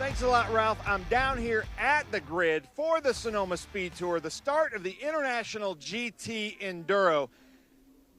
Thanks a lot, Ralph. I'm down here at the grid for the Sonoma SpeedTour, the start of the International GT Enduro.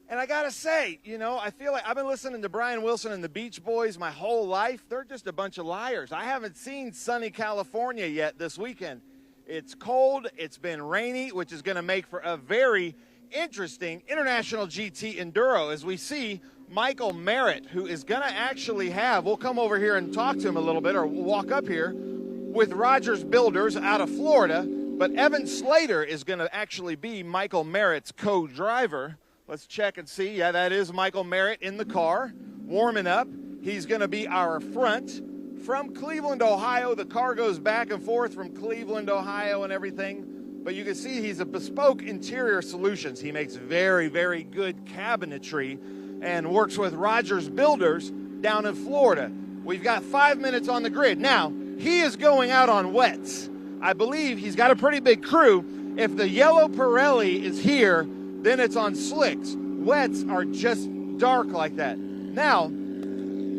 And I got to say, you know, I feel like I've been listening to Brian Wilson and the Beach Boys my whole life. They're just a bunch of liars. I haven't seen sunny California yet this weekend. It's cold, it's been rainy, which is going to make for a very interesting International GT Enduro as we see Michael Merritt, who is going to actually have, we'll come over here and talk to him a little bit, or we'll walk up here with Rogers Builders out of Florida, but Evan Slater is going to actually be Michael Merritt's co-driver. Let's check and see. Yeah, that is Michael Merritt in the car, warming up. He's going to be our front from Cleveland, Ohio. The car goes back and forth from Cleveland, Ohio and everything, but you can see he's a bespoke interior solutions. He makes very, very good cabinetry and works with Rogers Builders down in Florida. We've got 5 minutes on the grid. Now, he is going out on wets. I believe he's got a pretty big crew. If the yellow Pirelli is here, then it's on slicks. Wets are just dark like that. Now,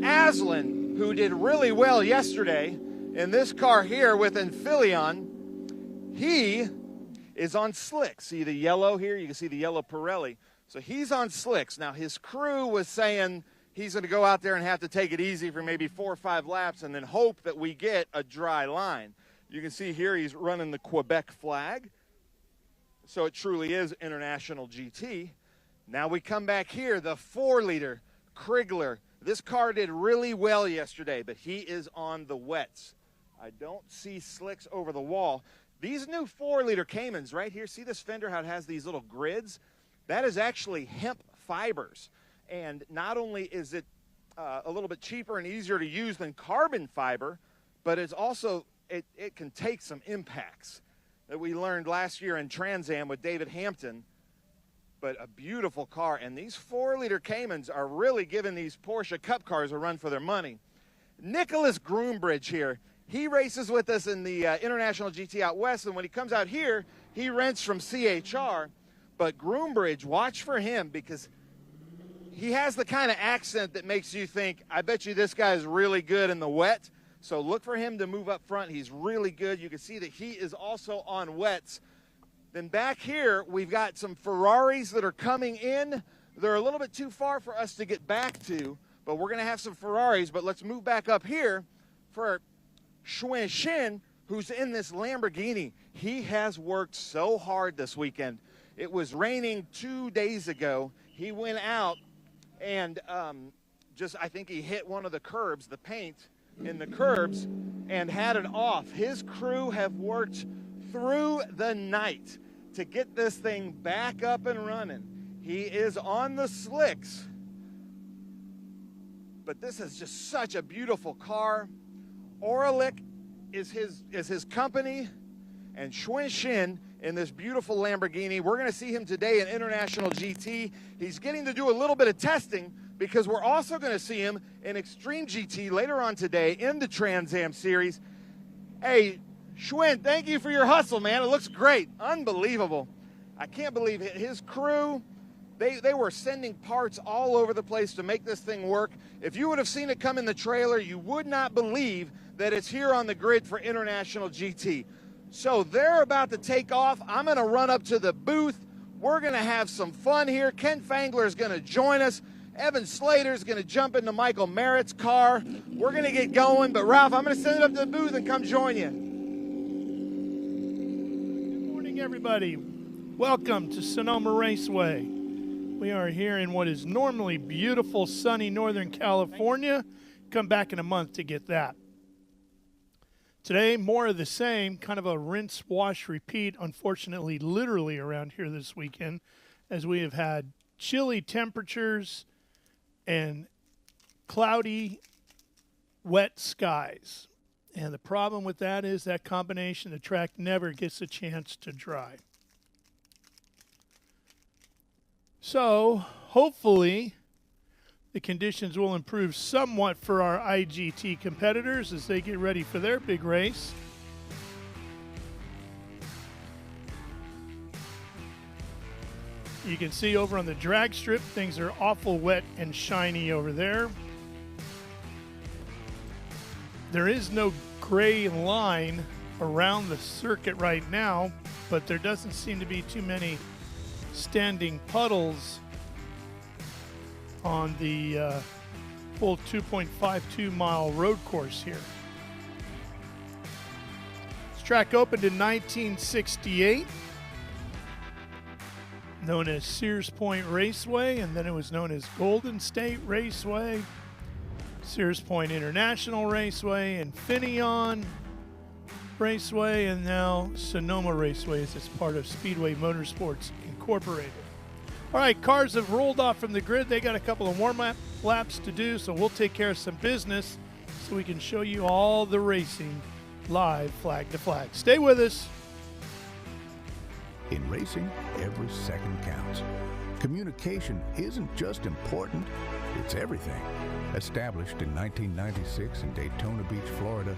Aslan, who did really well yesterday in this car here with Infileon, he is on slicks. See the yellow here? You can see the yellow Pirelli. So he's on slicks. Now, his crew was saying he's going to go out there and have to take it easy for maybe 4 or 5 laps and then hope that we get a dry line. You can see here he's running the Quebec flag. So it truly is International GT. Now we come back here, the 4-liter Krigler. This car did really well yesterday, but he is on the wets. I don't see slicks over the wall. These new 4-liter Caymans right here, see this fender, how it has these little grids? That is actually hemp fibers. And not only is it a little bit cheaper and easier to use than carbon fiber, but it's also, it can take some impacts that we learned last year in Trans Am with David Hampton. But a beautiful car. And these 4-liter Caymans are really giving these Porsche Cup cars a run for their money. Nicholas Groombridge here. He races with us in the International GT out west, and when he comes out here, he rents from CHR. But Groombridge, watch for him because he has the kind of accent that makes you think, I bet you this guy is really good in the wet. So look for him to move up front. He's really good. You can see that he is also on wets. Then back here, we've got some Ferraris that are coming in. They're a little bit too far for us to get back to, but we're going to have some Ferraris. But let's move back up here for Xuan Xin, who's in this Lamborghini. He has worked so hard this weekend. It was raining 2 days ago. He went out and I think he hit one of the curbs, the paint in the curbs, and had it off. His crew have worked through the night to get this thing back up and running. He is on the slicks, but this is just such a beautiful car. Orlik is his company, and Xuan Xin in this beautiful Lamborghini. We're going to see him today in International GT. He's getting to do a little bit of testing because we're also going to see him in Extreme GT later on today in the Trans Am Series. Hey, Xuan, thank you for your hustle, man. It looks great. Unbelievable. I can't believe it. His crew, they were sending parts all over the place to make this thing work. If you would have seen it come in the trailer, you would not believe that it's here on the grid for International GT. So they're about to take off. I'm going to run up to the booth. We're going to have some fun here. Ken Fangler is going to join us. Evan Slater is going to jump into Michael Merritt's car. We're going to get going. But, Ralph, I'm going to send it up to the booth and come join you. Good morning, everybody. Welcome to Sonoma Raceway. We are here in what is normally beautiful, sunny Northern California. Come back in a month to get that. Today, more of the same, kind of a rinse, wash, repeat, unfortunately, literally around here this weekend, as we have had chilly temperatures and cloudy, wet skies. And the problem with that is that combination, the track never gets a chance to dry. So, hopefully, the conditions will improve somewhat for our IGT competitors as they get ready for their big race. You can see over on the drag strip, things are awful wet and shiny over there. There is no gray line around the circuit right now, but there doesn't seem to be too many standing puddles on the full 2.52 mile road course here. This track opened in 1968, known as Sears Point Raceway, and then it was known as Golden State Raceway, Sears Point International Raceway, Infineon Raceway, and now Sonoma Raceway as it's part of Speedway Motorsports Incorporated. All right, cars have rolled off from the grid. They got a couple of warm-up laps to do, so we'll take care of some business so we can show you all the racing live flag to flag. Stay with us. In racing, every second counts. Communication isn't just important, it's everything. Established in 1996 in Daytona Beach, Florida,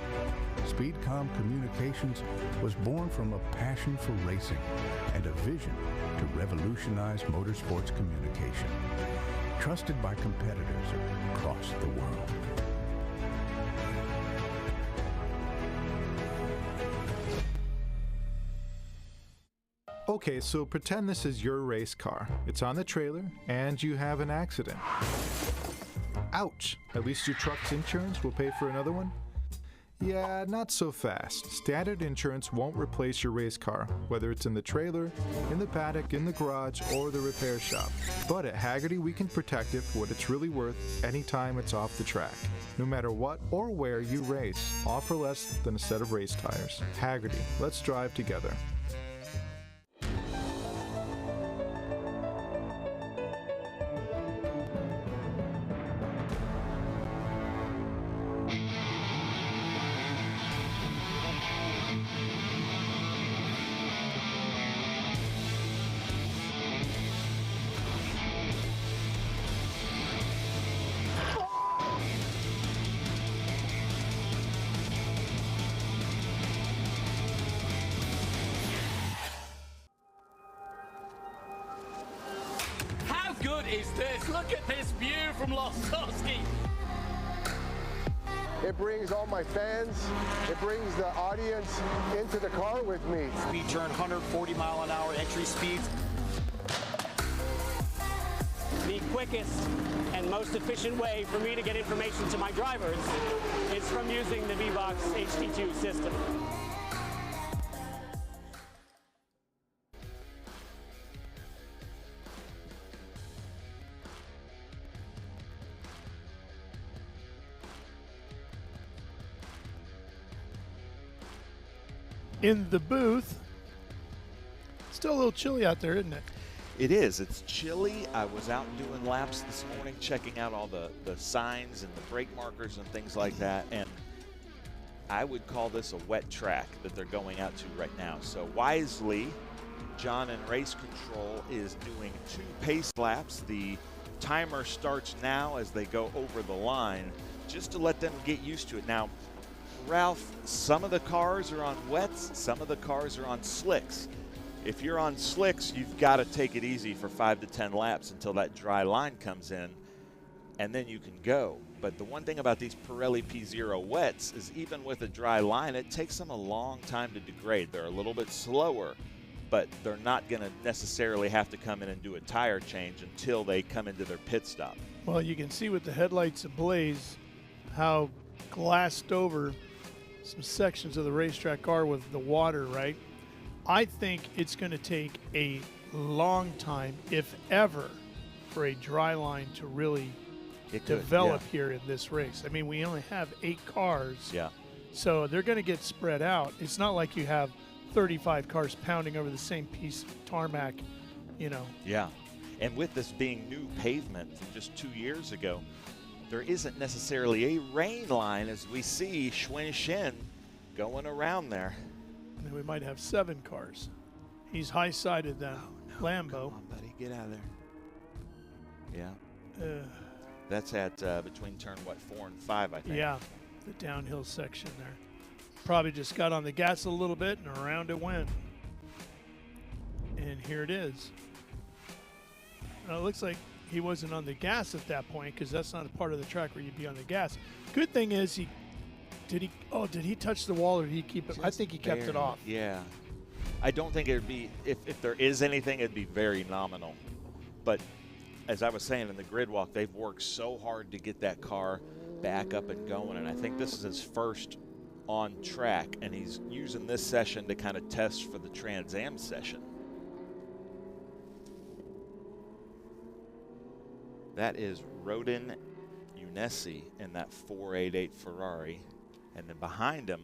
Speedcom Communications was born from a passion for racing and a vision to revolutionize motorsports communication. Trusted by competitors across the world. Okay, so pretend this is your race car. It's on the trailer, and you have an accident. Ouch! At least your truck's insurance will pay for another one? Yeah, not so fast. Standard insurance won't replace your race car, whether it's in the trailer, in the paddock, in the garage, or the repair shop. But at Hagerty, we can protect it for what it's really worth anytime it's off the track. No matter what or where you race, all for less than a set of race tires. Hagerty, let's drive together. Good is this? Look at this view from Losowski. It brings all my fans, it brings the audience into the car with me. Speed turn 140-mile-an-hour entry speeds. The quickest and most efficient way for me to get information to my drivers is from using the V-Box HD2 system. In the booth, still a little chilly out there, isn't it? It is. It's chilly. I was out doing laps this morning, checking out all the signs and the brake markers and things like that, and I would call this a wet track that they're going out to right now. So wisely, John in race control is doing 2 pace laps. The timer starts now as they go over the line, just to let them get used to it. Now, Ralph, some of the cars are on wets, some of the cars are on slicks. If you're on slicks, you've got to take it easy for 5 to 10 laps until that dry line comes in, and then you can go. But the one thing about these Pirelli P0 wets is even with a dry line, it takes them a long time to degrade. They're a little bit slower, but they're not going to necessarily have to come in and do a tire change until they come into their pit stop. Well, you can see with the headlights ablaze how glassed over some sections of the racetrack are with the water, right? I think it's going to take a long time, if ever, for a dry line to really develop here in this race. I mean, we only have 8 cars, so they're going to get spread out. It's not like you have 35 cars pounding over the same piece of tarmac, you know. Yeah, and with this being new pavement from just 2 years ago, there isn't necessarily a rain line as we see Schwinn Shin going around there. And we might have 7 cars. He's high-sided then. Lambo. Come on, buddy, get out of there. Yeah. That's at between turn, 4 and 5, I think. Yeah, the downhill section there. Probably just got on the gas a little bit and around it went. And here it is. Now, it looks like he wasn't on the gas at that point because that's not a part of the track where you'd be on the gas. Good thing is he Did he? Oh, did he touch the wall or did he keep it? I think he kept it off. Yeah. I don't think it would be, if there is anything, it'd be very nominal. But as I was saying in the grid walk, they've worked so hard to get that car back up and going. And I think this is his first on track, and he's using this session to kind of test for the Trans Am session. That is Rodin Unesi in that 488 Ferrari. And then behind him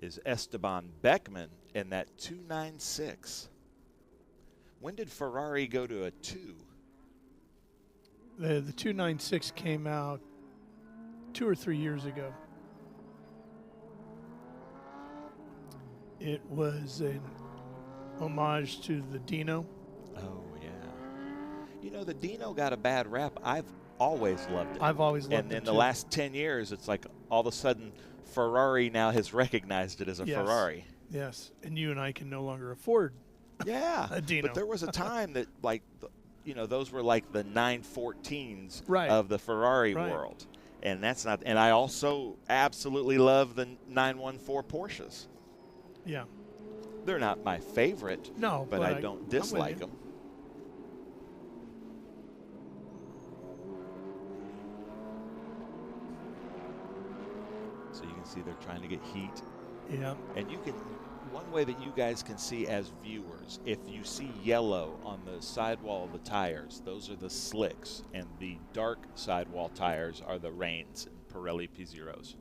is Esteban Beckman in that 296. When did Ferrari go to a 2? The 296 came out 2 or 3 years ago. It was an homage to the Dino. Oh, yeah. You know, the Dino got a bad rap. I've always loved it. I've always loved it, And in too. the last 10 years, it's like all of a sudden Ferrari now has recognized it as a Ferrari. Yes, and you and I can no longer afford a Dino. But there was a time that, like, you know, those were like the 914s Right. of the Ferrari world. And that's not – and I also absolutely love the 914 Porsches. Yeah. They're not my favorite, No, but I don't dislike them. So you can see they're trying to get heat. Yeah. And you can, one way that you guys can see as viewers, if you see yellow on the sidewall of the tires, those are the slicks, and the dark sidewall tires are the reins and Pirelli P0s.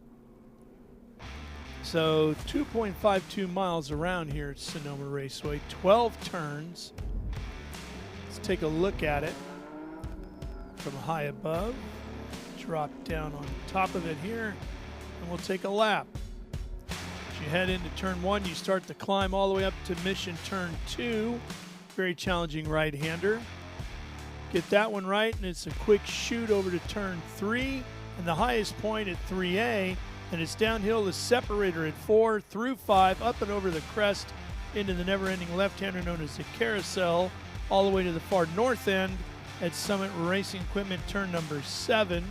So 2.52 miles around here at Sonoma Raceway, 12 turns. Let's take a look at it from high above. Drop down on top of it here, and we'll take a lap. As you head into turn 1, you start the climb all the way up to Mission Turn 2. Very challenging right-hander. Get that one right, and it's a quick shoot over to turn 3, and the highest point at 3A. And it's downhill the separator at 4 through 5, up and over the crest into the never-ending left-hander known as the carousel, all the way to the far north end at Summit Racing Equipment turn number 7.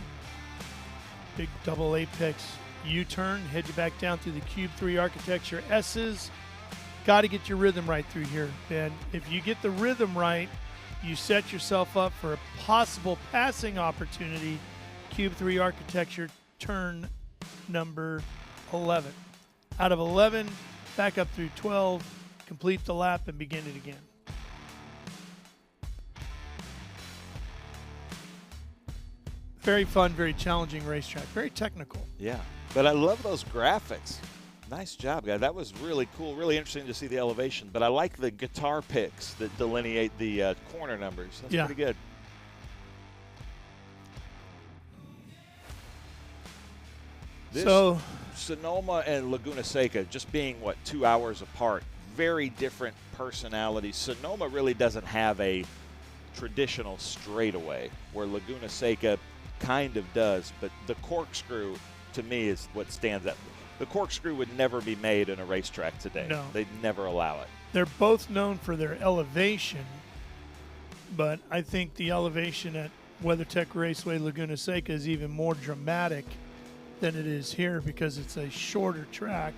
Big double apex U-turn, head you back down through the Cube 3 architecture S's. Got to get your rhythm right through here, Ben. If you get the rhythm right, you set yourself up for a possible passing opportunity. Cube 3 architecture turn number 11. Out of 11, back up through 12, complete the lap and begin it again. Very fun, very challenging racetrack, very technical. Yeah, but I love those graphics. Nice job, guys. That was really cool, really interesting to see the elevation, but I like the guitar picks that delineate the corner numbers. That's pretty good. This Sonoma and Laguna Seca just being, 2 hours apart, very different personalities. Sonoma really doesn't have a traditional straightaway, where Laguna Seca kind of does, but the corkscrew, to me, is what stands out. The corkscrew would never be made in a racetrack today. No. They'd never allow it. They're both known for their elevation, but I think the elevation at WeatherTech Raceway Laguna Seca is even more dramatic than it is here because it's a shorter track.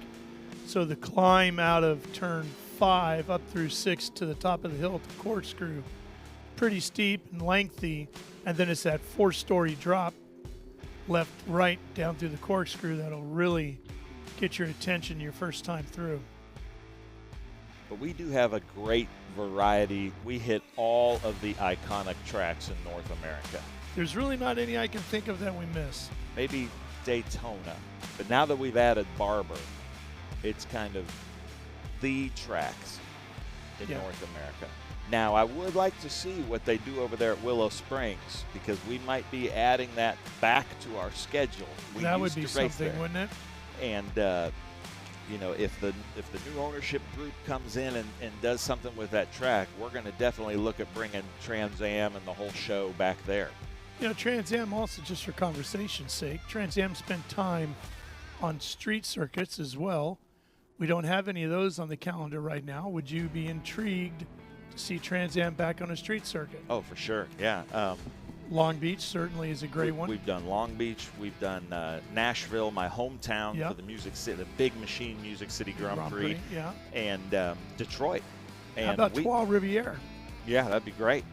So the climb out of turn 5 up through 6 to the top of the hill at the corkscrew, pretty steep and lengthy, and then it's that 4-story drop left, right, down through the corkscrew that'll really get your attention your first time through. But we do have a great variety. We hit all of the iconic tracks in North America. There's really not any I can think of that we miss. Maybe Daytona. But now that we've added Barber, it's kind of the tracks in North America. Now, I would like to see what they do over there at Willow Springs, because we might be adding that back to our schedule. That would be something, wouldn't it? And you know, if the new ownership group comes in and does something with that track, we're going to definitely look at bringing Trans Am and the whole show back there. You know, Trans Am also, just for conversation's sake, Trans Am spent time on street circuits as well. We don't have any of those on the calendar right now. Would you be intrigued to see Trans Am back on a street circuit? Oh, for sure, yeah. Long Beach certainly is a great one. We've done Long Beach. We've done Nashville, my hometown, Yep. for the the Big Machine Music City Grand Prix. Yeah. And Detroit. And How about Trois Rivières? Yeah, that'd be great.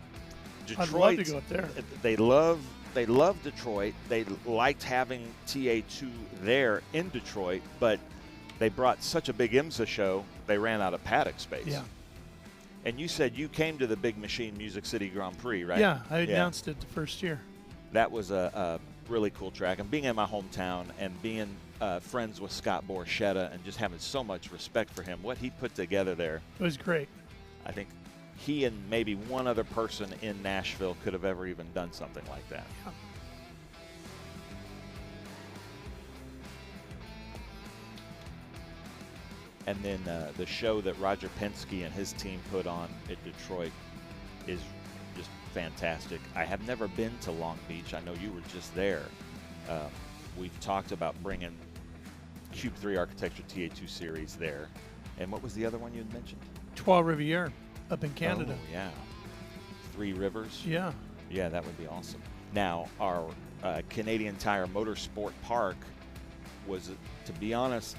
Detroit, I'd love to go up there. They love Detroit. They liked having TA2 there in Detroit, but they brought such a big IMSA show, they ran out of paddock space. Yeah. And you said you came to the Big Machine Music City Grand Prix, right? Yeah, I announced it the first year. That was a really cool track. And being in my hometown and being friends with Scott Borchetta and just having so much respect for him, what he put together there. It was great. I think he and maybe one other person in Nashville could have ever even done something like that. Yeah. And then the show that Roger Penske and his team put on at Detroit is just fantastic. I have never been to Long Beach. I know you were just there. We've talked about bringing Cube 3 Architecture TA2 series there. And what was the other one you had mentioned? Trois Rivières up in Canada. Oh, yeah. Three Rivers. Yeah. Yeah, that would be awesome. Now, our Canadian Tire Motorsport Park was, to be honest,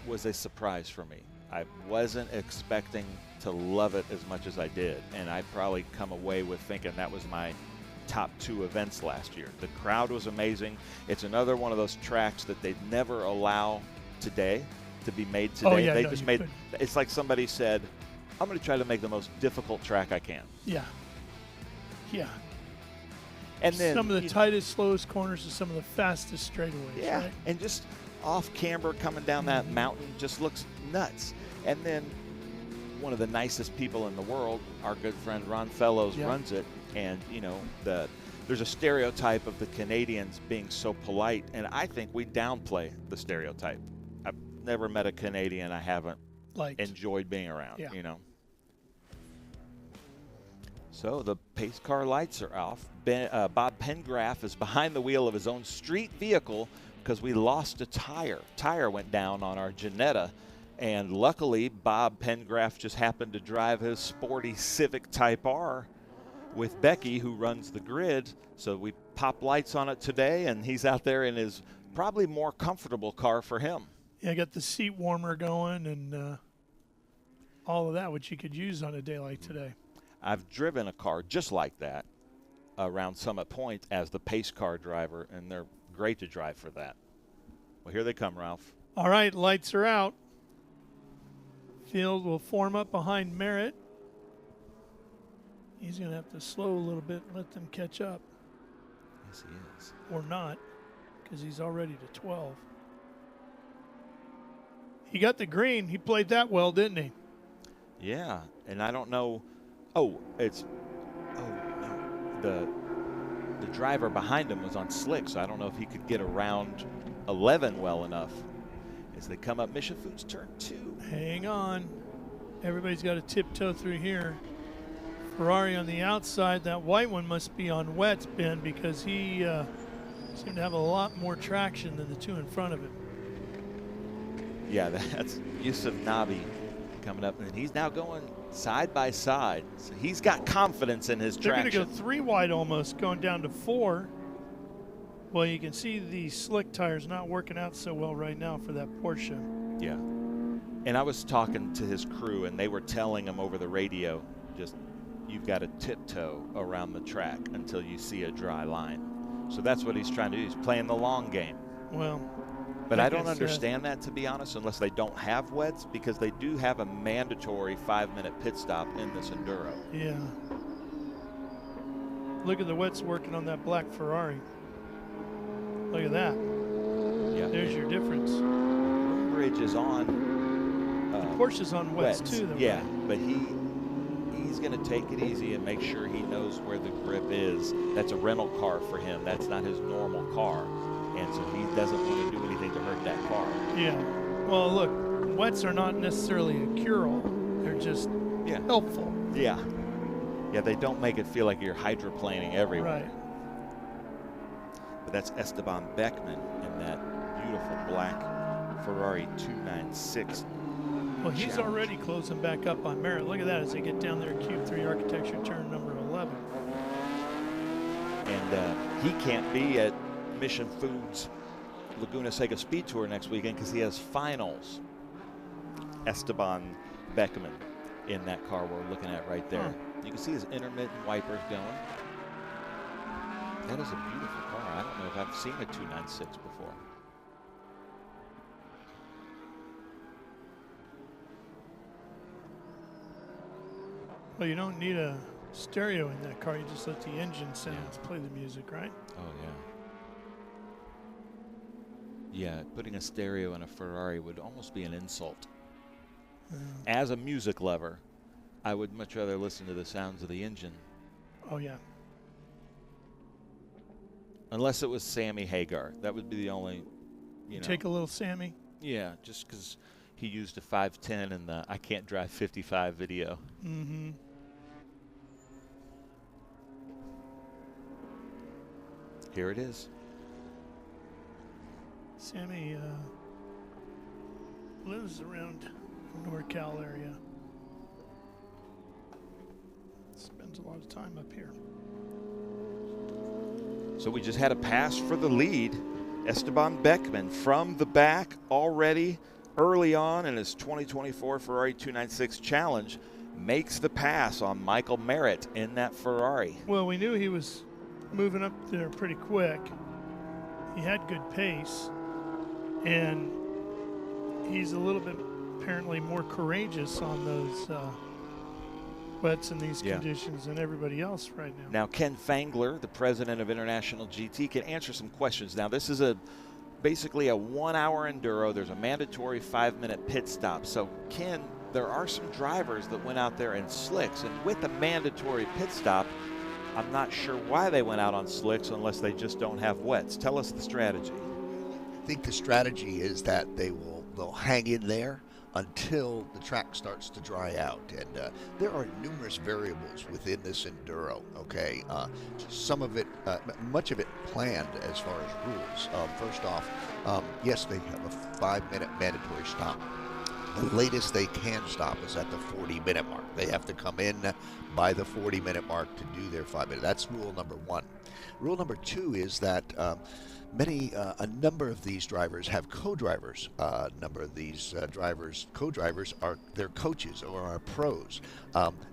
was a surprise for me. I wasn't expecting to love it as much as I did, and I probably come away with thinking that was my top 2 events last year. The crowd was amazing. It's another one of those tracks that they'd never allow today to be made today. Oh, yeah, they no, just you made couldn't. It's like somebody said, I'm going to try to make the most difficult track I can. Yeah. Yeah. And then some of the tightest, slowest corners and some of the fastest straightaways. Yeah, right? and just off camber coming down that mountain just looks nuts. And then one of the nicest people in the world, our good friend Ron Fellows, runs it. And, you know, there's a stereotype of the Canadians being so polite, and I think we downplay the stereotype. I've never met a Canadian I haven't enjoyed being around, you know. So the pace car lights are off. Bob Pengraff is behind the wheel of his own street vehicle because we lost a tire. Tire went down on our Janetta, and luckily Bob Pengraff just happened to drive his sporty Civic Type R with Becky, who runs the grid. So we pop lights on it today, and he's out there in his probably more comfortable car for him. Yeah, I got the seat warmer going and all of that, which you could use on a day like today. I've driven a car just like that around Summit Point as the pace car driver, and they're great to drive for that. Well, here they come, Ralph. All right, lights are out. Field will form up behind Merritt. He's going to have to slow a little bit and let them catch up. Yes, he is. Or not, because he's already to 12. He got the green. He played that well, didn't he? Yeah, and I don't know. No. The driver behind him was on slick, so I don't know if he could get around 11 well enough. As they come up, Mission Foods turn 2. Hang on. Everybody's got to tiptoe through here. Ferrari on the outside. That white one must be on wets, Ben, because he seemed to have a lot more traction than the two in front of him. Yeah, that's Yusuf Nabi coming up, and he's now going side by side. So he's got confidence in his traction. They're going to go 3 wide almost, going down to 4. Well, you can see the slick tires not working out so well right now for that Porsche. Yeah. And I was talking to his crew, and they were telling him over the radio, just you've got to tiptoe around the track until you see a dry line. So that's what he's trying to do. He's playing the long game. Well, but I don't understand that, to be honest, unless they don't have wets, because they do have a mandatory 5-minute pit stop in this Enduro. Yeah. Look at the wets working on that black Ferrari. Look at that. Yeah. There's your difference. Bridge is on. The Porsche's on wets too, though. Yeah, but he's going to take it easy and make sure he knows where the grip is. That's a rental car for him. That's not his normal car. And so he doesn't want to do anything to hurt that car. Yeah. Well, look, wets are not necessarily a cure-all. They're just helpful. Yeah. Yeah, they don't make it feel like you're hydroplaning everywhere. Right. But that's Esteban Beckman in that beautiful black Ferrari 296. Well, he's already closing back up on Merritt. Look at that as they get down there, Cube 3 Architecture turn number 11. And he can't be at Mission Foods Laguna Seca Speed Tour next weekend because he has finals. Esteban Beckman in that car we're looking at right there. You can see his intermittent wipers going. That is a beautiful car. I don't know if I've seen a 296 before. Well, you don't need a stereo in that car. You just let the engine sounds play the music, right? Oh, yeah. Yeah, putting a stereo in a Ferrari would almost be an insult. As a music lover, I would much rather listen to the sounds of the engine. Oh, yeah. Unless it was Sammy Hagar. That would be the only, you know. Take a little Sammy? Yeah, just because he used a 510 in the I Can't Drive 55 video. Mm-hmm. Here it is. Sammy lives around NorCal area. Spends a lot of time up here. So we just had a pass for the lead. Esteban Beckman from the back already early on in his 2024 Ferrari 296 Challenge makes the pass on Michael Merritt in that Ferrari. Well, we knew he was moving up there pretty quick. He had good pace, and he's a little bit apparently more courageous on those wets in these conditions than everybody else right now. Now, Ken Fangler, the president of International GT, can answer some questions. Now, this is basically a 1-hour enduro. There's a mandatory 5-minute pit stop. So, Ken, there are some drivers that went out there in slicks, and with the mandatory pit stop, I'm not sure why they went out on slicks unless they just don't have wets. Tell us the strategy. I think the strategy is that they'll hang in there until the track starts to dry out, and there are numerous variables within this enduro. Okay, some of it, much of it planned as far as rules. First off, yes, they have a 5-minute mandatory stop. The latest they can stop is at the 40-minute mark. They have to come in by the 40-minute mark to do their 5-minute. That's rule number 1. Rule number 2 is that a number of these drivers have co-drivers. A number of these co-drivers are their coaches or are pros.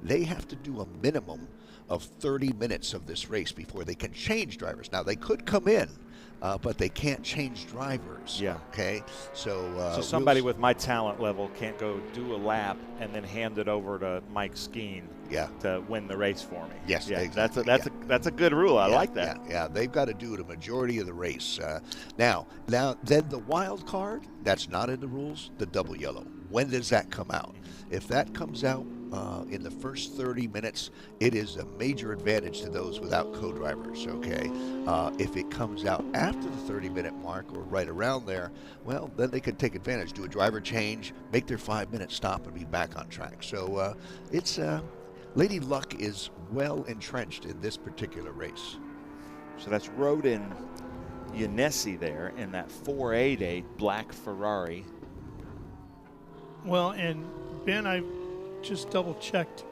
They have to do a minimum of 30 minutes of this race before they can change drivers. Now, they could come in, but they can't change drivers. Yeah. Okay. So somebody with my talent level can't go do a lap and then hand it over to Mike Skeen. Yeah. To win the race for me. Yes. Yeah. Exactly. That's a good rule. I like that. Yeah. They've got to do it a majority of the race. Now, then the wild card that's not in the rules, the double yellow. When does that come out? If that comes out in the first 30 minutes, it is a major advantage to those without co-drivers, okay? If it comes out after the 30-minute mark or right around there, well, then they can take advantage, do a driver change, make their 5-minute stop, and be back on track. So it's Lady Luck is well entrenched in this particular race. So that's Rodin Yanesi there in that 488 black Ferrari. Well, and Ben, I just double-checked,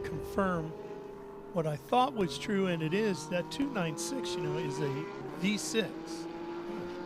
confirm what I thought was true, and it is that 296, is a V6.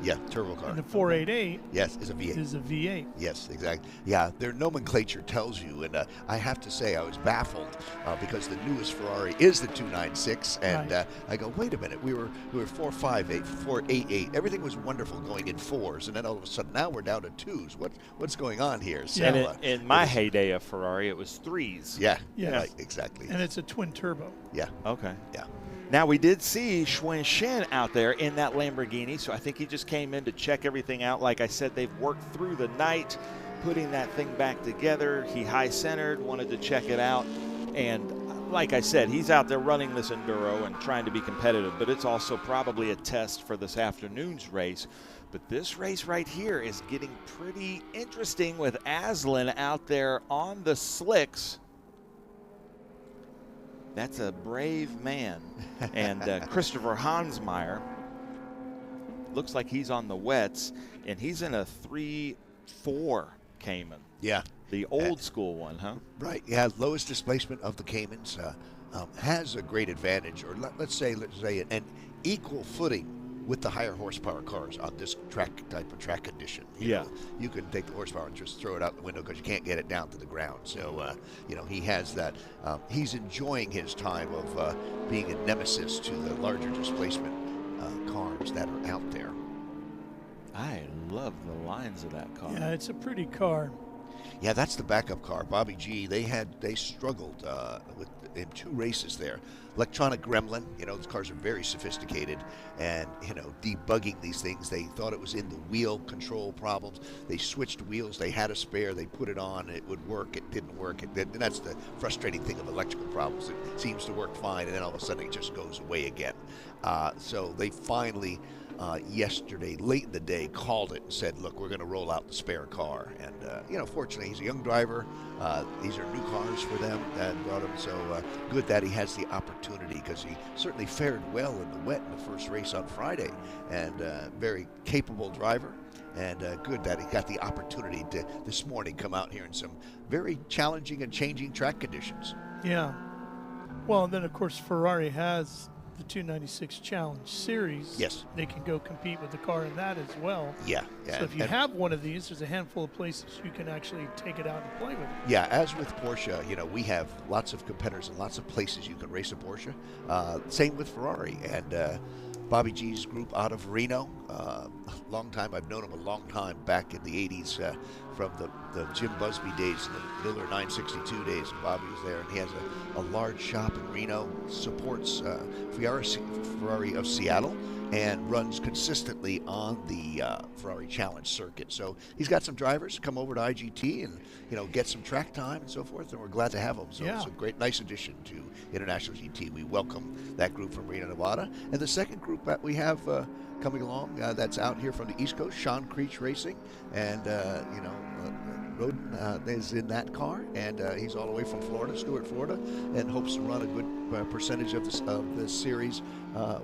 Yeah, turbo car. And the 488 is a V8. Is a V8. Yes, exactly. Yeah, their nomenclature tells you, and I have to say I was baffled because the newest Ferrari is the 296, and right. I go, wait a minute, we were 458, 488. Everything was wonderful going in 4s, and then all of a sudden now we're down to 2s. What's going on here? So, and in my heyday of Ferrari, it was 3s. Yeah, yes. Right, exactly. And it's a twin turbo. Yeah. Okay. Yeah. Now, we did see Xuan Shen out there in that Lamborghini, so I think he just came in to check everything out. Like I said, they've worked through the night, putting that thing back together. He high-centered, wanted to check it out. And like I said, he's out there running this Enduro and trying to be competitive, but it's also probably a test for this afternoon's race. But this race right here is getting pretty interesting with Aslan out there on the slicks. That's a brave man. And Christopher Hansmeyer looks like he's on the wets, and he's in a 3-4 Cayman. Yeah. The old school one, huh? Right. Yeah, lowest displacement of the Caymans. has a great advantage, or let's say an equal footing with the higher horsepower cars on this type of track condition. You know, you can take the horsepower and just throw it out the window because you can't get it down to the ground. So, you know, he has that. He's enjoying his time of being a nemesis to the larger displacement cars that are out there. I love the lines of that car. Yeah, it's a pretty car. Yeah, that's the backup car. Bobby G, they struggled in 2 races there. Electronic gremlin, you know, those cars are very sophisticated, and, you know, debugging these things, they thought it was in the wheel control problems. They switched wheels, they had a spare, they put it on, it would work, it didn't work. And that's the frustrating thing of electrical problems. It seems to work fine, and then all of a sudden it just goes away again. So they finally, yesterday, late in the day, called it and said, look, we're going to roll out the spare car. And, you know, fortunately, he's a young driver. These are new cars for them that brought him. So good that he has the opportunity, because he certainly fared well in the wet in the first race on Friday. And very capable driver. And good that he got the opportunity to this morning come out here in some very challenging and changing track conditions. Yeah. Well, and then, of course, Ferrari has the 296 Challenge Series. Yes. They can go compete with the car in that as well. Yeah. So if you have one of these, there's a handful of places you can actually take it out and play with it. Yeah, as with Porsche, you know, we have lots of competitors and lots of places you can race a Porsche. Same with Ferrari. And Bobby G's group out of Reno, long time. I've known him a long time, back in the 80s, from the Jim Busby days and the Miller 962 days. And Bobby was there, and he has a large shop in Reno, supports Ferrari of Seattle, and runs consistently on the Ferrari Challenge circuit. So he's got some drivers come over to IGT and, you know, get some track time and so forth, and we're glad to have them. So it's a great, nice addition to International GT. We welcome that group from Reno, Nevada. And the second group that we have coming along that's out here from the East Coast, Sean Creech Racing, and, you know, Roden is in that car, and he's all the way from Florida, Stuart, Florida, and hopes to run a good percentage of this series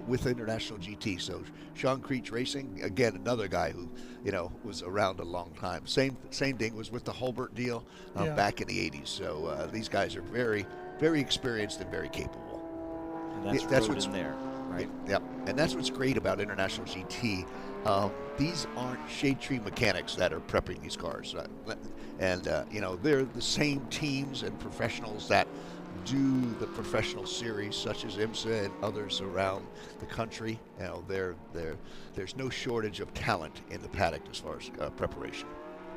with International GT. So Sean Creech Racing, again, another guy who, you know, was around a long time. Same thing, was with the Hulbert deal back in the 80s. So these guys are very, very experienced and very capable. And that's what's in there, right? Yep. And that's what's great about International GT. These aren't shade tree mechanics that are prepping these cars. You know, they're the same teams and professionals that do the professional series, such as IMSA and others around the country. You know, there's no shortage of talent in the paddock as far as preparation.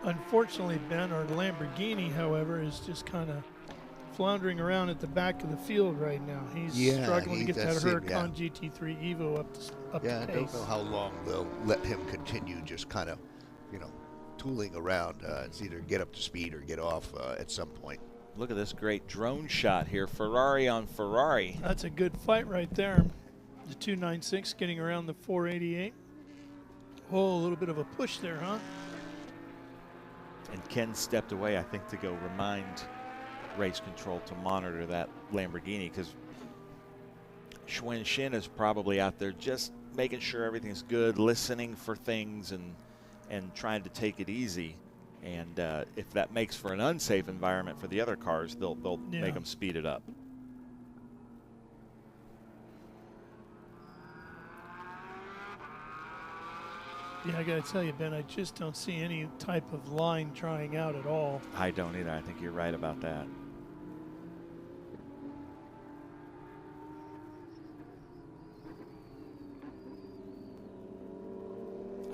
Unfortunately, Ben, our Lamborghini, however, is just kind of floundering around at the back of the field right now. He's struggling to get that Huracan GT3 Evo up to pace. I don't know how long they'll let him continue just kind of, you know, tooling around. It's either get up to speed or get off at some point. Look at this great drone shot here. Ferrari on Ferrari. That's a good fight right there. The 296 getting around the 488. Oh, a little bit of a push there, huh? And Ken stepped away, I think, to go remind race control to monitor that Lamborghini, because Xuan Xin is probably out there just making sure everything's good, listening for things, and trying to take it easy. And if that makes for an unsafe environment for the other cars, they'll make them speed it up. Yeah, I got to tell you, Ben, I just don't see any type of line trying out at all. I don't either. I think you're right about that.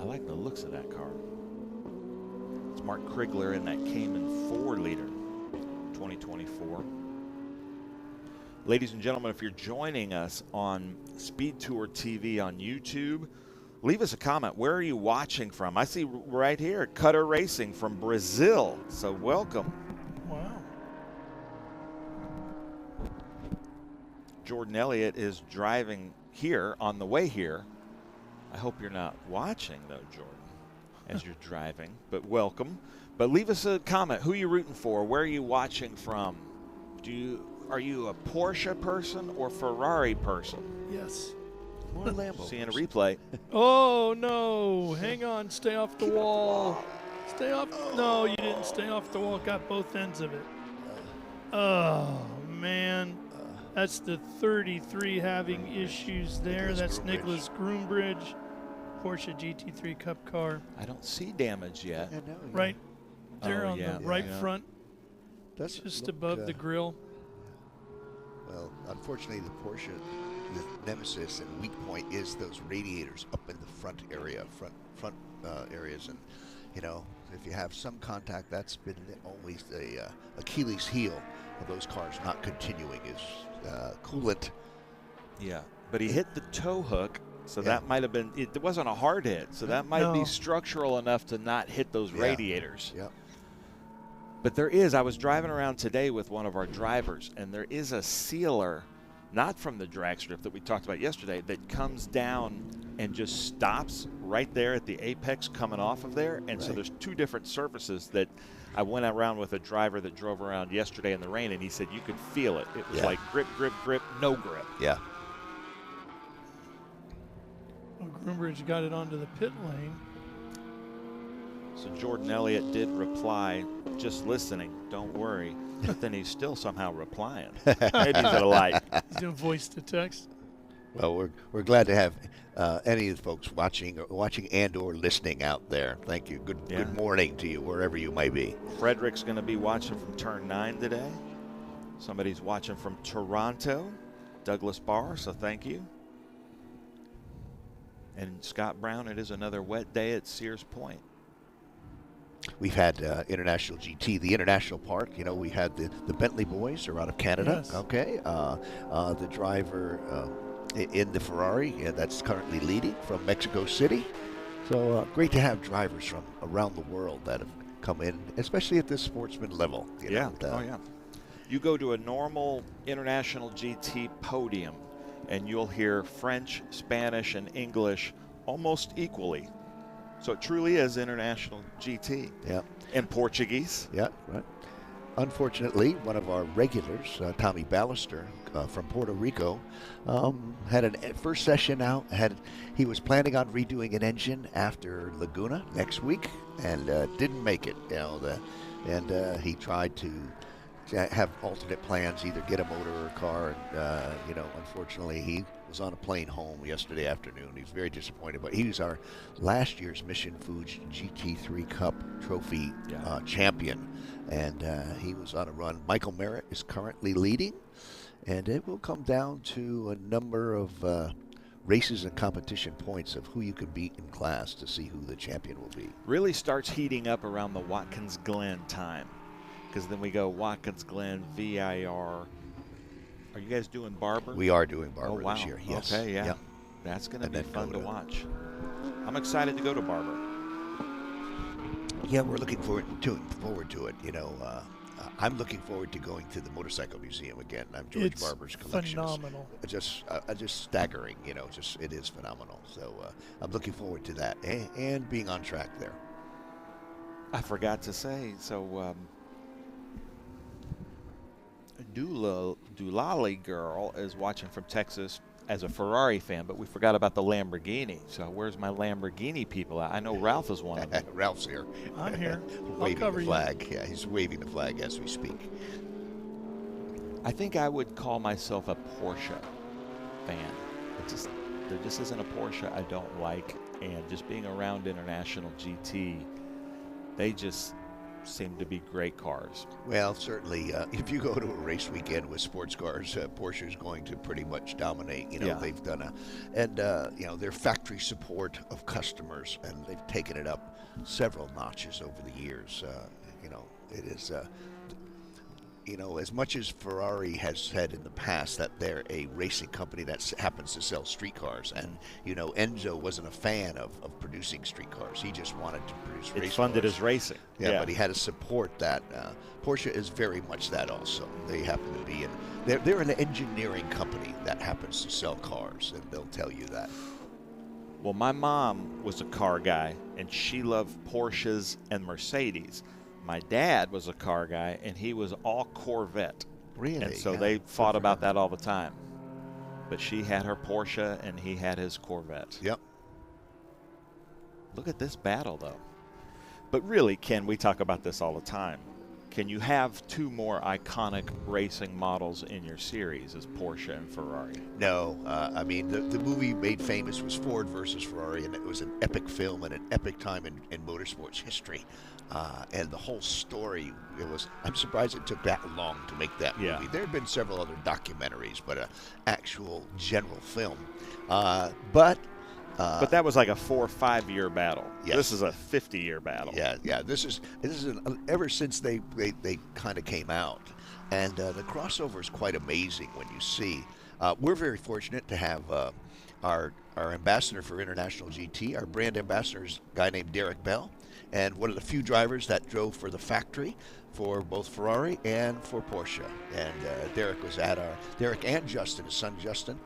I like the looks of that car. It's Mark Krigler in that Cayman 4-liter 2024. Ladies and gentlemen, if you're joining us on SpeedTour TV on YouTube, leave us a comment. Where are you watching from? I see right here, Cutter Racing from Brazil. So welcome. Wow. Jordan Elliott is driving here on the way here. I hope you're not watching, though, Jordan, as you're driving, but welcome. But leave us a comment. Who are you rooting for? Where are you watching from? Are you a Porsche person or Ferrari person? Yes. More Lambo. Seeing a replay. Oh, no. Hang on. Stay off the wall. Stay off. No, you didn't stay off the wall. Got both ends of it. Oh, man. That's the 33 having issues there. That's Nicholas Groombridge, Porsche GT3 Cup car. I don't see damage yet. Yeah, no, Right there Oh, on yeah, the right yeah. front, Doesn't just look, above the grill. Well, unfortunately, the Porsche, the nemesis and weak point is those radiators up in the front area, front areas, and you know, if you have some contact, that's been always the Achilles heel of those cars not continuing is coolant. Yeah, but he hit the tow hook, so Yeah. that might have been, it wasn't a hard hit, so that might be structural enough to not hit those radiators. Yep. But there is, I was driving around today with one of our drivers, and there is a sealer, not from the drag strip that we talked about yesterday, that comes down and just stops right there at the apex coming off of there. And so there's two different surfaces that I went around with a driver that drove around yesterday in the rain, and he said you could feel it. It was like grip, grip, grip, no grip. Yeah. Well, Groombridge got it onto the pit lane. So Jordan Elliott did reply, just listening, don't worry. But then he's still somehow replying. Maybe he's at a light. He's doing voice to text. Well, we're glad to have any of the folks watching and or listening out there. Thank you. Good morning to you, wherever you may be. Frederick's going to be watching from Turn 9 today. Somebody's watching from Toronto, Douglas Barr, so thank you. And Scott Brown, it is another wet day at Sears Point. We've had International GT, the International Park. You know, we had the Bentley boys are out of Canada. Yes. Okay. The driver in the Ferrari that's currently leading from Mexico City. So great to have drivers from around the world that have come in, especially at this sportsman level. You know, Oh, yeah. You go to a normal International GT podium, and you'll hear French, Spanish, and English almost equally. So it truly is International GT. Yeah. And Portuguese. Yeah, right. Unfortunately, one of our regulars, Tommy Ballister from Puerto Rico, had a first session out. He was planning on redoing an engine after Laguna next week, and didn't make it. You know, and he tried to have alternate plans, either get a motor or a car. And you know, unfortunately, he was on a plane home yesterday afternoon. He was very disappointed, but he was our last year's Mission Foods GT3 Cup Trophy champion, and he was on a run. Michael Merritt is currently leading, and it will come down to a number of races and competition points of who you can beat in class to see who the champion will be. Really starts heating up around the Watkins Glen time, because then we go Watkins Glen, VIR. Are you guys doing Barber? We are doing Barber this year, yes. Okay, yeah. Yep. That's going to be fun to watch. I'm excited to go to Barber. Yeah, we're looking forward to it. You know, I'm looking forward to going to the Motorcycle Museum again. I'm George Barber's collection. Phenomenal. Just staggering. You know, it is phenomenal. So I'm looking forward to that and being on track there. I forgot to say, so Doolally girl is watching from Texas as a Ferrari fan, but we forgot about the Lamborghini. So where's my Lamborghini people at? I know Ralph is one of them. Ralph's here. I'm here. Waving the flag. Yeah, he's waving the flag as we speak. I think I would call myself a Porsche fan. There just isn't a Porsche I don't like, and just being around International GT, they just seem to be great cars. Well, certainly, if you go to a race weekend with sports cars, Porsche is going to pretty much dominate. You know, they've done you know, their factory support of customers, and they've taken it up several notches over the years. You know, it is. You know, as much as Ferrari has said in the past that they're a racing company that happens to sell street cars, and, you know, Enzo wasn't a fan of producing street cars. He just wanted to produce race cars. It's funded as racing. Yeah, but he had to support that. Porsche is very much that also. They happen to be, they're an engineering company that happens to sell cars, and they'll tell you that. Well, my mom was a car guy, and she loved Porsches and Mercedes. My dad was a car guy, and he was all Corvette. Really? And so they fought about that all the time. But she had her Porsche, and he had his Corvette. Yep. Look at this battle, though. But really, Ken, we talk about this all the time. can you have two more iconic racing models in your series as Porsche and Ferrari? No, I mean, the movie made famous was Ford versus Ferrari, and it was an epic film and an epic time in motorsports history. And the whole story, I'm surprised it took that long to make that movie. Yeah. There have been several other documentaries, but an actual general film. But that was like a 4 or 5 year battle. Yes. This is a 50-year battle. Yeah. This is ever since they kind of came out, and the crossover is quite amazing when you see. We're very fortunate to have our ambassador for International GT. Our brand ambassador is a guy named Derek Bell, and one of the few drivers that drove for the factory for both Ferrari and for Porsche. And Derek and Justin, his son Justin,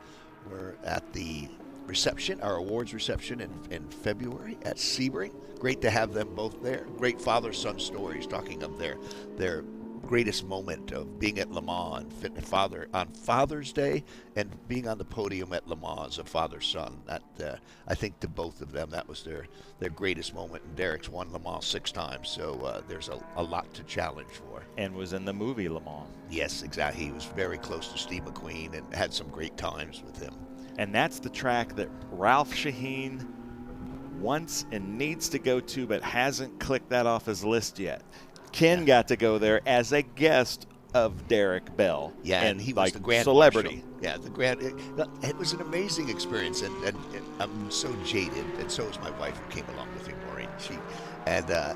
were at the reception, our awards reception in February at Sebring. Great to have them both there. Great father-son stories, talking of their greatest moment of being at Le Mans on Father's Day and being on the podium at Le Mans, a father-son. That I think to both of them, that was their greatest moment. And Derek's won Le Mans 6 times, so there's a lot to challenge for. And was in the movie Le Mans. Yes, exactly. He was very close to Steve McQueen and had some great times with him. And that's the track that Ralph Shaheen wants and needs to go to, but hasn't clicked that off his list yet. Ken got to go there as a guest of Derek Bell. Yeah, and he was like the grand celebrity. Marshal. Yeah, it was an amazing experience, and I'm so jaded, and so is my wife who came along with me, Maureen.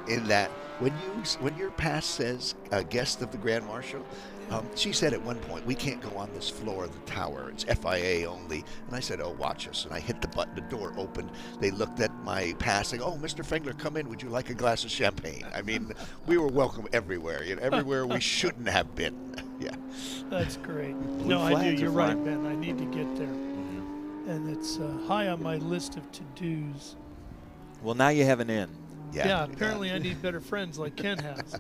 In that, when your pass says guest of the Grand Marshal, she said at one point, we can't go on this floor of the tower. It's FIA only. And I said, oh, watch us. And I hit the button. The door opened. They looked at my pass and oh, Mr. Fengler, come in. Would you like a glass of champagne? I mean, we were welcome everywhere. Everywhere we shouldn't have been. Yeah. That's great. Blue No, I do. flags are You're right, fine. Ben. I need to get there. And it's high on my list of to-dos. Well, now you have an in. Yeah, apparently I need better friends like Ken has.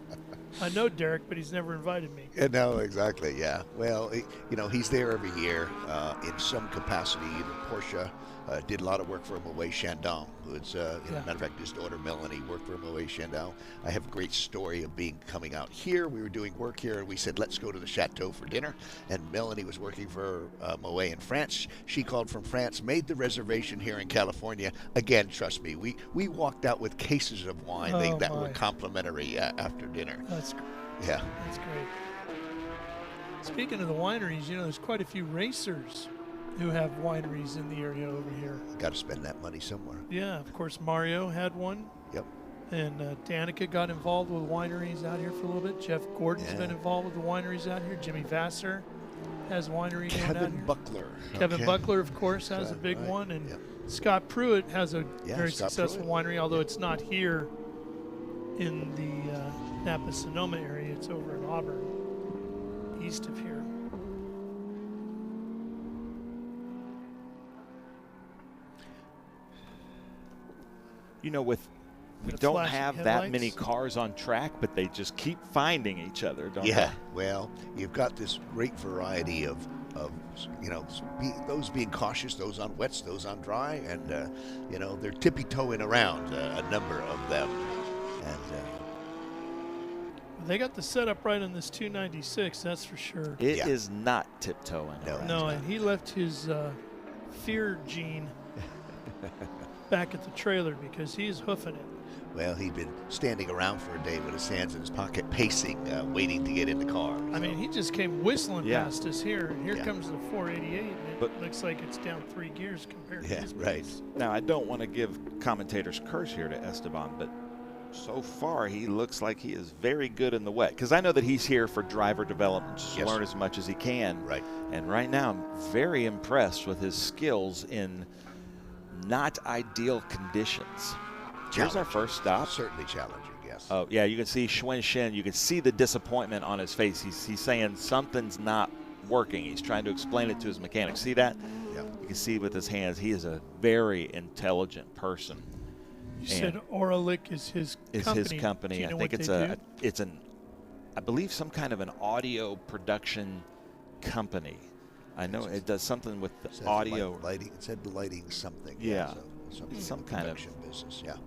I know Derek, but he's never invited me. Yeah, no, exactly, yeah. Well, he's there every year in some capacity. Porsche did a lot of work for him away Chandon, who's, matter of fact, his daughter Melanie worked for him away Chandon. I have a great story of coming out here. We were doing work here, and we said, let's go to the Chateau for dinner. And Melanie was working for Moet in France. She called from France, made the reservation here in California. Again, trust me, we walked out with cases of wine that were complimentary after dinner. That's great. Yeah. That's great. Speaking of the wineries, there's quite a few racers who have wineries in the area over here. Got to spend that money somewhere. Yeah, of course, Mario had one. Yep. And Danica got involved with wineries out here for a little bit. Jeff Gordon's been involved with the wineries out here. Jimmy Vassar has winery going out here. Kevin Buckler, of course, has a big one. And Scott Pruitt has a very successful winery, although it's not here in the Napa-Sonoma area. It's over in Auburn, east of here. We don't have that many cars on track, but they just keep finding each other, don't they? Yeah, well, you've got this great variety of those being cautious, those on wets, those on dry, and they're tippy-toeing around a number of them. And they got the setup right on this 296, that's for sure. It is not tiptoeing. No, and he left his fear gene back at the trailer because he's hoofing it. Well, he'd been standing around for a day with his hands in his pocket, pacing, waiting to get in the car. I mean, he just came whistling past us here, and here Yeah. comes the 488, and it looks like it's down 3 gears compared to his right. pace. Now, I don't want to give commentators curse here to Esteban, but so far he looks like he is very good in the wet. Because I know that he's here for driver development, just to learn as much as he can. Right. And right now I'm very impressed with his skills in not ideal conditions. Here's our first stop. Certainly challenging, yes. Oh, yeah, you can see Xuan Shen. You can see the disappointment on his face. He's saying something's not working. He's trying to explain it to his mechanic. See that? Yeah. You can see with his hands, he is a very intelligent person. You said Oralic is his company. Is his company. Do you know I think what it's I believe some kind of an audio production company. I know it does something with the audio. Lighting. It said lighting something. Yeah. So some kind of production business. Yeah.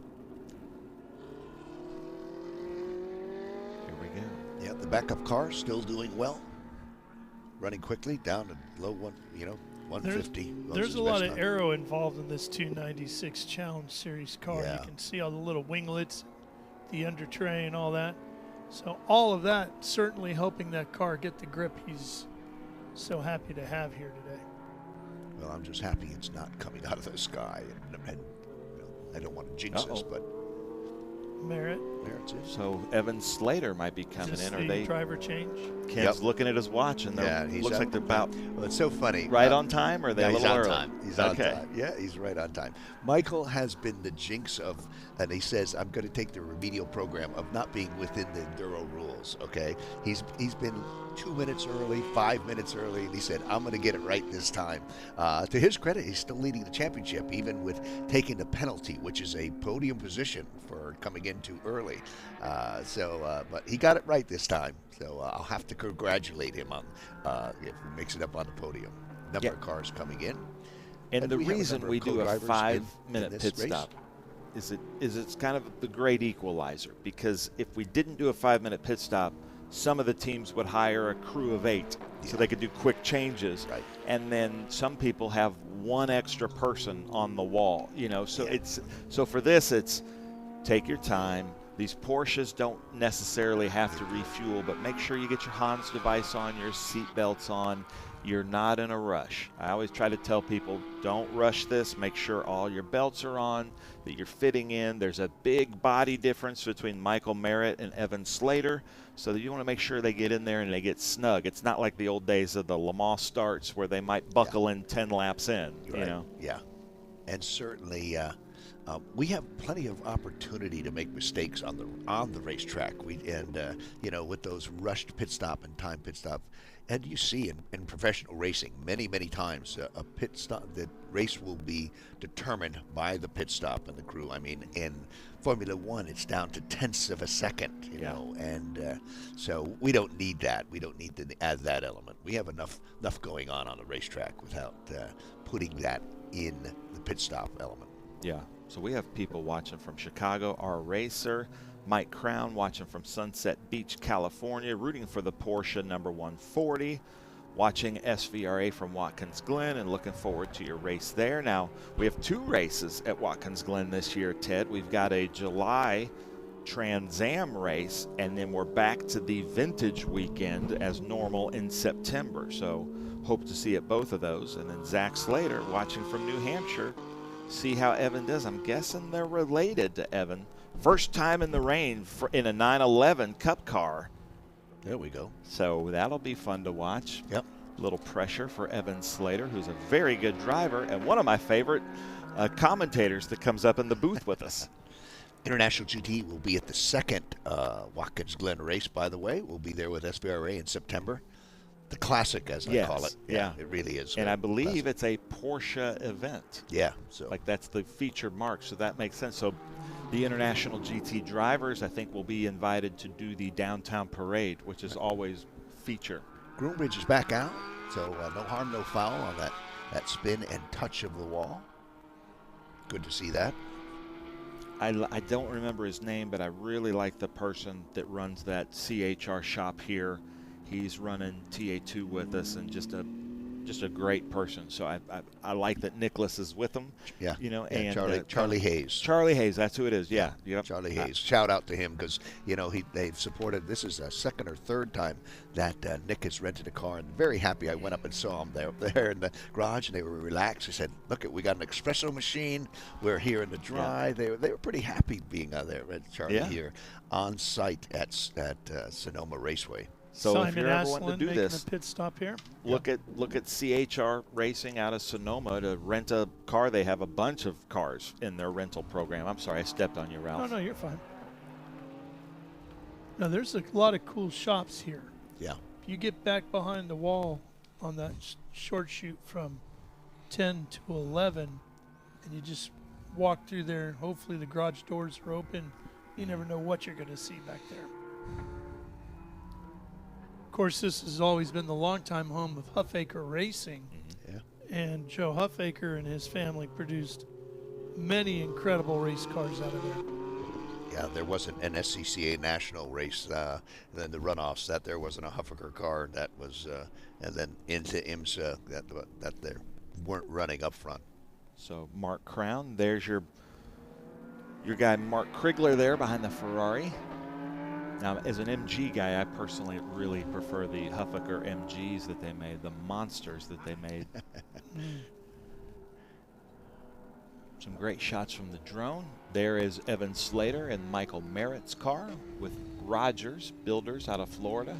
Here we go. Yep. the backup car still doing well, running quickly down to low 150. There's a lot of aero involved in this 296 Challenge Series car. Yeah. You can see all the little winglets, the under tray, and all that. So all of that certainly helping that car get the grip he's so happy to have here today. Well, I'm just happy it's not coming out of the sky. And I don't want to jinx this, but Merritt. Merritt's in. So Evan Slater might be coming in. Are they? Driver change? Ken's looking at his watch, and he's looks like they're about Well, it's so funny. right on time, or are they a he's little on early? time. He's on time. Yeah, he's right on time. Michael has been the jinx of, and he says, I'm going to take the remedial program of not being within the Enduro rules, okay? He's been 2 minutes early, 5 minutes early, and he said, I'm going to get it right this time. To his credit, he's still leading the championship, even with taking the penalty, which is a podium position for coming in too early. But he got it right this time, so I'll have to congratulate him on if he makes it up on the podium. Number of cars coming in. And the reason we do a 5-minute pit race? stop is it's kind of the great equalizer, because if we didn't do a 5-minute pit stop, some of the teams would hire a crew of 8 so they could do quick changes. Right. And then some people have one extra person on the wall, so for this it's take your time. These Porsches don't necessarily have to refuel, but make sure you get your Hans device on, your seat belts on. You're not in a rush. I always try to tell people, don't rush this. Make sure all your belts are on, that you're fitting in. There's a big body difference between Michael Merritt and Evan Slater, so that you want to make sure they get in there and they get snug. It's not like the old days of the Le Mans starts where they might buckle in 10 laps in. Right. Yeah. And certainly we have plenty of opportunity to make mistakes on the racetrack. With those rushed pit stop and time pit stop, and you see in professional racing many times a pit stop, the race will be determined by the pit stop and the crew. I mean, in Formula One, it's down to tenths of a second, and so we don't need that. We don't need to add that element. We have enough going on the racetrack without putting that in the pit stop element. Yeah. So we have people watching from Chicago, our racer, Mike Crown, watching from Sunset Beach, California, rooting for the Porsche number 140, watching SVRA from Watkins Glen and looking forward to your race there. Now, we have 2 races at Watkins Glen this year, Ted. We've got a July Trans Am race, and then we're back to the Vintage weekend as normal in September. So hope to see at both of those. And then Zach Slater, watching from New Hampshire, see how Evan does. I'm guessing they're related to Evan. First time in the rain in a 911 Cup car. There we go. So that'll be fun to watch. Yep. Little pressure for Evan Slater, who's a very good driver and one of my favorite commentators that comes up in the booth with us. International GT will be at the second Watkins Glen race, by the way. We'll be there with SVRA in September. The classic, as I call it. Yeah, it really is. And I believe it's a Porsche event. Yeah. So like that's the featured mark, so that makes sense. So the International GT drivers, I think, will be invited to do the downtown parade, which is always feature. Groombridge is back out, so no harm, no foul on that spin and touch of the wall. Good to see that. I don't remember his name, but I really like the person that runs that CHR shop here. He's running TA2 with us, and just a great person. So I like that Nicholas is with him. Yeah. And Charlie Hayes. Charlie Hayes, that's who it is. Yeah. Yep. Charlie Hayes. Shout out to him because they've supported. This is a second or third time that Nick has rented a car, and very happy. I went up and saw him there in the garage, and they were relaxed. He said, "Look, we got an espresso machine. We're here in the dry." Yeah. They were pretty happy being out there with Charlie here on site at Sonoma Raceway. So Simon if you're ever Aslan wanting to do making this, a pit stop here. Look at CHR Racing out of Sonoma to rent a car. They have a bunch of cars in their rental program. I'm sorry, I stepped on you, Ralph. No, you're fine. Now, there's a lot of cool shops here. Yeah. If you get back behind the wall on that short shoot from 10 to 11, and you just walk through there, hopefully the garage doors are open. You never know what you're going to see back there. Of course, this has always been the longtime home of Huffaker Racing. Yeah. And Joe Huffaker and his family produced many incredible race cars out of there. Yeah, there wasn't an SCCA national race. And then the runoffs, that there wasn't a Huffaker car that was, and then into IMSA that they weren't running up front. So Mark Crown, there's your guy Mark Krigler there behind the Ferrari. Now, as an MG guy, I personally really prefer the Huffaker MGs that they made, the monsters that they made. Some great shots from the drone. There is Evan Slater and Michael Merritt's car with Rogers Builders out of Florida.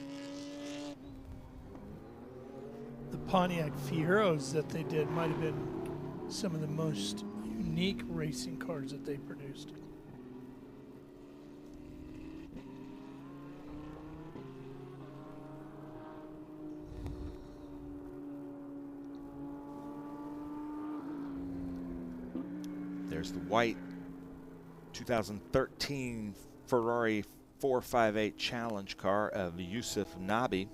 The Pontiac Fieros that they did might have been some of the most unique racing cars that they produced. There's the white 2013 Ferrari 458 Challenge car of Yusuf Nabi.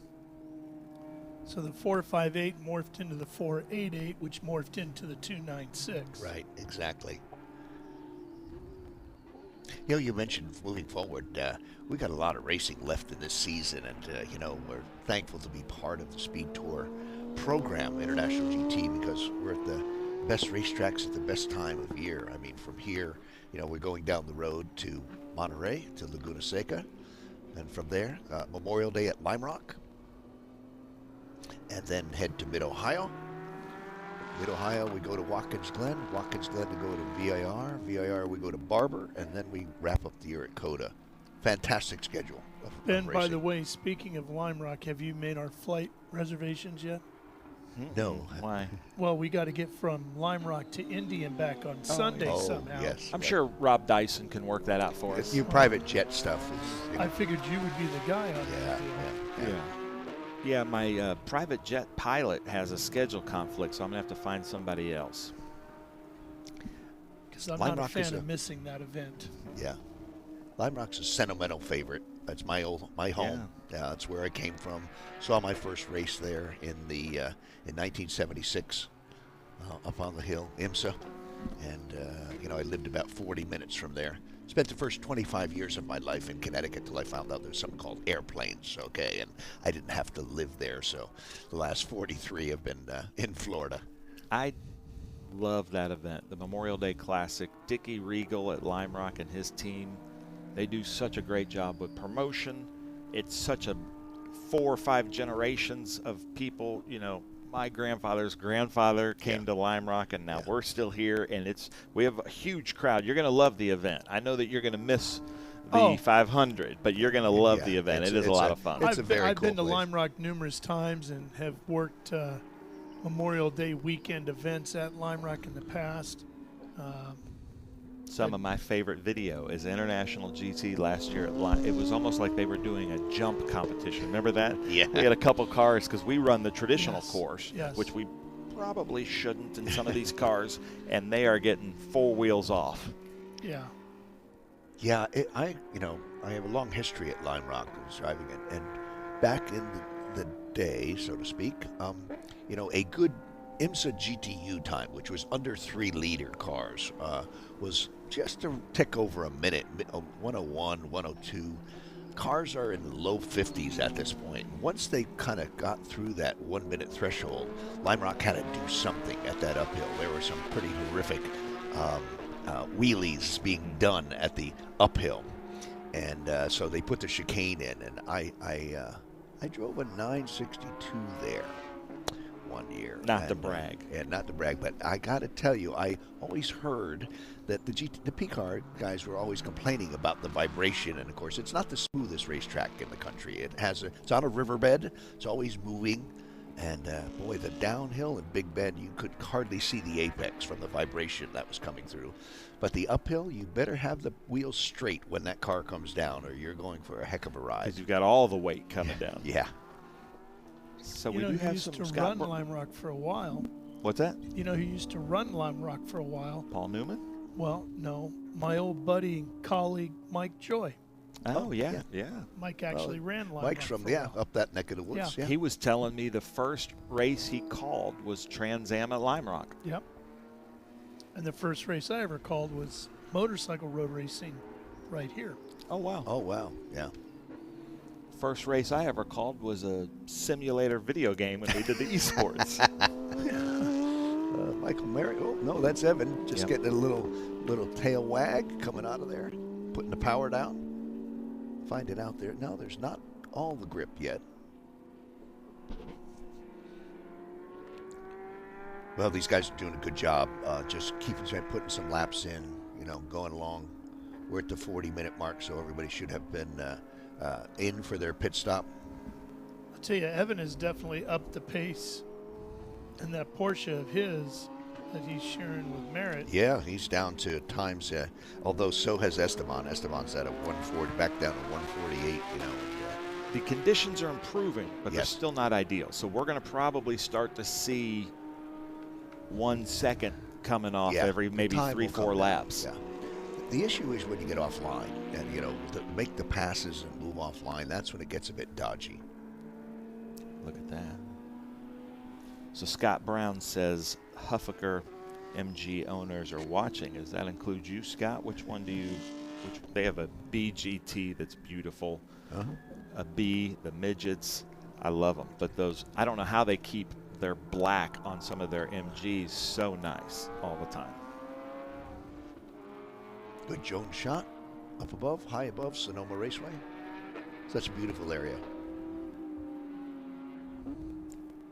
So the 458 morphed into the 488, which morphed into the 296. Right, exactly. You know, you mentioned moving forward, we got a lot of racing left in this season, and you know, we're thankful to be part of the Speed Tour program, International GT, because we're at the best racetracks at the best time of year. I mean, from here, you know, we're going down the road to Monterey, to Laguna Seca, and from there, Memorial Day at Lime Rock, and then head to Mid-Ohio. Mid-Ohio, we go to Watkins Glen. Watkins Glen, we go to VIR. VIR, we go to Barber, and then we wrap up the year at COTA. Fantastic schedule of Ben, by racing. the way, speaking of Lime Rock, have you made our flight reservations yet? No. Why? Well, we got to get from Lime Rock to Indy and back on Sunday somehow. Yes. I'm sure Rob Dyson can work that out for us. Your private jet stuff is, you know, I figured you would be the guy on that deal. Yeah, my private jet pilot has a schedule conflict, so I'm going to have to find somebody else. Because I'm Lime not a Rock fan is of missing that event. Yeah. Lime Rock's a sentimental favorite. That's my home. Yeah, that's where I came from. Saw my first race there in 1976 up on the hill, IMSA. And, you know, I lived about 40 minutes from there. Spent the first 25 years of my life in Connecticut till I found out there's something called airplanes, okay? And I didn't have to live there, so the last 43 have been in Florida. I love that event, the Memorial Day Classic. Dickie Regal at Lime Rock and his team, they do such a great job with promotion. It's such a 4 or 5 generations of people, you know. My grandfather's grandfather came to Lime Rock, and now we're still here, and we have a huge crowd. You're going to love the event. I know that you're going to miss the 500, but you're going to love the event. It is a lot of fun. I've been to Lime Rock numerous times and have worked Memorial Day weekend events at Lime Rock in the past. Some of my favorite video is International GT last year at Lime. It was almost like they were doing a jump competition. Remember that? Yeah. We had a couple cars because we run the traditional course, Yes. which we probably shouldn't in some of these cars, and they are getting 4 wheels off. Yeah. Yeah, I have a long history at Lime Rock. I was driving it, and back in the day, so to speak, you know, a good IMSA GTU time, which was under 3-liter cars, was just a tick over a minute, 101, 102. Cars are in the low 50s at this point. Once they kind of got through that 1-minute threshold, Lime Rock had to do something at that uphill. There were some pretty horrific wheelies being done at the uphill, and so they put the chicane in, and I drove a 962 there one year. Not to brag. Yeah, not to brag, but I got to tell you, I always heard that the P-car guys were always complaining about the vibration, and of course, it's not the smoothest racetrack in the country. It's on a riverbed. It's always moving, and boy, the downhill in Big Bend, you could hardly see the apex from the vibration that was coming through. But the uphill, you better have the wheels straight when that car comes down, or you're going for a heck of a ride. Because you've got all the weight coming down. Yeah. So You we know do who have used some to run Lime Rock for a while? What's that? You know who used to run Lime Rock for a while? Paul Newman? Well, no. My old buddy and colleague, Mike Joy. Oh, yeah. Mike actually ran Lime Mike's Rock from, for a while. up that neck of the woods. Yeah. He was telling me the first race he called was Trans Am at Lime Rock. Yep. And the first race I ever called was motorcycle road racing right here. Oh, wow. Oh, wow. Yeah. First race I ever called was a simulator video game when we did the esports. Michael Merritt. Oh, no, that's Evan. Just getting a little tail wag coming out of there. Putting the power down. Find it out there. No, there's not all the grip yet. Well, these guys are doing a good job. Just putting some laps in, going along. We're at the 40-minute mark, so everybody should have been in for their pit stop. I'll tell you, Evan has definitely upped the pace. And that Porsche of his that he's sharing with Merritt. Yeah, he's down to times, although so has Esteban. Esteban's at a 140, back down to 148, The conditions are improving, but they're still not ideal. So we're going to probably start to see 1 second coming off every maybe 3-4 laps. Yeah. The issue is when you get offline and, to make the passes and move offline, that's when it gets a bit dodgy. Look at that. So Scott Brown says Huffaker MG owners are watching. Does that include you, Scott? Which one do you? They have a BGT that's beautiful. A B, the midgets. I love them, but those I don't know how they keep their black on some of their MGs so nice all the time. Good Jones shot up above, high above Sonoma Raceway. Such a beautiful area.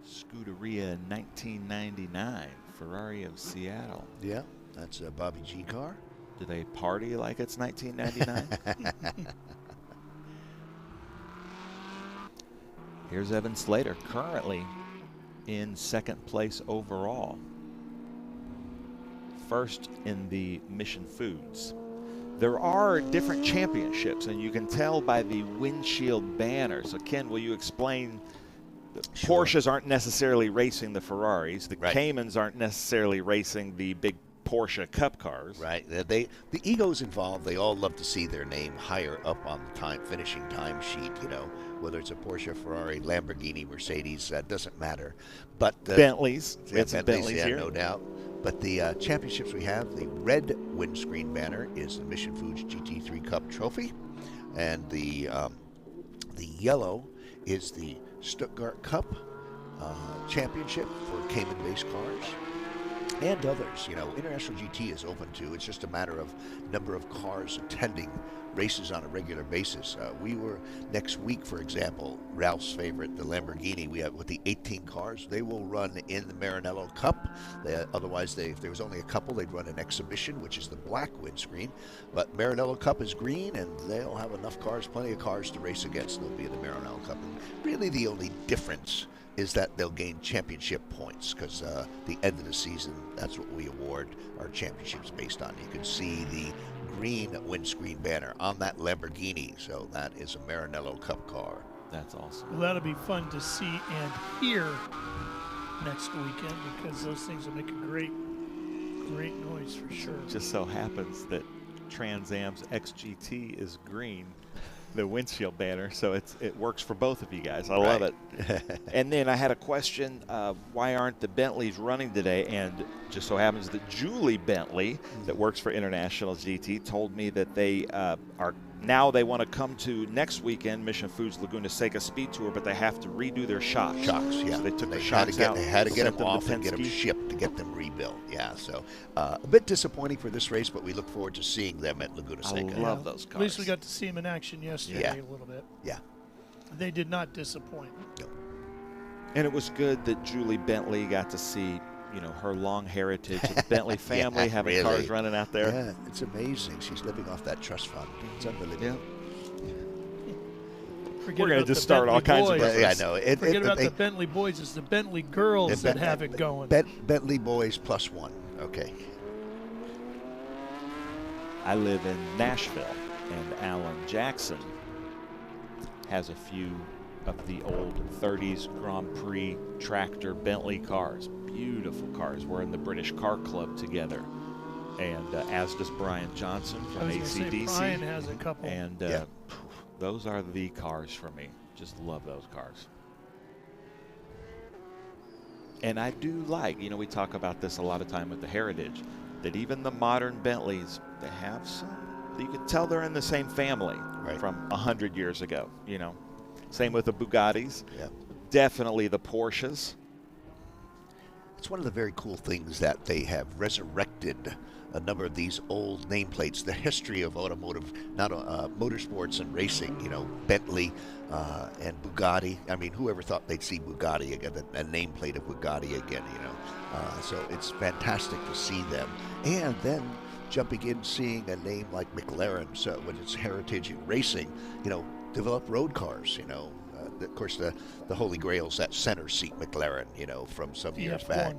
Scuderia 1999, Ferrari of Seattle. Yeah, that's a Bobby G car. Do they party like it's 1999? Here's Evan Slater, currently in second place overall. First in the Mission Foods. There are different championships, and you can tell by the windshield banner. So, Ken, will you explain? The Porsches aren't necessarily racing the Ferraris. The Caymans aren't necessarily racing the big Porsche Cup cars. Right. The egos involved, they all love to see their name higher up on the finishing time sheet, whether it's a Porsche, Ferrari, Lamborghini, Mercedes, doesn't matter. But Bentleys. We had some Bentleys here. No doubt. But the championships we have, the red windscreen banner is the Mission Foods GT3 Cup Trophy. And the yellow is the Stuttgart Cup Championship for Cayman-based cars and others. International GT is open to. It's just a matter of number of cars attending races on a regular basis. We were next week, for example, Ralph's favorite, the Lamborghini. We have with the 18 cars. They will run in the Maranello Cup. Otherwise, if there was only a couple, they'd run an exhibition, which is the black windscreen. But Maranello Cup is green, and they'll have enough cars, plenty of cars to race against. They'll be in the Maranello Cup. And really, the only difference is that they'll gain championship points because the end of the season, that's what we award our championships based on. You can see the green windscreen banner on that Lamborghini, so that is a Maranello Cup car. That's awesome. Well, that'll be fun to see and hear next weekend because those things will make a great noise for sure. Just so happens that Trans Am's XGT is green, the windshield banner, so it works for both of you guys. I love it. And then I had a question, why aren't the Bentleys running today? And just so happens that Julie Bentley, that works for International GT, told me that they they want to come to next weekend, Mission Foods Laguna Seca SpeedTour, but they have to redo their shocks. Yeah. So they took the shocks out. They had to get them off and get them shipped to get them rebuilt. Yeah, so a bit disappointing for this race, but we look forward to seeing them at Laguna Seca. I love those cars. At least we got to see them in action yesterday a little bit. Yeah. They did not disappoint. No. And it was good that Julie Bentley got to see, her long heritage of the Bentley family, having cars running out there. Yeah, it's amazing. She's living off that trust fund. It's unbelievable. Yeah. We're going to just start all kinds of Yeah, I know. Forget about the Bentley boys. It's the Bentley girls that have it going. Bentley boys +1. Okay. I live in Nashville, and Alan Jackson has a few of the old 30s Grand Prix tractor Bentley cars. Beautiful cars. We're in the British Car Club together. And as does Brian Johnson from AC/DC. Brian has a couple. And those are the cars for me. Just love those cars. And I do like, we talk about this a lot of time with the Heritage, that even the modern Bentleys, they have some you can tell they're in the same family from 100 years ago, you know. Same with the Bugattis. Yeah. Definitely the Porsches. It's one of the very cool things that they have resurrected a number of these old nameplates, the history of automotive, not motorsports and racing, you know, Bentley and Bugatti. I mean, whoever thought they'd see Bugatti again, a nameplate of Bugatti again, you know. So it's fantastic to see them. And then jumping in, seeing a name like McLaren, so with its heritage in racing, you know, develop road cars, you know. Of course, the Holy Grail's that center seat McLaren, you know, from some years back.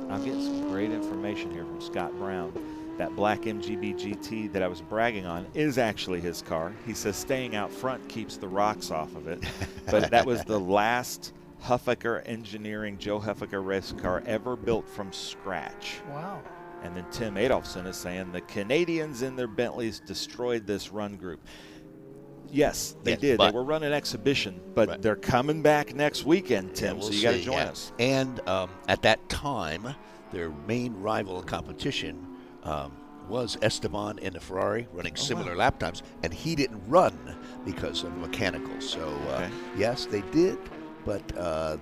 I'm getting some great information here from Scott Brown. That black MGB GT that I was bragging on is actually his car. He says staying out front keeps the rocks off of it. But that was the last Huffaker Engineering Joe Huffaker race car ever built from scratch. Wow. And then Tim Adolfson is saying the Canadians in their Bentleys destroyed this run group. Yes, they did. They were running exhibition, but they're coming back next weekend, Tim, so you got to join us. And at that time, their main rival in competition was Esteban in the Ferrari, running similar lap times, and he didn't run because of mechanicals. So, yes, they did, but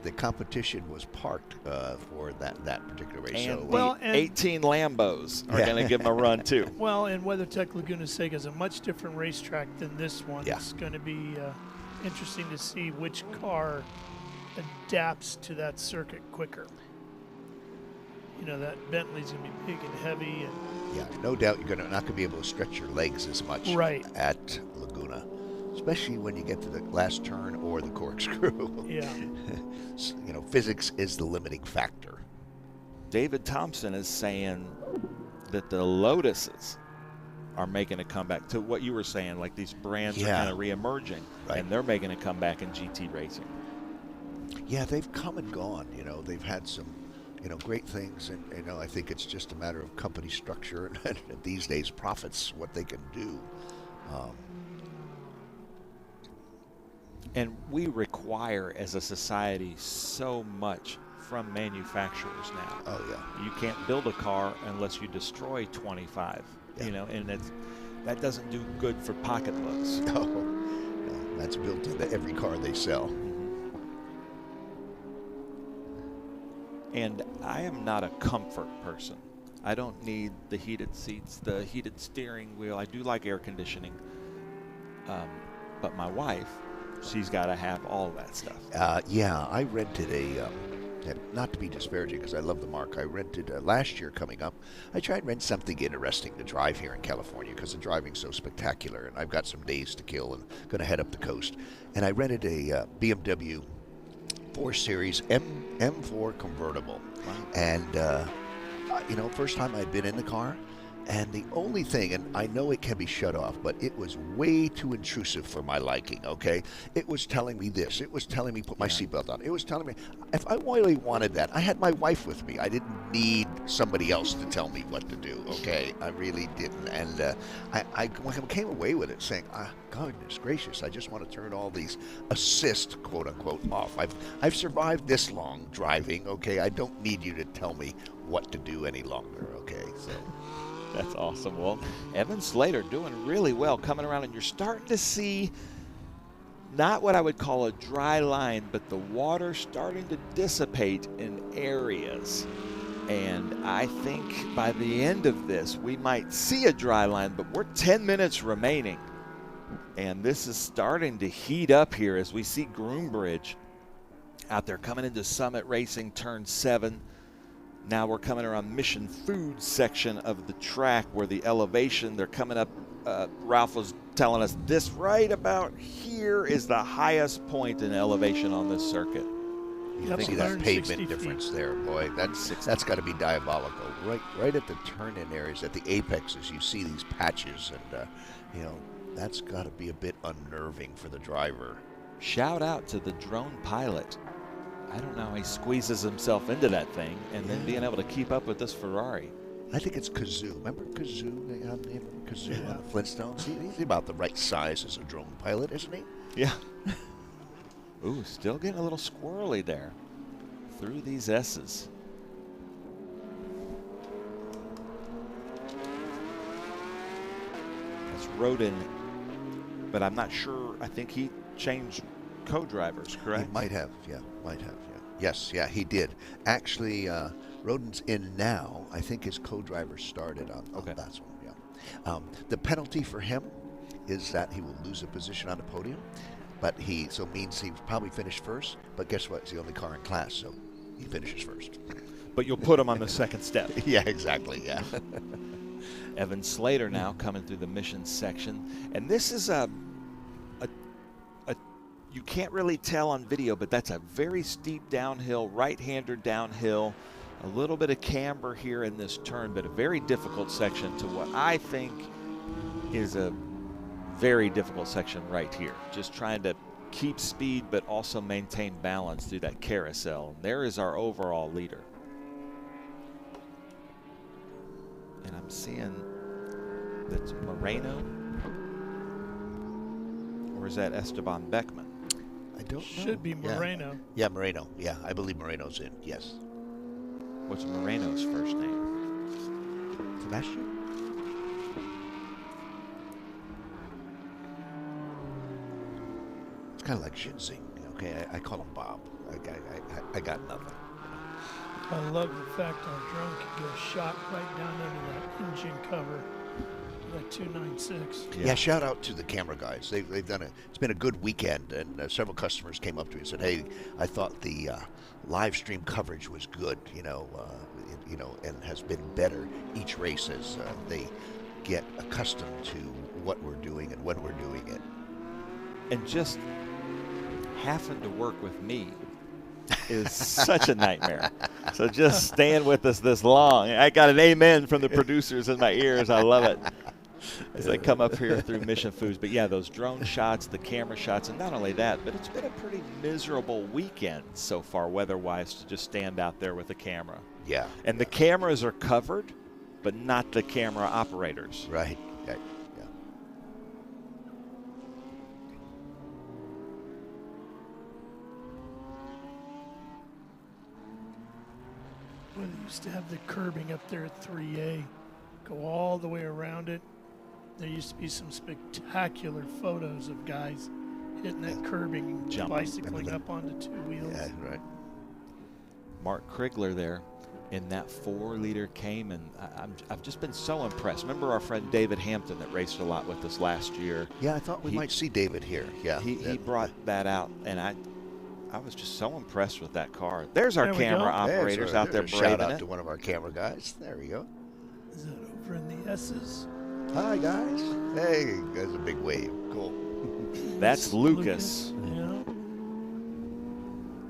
the competition was parked for that particular race. And so, 18 Lambos are going to give them a run, too. Well, and WeatherTech Laguna Seca is a much different racetrack than this one. Yeah. It's going to be interesting to see which car adapts to that circuit quicker. You know, that Bentley's going to be big and heavy. And yeah, no doubt you're not going to be able to stretch your legs as much at Laguna, especially when you get to the last turn or the corkscrew. Yeah. You know, physics is the limiting factor. David Thompson is saying that the Lotuses are making a comeback to what you were saying, like these brands are kind of reemerging, and they're making a comeback in GT racing. Yeah, they've come and gone. You know, they've had some, you know, great things, and you know, I think it's just a matter of company structure and these days profits, what they can do. And we require as a society so much from manufacturers now. Oh yeah. You can't build a car unless you destroy 25. You know, and that doesn't do good for pocketbooks. No, that's built into every car they sell. And I am not a comfort person. I don't need the heated seats, the heated steering wheel. I do like air conditioning. But my wife, she's got to have all that stuff. Yeah, I rented not to be disparaging because I love the marque. I rented last year coming up. I tried to rent something interesting to drive here in California because the driving's so spectacular, and I've got some days to kill and going to head up the coast. And I rented a BMW 4 Series M4 convertible. Wow. And, you know, first time I'd been in the car. And the only thing, and I know it can be shut off, but it was way too intrusive for my liking, okay? It was telling me this. It was telling me put my seatbelt on. It was telling me, if I really wanted that, I had my wife with me. I didn't need somebody else to tell me what to do, okay? I really didn't. And I came away with it saying, goodness gracious, I just want to turn all these assist, quote unquote, off. I've survived this long driving, okay? I don't need you to tell me what to do any longer, okay? So. That's awesome. Well, Evan Slater doing really well coming around, and you're starting to see not what I would call a dry line, but the water starting to dissipate in areas. And I think by the end of this, we might see a dry line, but we're 10 minutes remaining. And this is starting to heat up here as we see Groombridge out there coming into Summit Racing Turn 7. Now we're coming around Mission Foods section of the track where the elevation, they're coming up, Ralph was telling us this right about here is the highest point in elevation on this circuit. You see that pavement difference there, boy. That's got to be diabolical. Right at the turn-in areas, at the apexes, you see these patches, and you know, that's got to be a bit unnerving for the driver. Shout out to the drone pilot. I don't know how he squeezes himself into that thing and then being able to keep up with this Ferrari. I think it's Kazoo. Remember Kazoo? Kazoo on the Flintstones? He's about the right size as a drone pilot, isn't he? Yeah. Ooh, still getting a little squirrely there through these S's. It's Roden, but I'm not sure. I think he changed co-drivers, correct? He might have, yeah. Yes, yeah, he did. Actually, Roden's in now. I think his co-driver started on that one, yeah. The penalty for him is that he will lose a position on the podium, but means he probably finished first, but guess what? It's the only car in class, so he finishes first. But you'll put him on the second step. Yeah, exactly, yeah. Evan Slater now coming through the mission section. And this is you can't really tell on video, but that's a very steep downhill, right-hander downhill, a little bit of camber here in this turn, but a very difficult section to what I think is a very difficult section right here. Just trying to keep speed, but also maintain balance through that carousel. And there is our overall leader. And I'm seeing that's Moreno, or is that Esteban Beckman? I don't know. Should be Moreno. Yeah, Moreno. Yeah, I believe Moreno's in, yes. What's Moreno's first name? Sebastian? It's kind of like Shinzing, okay? I call him Bob. I got nothing. I love the fact our drone can get a shot right down into that engine cover. That 296. Yeah, shout out to the camera guys. They've done it. It's been a good weekend, and several customers came up to me and said, "Hey, I thought the live stream coverage was good, and has been better each race as they get accustomed to what we're doing and when we're doing it." And just having to work with me is such a nightmare. So just staying with us this long. I got an amen from the producers in my ears. I love it as I come up here through Mission Foods. But yeah, those drone shots, the camera shots, and not only that, but it's been a pretty miserable weekend so far weather-wise to just stand out there with a camera. Yeah. And the cameras are covered, but not the camera operators. Right. Well, they used to have the curbing up there at 3A, go all the way around it. There used to be some spectacular photos of guys hitting that curbing and bicycling up onto two wheels. Yeah, right. Mark Krigler there in that 4-liter came, and I've just been so impressed. Remember our friend David Hampton that raced a lot with us last year? Yeah, I thought we might see David here. Yeah, he brought that out, and I was just so impressed with that car. There's our camera operators out there braving Shout out it. to one of our camera guys. There we go. Is that over in the S's? Hi, guys. Hey, there's a big wave. Cool. That's Lucas. Yeah.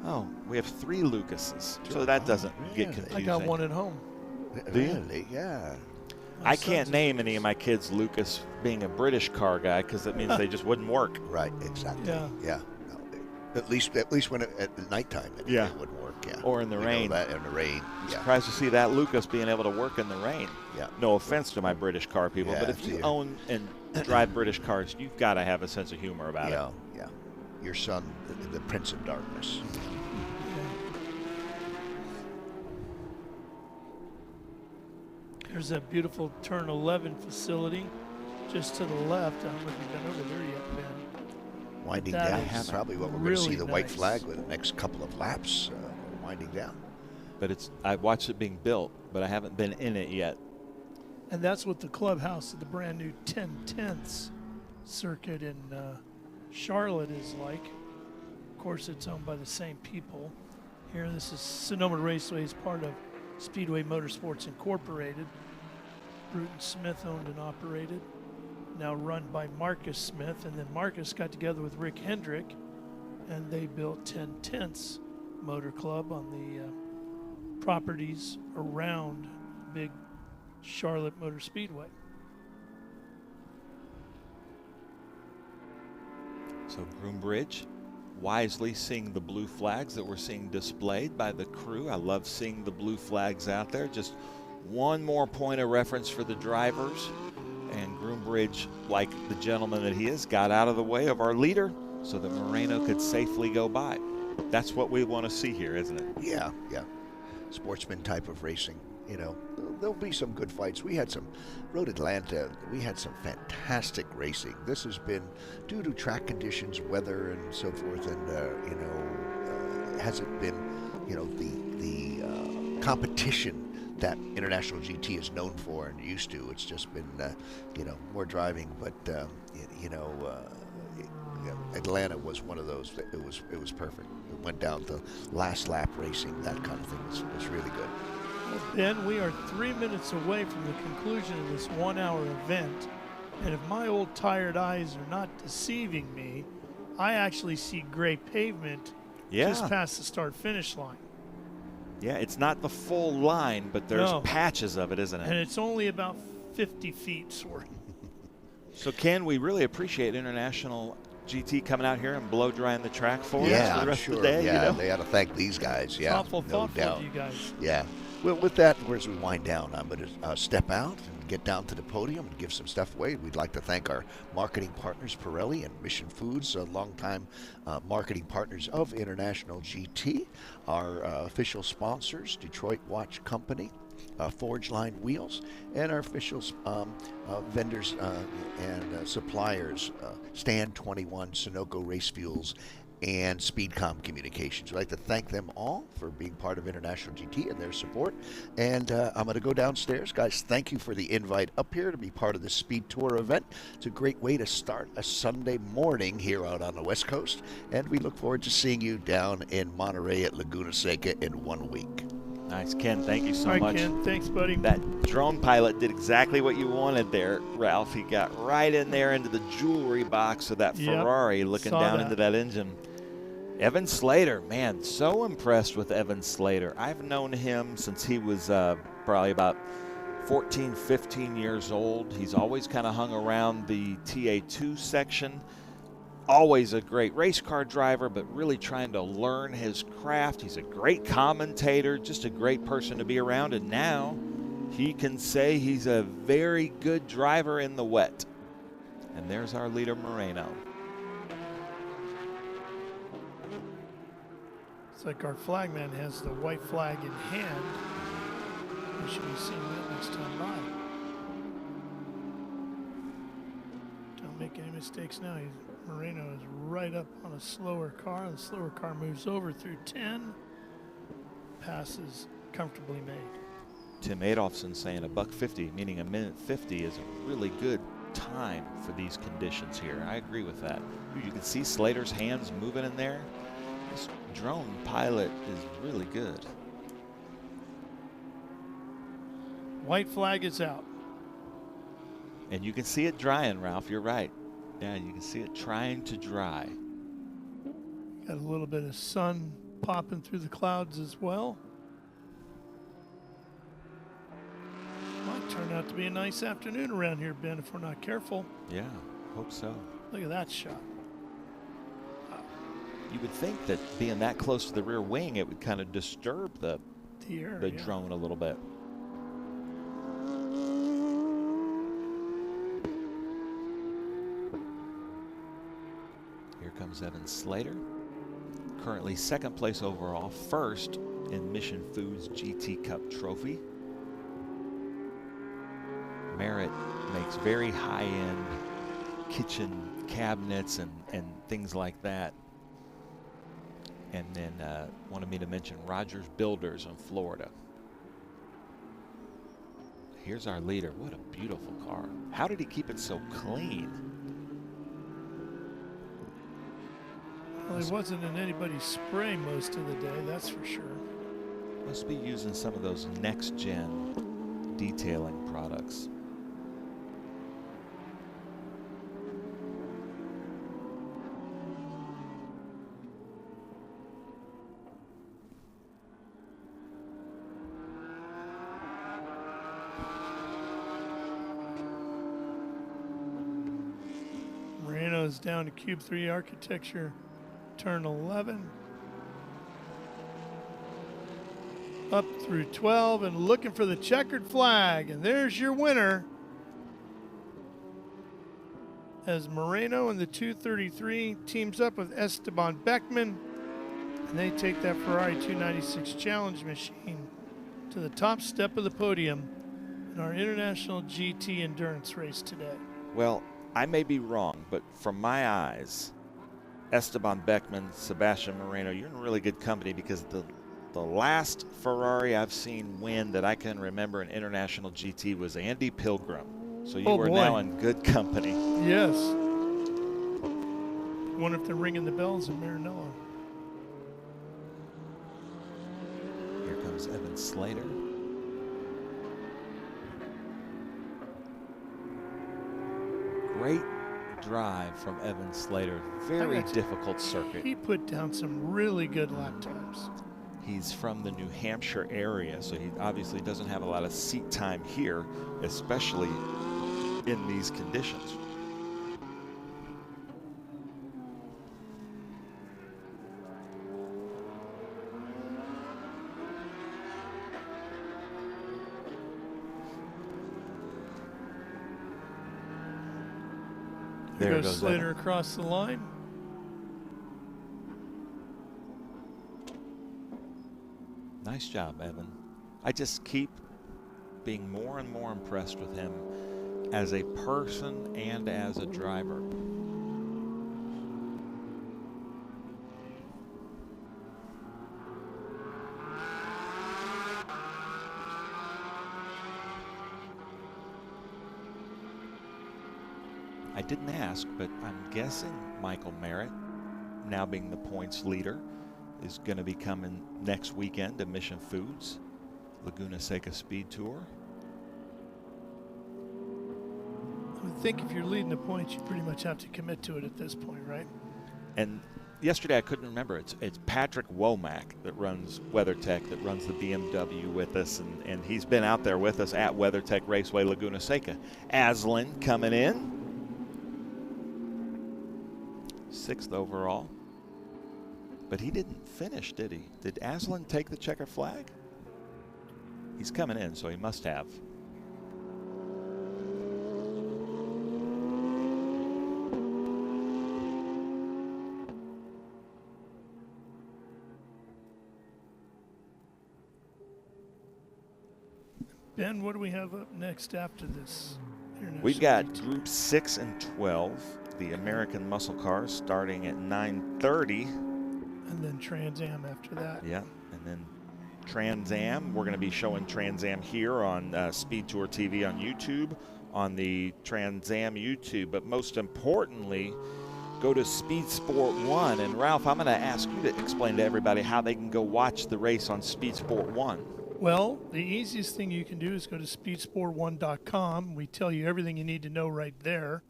Oh, we have 3 Lucases, so that doesn't get confusing. I got one at home. Really? Yeah. I can't name any of my kids Lucas, being a British car guy, because that means they just wouldn't work. Right, exactly. Yeah. No, at least when at nighttime it wouldn't work. Yeah. Or in the rain. In the rain. I'm surprised to see that Lucas being able to work in the rain. Yeah. No offense to my British car people, but if you own and drive British cars, you've got to have a sense of humor about it. Yeah. Your son, the Prince of Darkness. There's that beautiful turn 11 facility just to the left. I don't know if you've been over there yet, Ben. Winding down, probably what we're going to see the white flag with the next couple of laps winding down. But I watched it being built, but I haven't been in it yet. And that's what the clubhouse of the brand new 10/10ths circuit in Charlotte is like. Of course, it's owned by the same people. Here, this is Sonoma Raceway is part of Speedway Motorsports Incorporated. Bruton Smith owned and operated. Now run by Marcus Smith, and then Marcus got together with Rick Hendrick, and they built 10/10ths Motor Club on the properties around big Charlotte Motor Speedway. So Groombridge wisely seeing the blue flags that we're seeing displayed by the crew. I love seeing the blue flags out there. Just one more point of reference for the drivers. And Groombridge, like the gentleman that he is, got out of the way of our leader so that Moreno could safely go by. That's what we want to see here, isn't it? Yeah. Sportsman type of racing. you know, there'll be some good fights. We had some, Road Atlanta, we had some fantastic racing. This has been due to track conditions, weather, and so forth, and, you know, hasn't been, you know, the competition that International GT is known for and used to. It's just been, you know, more driving, but, you know, Atlanta was one of those. It was perfect. It went down to last lap racing. That kind of thing was really good. Well, Ben, we are 3 minutes away from the conclusion of this 1 hour event. And if my old tired eyes are not deceiving me, I actually see gray pavement just past the start-finish line. Yeah, it's not the full line, but there's patches of it, isn't it? And it's only about 50 feet, sort of. So, Ken, we really appreciate International GT coming out here and blow drying the track for us for the rest of the day. Yeah, you know? they ought to thank these guys. Yeah, thoughtful of you guys. Yeah. Well, with that, as we wind down, I'm going to step out and get down to the podium and give some stuff away. We'd like to thank our marketing partners, Pirelli and Mission Foods, longtime marketing partners of International GT, our official sponsors, Detroit Watch Company, Forge Line Wheels, and our official vendors and suppliers, Stand 21, Sunoco Race Fuels, and Speedcom Communications. We'd like to thank them all for being part of International GT and their support. And I'm going to go downstairs. Guys, thank you for the invite up here to be part of the Speed Tour event. It's a great way to start a Sunday morning here out on the West Coast. And we look forward to seeing you down in Monterey at Laguna Seca in 1 week. Nice, Ken. Thank you so All right, much. Ken. Thanks, buddy. That drone pilot did exactly what you wanted there, Ralph. He got right in there into the jewelry box of that Ferrari, looking down into that engine. Evan Slater, man, so impressed with Evan Slater. I've known him since he was probably about 14, 15 years old. He's always kind of hung around the TA2 section. Always a great race car driver, but really trying to learn his craft. He's a great commentator, just a great person to be around. And now he can say he's a very good driver in the wet. And there's our leader, Moreno. It's like our flagman has the white flag in hand. We should be seeing that next time by. Don't make any mistakes now. Moreno is right up on a slower car. The slower car moves over through 10. Passes comfortably made. Tim Adolphson saying $1:50, meaning a minute 50 is a really good time for these conditions here. I agree with that. You can see Slater's hands moving in there. This drone pilot is really good. White flag is out. And you can see it drying, Ralph. You're right. Yeah, you can see it trying to dry. Got a little bit of sun popping through the clouds as well. Might turn out to be a nice afternoon around here, Ben, if we're not careful. Yeah, hope so. Look at that shot. You would think that being that close to the rear wing, it would kind of disturb the drone a little bit. Here comes Evan Slater. Currently second place overall, first in Mission Foods GT Cup trophy. Merritt makes very high-end kitchen cabinets and things like that. And then wanted me to mention Rogers Builders in Florida. Here's our leader. What a beautiful car. How did he keep it so clean? Well, he wasn't in anybody's spray most of the day, that's for sure. Must be using some of those next-gen detailing products. Moreno's down to Cube 3 architecture, turn 11. Up through 12 and looking for the checkered flag. And there's your winner. As Moreno in the 233 teams up with Esteban Beckman. And they take that Ferrari 296 Challenge machine to to the top step of the podium in our International GT Endurance race today? Well, I may be wrong, but from my eyes, Esteban Beckman, Sebastian Moreno, you're in really good company, because the last Ferrari I've seen win that I can remember in International GT was Andy Pilgrim. So you are now in good company. Yes. Wonder if they're ringing the bells in Maranello. Here comes Evan Slater. Great drive from Evan Slater. Very difficult circuit. He put down some really good lap times. He's from the New Hampshire area, so he obviously doesn't have a lot of seat time here, especially in these conditions. There goes Slater across the line. Nice job, Evan. I just keep being more and more impressed with him as a person and as a driver. I didn't ask, but I'm guessing Michael Merritt, now being the points leader, is going to be coming next weekend to Mission Foods, Laguna Seca Speed Tour. I would think if you're leading the points, you pretty much have to commit to it at this point, right? And yesterday I couldn't remember. It's Patrick Womack that runs WeatherTech, that runs the BMW with us, and he's been out there with us at WeatherTech Raceway Laguna Seca. Aslan coming in, 6th overall. But he didn't finish, did he? Did Aslan take the checker flag? He's coming in, so he must have. Ben, what do we have up next after this? We've got Group 6 and 12, the American muscle cars, starting at 9:30. And then Trans Am after that. Yeah, and then Trans Am. We're going to be showing Trans Am here on Speed Tour TV on YouTube, on the Trans Am YouTube. But most importantly, go to Speed Sport 1. And Ralph, I'm going to ask you to explain to everybody how they can go watch the race on Speed Sport 1. Well, the easiest thing you can do is go to speedsport1.com. We tell you everything you need to know right there.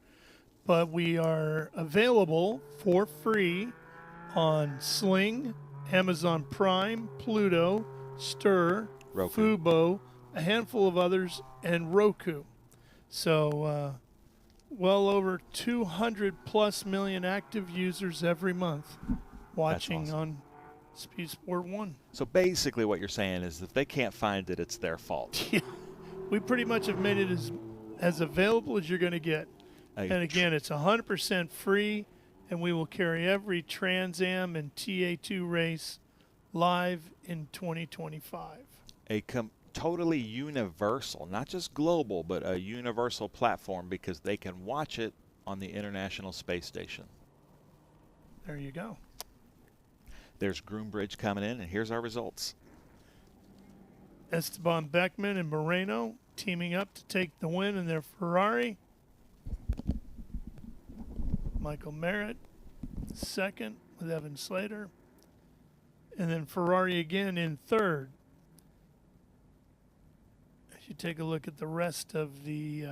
But we are available for free on Sling, Amazon Prime, Pluto, Stir, Roku, Fubo, a handful of others, and Roku. So well over 200+ million active users every month watching awesome. On Speed Sport 1. So basically what you're saying is if they can't find it, it's their fault. Yeah, we pretty much have made it as available as you're going to get. And again, it's 100% free, and we will carry every Trans Am and TA2 race live in 2025. A totally universal, not just global, but a universal platform, because they can watch it on the International Space Station. There you go. There's Groombridge coming in, and here's our results. Esteban Beckman and Moreno teaming up to take the win in their Ferrari. Michael Merritt second with Evan Slater. And then Ferrari again in third. As you take a look at the rest of the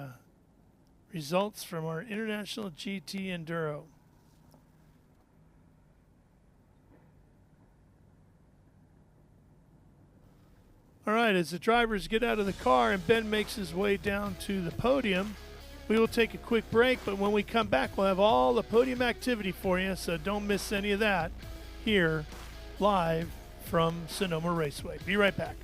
results from our International GT Enduro. All right, as the drivers get out of the car and Ben makes his way down to the podium, we will take a quick break, but when we come back, we'll have all the podium activity for you, so don't miss any of that here live from Sonoma Raceway. Be right back.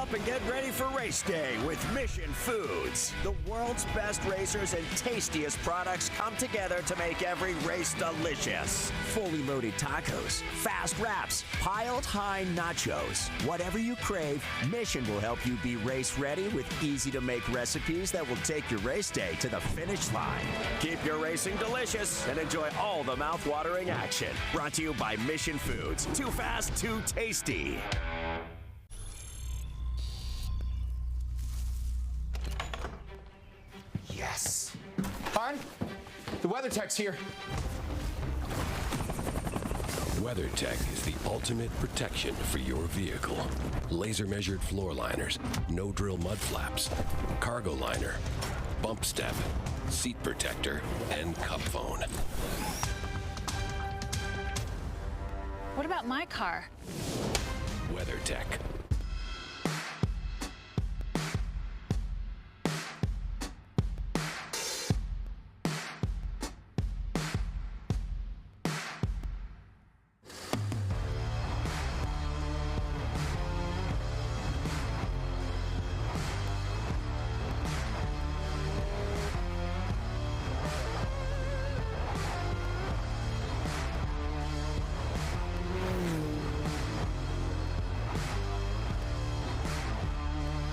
up and get ready for race day with Mission Foods. The world's best racers and tastiest products come together to make every race delicious. Fully loaded tacos, fast wraps, piled high nachos. Whatever you crave, Mission will help you be race ready with easy-to-make recipes that will take your race day to the finish line. Keep your racing delicious and enjoy all the mouth-watering action. Brought to you by Mission Foods. Too fast, too tasty. Yes. Hon, the WeatherTech's here. WeatherTech is the ultimate protection for your vehicle. Laser-measured floor liners, no-drill mud flaps, cargo liner, bump step, seat protector, and cup phone. What about my car? WeatherTech.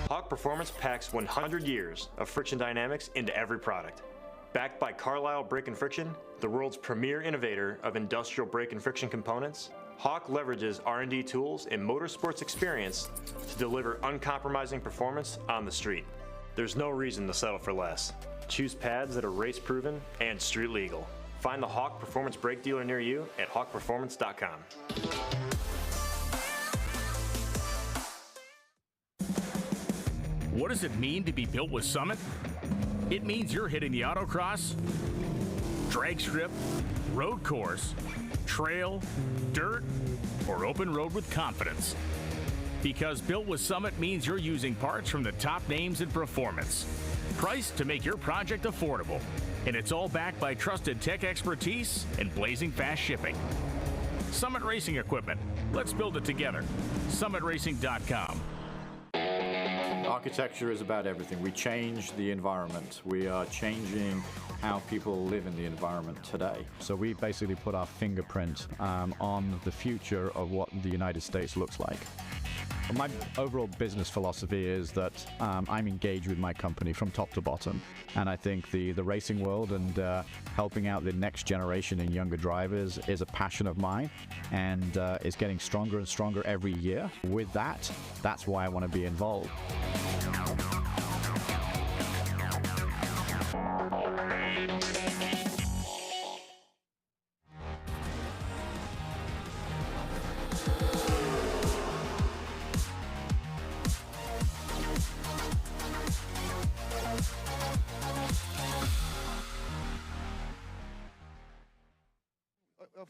Hawk Performance packs 100 years of friction dynamics into every product. Backed by Carlisle Brake and Friction, the world's premier innovator of industrial brake and friction components, Hawk leverages R&D tools and motorsports experience to deliver uncompromising performance on the street. There's no reason to settle for less. Choose pads that are race-proven and street-legal. Find the Hawk Performance brake dealer near you at hawkperformance.com. What does it mean to be built with Summit? It means you're hitting the autocross, drag strip, road course, trail, dirt, or open road with confidence. Because built with Summit means you're using parts from the top names in performance, priced to make your project affordable. And it's all backed by trusted tech expertise and blazing fast shipping. Summit Racing Equipment. Let's build it together. SummitRacing.com. Architecture is about everything. We change the environment. We are changing how people live in the environment today. So we basically put our fingerprint on the future of what the United States looks like. My overall business philosophy is that I'm engaged with my company from top to bottom. And I think the racing world and helping out the next generation and younger drivers is a passion of mine, and is getting stronger and stronger every year. With that, that's why I want to be involved.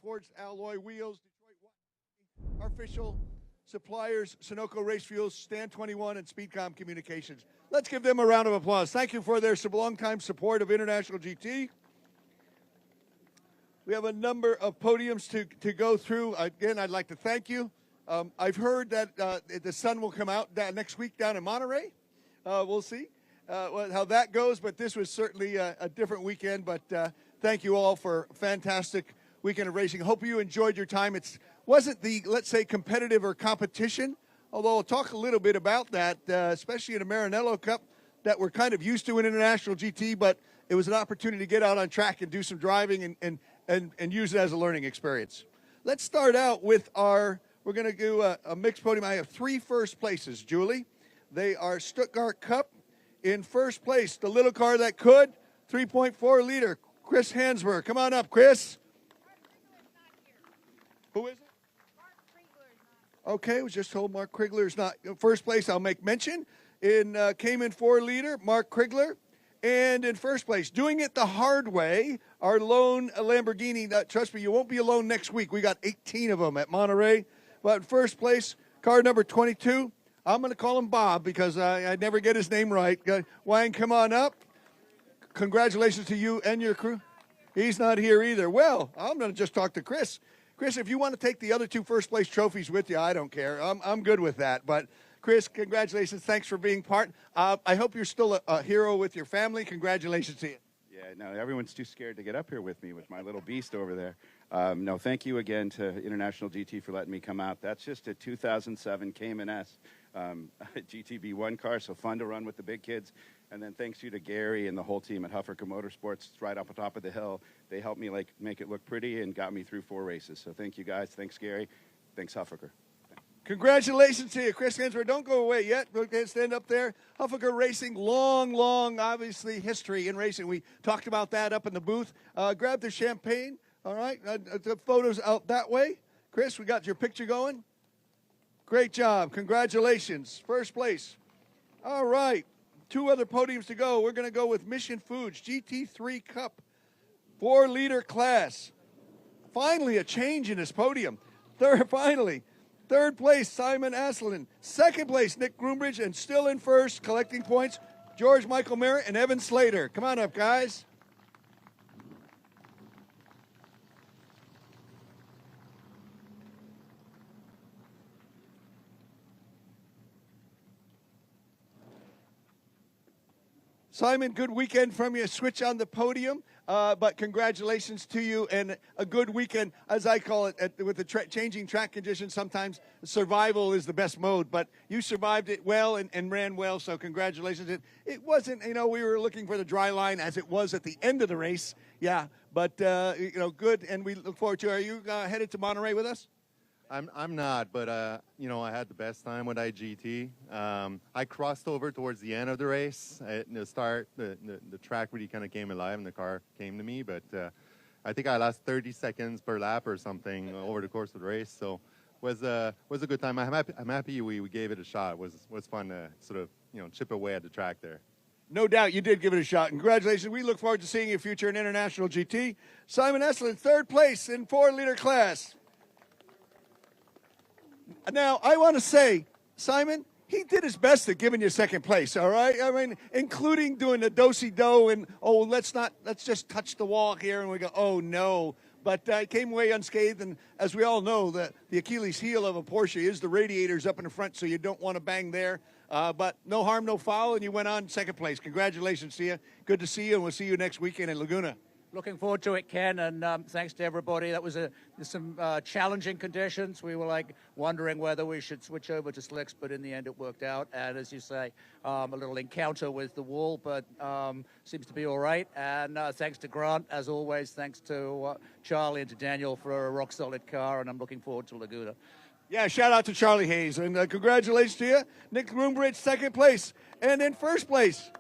Ford's alloy wheels, Detroit, our official suppliers, Sunoco Race Fuels, Stand 21, and Speedcom Communications. Let's give them a round of applause. Thank you for their long-time support of International GT. We have a number of podiums to go through. Again, I'd like to thank you. I've heard that the sun will come out next week down in Monterey. We'll see how that goes, but this was certainly a different weekend. But thank you all for fantastic weekend of racing. Hope you enjoyed your time. It wasn't the, let's say, competitive or competition, although I'll talk a little bit about that, especially in a Maranello Cup that we're kind of used to in International GT, but it was an opportunity to get out on track and do some driving and use it as a learning experience. Let's start out with we're going to do a mixed podium. I have 3 first places, Julie. They are Stuttgart Cup. In first place, the little car that could, 3.4 liter, Chris Hansberg. Come on up, Chris. Who is it? Mark Krigler is not. Okay, was just told Mark Krigler is not. First place, I'll make mention. Came in 4 liter, Mark Krigler. And in first place, doing it the hard way, our lone Lamborghini. Trust me, you won't be alone next week. We got 18 of them at Monterey. But in first place, car number 22. I'm going to call him Bob because I never get his name right. Wang, come on up. Congratulations to you and your crew. He's not here either. Well, I'm going to just talk to Chris. Chris, if you want to take the other 2 first place trophies with you, I don't care. I'm good with that. But Chris, congratulations. Thanks for being part. I hope you're still a hero with your family. Congratulations to you. Yeah, no, everyone's too scared to get up here with me with my little beast over there. No, thank you again to International GT for letting me come out. That's just a 2007 Cayman S GTB1 car, so fun to run with the big kids. And then thanks you to Gary and the whole team at Huffaker Motorsports. It's right up on top of the hill. They helped me make it look pretty and got me through 4 races. So thank you guys. Thanks Gary. Thanks Huffaker. Congratulations to you, Chris Hensworth. Don't go away yet. We'll stand up there. Huffaker Racing, long, obviously, history in racing. We talked about that up in the booth. Grab the champagne, all right? The photos out that way. Chris, we got your picture going. Great job. Congratulations. First place. All right. 2 other podiums to go. We're going to go with Mission Foods GT3 Cup, 4-liter class. Finally, a change in this podium. Third place, Simon Asselin. Second place, Nick Groombridge. And still in first, collecting points, George Michael Merritt and Evan Slater. Come on up, guys. Simon, good weekend from you. Switch on the podium, but congratulations to you and a good weekend, as I call it, with the changing track conditions. Sometimes survival is the best mode, but you survived it well and ran well, so congratulations. It wasn't, we were looking for the dry line as it was at the end of the race, yeah, but, good, and we look forward to it. Are you headed to Monterey with us? I'm not, but I had the best time with IGT. I crossed over towards the end of the race. At the start, the track really kind of came alive and the car came to me, but I think I lost 30 seconds per lap or something over the course of the race. So was a good time. I'm happy we gave it a shot. It was fun to sort of chip away at the track there. No doubt you did give it a shot. Congratulations. We look forward to seeing you future in International GT. Simon Esselin, 3rd place in 4-liter class. Now, I want to say, Simon, he did his best at giving you 2nd place, all right? I mean, including doing the do-si-do and, let's just touch the wall here, and we go, oh, no. But came away unscathed, and as we all know, the Achilles heel of a Porsche is the radiators up in the front, so you don't want to bang there. But no harm, no foul, and you went on 2nd place. Congratulations to you. Good to see you, and we'll see you next weekend in Laguna. Looking forward to it, Ken, and thanks to everybody. That was some challenging conditions. We were wondering whether we should switch over to slicks, but in the end it worked out. And as you say, a little encounter with the wall, but seems to be all right. And thanks to Grant, as always. Thanks to Charlie and to Daniel for a rock-solid car, and I'm looking forward to Laguna. Yeah, shout out to Charlie Hayes, and congratulations to you. Nick Groombridge, 2nd place. And in 1st place,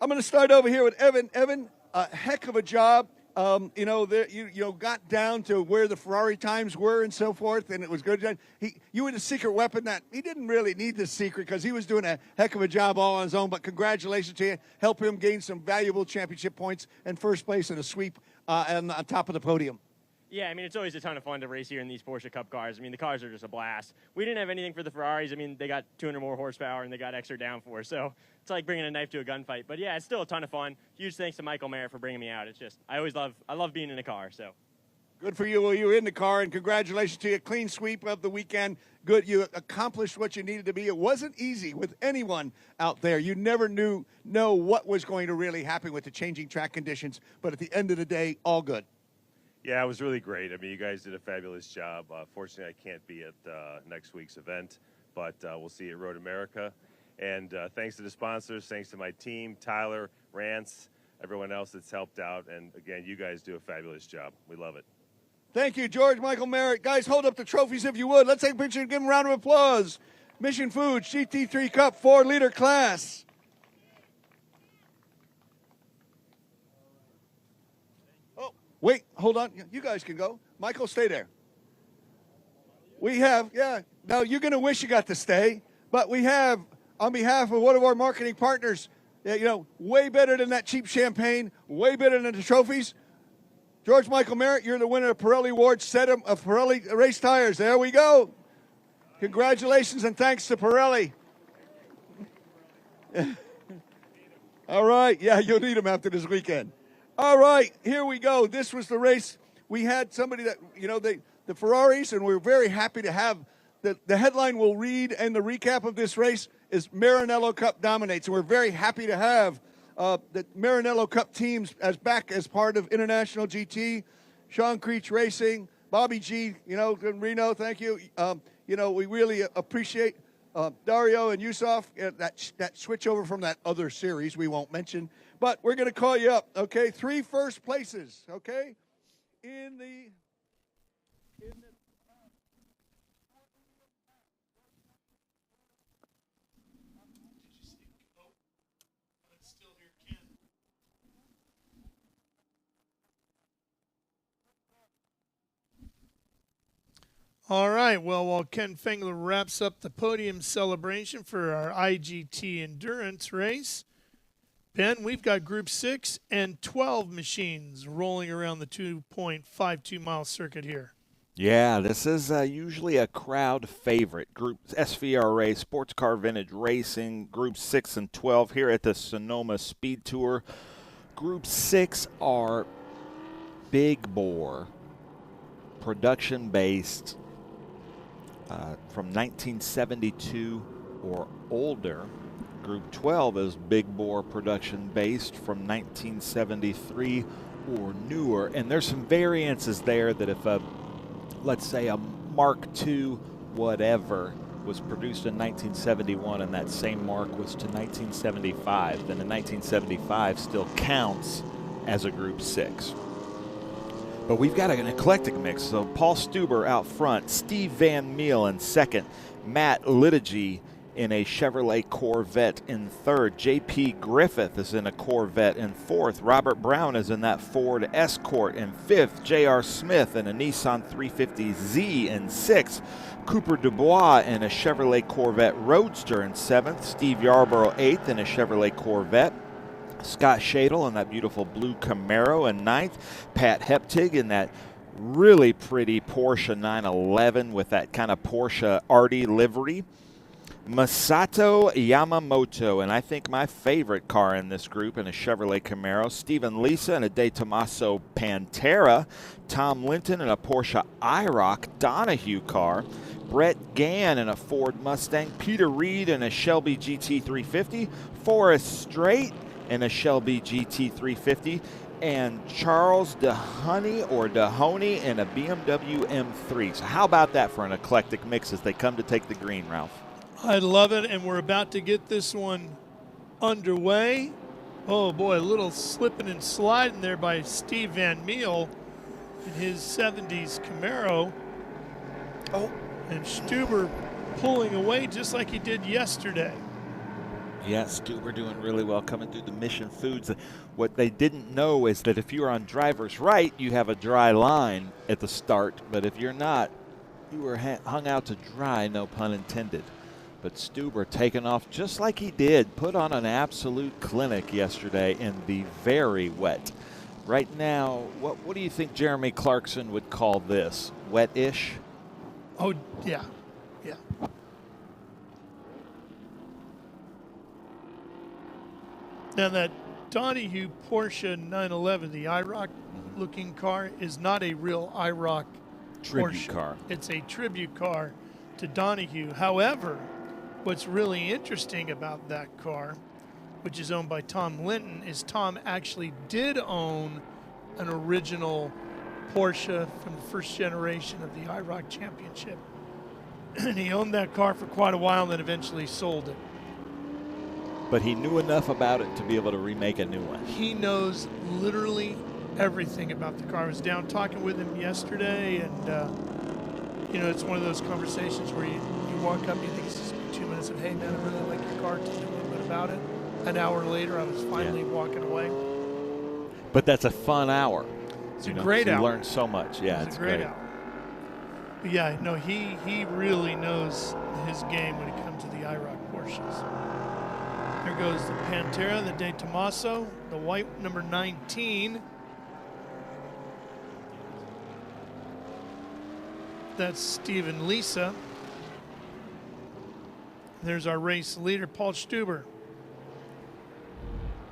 I'm going to start over here with Evan. Evan, a heck of a job. You got down to where the Ferrari times were and so forth, and it was good. You were the secret weapon that he didn't really need the secret because he was doing a heck of a job all on his own, but congratulations to you. Help him gain some valuable championship points and 1st place in a sweep on top of the podium. Yeah, I mean, it's always a ton of fun to race here in these Porsche Cup cars. I mean, the cars are just a blast. We didn't have anything for the Ferraris. I mean, they got 200 more horsepower and they got extra downforce. So it's like bringing a knife to a gunfight. But yeah, it's still a ton of fun. Huge thanks to Michael Merritt for bringing me out. It's just, I love being in a car, so. Good for you. Well, you were in the car, and congratulations to you. Clean sweep of the weekend. Good. You accomplished what you needed to be. It wasn't easy with anyone out there. You never know what was going to really happen with the changing track conditions. But at the end of the day, all good. Yeah, it was really great. I mean, you guys did a fabulous job. Fortunately, I can't be at next week's event, but we'll see you at Road America. And thanks to the sponsors, thanks to my team, Tyler, Rance, everyone else that's helped out. And again, you guys do a fabulous job. We love it. Thank you, George Michael Merritt. Guys, hold up the trophies if you would. Let's take a picture and give them a round of applause. Mission Foods GT3 Cup 4-liter class. Wait, hold on. You guys can go. Michael, stay there. We have, now you're going to wish you got to stay, but we have, on behalf of one of our marketing partners, way better than that cheap champagne, way better than the trophies. George Michael Merritt, you're the winner of Pirelli Award set of Pirelli race tires. There we go. Congratulations and thanks to Pirelli. All right. Yeah, you'll need them after this weekend. All right, here we go. This was the race. We had somebody that, the Ferraris, and we were very happy to have the headline will read, and the recap of this race is Maranello Cup dominates. And we're very happy to have the Maranello Cup teams back as part of International GT. Sean Creech Racing, Bobby G, Reno, thank you. We really appreciate Dario and Yusuf, that switch over from that other series we won't mention. But we're going to call you up, okay? 3 first places, okay? In the All right, well, while Ken Fengler wraps up the podium celebration for our IGT Endurance race, Ben, we've got Group 6 and 12 machines rolling around the 2.52-mile circuit here. Yeah, this is usually a crowd favorite. Group SVRA, Sportscar Vintage Racing, Group 6 and 12 here at the Sonoma SpeedTour. Group 6 are big bore, production-based, from 1972 or older. Group 12 is big bore production based from 1973 or newer. And there's some variances there that if let's say a Mark II whatever was produced in 1971 and that same mark was to 1975, then the 1975 still counts as a Group 6. But we've got an eclectic mix. So Paul Stuber out front, Steve Van Meel in second, Matt Liturgy in a Chevrolet Corvette in third, J.P. Griffith is in a Corvette in fourth, Robert Brown is in that Ford Escort in fifth, J.R. Smith in a Nissan 350Z in sixth, Cooper Dubois in a Chevrolet Corvette Roadster in seventh, Steve Yarborough eighth in a Chevrolet Corvette, Scott Shadle in that beautiful blue Camaro in ninth, Pat Heptig in that really pretty Porsche 911 with that kind of Porsche Artie livery, Masato Yamamoto, and I think my favorite car in this group in a Chevrolet Camaro, Stephen Lisa in a De Tomaso Pantera, Tom Linton in a Porsche IROC Donahue car, Brett Gann in a Ford Mustang, Peter Reed in a Shelby GT350, Forrest Strait in a Shelby GT350, and Charles Dehoney in a BMW M3. So how about that for an eclectic mix as they come to take the green, Ralph? I love it, and we're about to get this one underway. Oh boy, a little slipping and sliding there by Steve Van Meel in his 70s Camaro. Oh, and Stuber pulling away just like he did yesterday. Yeah, Stuber doing really well coming through the Mission Foods. What they didn't know is that if you're on driver's right, you have a dry line at the start. But if you're not, you were hung out to dry, no pun intended. But Stuber taking off just like he did, put on an absolute clinic yesterday in the very wet. Right now, what do you think Jeremy Clarkson would call this? Wet-ish? Oh, yeah, yeah. Now that Donahue Porsche 911, the IROC looking car, is not a real IROC tribute Porsche. car. It's a tribute car to Donahue. However, what's really interesting about that car, which is owned by Tom Linton, is Tom actually did own an original Porsche from the first generation of the IROC Championship. And he owned that car for quite a while and then eventually sold it. But he knew enough about it to be able to remake a new one. He knows literally everything about the car. I was down talking with him yesterday, and you know, it's one of those conversations where you walk up, you think it's just 2 minutes of, hey man, I really like your car, tell me a little bit about it. An hour later, I was finally walking away. But that's a fun hour. It's a great hour. You learn so much. Yeah, it's a great hour. But yeah, no, he really knows his game when it comes to the IROC Porsches. There goes the Pantera, the De Tomaso, the white number 19. That's Stephen Lisa. There's our race leader, Paul Stuber.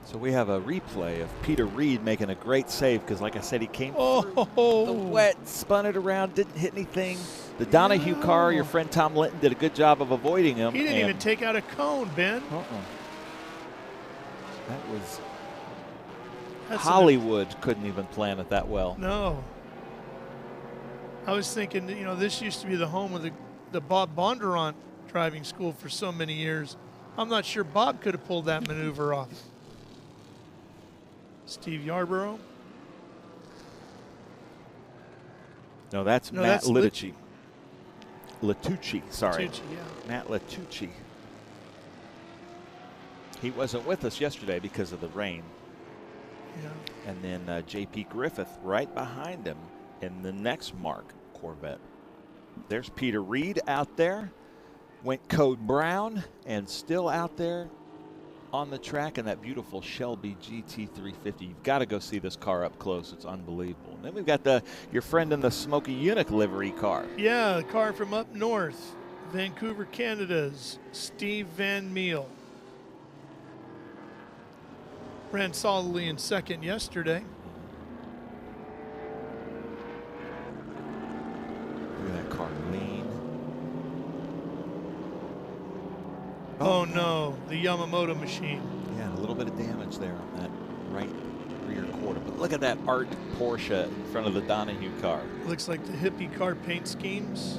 So we have a replay of Peter Reed making a great save because, like I said, he came through the wet, spun it around, didn't hit anything. The Donahue car, your friend Tom Linton did a good job of avoiding him. He didn't even take out a cone, Ben. That was Hollywood couldn't even plan it that well. No. I was thinking, you know, this used to be the home of the Bob Bondurant driving school for so many years. I'm not sure Bob could have pulled that maneuver off. Steve Yarborough. No, that's Matt Litucci. Litucci, sorry. Litucci, yeah. Matt Litucci. He wasn't with us yesterday because of the rain. Yeah. And then J.P. Griffith right behind him in the next Mark Corvette. There's Peter Reed out there. Went Code Brown and still out there on the track in that beautiful Shelby GT350. You've got to go see this car up close. It's unbelievable. And then we've got your friend in the Smoky Eunuch livery car. Yeah, the car from up north, Vancouver, Canada's Steve Van Meel. Ran solidly in second yesterday. Look at that car lean. Oh no, the Yamamoto machine. Yeah, a little bit of damage there on that right rear quarter. But look at that art Porsche in front of the Donahue car. Looks like the hippie car paint schemes.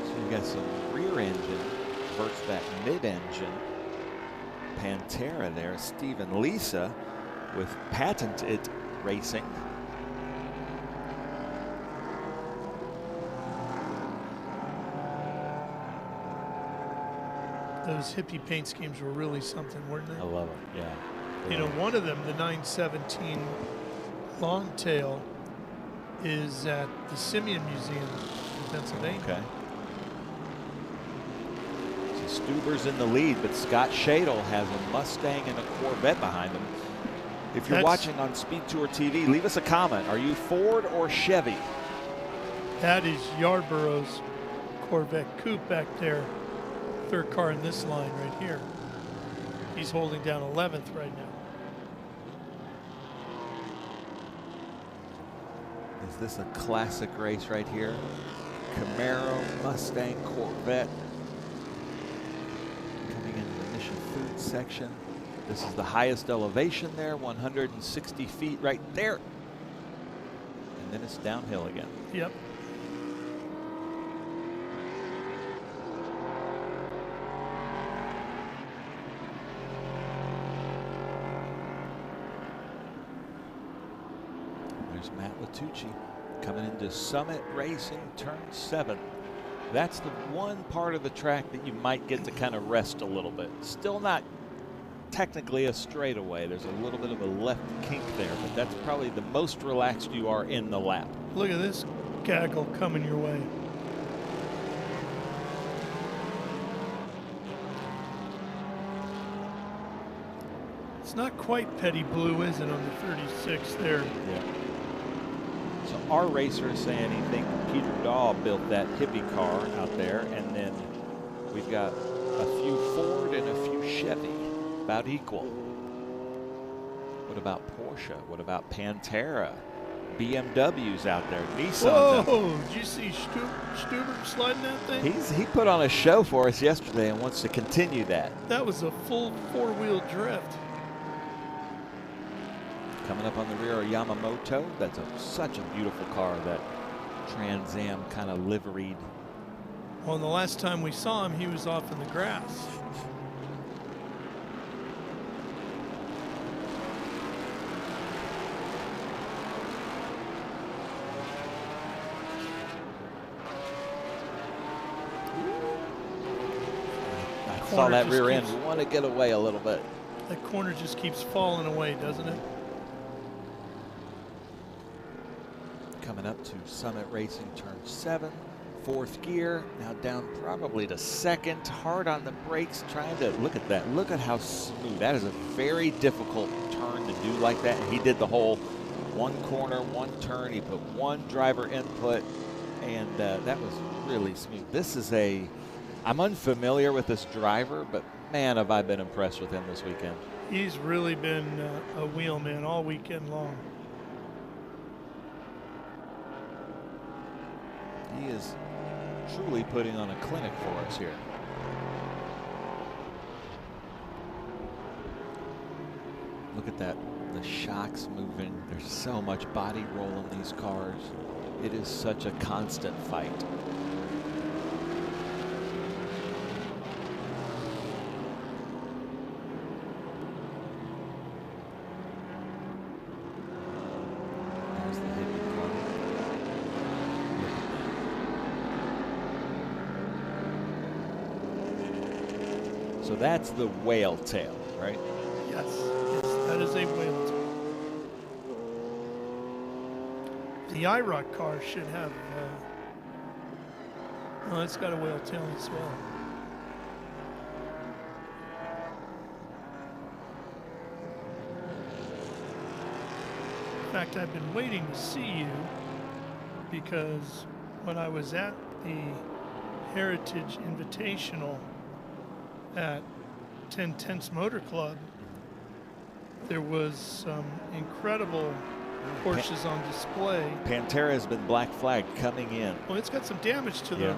So you got some rear engine versus that mid-engine. Pantera there, Stephen Lisa with Patented Racing. Those hippie paint schemes were really something, weren't they? I love it, yeah. You know, one of them, the 917 Longtail, is at the Simeon Museum in Pennsylvania. Okay. So Stuber's in the lead, but Scott Shadle has a Mustang and a Corvette behind him. If you're watching on SpeedTour TV, leave us a comment. Are you Ford or Chevy? That is Yarborough's Corvette Coupe back there. Third car in this line right here. He's holding down 11th right now. Is this a classic race right here? Camaro, Mustang, Corvette. Coming into the Mission Food section. This is the highest elevation there, 160 feet right there. And then it's downhill again. Yep. There's Matt Litucci coming into Summit Racing Turn 7. That's the one part of the track that you might get to kind of rest a little bit. Still not technically a straightaway. There's a little bit of a left kink there, but that's probably the most relaxed you are in the lap. Look at this gaggle coming your way. It's not quite Petty Blue, is it, on the 36 there? Yeah. So our racer is saying he thinks Peter Daw built that hippie car out there, and then we've got a few Ford and a few Chevy, about equal. What about Porsche? What about Pantera? BMW's out there, Nissan. Whoa, did you see Stuber sliding that thing? He put on a show for us yesterday and wants to continue that. That was a full four-wheel drift. Coming up on the rear of Yamamoto. That's such a beautiful car, that Trans Am kind of liveried. Well, the last time we saw him, he was off in the grass. I saw that rear end. We want to get away a little bit. That corner just keeps falling away, doesn't it? Coming up to Summit Racing Turn 7, fourth gear, now down probably to second, hard on the brakes, trying to, look at that, look at how smooth. That is a very difficult turn to do like that. And he did the whole one corner, one turn, he put one driver input, and that was really smooth. This is I'm unfamiliar with this driver, but man, have I been impressed with him this weekend. He's really been a wheelman all weekend long. He is truly putting on a clinic for us here. Look at that, the shocks moving. There's so much body roll in these cars. It is such a constant fight. There's the hidden car. So that's the whale tail, right? Yes, that is a whale tail. The IROC car should have, well, it's got a whale tail as well. In fact, I've been waiting to see you because when I was at the Heritage Invitational at 10 Tenths Motor Club, there was some incredible Porsches on display. Pantera has been black flagged coming in. Well, it's got some damage to the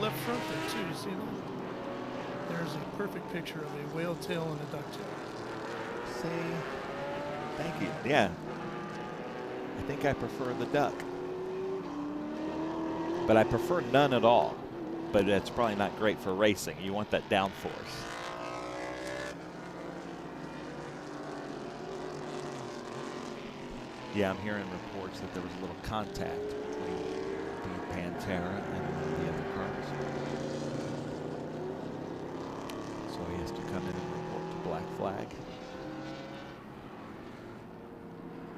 left front there too. You see that? There's a perfect picture of a whale tail and a ducktail. See, thank you. Yeah, I think I prefer the duck, but I prefer none at all. But it's probably not great for racing. You want that downforce. Yeah, I'm hearing reports that there was a little contact between the Pantera and the other cars. So he has to come in and report to black flag.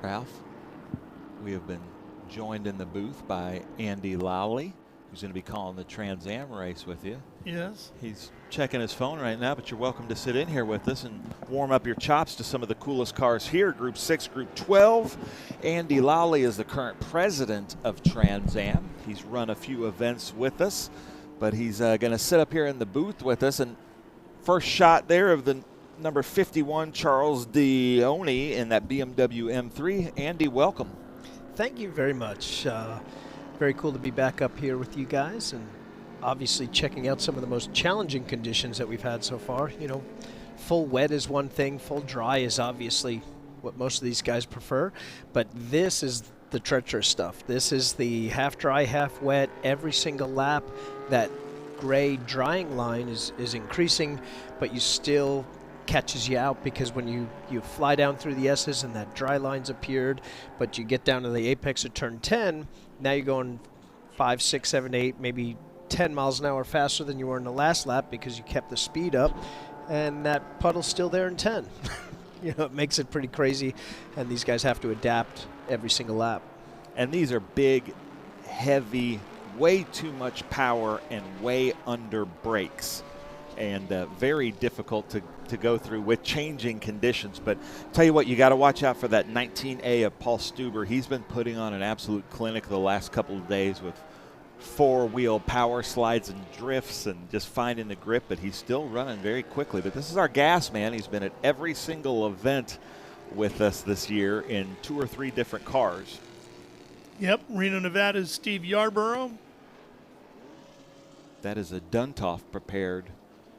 Ralph, we have been joined in the booth by Andy Lowley, who's going to be calling the Trans Am race with you. Yes. He's checking his phone right now, but you're welcome to sit in here with us and warm up your chops to some of the coolest cars here. Group 6, Group 12. Andy Lowley is the current president of Trans Am. He's run a few events with us, but he's going to sit up here in the booth with us. And first shot there of the number 51 Charles Dione in that BMW M3. Andy, welcome. Thank you very much. Very cool to be back up here with you guys, and obviously checking out some of the most challenging conditions that we've had so far. You know, full wet is one thing, full dry is obviously what most of these guys prefer, but this is the treacherous stuff. This is the half dry, half wet, every single lap. That gray drying line is increasing, but you still catches you out, because when you fly down through the S's and that dry line's appeared, but you get down to the apex of turn 10, now you're going 5, 6, 7, 8, maybe 10 miles an hour faster than you were in the last lap because you kept the speed up, and that puddle's still there in 10. You know, it makes it pretty crazy, and these guys have to adapt every single lap. And these are big, heavy, way too much power and way under brakes, and very difficult to go through with changing conditions. But tell you what, you got to watch out for that 19A of Paul Stuber. He's been putting on an absolute clinic the last couple of days with four-wheel power slides and drifts and just finding the grip, but he's still running very quickly. But this is our gas man. He's been at every single event with us this year in 2 or 3 different cars. Yep, Reno, Nevada's Steve Yarborough. That is a Duntov prepared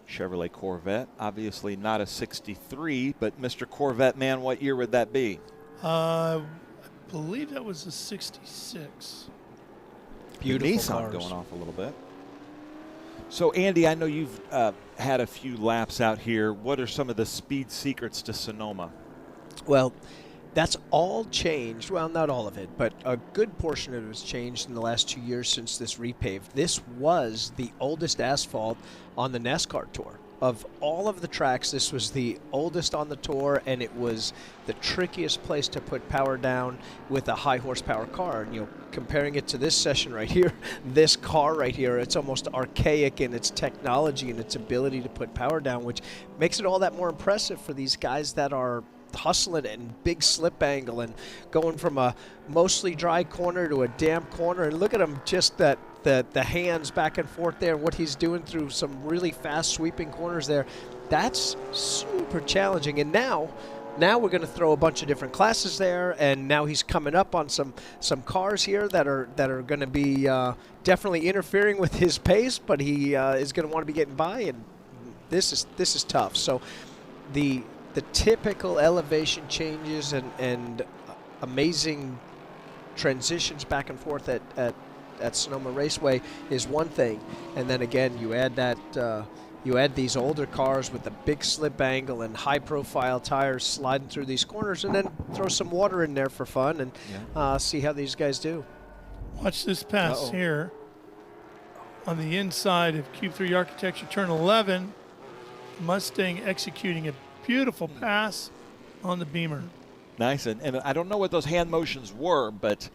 Chevrolet Corvette. Obviously not a 63, but Mr. Corvette man, what year would that be? I believe that was a 66. Beautiful Nissan cars. Going off a little bit. So Andy, I know you've had a few laps out here. What are some of the speed secrets to Sonoma? Well, that's all changed. Well, not all of it, but a good portion of it has changed in the last 2 years since this repaved. This was the oldest asphalt on the NASCAR Tour. Of all of the tracks, this was the oldest on the tour, and it was the trickiest place to put power down with a high horsepower car. And, you know, comparing it to this session right here, this car right here, it's almost archaic in its technology and its ability to put power down, which makes it all that more impressive for these guys that are hustling and big slip angle and going from a mostly dry corner to a damp corner. And look at him, just that the hands back and forth there, and what he's doing through some really fast sweeping corners there. That's super challenging. And now we're going to throw a bunch of different classes there, and now he's coming up on some cars here that are going to be definitely interfering with his pace, but he is going to want to be getting by, and this is tough. So the typical elevation changes and amazing transitions back and forth at Sonoma Raceway is one thing, and then again you add that you add these older cars with the big slip angle and high-profile tires sliding through these corners, and then throw some water in there for fun and see how these guys do. Watch this pass here on the inside of Cube 3 Architecture turn 11. Mustang executing a beautiful pass on the Beamer. Nice, and I don't know what those hand motions were, but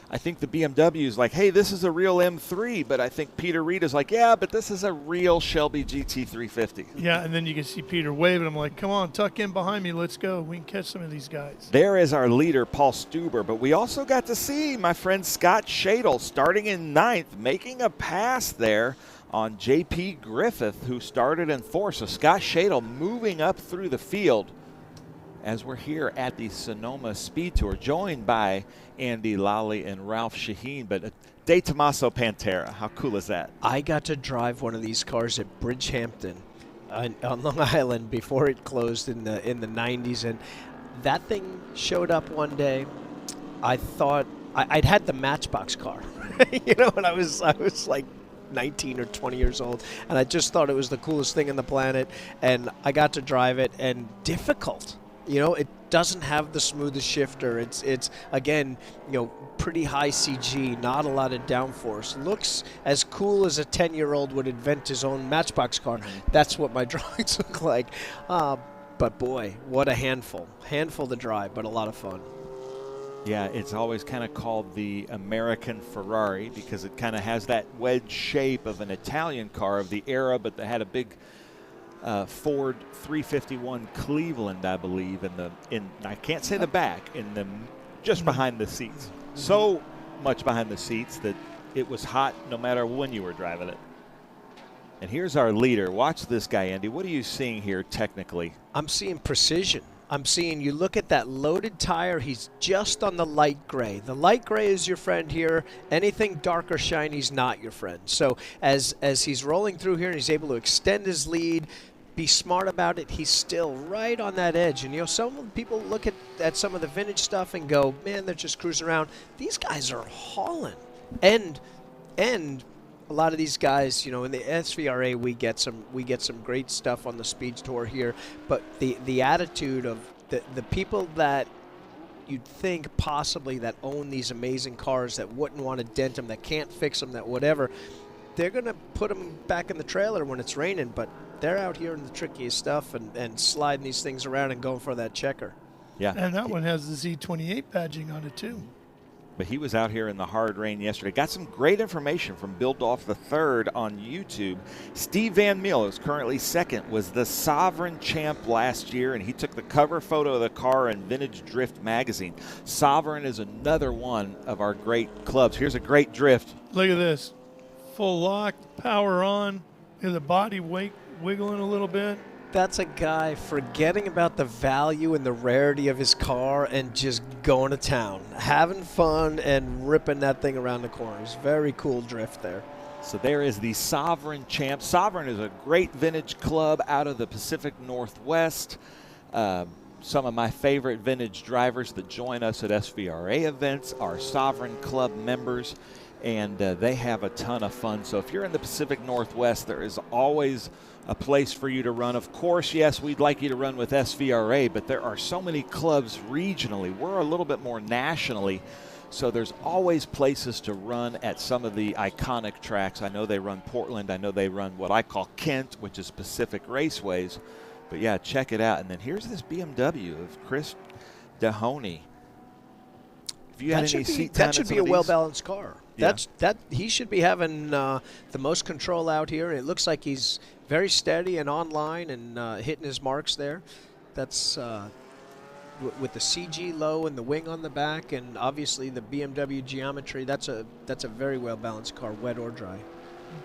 I think the BMW is like, hey, this is a real M3, but I think Peter Reed is like, yeah, but this is a real Shelby GT350. Yeah, and then you can see Peter waving. I'm like, come on, tuck in behind me. Let's go. We can catch some of these guys. There is our leader, Paul Stuber, but we also got to see my friend Scott Shadle starting in 9th, making a pass there on J.P. Griffith, who started in 4th. So Scott Shadle moving up through the field as we're here at the Sonoma SpeedTour, joined by Andy Lally and Ralph Shaheen, but De Tomaso Pantera. How cool is that? I got to drive one of these cars at Bridgehampton on Long Island before it closed in the 90s, and that thing showed up one day. I thought I'd had the Matchbox car, when I was like 19 or 20 years old, and I just thought it was the coolest thing on the planet, and I got to drive it, and difficult. It doesn't have the smoothest shifter. It's again, pretty high CG, not a lot of downforce. Looks as cool as a 10-year-old would invent his own Matchbox car. That's what my drawings look like. But boy, what a handful. Handful to drive, but a lot of fun. Yeah, it's always kind of called the American Ferrari because it kind of has that wedge shape of an Italian car of the era, but they had a big Ford 351 Cleveland, I believe, in I can't say the back, just behind the seats. So much behind the seats that it was hot no matter when you were driving it. And here's our leader. Watch this guy, Andy. What are you seeing here technically? I'm seeing precision. I'm seeing, you look at that loaded tire, he's just on the light gray. The light gray is your friend here. Anything dark or shiny is not your friend. So as he's rolling through here and he's able to extend his lead, be smart about it, he's still right on that edge. And some people look at some of the vintage stuff and go, man, they're just cruising around. These guys are hauling. And a lot of these guys, in the SVRA, we get some great stuff on the SpeedTour here, but the attitude of the people that you'd think possibly that own these amazing cars that wouldn't want to dent them, that can't fix them, that whatever, they're going to put them back in the trailer when it's raining, but they're out here in the trickiest stuff and sliding these things around and going for that checker. Yeah. And that one has the Z28 badging on it too. But he was out here in the hard rain yesterday. Got some great information from Bill Dolph III on YouTube. Steve Van Meel, who's currently 2nd, was the Sovereign champ last year, and he took the cover photo of the car in Vintage Drift magazine. Sovereign is another one of our great clubs. Here's a great drift. Look at this. Full lock, power on, and the body wiggling a little bit. That's a guy forgetting about the value and the rarity of his car and just going to town, having fun and ripping that thing around the corners. Very cool drift there. So there is the Sovereign champ. Sovereign is a great vintage club out of the Pacific Northwest. Some of my favorite vintage drivers that join us at SVRA events are Sovereign Club members, and they have a ton of fun. So if you're in the Pacific Northwest, there is always a place for you to run. Of course, yes, we'd like you to run with SVRA, but there are so many clubs regionally. We're a little bit more nationally, so there's always places to run at some of the iconic tracks. I know they run Portland. I know they run what I call Kent, which is Pacific Raceways. But yeah, check it out. And then here's this BMW of Chris Dahoney. If you had any seat time, that should be a well-balanced car. Yeah. He should be having the most control out here. It looks like he's very steady and online and hitting his marks there. That's with the CG low and the wing on the back, and obviously the BMW geometry. That's a very well-balanced car, wet or dry.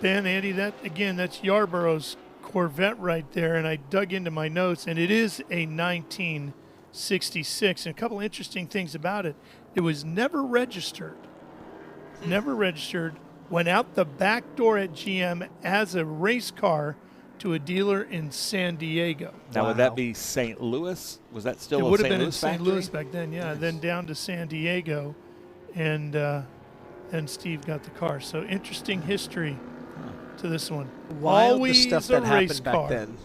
Ben, Andy, that's Yarborough's Corvette right there, and I dug into my notes, and it is a 1966. And a couple interesting things about it. It was never registered. Never registered. Went out the back door at GM as a race car to a dealer in San Diego. Now, would that be St. Louis? Was that still it a would have St. been Louis in St. factory? Louis back then, yeah. Nice. Then down to San Diego, and then Steve got the car. So interesting history to this one. Wild, Always the stuff a that race happened back car. then.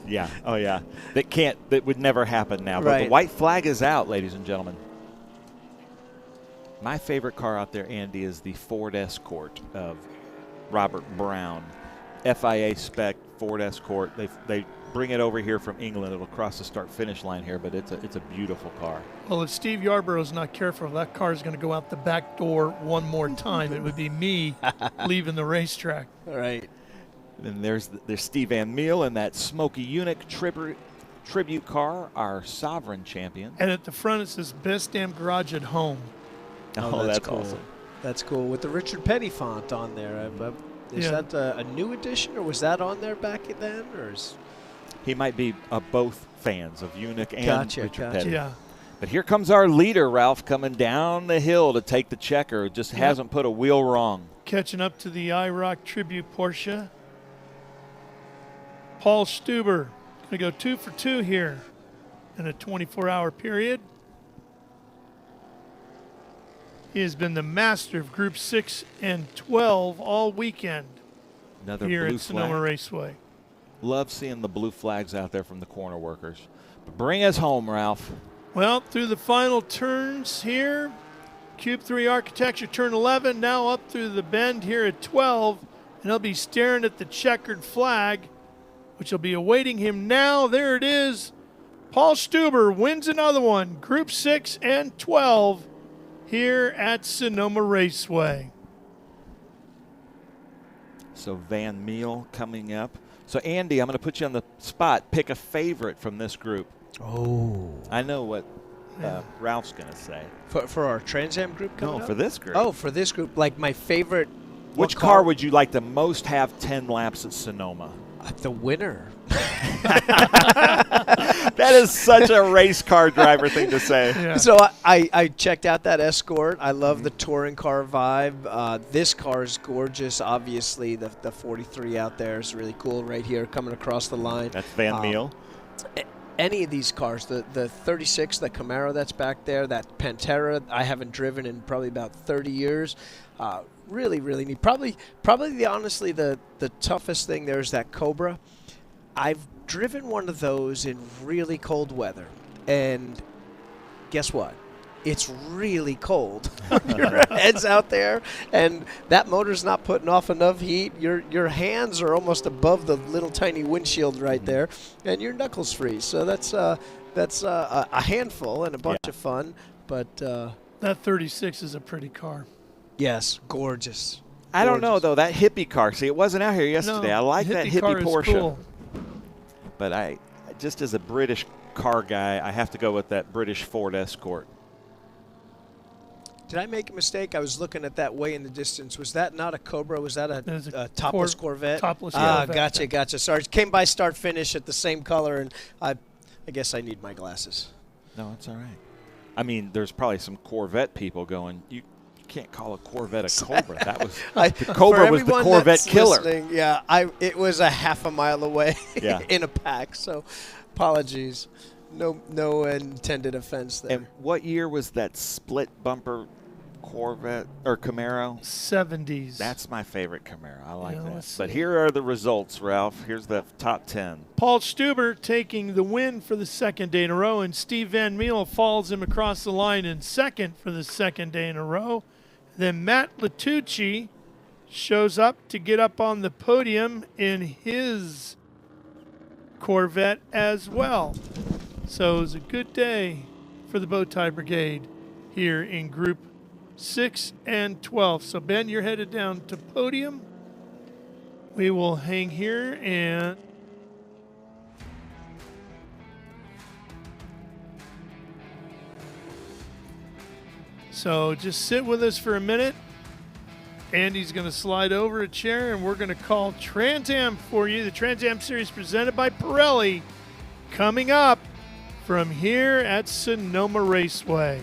Yeah. Oh, yeah. That would never happen now. But Right. the white flag is out, ladies and gentlemen. My favorite car out there, Andy, is the Ford Escort of Robert Brown. FIA spec Ford Escort. They bring it over here from England. It'll cross the start-finish line here, but it's a beautiful car. Well, if Steve Yarborough's not careful, that car is going to go out the back door one more time. It would be me leaving the racetrack. All right. Then there's Steve Van Meel in that Smoky Eunuch tribute car, our Sovereign champion. And at the front it says "Best Damn Garage at Home." Oh, that's cool. awesome. That's cool with the Richard Petty font on there. Is Yeah. that a new edition, or was that on there back then, or is? He might be both fans of Eunuch and Gotcha, Richard gotcha. Petty. Yeah. But here comes our leader, Ralph, coming down the hill to take the checker. Just hasn't put a wheel wrong. Catching up to the IROC Tribute Porsche. Paul Stuber going to go 2 for 2 here in a 24-hour period. He has been the master of Group 6 and 12 all weekend Another here blue at Sonoma flag. Raceway. Love seeing the blue flags out there from the corner workers. But bring us home, Ralph. Well, through the final turns here, Cube 3 Architecture turn 11, now up through the bend here at 12, and he'll be staring at the checkered flag, which will be awaiting him now. There it is. Paul Stuber wins another one, Group 6 and 12 here at Sonoma Raceway. So Van Meel coming up. So, Andy, I'm going to put you on the spot. Pick a favorite from this group. Oh. I know what Ralph's going to say. For our Trans Am group coming No, up? for this group. Oh, for this group. Like my favorite. Which car would you like to most have 10 laps at Sonoma? The winner. That is such a race car driver thing to say. Yeah. So I checked out that Escort. I love the touring car vibe. This car is gorgeous. Obviously, the 43 out there is really cool right here coming across the line. That's Van Meel. Any of these cars, the 36, the Camaro that's back there, that Pantera I haven't driven in probably about 30 years. Really, really neat. Probably honestly, the toughest thing there is that Cobra. I've driven one of those in really cold weather, and guess what? It's really cold. Your head's out there, and that motor's not putting off enough heat. Your hands are almost above the little tiny windshield right there, and your knuckles freeze. So that's a handful and a bunch of fun. But That 36 is a pretty car. yes, gorgeous. I don't know, though. That hippie car. See, it wasn't out here yesterday. No, I like the that hippie car hippie is Porsche. cool. But I just as a British car guy, I have to go with that British Ford Escort. Did I make a mistake? I was looking at that way in the distance. Was that not a Cobra? Was that That is a topless Corvette? topless Corvette. Corvette. Gotcha. Sorry, came by start finish at the same color, and I guess I need my glasses. No, it's all right. I mean, there's probably some Corvette people going, you can't call a Corvette a Cobra. That was the Cobra was the Corvette killer. Yeah, it was a half a mile away Yeah. in a pack. So, apologies. No intended offense there. And what year was that split bumper Corvette or Camaro? 70s. That's my favorite Camaro. I like Yeah, that. let's But see. here are the results, Ralph. Here's the top 10. Paul Stuber taking the win for the second day in a row, and Steve Van Meel follows him across the line in second for the second day in a row. Then Matt Latucci shows up to get up on the podium in his Corvette as well. So it was a good day for the Bowtie Brigade here in Group 6 and 12. So, Ben, you're headed down to podium. We will hang here and so just sit with us for a minute Andy's going to slide over a chair, and we're going to call Trans Am for you. The Trans Am Series presented by Pirelli, coming up from here at Sonoma Raceway.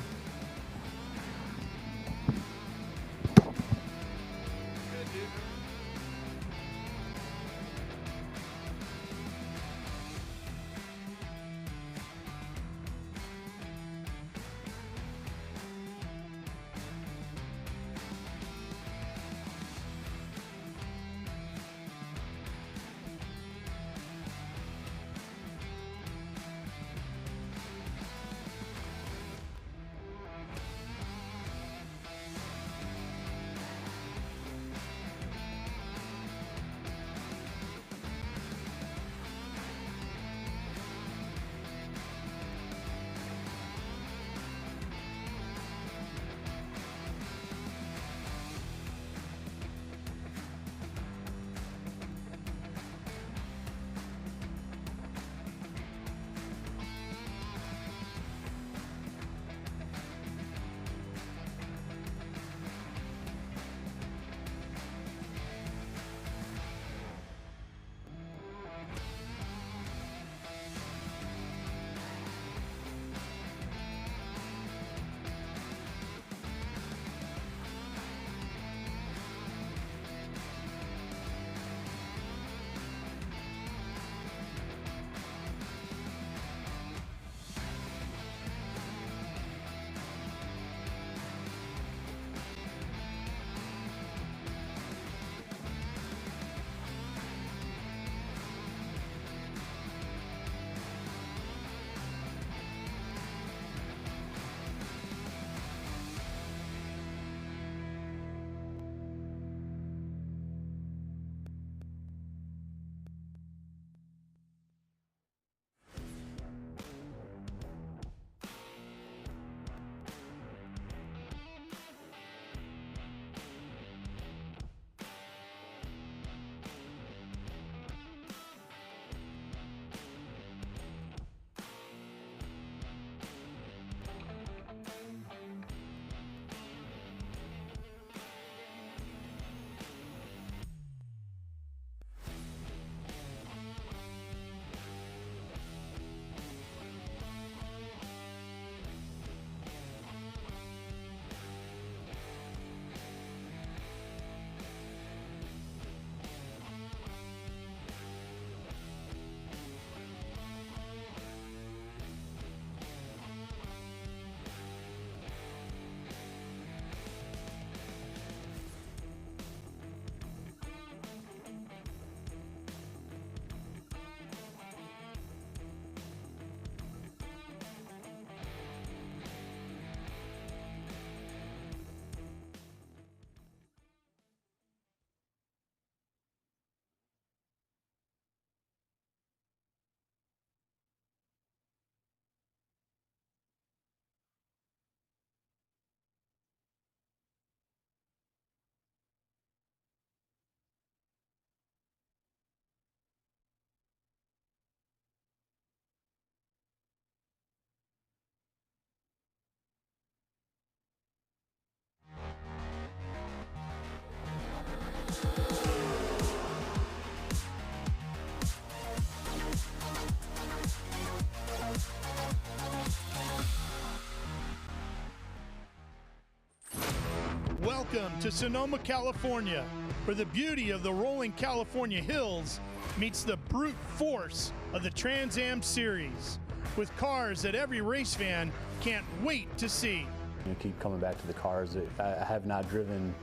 Welcome to Sonoma, California, where the beauty of the rolling California hills meets the brute force of the Trans Am Series, with cars that every race fan can't wait to see. You keep coming back to the cars. I have not driven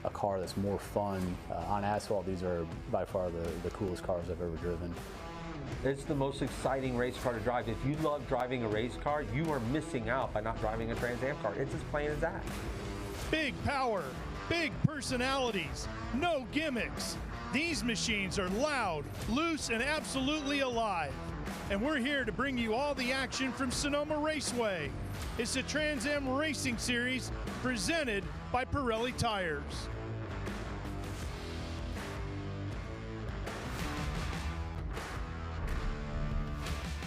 a car that's more fun. On asphalt, these are by far the coolest cars I've ever driven. It's the most exciting race car to drive. If you love driving a race car, you are missing out by not driving a Trans Am car. It's as plain as that. Big power, big personalities, no gimmicks. These machines are loud, loose, and absolutely alive. And we're here to bring you all the action from Sonoma Raceway. It's the Trans Am Racing Series presented by Pirelli Tires.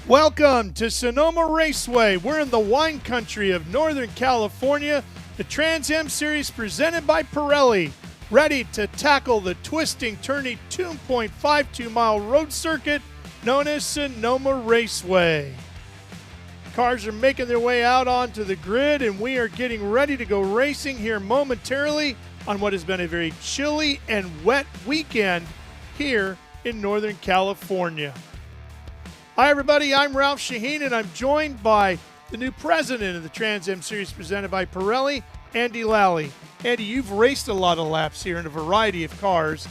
Welcome to Sonoma Raceway. We're in the wine country of Northern California. The Trans Am Series presented by Pirelli. ready to tackle the twisting, turning 2.52-mile road circuit known as Sonoma Raceway. Cars are making their way out onto the grid, and we are getting ready to go racing here momentarily on what has been a very chilly and wet weekend here in Northern California. Hi, everybody. I'm Ralph Shaheen, and I'm joined by the new president of the Trans Am Series presented by Pirelli, Andy Lally. Andy, you've raced a lot of laps here in a variety of cars.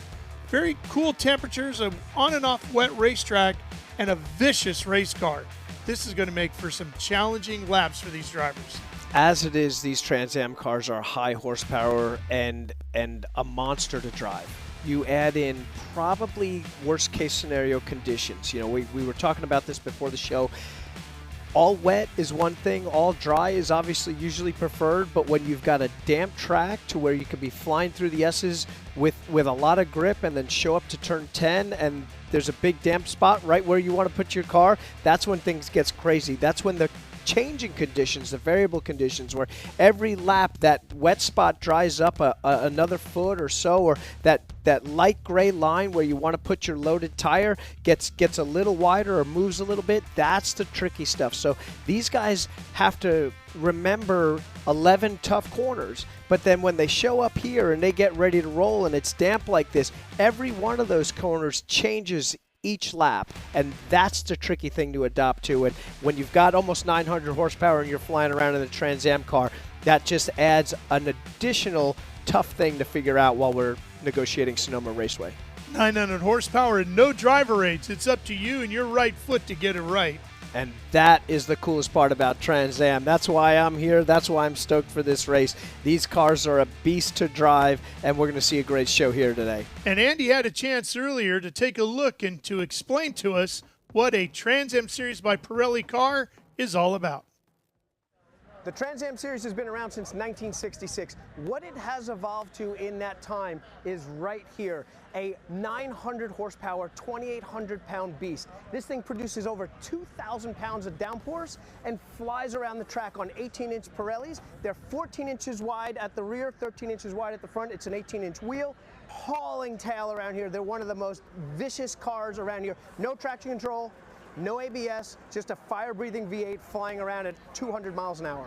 Very cool temperatures, an on and off wet racetrack, and a vicious race car. This is going to make for some challenging laps for these drivers. As it is, these Trans Am cars are high horsepower and a monster to drive. You add in probably worst case scenario conditions. You know, we were talking about this before the show. All wet is one thing, all dry is obviously usually preferred, but when you've got a damp track to where you could be flying through the S's with a lot of grip and then show up to turn 10 and there's a big damp spot right where you want to put your car, that's when things gets crazy. That's when the changing conditions, the variable conditions, where every lap that wet spot dries up another foot or so, or that light gray line where you want to put your loaded tire gets a little wider or moves a little bit. That's the tricky stuff. So these guys have to remember 11 tough corners, but then when they show up here and they get ready to roll and it's damp like this, every one of those corners changes each lap, and that's the tricky thing to adapt to. And when you've got almost 900 horsepower and you're flying around in a Trans Am car, that just adds an additional tough thing to figure out while we're negotiating Sonoma Raceway. 900 horsepower and no driver aids. It's up to you and your right foot to get it right. And that is the coolest part about Trans Am. That's why I'm here. That's why I'm stoked for this race. These cars are a beast to drive, and we're going to see a great show here today. And Andy had a chance earlier to take a look and to explain to us what a Trans Am Series by Pirelli car is all about. The Trans Am Series has been around since 1966. What it has evolved to in that time is right here, a 900 horsepower, 2,800 pound beast. This thing produces over 2,000 pounds of downforce and flies around the track on 18-inch Pirellis. They're 14 inches wide at the rear, 13 inches wide at the front. It's an 18-inch wheel. Hauling tail around here. They're one of the most vicious cars around here. No traction control, no ABS, just a fire-breathing V8 flying around at 200 miles an hour.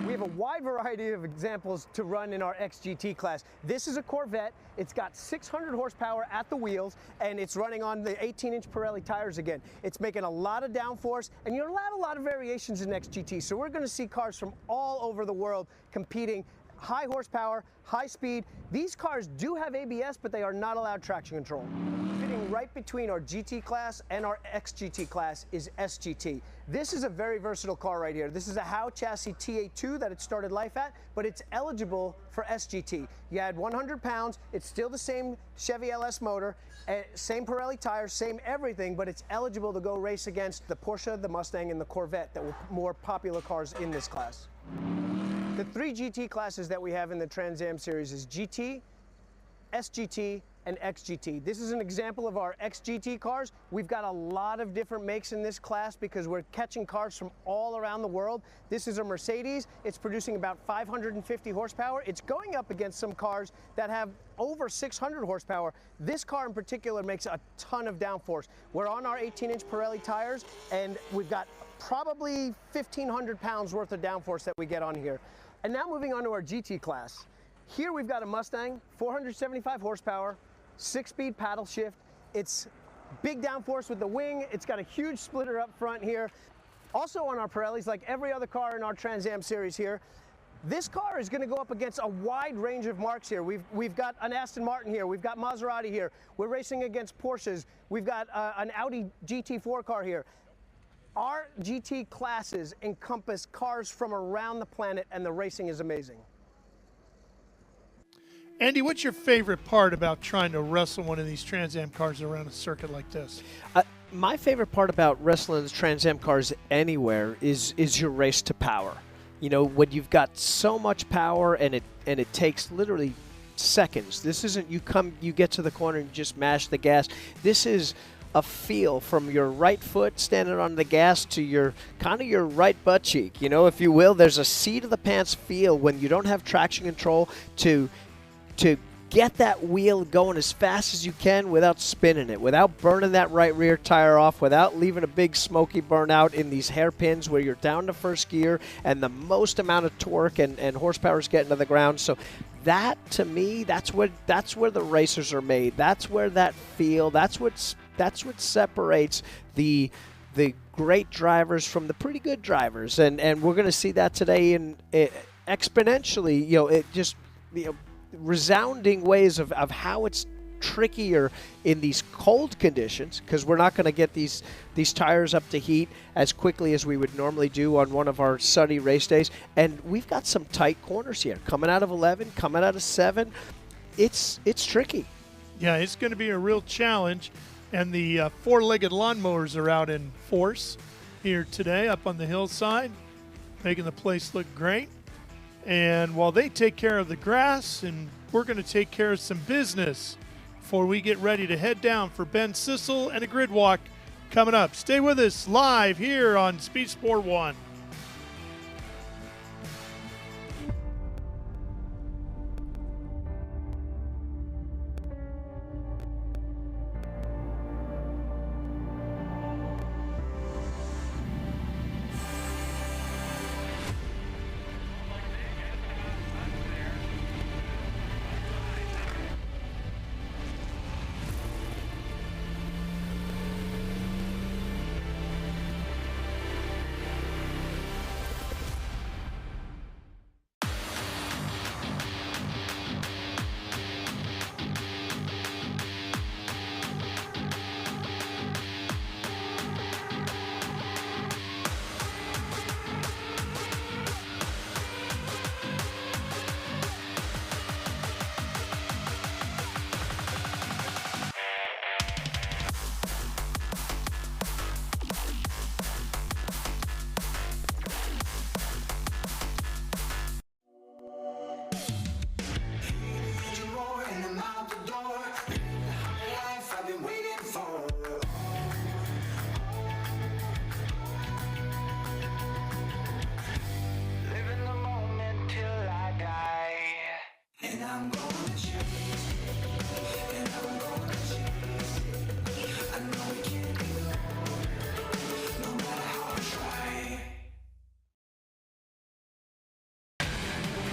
We have a wide variety of examples to run in our XGT class. This is a Corvette. It's got 600 horsepower at the wheels, and it's running on the 18-inch Pirelli tires again. It's making a lot of downforce, and you're allowed a lot of variations in XGT. So we're going to see cars from all over the world competing. High horsepower, high speed. These cars do have ABS, but they are not allowed traction control. Fitting right between our GT class and our XGT class is SGT. This is a very versatile car right here. This is a Howe chassis TA2 that it started life at, but it's eligible for SGT. You add 100 pounds, it's still the same Chevy LS motor, same Pirelli tires, same everything, but it's eligible to go race against the Porsche, the Mustang, and the Corvette that were more popular cars in this class. The three GT classes that we have in the Trans Am Series is GT, SGT, and XGT. This is an example of our XGT cars. We've got a lot of different makes in this class because we're catching cars from all around the world. This is a Mercedes. It's producing about 550 horsepower. It's going up against some cars that have over 600 horsepower. This car in particular makes a ton of downforce. We're on our 18-inch Pirelli tires, and we've got probably 1,500 pounds worth of downforce that we get on here. And now moving on to our GT class. Here we've got a Mustang, 475 horsepower, 6-speed paddle shift. It's big downforce with the wing. It's got a huge splitter up front here. Also on our Pirellis, like every other car in our Trans Am Series here, this car is going to go up against a wide range of marques here. We've got an Aston Martin here. We've got Maserati here. We're racing against Porsches. We've got an Audi GT4 car here. Our GT classes encompass cars from around the planet, and the racing is amazing. Andy, what's your favorite part about trying to wrestle one of these Trans Am cars around a circuit like this? My favorite part about wrestling the Trans Am cars anywhere is your race to power. You know, when you've got so much power and it takes literally seconds. This isn't you get to the corner and just mash the gas. This is a feel from your right foot standing on the gas to your kind of your right butt cheek, you know, if you will. There's a seat of the pants feel when you don't have traction control to get that wheel going as fast as you can without spinning it, without burning that right rear tire off, without leaving a big smoky burnout in these hairpins where you're down to first gear and the most amount of torque and horsepower is getting to the ground. So that, to me, that's where the racers are made. That's where that feel, that's what separates the great drivers from the pretty good drivers. And we're going to see that today in exponentially, resounding ways of how it's trickier in these cold conditions, because we're not going to get these tires up to heat as quickly as we would normally do on one of our sunny race days. And we've got some tight corners here coming out of 11, coming out of 7. It's tricky. Yeah, it's going to be a real challenge. And the four-legged lawnmowers are out in force here today up on the hillside, making the place look great. And while they take care of the grass, and we're going to take care of some business before we get ready to head down for Ben Sissel and a grid walk coming up. Stay with us live here on Speed Sport 1.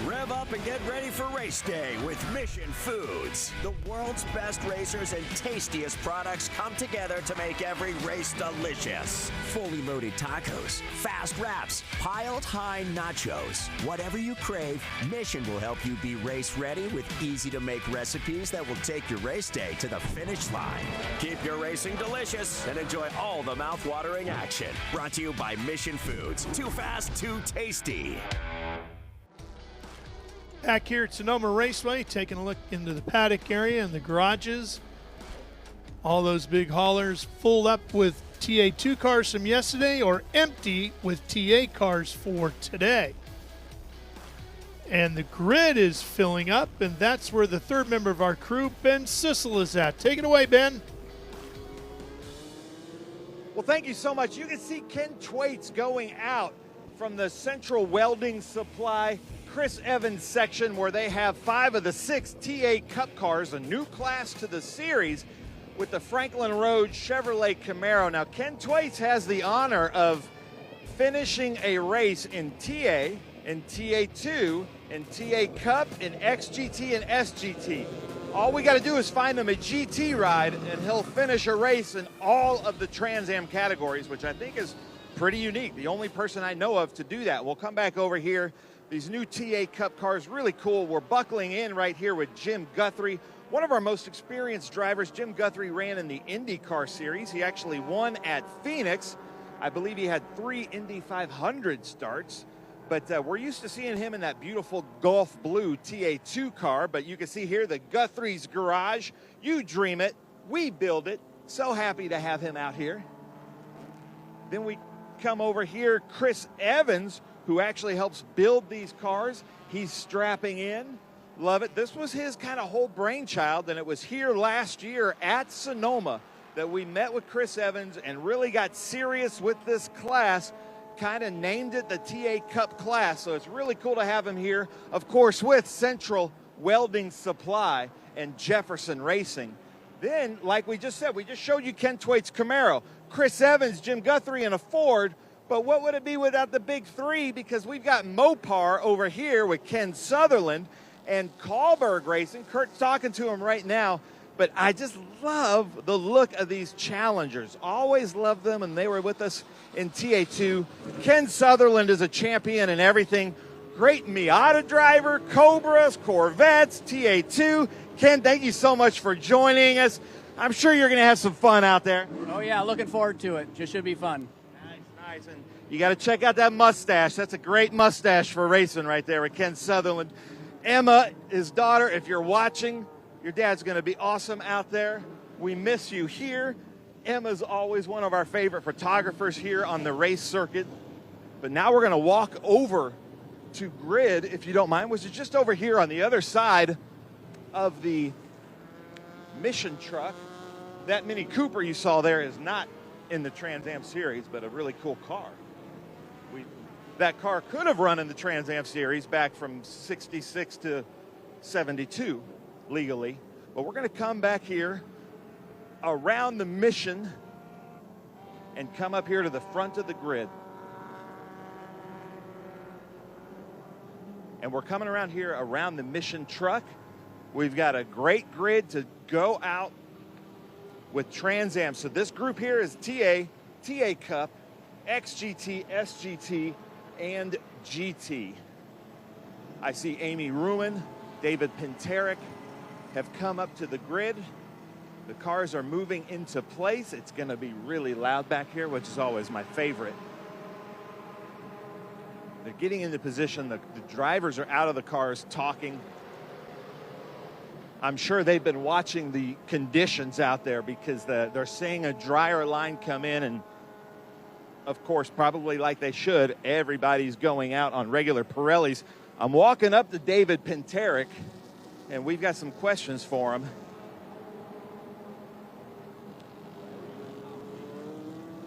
Rev up and get ready for race day with Mission Foods. The world's best racers and tastiest products come together to make every race delicious. Fully loaded tacos, fast wraps, piled high nachos. Whatever you crave, Mission will help you be race ready with easy to make recipes that will take your race day to the finish line. Keep your racing delicious and enjoy all the mouth-watering action. Brought to you by Mission Foods. Too fast, too tasty. Back here at Sonoma Raceway, taking a look into the paddock area and the garages. All those big haulers full up with TA2 cars from yesterday or empty with TA cars for today. And the grid is filling up, and that's where the third member of our crew, Ben Sissel, is at. Take it away, Ben. Well, thank you so much. You can see Ken Twaits going out from the Central Welding Supply Chris Evans section, where they have 5 of the 6 TA Cup cars, a new class to the series with the Franklin Road Chevrolet Camaro. Now, Ken Twaits has the honor of finishing a race in TA, in TA2, in TA Cup, in XGT, and SGT. All we got to do is find him a GT ride, and he'll finish a race in all of the Trans Am categories, which I think is pretty unique. The only person I know of to do that. We'll come back over here. These new TA Cup cars, really cool. We're buckling in right here with Jim Guthrie, one of our most experienced drivers. Jim Guthrie ran in the IndyCar Series. He actually won at Phoenix. I believe he had 3 Indy 500 starts. But we're used to seeing him in that beautiful Gulf Blue TA2 car. But you can see here the Guthrie's Garage. You dream it, we build it. So happy to have him out here. Then we come over here, Chris Evans, who actually helps build these cars. He's strapping in. Love it. This was his kind of whole brainchild, and it was here last year at Sonoma that we met with Chris Evans and really got serious with this class, kind of named it the TA Cup class. So it's really cool to have him here, of course, with Central Welding Supply and Jefferson Racing. Then, like we just said, we just showed you Ken Twait's Camaro, Chris Evans, Jim Guthrie in a Ford, but what would it be without the big three? Because we've got Mopar over here with Ken Sutherland and Kahlberg Racing. Kurt's talking to him right now, but I just love the look of these Challengers. Always loved them, and they were with us in TA2. Ken Sutherland is a champion in everything. Great Miata driver, Cobras, Corvettes, TA2. Ken, thank you so much for joining us. I'm sure you're going to have some fun out there. Oh, yeah, looking forward to it. Just should be fun. Nice. And you got to check out that mustache. That's a great mustache for racing right there with Ken Sutherland. Emma, his daughter, if you're watching, your dad's going to be awesome out there. We miss you here. Emma's always one of our favorite photographers here on the race circuit. But now we're going to walk over to Grid, if you don't mind, which is just over here on the other side of the Mission truck. That Mini Cooper you saw there is not in the Trans Am Series, but a really cool car. That car could have run in the Trans Am Series back from 66 to 72 legally, but we're going to come back here around the Mission and come up here to the front of the Grid. And we're coming around here around the Mission truck. We've got a great grid to go out with Trans Am. So this group here is TA Cup, XGT, SGT, and GT. I see Amy Ruin, David Pinterick have come up to the grid. The cars are moving into place. It's going to be really loud back here, which is always my favorite. They're getting into position. The drivers are out of the cars talking. I'm sure they've been watching the conditions out there because they're seeing a drier line come in, and of course, probably like they should, everybody's going out on regular Pirellis. I'm walking up to David Pinterick, and we've got some questions for him.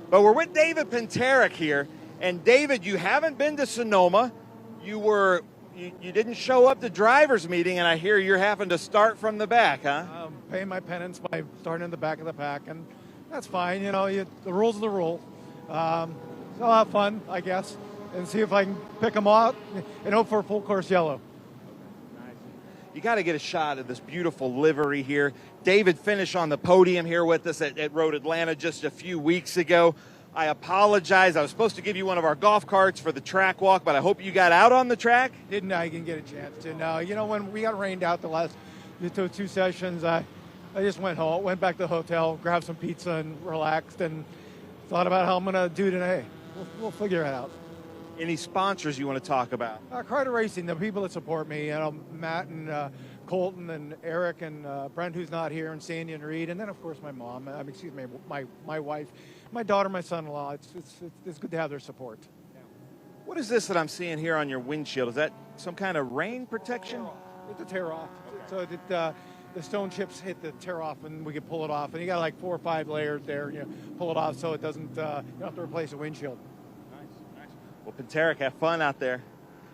But we're with David Pinterick here, and David, you haven't been to Sonoma. You didn't show up to driver's meeting, and I hear you're having to start from the back, huh? Paying my penance by starting in the back of the pack, and that's fine. You know, the rule's the rule. So I'll have fun, I guess, and see if I can pick them out and hope for a full course yellow. You got to get a shot of this beautiful livery here. David finished on the podium here with us at Road Atlanta just a few weeks ago. I apologize. I was supposed to give you one of our golf carts for the track walk, but I hope you got out on the track. Didn't I get a chance to? No, you know, when we got rained out the last two sessions, I just went home, went back to the hotel, grabbed some pizza and relaxed and thought about how I'm going to do today. We'll figure it out. Any sponsors you want to talk about? Carter Racing, the people that support me, you know, Matt and Colton and Eric and Brent, who's not here, and Sandy and Reed, and then of course my mom. Excuse me, my wife, my daughter, my son-in-law. It's good to have their support. What is this that I'm seeing here on your windshield? Is that some kind of rain protection? It's a tear off. So that the stone chips hit the tear off, and we can pull it off. And you got like 4 or 5 layers there. You know, pull it off so it doesn't. You don't have to replace a windshield. Nice. Well, Pinterick, have fun out there.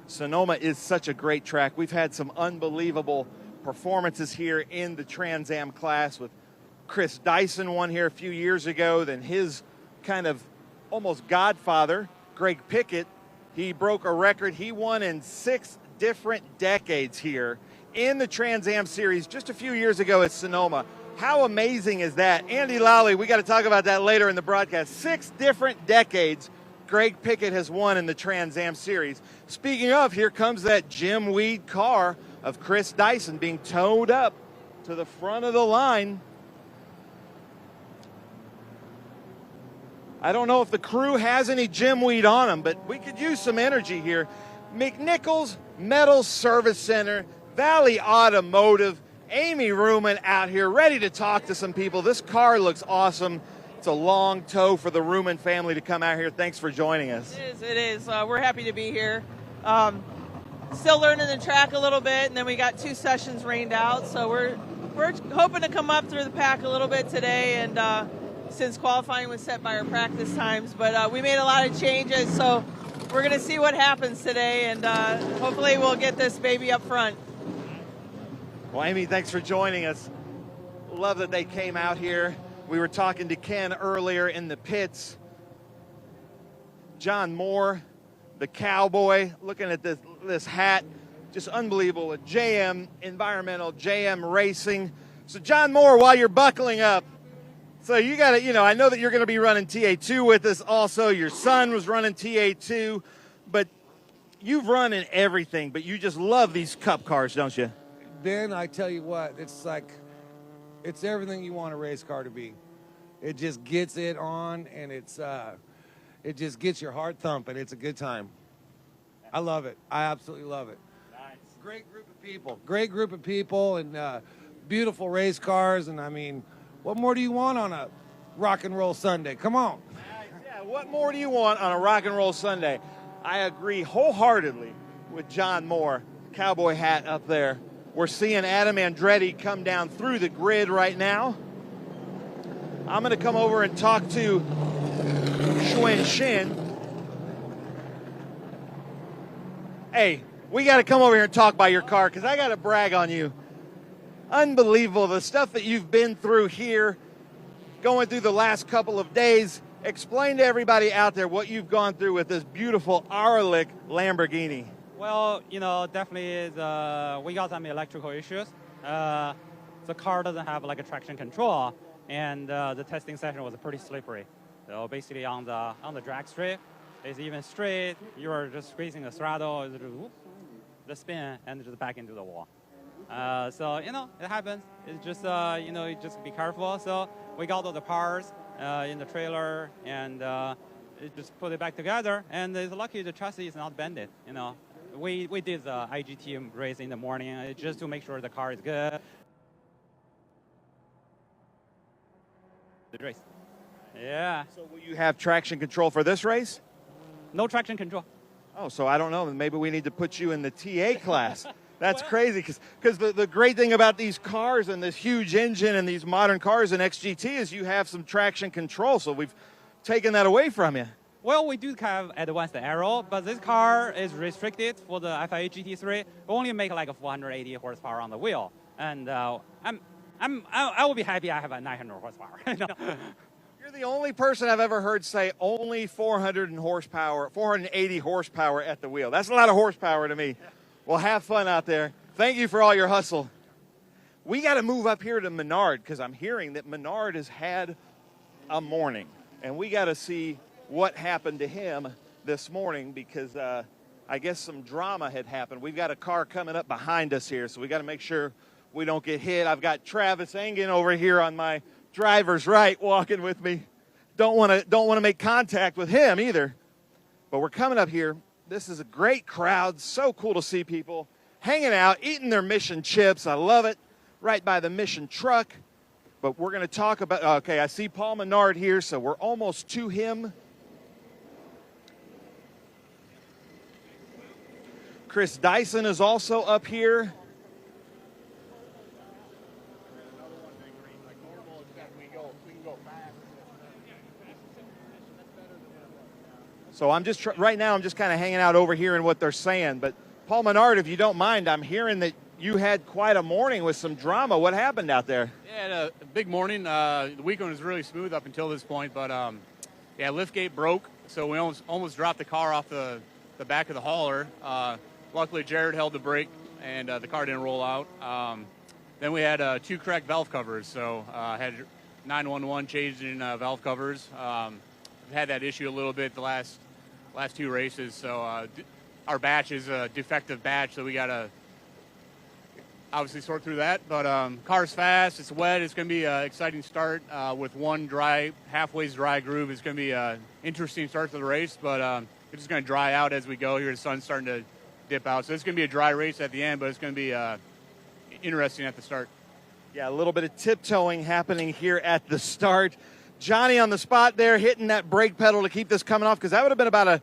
Sonoma is such a great track. We've had some unbelievable performances here in the Trans Am class with Chris Dyson won here a few years ago. Then his kind of almost godfather, Greg Pickett, he broke a record. He won in 6 different decades here in the Trans Am Series just a few years ago at Sonoma. How amazing is that? Andy Lally, we got to talk about that later in the broadcast. 6 different decades Greg Pickett has won in the Trans Am Series. Speaking of, here comes that Jim Weed car of Chris Dyson being towed up to the front of the line. I don't know if the crew has any Jim Weed on them, but we could use some energy here. McNichols Metal Service Center, Valley Automotive, Amy Ruman out here ready to talk to some people. This car looks awesome. It's a long tow for the Ruman family to come out here. Thanks for joining us. It is. We're happy to be here. Still learning the track a little bit, and then we got 2 sessions rained out, so we're hoping to come up through the pack a little bit today, and since qualifying was set by our practice times, but we made a lot of changes, so we're going to see what happens today, and hopefully we'll get this baby up front. Well, Amy, thanks for joining us. Love that they came out here. We were talking to Ken earlier in the pits. John Moore, the cowboy, looking at this hat, just unbelievable. A JM Environmental, JM Racing. So John Moore, while you're buckling up, so you got to, I know that you're going to be running TA2 with us also. Your son was running TA2, but you've run in everything, but you just love these cup cars, don't you? Ben, I tell you what, it's everything you want a race car to be. It just gets it on, and it just gets your heart thumping. It's a good time. I love it. I absolutely love it. Nice. Great group of people, and beautiful race cars, and I mean, what more do you want on a rock and roll Sunday? Come on. Yeah, what more do you want on a rock and roll Sunday? I agree wholeheartedly with John Moore, cowboy hat up there. We're seeing Adam Andretti come down through the grid right now. I'm going to come over and talk to Xuan Shin. Hey, we got to come over here and talk about your car because I got to brag on you. Unbelievable, the stuff that you've been through here, going through the last couple of days. Explain to everybody out there what you've gone through with this beautiful Arlick Lamborghini. Well, definitely is, we got some electrical issues. The car doesn't have like a traction control, and the testing session was pretty slippery. So basically on the drag strip, it's even straight. You're just squeezing the throttle, it's just, whoop, the spin, and just back into the wall. So it happens. It's just you just be careful. So we got all the parts in the trailer, and it just put it back together. And it's lucky the chassis is not bended. We did the IGT race in the morning just to make sure the car is good. The race. Yeah. So will you have traction control for this race? No traction control. Oh, so I don't know. Maybe we need to put you in the TA class. That's crazy because the great thing about these cars and this huge engine and these modern cars in XGT is you have some traction control. So we've taken that away from you. Well, we do have advanced aero, but this car is restricted for the FIA GT3. We only make like a 480 horsepower on the wheel, and I will be happy I have a 900 horsepower. You're the only person I've ever heard say only 480 horsepower at the wheel. That's a lot of horsepower to me. Well, have fun out there. Thank you for all your hustle. We got to move up here to Menard because I'm hearing that Menard has had a morning, and we got to see what happened to him this morning because I guess some drama had happened. We've got a car coming up behind us here, so we got to make sure we don't get hit. I've got Travis Engen over here on my driver's right walking with me. Don't want to make contact with him either. But we're coming up here. This is a great crowd. So cool to see people hanging out, eating their Mission chips. I love it. Right by the Mission truck. But we're going to talk about, okay, I see Paul Menard here, so we're almost to him. Chris Dyson is also up here. So I'm just right now I'm just kind of hanging out over here and what they're saying. But Paul Menard, if you don't mind, I'm hearing that you had quite a morning with some drama. What happened out there? Yeah, a big morning. The weekend was really smooth up until this point, but yeah, liftgate broke, so we almost dropped the car off the back of the hauler. Luckily, Jared held the brake, and the car didn't roll out. Then we had 2 cracked valve covers, so had 911 changed in valve covers. We've had that issue a little bit the last 2 races, so our batch is a defective batch, so we got to obviously sort through that. But car's fast, it's wet, it's going to be an exciting start with one halfway dry groove. It's going to be an interesting start to the race, but it's just going to dry out as we go here. The sun's starting to dip out, so it's going to be a dry race at the end, but it's going to be interesting at the start. Yeah, a little bit of tiptoeing happening here at the start. Johnny on the spot there hitting that brake pedal to keep this coming off because that would have been about a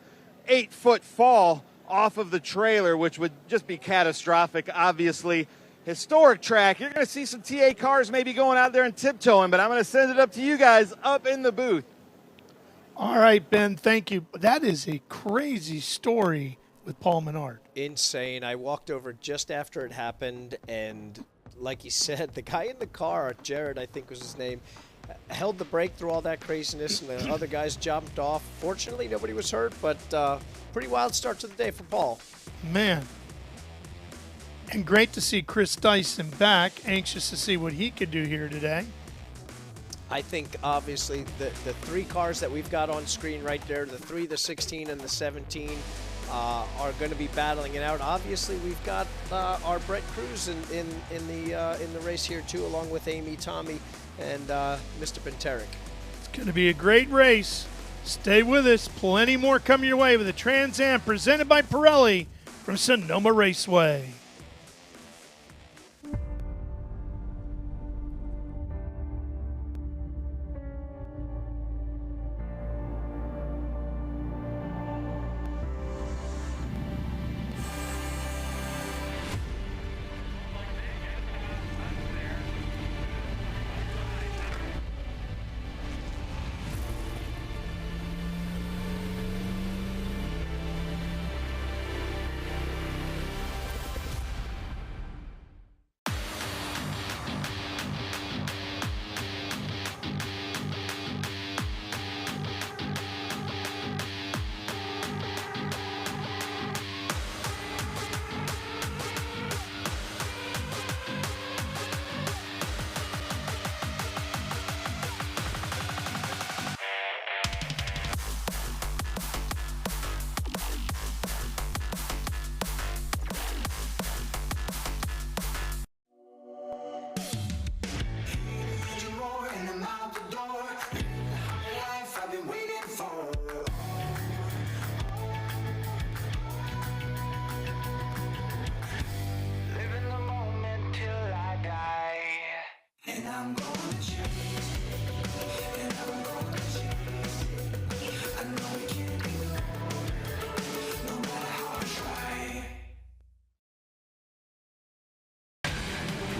8-foot fall off of the trailer, which would just be catastrophic, obviously. Historic track. You're going to see some TA cars maybe going out there and tiptoeing, but I'm going to send it up to you guys up in the booth. All right, Ben, thank you. That is a crazy story with Paul Menard. Insane. I walked over just after it happened, and like he said, the guy in the car, Jared, I think was his name, held the brake through all that craziness, and the other guys jumped off. Fortunately, nobody was hurt, but pretty wild start to the day for Paul. Man. And great to see Chris Dyson back. Anxious to see what he could do here today. I think, obviously, the three cars that we've got on screen right there, the 3, the 16, and the 17, are going to be battling it out. Obviously, we've got our Brett Cruz in the race here, too, along with Amy, Tommy, and Mr. Penteric. It's going to be a great race. Stay with us. Plenty more coming your way with the Trans Am presented by Pirelli from Sonoma Raceway.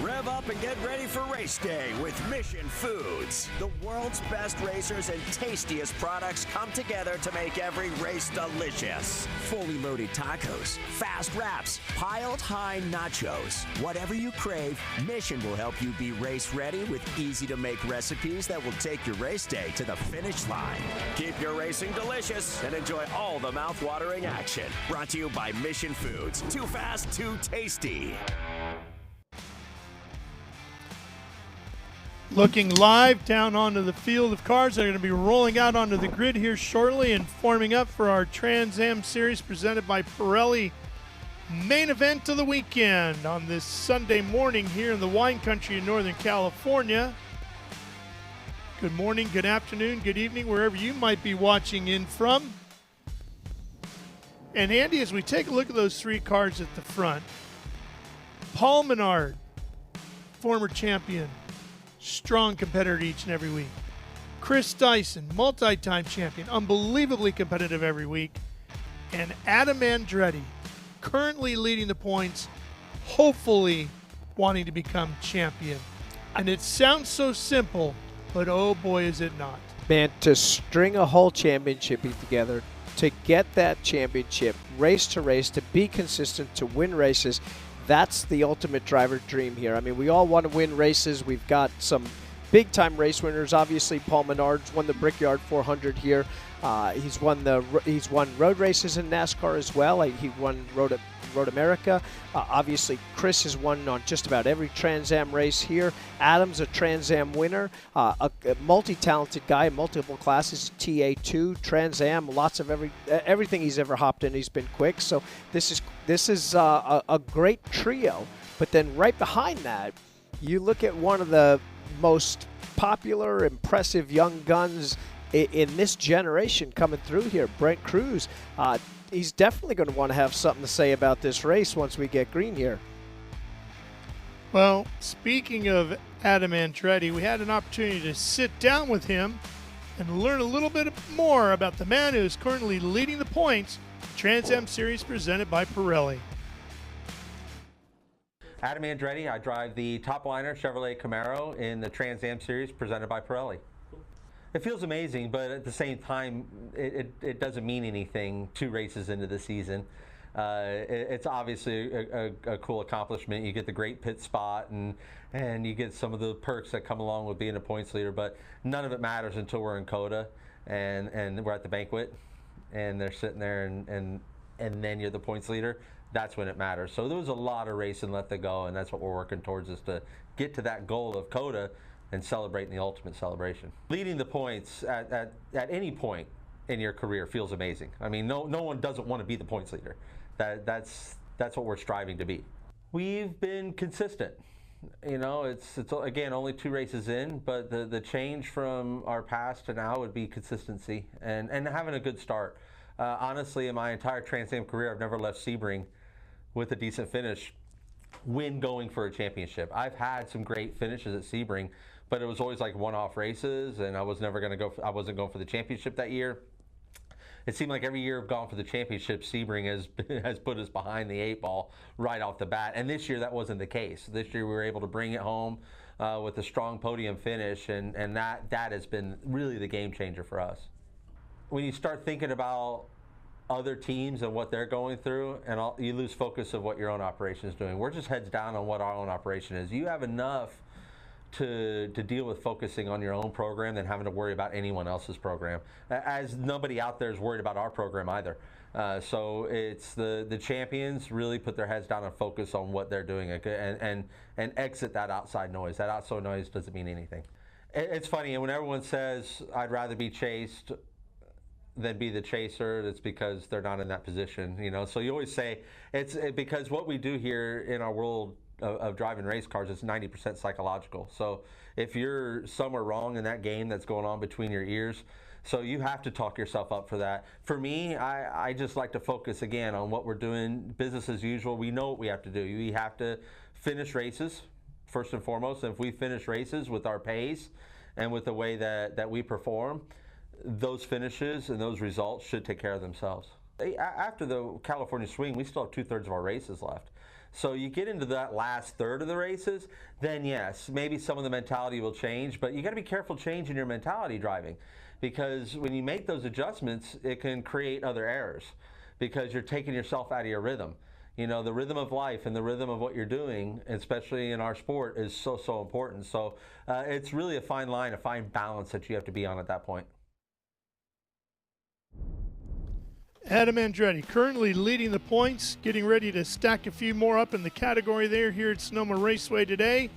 Rev up and get ready for race day with Mission Foods. The world's best racers and tastiest products come together to make every race delicious. Fully loaded tacos, fast wraps, piled high nachos. Whatever you crave, Mission will help you be race ready with easy to make recipes that will take your race day to the finish line. Keep your racing delicious and enjoy all the mouth-watering action. Brought to you by Mission Foods. Too fast, too tasty. Looking live down onto the field of cars that are going to be rolling out onto the grid here shortly and forming up for our Trans Am Series presented by Pirelli. Main event of the weekend on this Sunday morning here in the wine country in Northern California. Good morning, good afternoon, good evening, wherever you might be watching in from. And Andy, as we take a look at those three cars at the front, Paul Menard, former champion, strong competitor each and every week. Chris Dyson, multi-time champion, unbelievably competitive every week. And Adam Andretti, currently leading the points, hopefully wanting to become champion. And it sounds so simple, but oh boy is it not. Man, to string a whole championship together, to get that championship, race to race, to be consistent, to win races, that's the ultimate driver dream here. I mean, we all want to win races. We've got some big-time race winners. Obviously, Paul Menard's won the Brickyard 400 here. He's won road races in NASCAR as well. He won Road America. Obviously, Chris has won on just about every Trans Am race here. Adam's a Trans Am winner, a multi-talented guy in multiple classes, TA2, Trans Am, lots of everything he's ever hopped in. He's been quick. So this is a great trio. But then right behind that, you look at one of the most popular, impressive young guns in this generation coming through here, Brett Cruz. He's definitely going to want to have something to say about this race once we get green here. Well, speaking of Adam Andretti, we had an opportunity to sit down with him and learn a little bit more about the man who is currently leading the points, Trans Am Series presented by Pirelli. Adam Andretti, I drive the top liner Chevrolet Camaro in the Trans Am Series presented by Pirelli. It feels amazing, but at the same time, it doesn't mean anything 2 races into the season. It's obviously a cool accomplishment. You get the great pit spot, and you get some of the perks that come along with being a points leader, but none of it matters until we're in COTA and we're at the banquet and they're sitting there and then you're the points leader. That's when it matters. So there was a lot of racing left to go, and that's what we're working towards, is to get to that goal of COTA and celebrating the ultimate celebration. Leading the points at any point in your career feels amazing. I mean, no one doesn't want to be the points leader. That's what we're striving to be. We've been consistent. You know, it's again only 2 races in, but the change from our past to now would be consistency and having a good start. Honestly, in my entire Trans Am career, I've never left Sebring with a decent finish when going for a championship. I've had some great finishes at Sebring, but it was always like one-off races, and I was never going to go. I wasn't going for the championship that year. It seemed like every year I've gone for the championship, Sebring has put us behind the 8 ball right off the bat. And this year that wasn't the case. This year we were able to bring it home with a strong podium finish, and that has been really the game changer for us. When you start thinking about other teams and what they're going through, and you lose focus of what your own operation is doing. We're just heads down on what our own operation is. You have enough to deal with focusing on your own program than having to worry about anyone else's program, as nobody out there is worried about our program either. So it's the champions really put their heads down and focus on what they're doing and exit that outside noise. That outside noise doesn't mean anything. It's funny, and when everyone says I'd rather be chased than be the chaser, it's because they're not in that position, you know. So you always say because what we do here in our world of driving race cars is 90% psychological. So if you're somewhere wrong in that game that's going on between your ears, so you have to talk yourself up for that. For me, I just like to focus again on what we're doing, business as usual. We know what we have to do. We have to finish races first and foremost. And if we finish races with our pace and with the way that we perform, those finishes and those results should take care of themselves. After the California swing, we still have 2/3 of our races left. So you get into that last third of the races, then yes, maybe some of the mentality will change, but you got to be careful changing your mentality driving, because when you make those adjustments, it can create other errors because you're taking yourself out of your rhythm. You know, the rhythm of life and the rhythm of what you're doing, especially in our sport, is so important. So it's really a fine line, a fine balance that you have to be on at that point. Adam Andretti currently leading the points, getting ready to stack a few more up in the category there here at Sonoma Raceway today.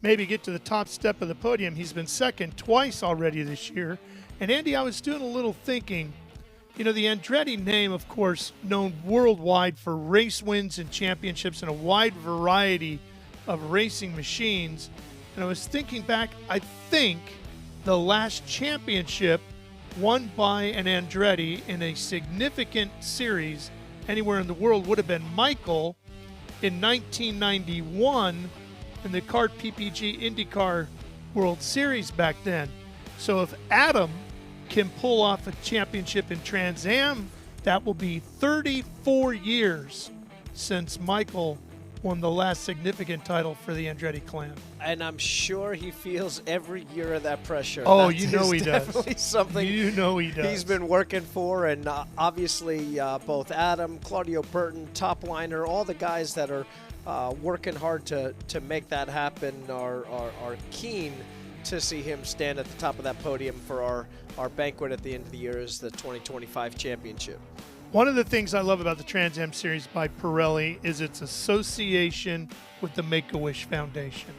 Maybe get to the top step of the podium. He's been second twice already this year. And Andy, I was doing a little thinking. You know, the Andretti name, of course, known worldwide for race wins and championships and a wide variety of racing machines. And I was thinking back, I think the last championship won by an Andretti in a significant series anywhere in the world would have been Michael in 1991 in the CART PPG IndyCar World Series back then. So if Adam can pull off a championship in Trans Am, that will be 34 years since Michael won the last significant title for the Andretti clan. And I'm sure he feels every year of that pressure. Oh, That you know he is does. definitely something You know he does. he's been working for, and obviously both Adam, Claudio Burton, Top Liner, all the guys that are working hard to make that happen are keen to see him stand at the top of that podium for our banquet at the end of the year is the 2025 championship. One of the things I love about the Trans Am Series by Pirelli is its association with the Make-A-Wish Foundation.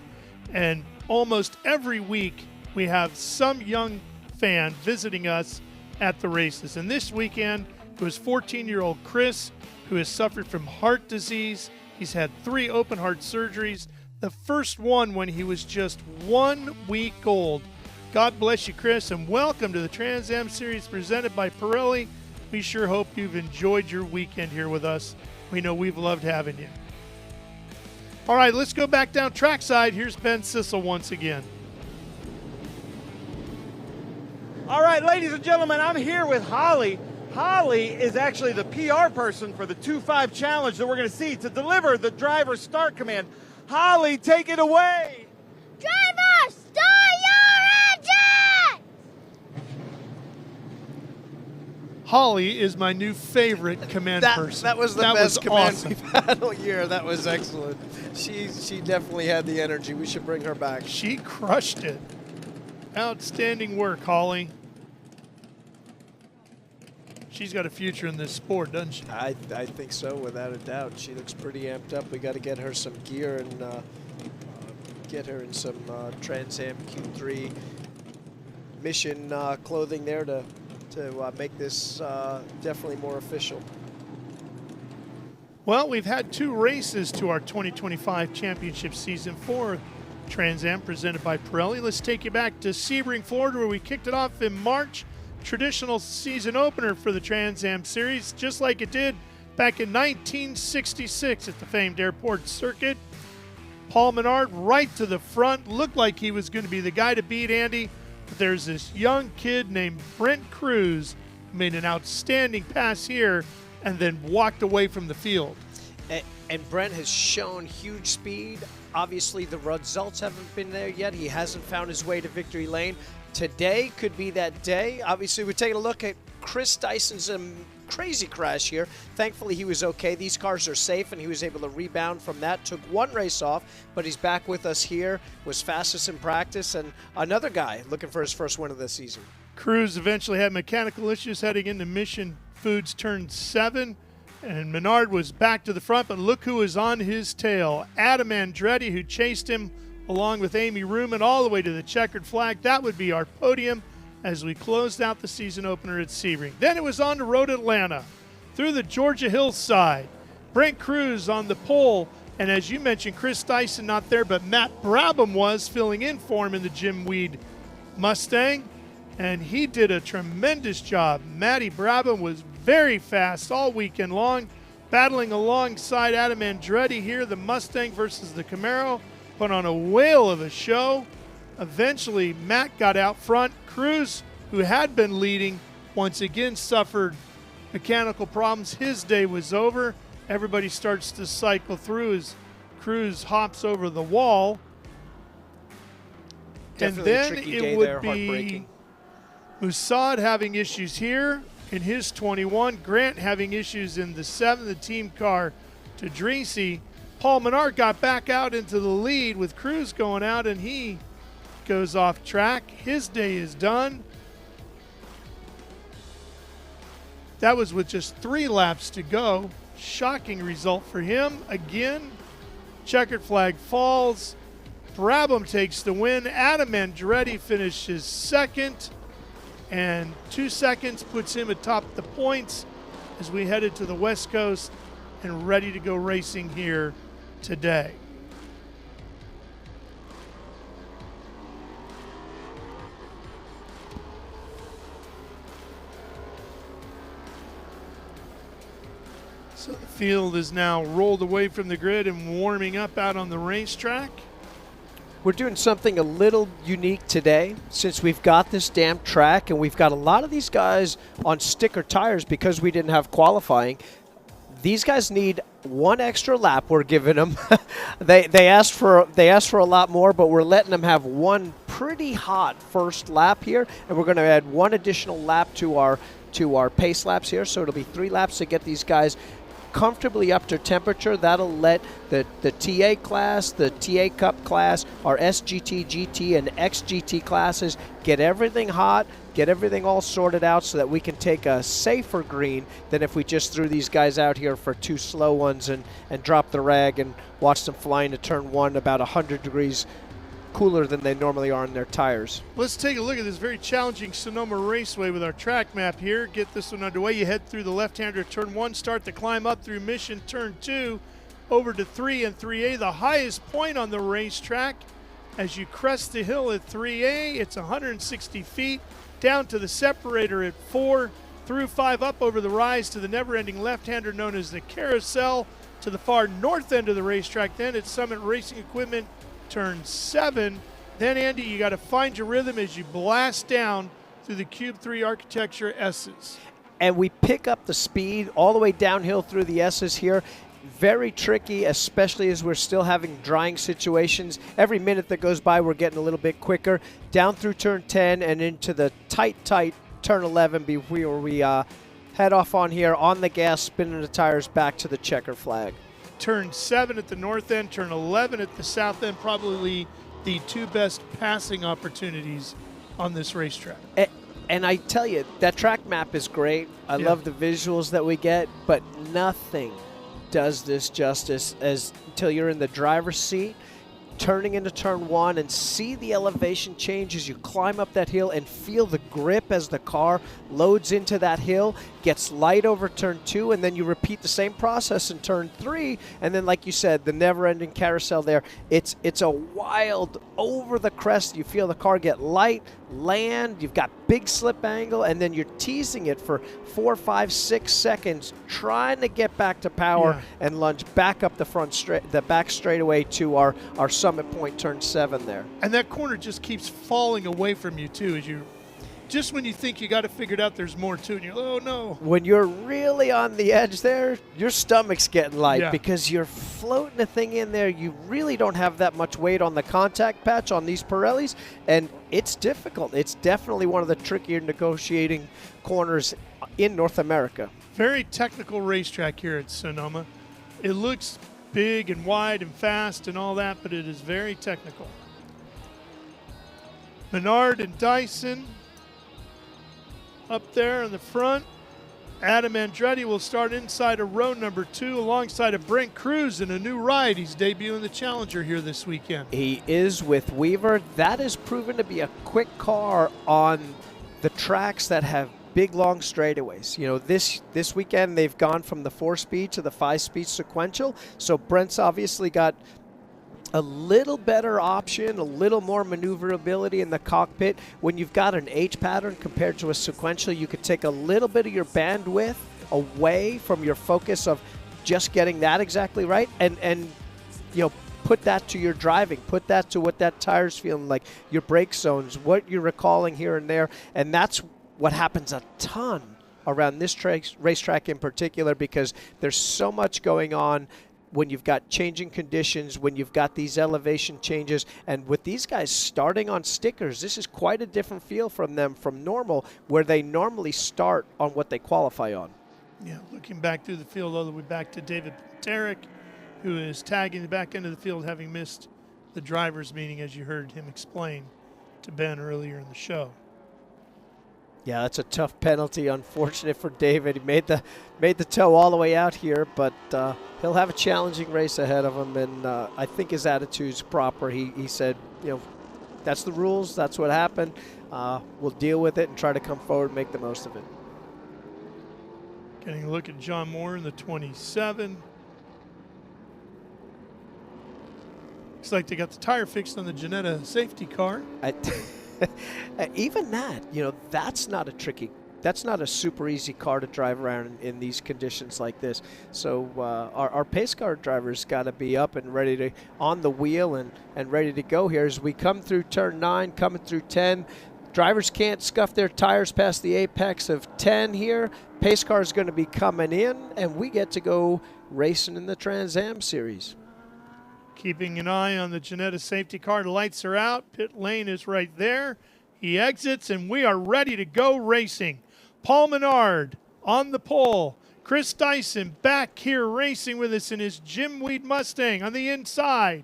And almost every week we have some young fan visiting us at the races. And this weekend it was 14-year-old Chris, who has suffered from heart disease. He's had 3 open heart surgeries, the first one when he was just 1 week old. God bless you, Chris, and welcome to the Trans Am Series presented by Pirelli. We sure hope you've enjoyed your weekend here with us. We know we've loved having you. All right, let's go back down trackside. Here's Ben Sissel once again. All right, ladies and gentlemen, I'm here with Holly. Holly is actually the PR person for the 2-5 challenge that we're going to see to deliver the driver start command. Holly, take it away. Driver, start your engine! Holly is my new favorite command person. That was the That best was command awesome. we've had all year. That was excellent. She definitely had the energy. We should bring her back. She crushed it. Outstanding work, Holly. She's got a future in this sport, doesn't she? I think so, without a doubt. She looks pretty amped up. We got to get her some gear and get her in some Trans Am Q3 mission clothing there to make this definitely more official. Well, we've had 2 races to our 2025 championship season for Trans Am presented by Pirelli. Let's take you back to Sebring, Florida, where we kicked it off in March. Traditional season opener for the Trans Am Series, just like it did back in 1966 at the famed airport circuit. Paul Menard right to the front, looked like he was going to be the guy to beat Andy, but there's this young kid named Brent Cruz who made an outstanding pass here and then walked away from the field. And Brent has shown huge speed. Obviously, the results haven't been there yet. He hasn't found his way to victory lane. Today could be that day. Obviously, we're taking a look at Chris Dyson's crazy crash here. Thankfully, he was okay. These cars are safe, and he was able to rebound from that. Took 1 race off, but he's back with us here. Was fastest in practice, and another guy looking for his first win of the season. Cruz eventually had mechanical issues heading into Mission Foods Turn 7, and Menard was back to the front, but look who was on his tail. Adam Andretti, who chased him along with Amy Ruman all the way to the checkered flag. That would be our podium as we closed out the season opener at Sebring. Then it was on to Road Atlanta through the Georgia hillside. Brent Cruz on the pole, and as you mentioned, Chris Dyson not there, but Matt Brabham was filling in for him in the Jim Weed Mustang, and he did a tremendous job. Matty Brabham was very fast all weekend long, battling alongside Adam Andretti here, the Mustang versus the Camaro. Put on a whale of a show. Eventually, Matt got out front. Cruz, who had been leading, once again suffered mechanical problems. His day was over. Everybody starts to cycle through as Cruz hops over the wall. Definitely a and then tricky it day would there, be heartbreaking. Mossad having issues here in his 21. Grant having issues in the 7, the team car to Dreesy. Paul Menard got back out into the lead with Cruz going out, and he goes off track. His day is done. That was with just 3 laps to go. Shocking result for him. Again, checkered flag falls. Brabham takes the win. Adam Andretti finishes second, and 2 seconds puts him atop the points as we headed to the West Coast and ready to go racing here today. So the field is now rolled away from the grid and warming up out on the racetrack. We're doing something a little unique today since we've got this damn track and we've got a lot of these guys on sticker tires because we didn't have qualifying. These guys need 1 extra lap we're giving them. they asked for a lot more, but we're letting them have 1 pretty hot first lap here, and we're going to add 1 additional lap to our pace laps here, so it'll be 3 laps to get these guys comfortably up to temperature. That'll let the TA class, the TA Cup class, our SGT, GT, and XGT classes get everything hot, get everything all sorted out so that we can take a safer green than if we just threw these guys out here for 2 slow ones and drop the rag and watch them fly into turn 1 about 100 degrees cooler than they normally are in their tires. Let's take a look at this very challenging Sonoma Raceway with our track map here. Get this one underway. You head through the left-hander turn 1, start the climb up through Mission turn 2, over to 3 and 3A, the highest point on the racetrack. As you crest the hill at 3A, it's 160 feet, down to the separator at 4, through 5 up over the rise to the never-ending left-hander known as the Carousel, to the far north end of the racetrack. Then it's Summit Racing Equipment turn 7. Then, Andy, you got to find your rhythm as you blast down through the Cube 3 architecture S's. And we pick up the speed all the way downhill through the S's here. Very tricky, especially as we're still having drying situations. Every minute that goes by, we're getting a little bit quicker. Down through turn 10 and into the tight turn 11 before we head off on here, on the gas, spinning the tires back to the checker flag. Turn 7 at the north end, turn 11 at the south end, probably the two best passing opportunities on this racetrack. And I tell you, that track map is great. I love the visuals that we get, but nothing does this justice as until you're in the driver's seat, turning into turn 1 and see the elevation change as you climb up that hill and feel the grip as the car loads into that hill, gets light over turn 2, and then you repeat the same process in turn 3, and then like you said, the never-ending carousel there. It's a wild over the crest. You feel the car get light, land, you've got big slip angle, and then you're teasing it for 4, 5, 6 seconds, trying to get back to power and lunge back up the back straightaway to our summit point, turn 7 there. And that corner just keeps falling away from you too, as you just when you think you got it figured out, there's more to it, and you're, oh no. When you're really on the edge there, your stomach's getting light because you're floating the thing in there. You really don't have that much weight on the contact patch on these Pirellis, and it's difficult. It's definitely one of the trickier negotiating corners in North America. Very technical racetrack here at Sonoma. It looks big and wide and fast and all that, but it is very technical. Menard and Dyson up there in the front. Adam Andretti will start inside of row number 2 alongside of Brent Cruz in a new ride. He's debuting the Challenger here this weekend. He is with Weaver. That has proven to be a quick car on the tracks that have big, long straightaways. You know, this weekend they've gone from the 4-speed to the 5-speed sequential. So Brent's obviously got a little better option, a little more maneuverability in the cockpit. When you've got an H pattern compared to a sequential, you could take a little bit of your bandwidth away from your focus of just getting that exactly right and you know, put that to your driving, put that to what that tire's feeling like, your brake zones, what you're recalling here and there. And that's what happens a ton around this racetrack in particular, because there's so much going on when you've got changing conditions, when you've got these elevation changes. And with these guys starting on stickers, this is quite a different feel from them from normal, where they normally start on what they qualify on. Yeah, looking back through the field all the way back to David Tarek, who is tagging the back end of the field, having missed the driver's meeting, as you heard him explain to Ben earlier in the show. Yeah, that's a tough penalty. Unfortunate for David. He made the tow all the way out here, but he'll have a challenging race ahead of him, and I think his attitude's proper. He said, you know, that's the rules. That's what happened. We'll deal with it and try to come forward and make the most of it. Getting a look at John Moore in the 27. Looks like they got the tire fixed on the Ginetta safety car. Even that, you know, that's not a super easy car to drive around in these conditions like this. So our pace car drivers got to be up and ready to, on the wheel and ready to go here as we come through turn 9, coming through 10. Drivers can't scuff their tires past the apex of 10 here. Pace car is going to be coming in, and we get to go racing in the Trans Am Series. Keeping an eye on the Ginetta safety car. The lights are out. Pit lane is right there. He exits, and we are ready to go racing. Paul Menard on the pole. Chris Dyson back here racing with us in his Jim Weed Mustang on the inside.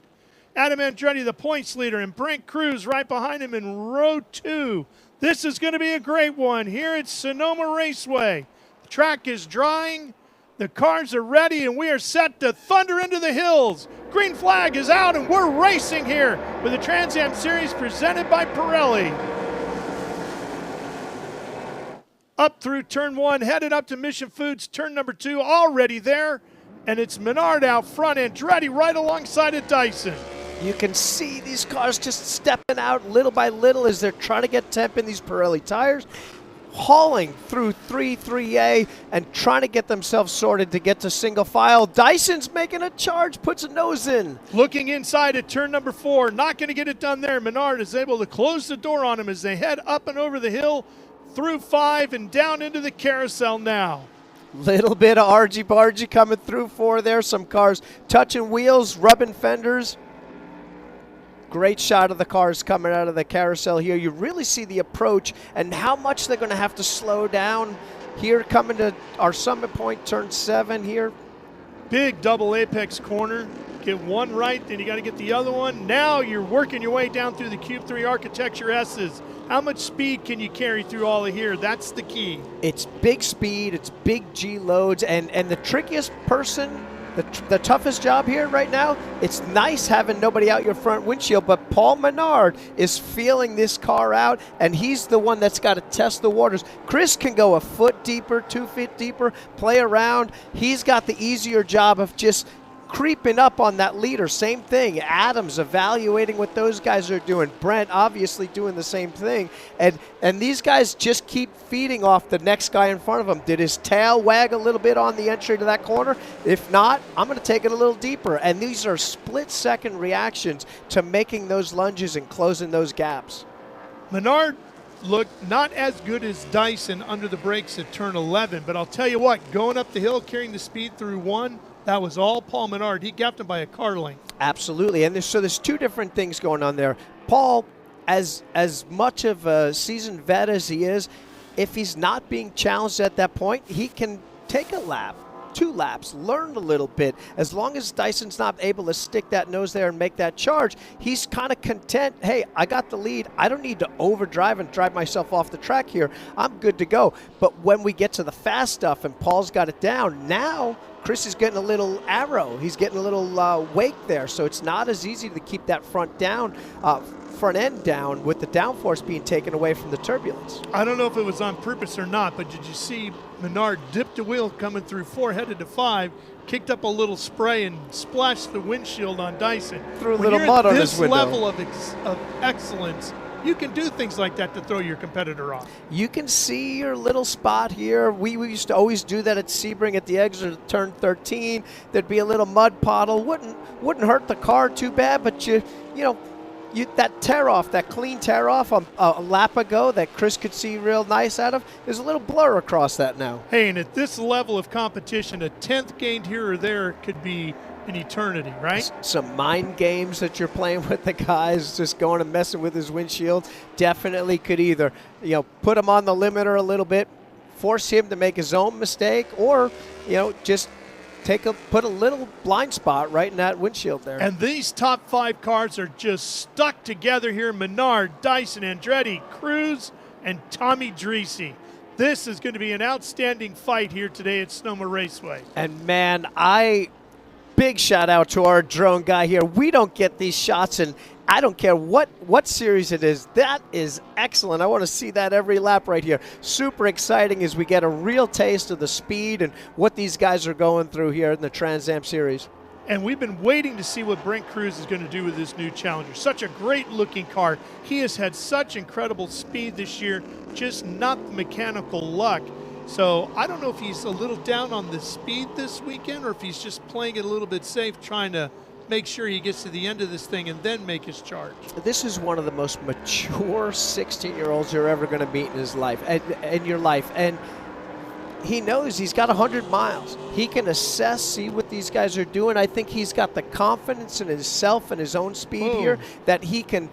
Adam Andretti, the points leader, and Brent Cruz right behind him in row 2. This is going to be a great one here at Sonoma Raceway. The track is drying. The cars are ready, and we are set to thunder into the hills. Green flag is out, and we're racing here with the Trans Am Series presented by Pirelli. Up through turn 1, headed up to Mission Foods, turn number 2, already there. And it's Menard out front, Andretti right alongside of Dyson. You can see these cars just stepping out little by little as they're trying to get temp in these Pirelli tires, hauling through 3A and trying to get themselves sorted to get to single file. Dyson's making a charge, puts a nose in. Looking inside at turn number 4, not going to get it done there. Menard is able to close the door on him as they head up and over the hill through 5 and down into the carousel now. Little bit of argy-bargy coming through 4 there. Some cars touching wheels, rubbing fenders. Great shot of the cars coming out of the carousel here. You really see the approach and how much they're going to have to slow down here coming to our summit point, turn 7 here. Big double apex corner. Get one right, then you got to get the other one. Now you're working your way down through the Cube 3 Architecture S's. How much speed can you carry through all of here? That's the key. It's big speed, it's big G loads, and the trickiest person, the toughest job here right now, it's nice having nobody out your front windshield, but Paul Menard is feeling this car out, and he's the one that's got to test the waters. Chris can go a foot deeper, 2 feet deeper, play around. He's got the easier job of just creeping up on that leader. Same thing. Adams evaluating what those guys are doing. Brent obviously doing the same thing. And these guys just keep feeding off the next guy in front of them. Did his tail wag a little bit on the entry to that corner? If not, I'm going to take it a little deeper. And these are split-second reactions to making those lunges and closing those gaps. Menard looked not as good as Dyson under the brakes at turn 11, but I'll tell you what, going up the hill, carrying the speed through 1, that was all Paul Menard. He gapped him by a car length. Absolutely, and there's 2 different things going on there. Paul, as much of a seasoned vet as he is, if he's not being challenged at that point, he can take a lap, 2 laps, learn a little bit. As long as Dyson's not able to stick that nose there and make that charge, he's kind of content. Hey, I got the lead. I don't need to overdrive and drive myself off the track here. I'm good to go. But when we get to the fast stuff and Paul's got it down, now Chris is getting a little arrow. He's getting a little wake there. So it's not as easy to keep that front end down with the downforce being taken away from the turbulence. I don't know if it was on purpose or not, but did you see Menard dipped the wheel coming through 4, headed to 5, kicked up a little spray and splashed the windshield on Dyson. Threw a little mud on his window. This level of excellence, you can do things like that to throw your competitor off. You can see your little spot here. We used to always do that at Sebring at the exit of turn 13. There'd be a little mud puddle. Wouldn't hurt the car too bad, but that tear off, that clean tear off a lap ago that Chris could see real nice out of, there's a little blur across that now. Hey, and at this level of competition, a 10th gained here or there could be an eternity, right? Some mind games that you're playing with the guys, just going and messing with his windshield, definitely could either, put him on the limiter a little bit, force him to make his own mistake, or, just put a little blind spot right in that windshield there. And these top 5 cars are just stuck together here. Menard, Dyson, Andretti, Cruz, and Tommy Dreese. This is going to be an outstanding fight here today at Sonoma Raceway. And man, big shout out to our drone guy here. We don't get these shots, and I don't care what series it is. That is excellent. I want to see that every lap right here. Super exciting as we get a real taste of the speed and what these guys are going through here in the Trans Am Series. And we've been waiting to see what Brent Cruz is going to do with this new Challenger. Such a great looking car. He has had such incredible speed this year, just not the mechanical luck. So I don't know if he's a little down on the speed this weekend or if he's just playing it a little bit safe, trying to make sure he gets to the end of this thing and then make his charge. This is one of the most mature 16-year-olds you're ever going to meet in his life, in your life. And he knows he's got 100 miles. He can assess, see what these guys are doing. I think he's got the confidence in himself and his own speed here that he can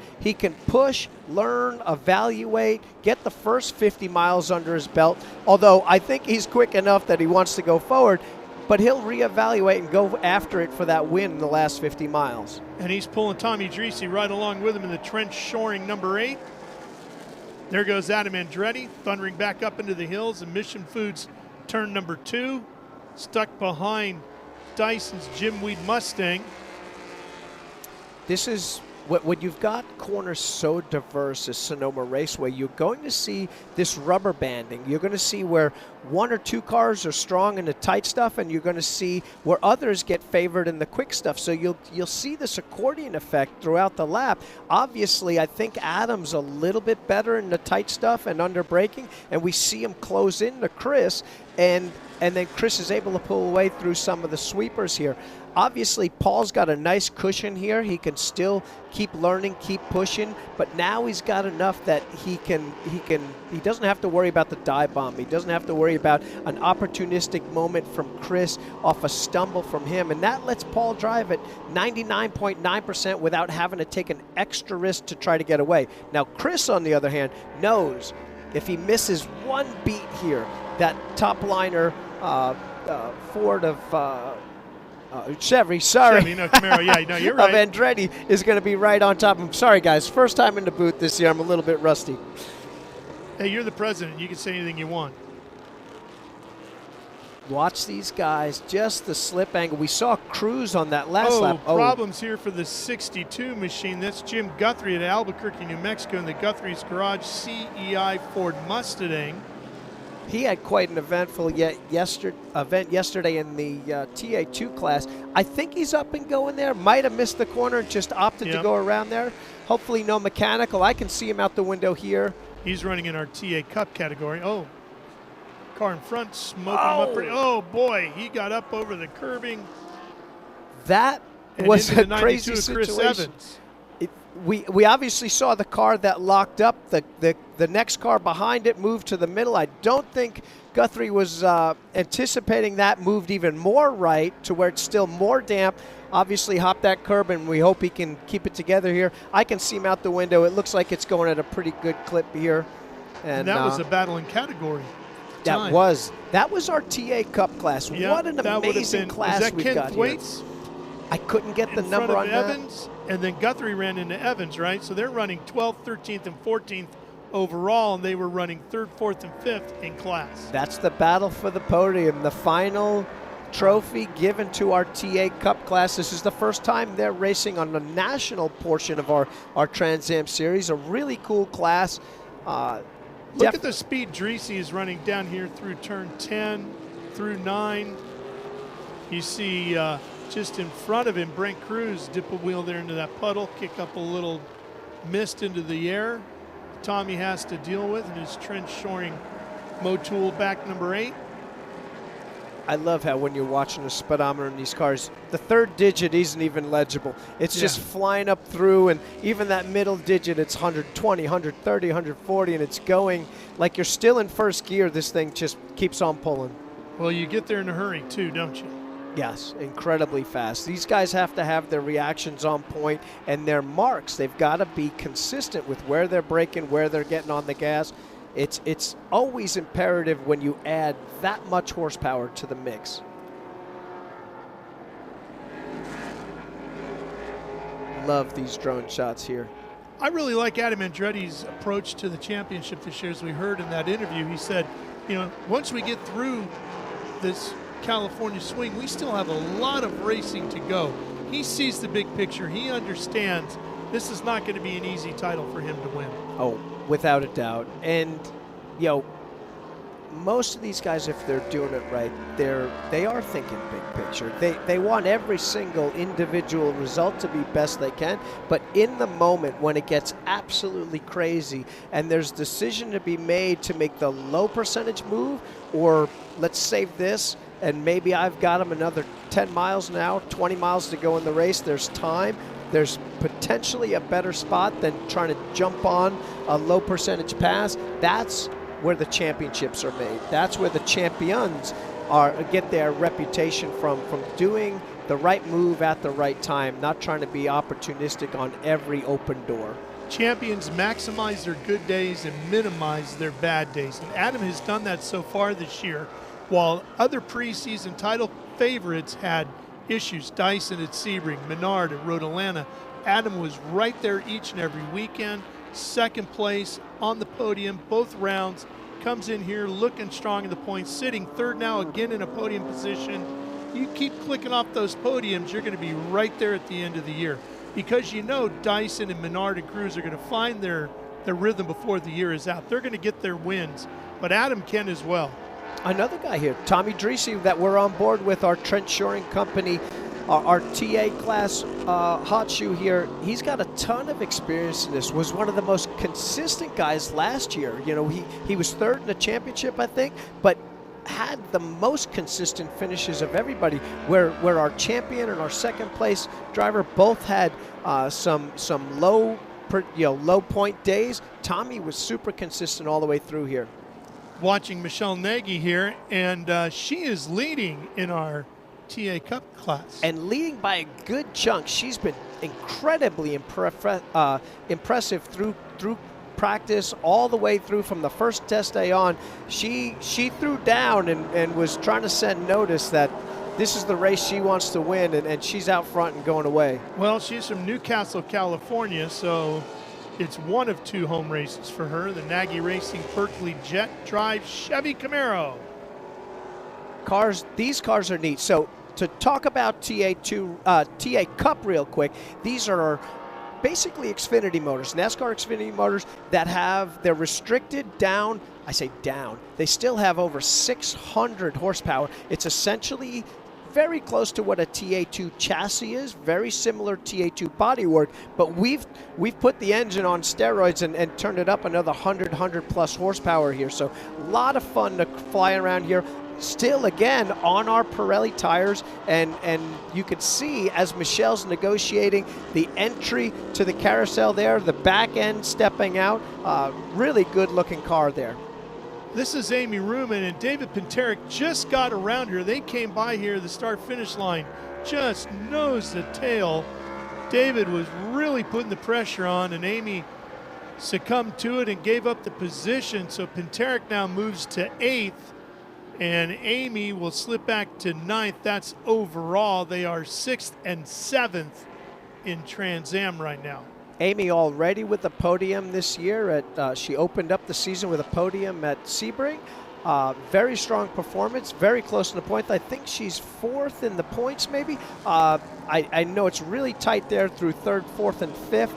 push, learn, evaluate, get the first 50 miles under his belt. Although I think he's quick enough that he wants to go forward, but he'll reevaluate and go after it for that win in the last 50 miles. And he's pulling Tommy Dreese right along with him in the trench shoring number 8. There goes Adam Andretti, thundering back up into the hills, and Mission Foods turn number 2, stuck behind Dyson's Jim Weed Mustang. This is when you've got corners so diverse as Sonoma Raceway, you're going to see this rubber banding. You're going to see where 1 or 2 cars are strong in the tight stuff, and you're going to see where others get favored in the quick stuff. So you'll see this accordion effect throughout the lap. Obviously, I think Adam's a little bit better in the tight stuff and under braking, and we see him close into Chris, and then Chris is able to pull away through some of the sweepers here. Obviously, Paul's got a nice cushion here. He can still keep learning, keep pushing, but now he's got enough that he doesn't have to worry about the dive bomb. He doesn't have to worry about an opportunistic moment from Chris off a stumble from him, and that lets Paul drive at 99.9% without having to take an extra risk to try to get away. Now, Chris, on the other hand, knows if he misses one beat here, that top liner Ford of Chevy, sorry. Chevy, no, Camaro, yeah, no, you're right. Of Andretti is going to be right on top of him. Sorry, guys. First time in the booth this year. I'm a little bit rusty. Hey, you're the president. You can say anything you want. Watch these guys. Just the slip angle. We saw Cruz on that last lap. Problems here for the 62 machine. That's Jim Guthrie at Albuquerque, New Mexico, in the Guthrie's Garage CEI Ford Mustang. He had quite an eventful event yesterday in the TA2 class. I think he's up and going there. Might have missed the corner and just opted to go around there. Hopefully no mechanical. I can see him out the window here. He's running in our TA Cup category. Oh, car in front smoking him up pretty. Oh, boy, he got up over the curbing. That was a crazy situation. Chris Evans. We obviously saw the car that locked up. The next car behind it moved to the middle. I don't think Guthrie was anticipating that, moved even more right to where it's still more damp. Obviously hopped that curb, and we hope he can keep it together here. I can see him out the window. It looks like it's going at a pretty good clip here. And that was a battling category. That was our TA Cup class. Yeah, what an amazing class we've got here. I couldn't get the number on Evans, and then Guthrie ran into Evans, right? So they're running 12th, 13th, and 14th overall, and they were running 3rd, 4th, and 5th in class. That's the battle for the podium, the final trophy given to our TA Cup class. This is the first time they're racing on the national portion of our Trans Am series. A really cool class. Look at the speed Dreesy is running down here through turn 10, through 9. You see just in front of him, Brent Cruz dip a wheel there into that puddle, kick up a little mist into the air. Tommy has to deal with in his trench shoring Motul back number 8. I love how when you're watching a speedometer in these cars, the third digit isn't even legible. It's just flying up through, and even that middle digit, it's 120, 130, 140, and it's going like you're still in first gear. This thing just keeps on pulling. Well, you get there in a hurry too, don't you? Yes, incredibly fast. These guys have to have their reactions on point and their marks. They've got to be consistent with where they're braking, where they're getting on the gas. It's always imperative when you add that much horsepower to the mix. Love these drone shots here. I really like Adam Andretti's approach to the championship this year. As we heard in that interview, he said, you know, once we get through this California swing, we still have a lot of racing to go. He sees the big picture. He understands this is not going to be an easy title for him to win. Oh, without a doubt. And, you know, most of these guys, if they're doing it right, they are thinking big picture. They want every single individual result to be best they can, but in the moment when it gets absolutely crazy and there's a decision to be made to make the low percentage move, or let's save this and maybe I've got them another 10 miles now, 20 miles to go in the race, there's time. There's potentially a better spot than trying to jump on a low percentage pass. That's where the championships are made. That's where the champions get their reputation from doing the right move at the right time, not trying to be opportunistic on every open door. Champions maximize their good days and minimize their bad days. And Adam has done that so far this year, while other preseason title favorites had issues. Dyson at Sebring, Menard at Road Atlanta. Adam was right there each and every weekend. Second place on the podium, both rounds. Comes in here looking strong in the points, sitting third now again in a podium position. You keep clicking off those podiums, you're going to be right there at the end of the year. Because you know Dyson and Menard and Cruz are going to find their rhythm before the year is out. They're going to get their wins, but Adam can as well. Another guy here, Tommy Dreesy, that we're on board with, our trench shoring company, our TA class hot shoe here. He's got a ton of experience in this. Was one of the most consistent guys last year. You know, he was third in the championship, I think, but had the most consistent finishes of everybody. Where our champion and our second place driver both had some low point days. Tommy was super consistent all the way through here. Watching Michelle Nagy here, and she is leading in our TA Cup class. And leading by a good chunk. She's been incredibly impressive through practice all the way through from the first test day on. She threw down and was trying to send notice that this is the race she wants to win, and she's out front and going away. Well, she's from Newcastle, California, so it's one of 2 home races for her. The Nagy Racing Berkeley Jet Drive Chevy Camaro. These cars are neat. So to talk about TA Cup real quick, these are basically Xfinity motors, NASCAR Xfinity motors they're restricted down. I say down. They still have over 600 horsepower. It's essentially very close to what a TA2 chassis is, very similar TA2 bodywork, but we've put the engine on steroids and turned it up another 100 plus horsepower here. So a lot of fun to fly around here. Still, again, on our Pirelli tires, and you can see as Michelle's negotiating the entry to the carousel there, the back end stepping out. Really good-looking car there. This is Amy Ruman, and David Pinterick just got around her. They came by here, the start-finish line, just nose to tail. David was really putting the pressure on, and Amy succumbed to it and gave up the position. So Pinterick now moves to 8th. And Amy will slip back to 9th. That's overall. They are 6th and 7th in Trans Am right now. Amy already with the podium this year. She opened up the season with a podium at Sebring. Very strong performance, very close to the point. I think she's 4th in the points maybe. I know it's really tight there through 3rd, 4th, and 5th.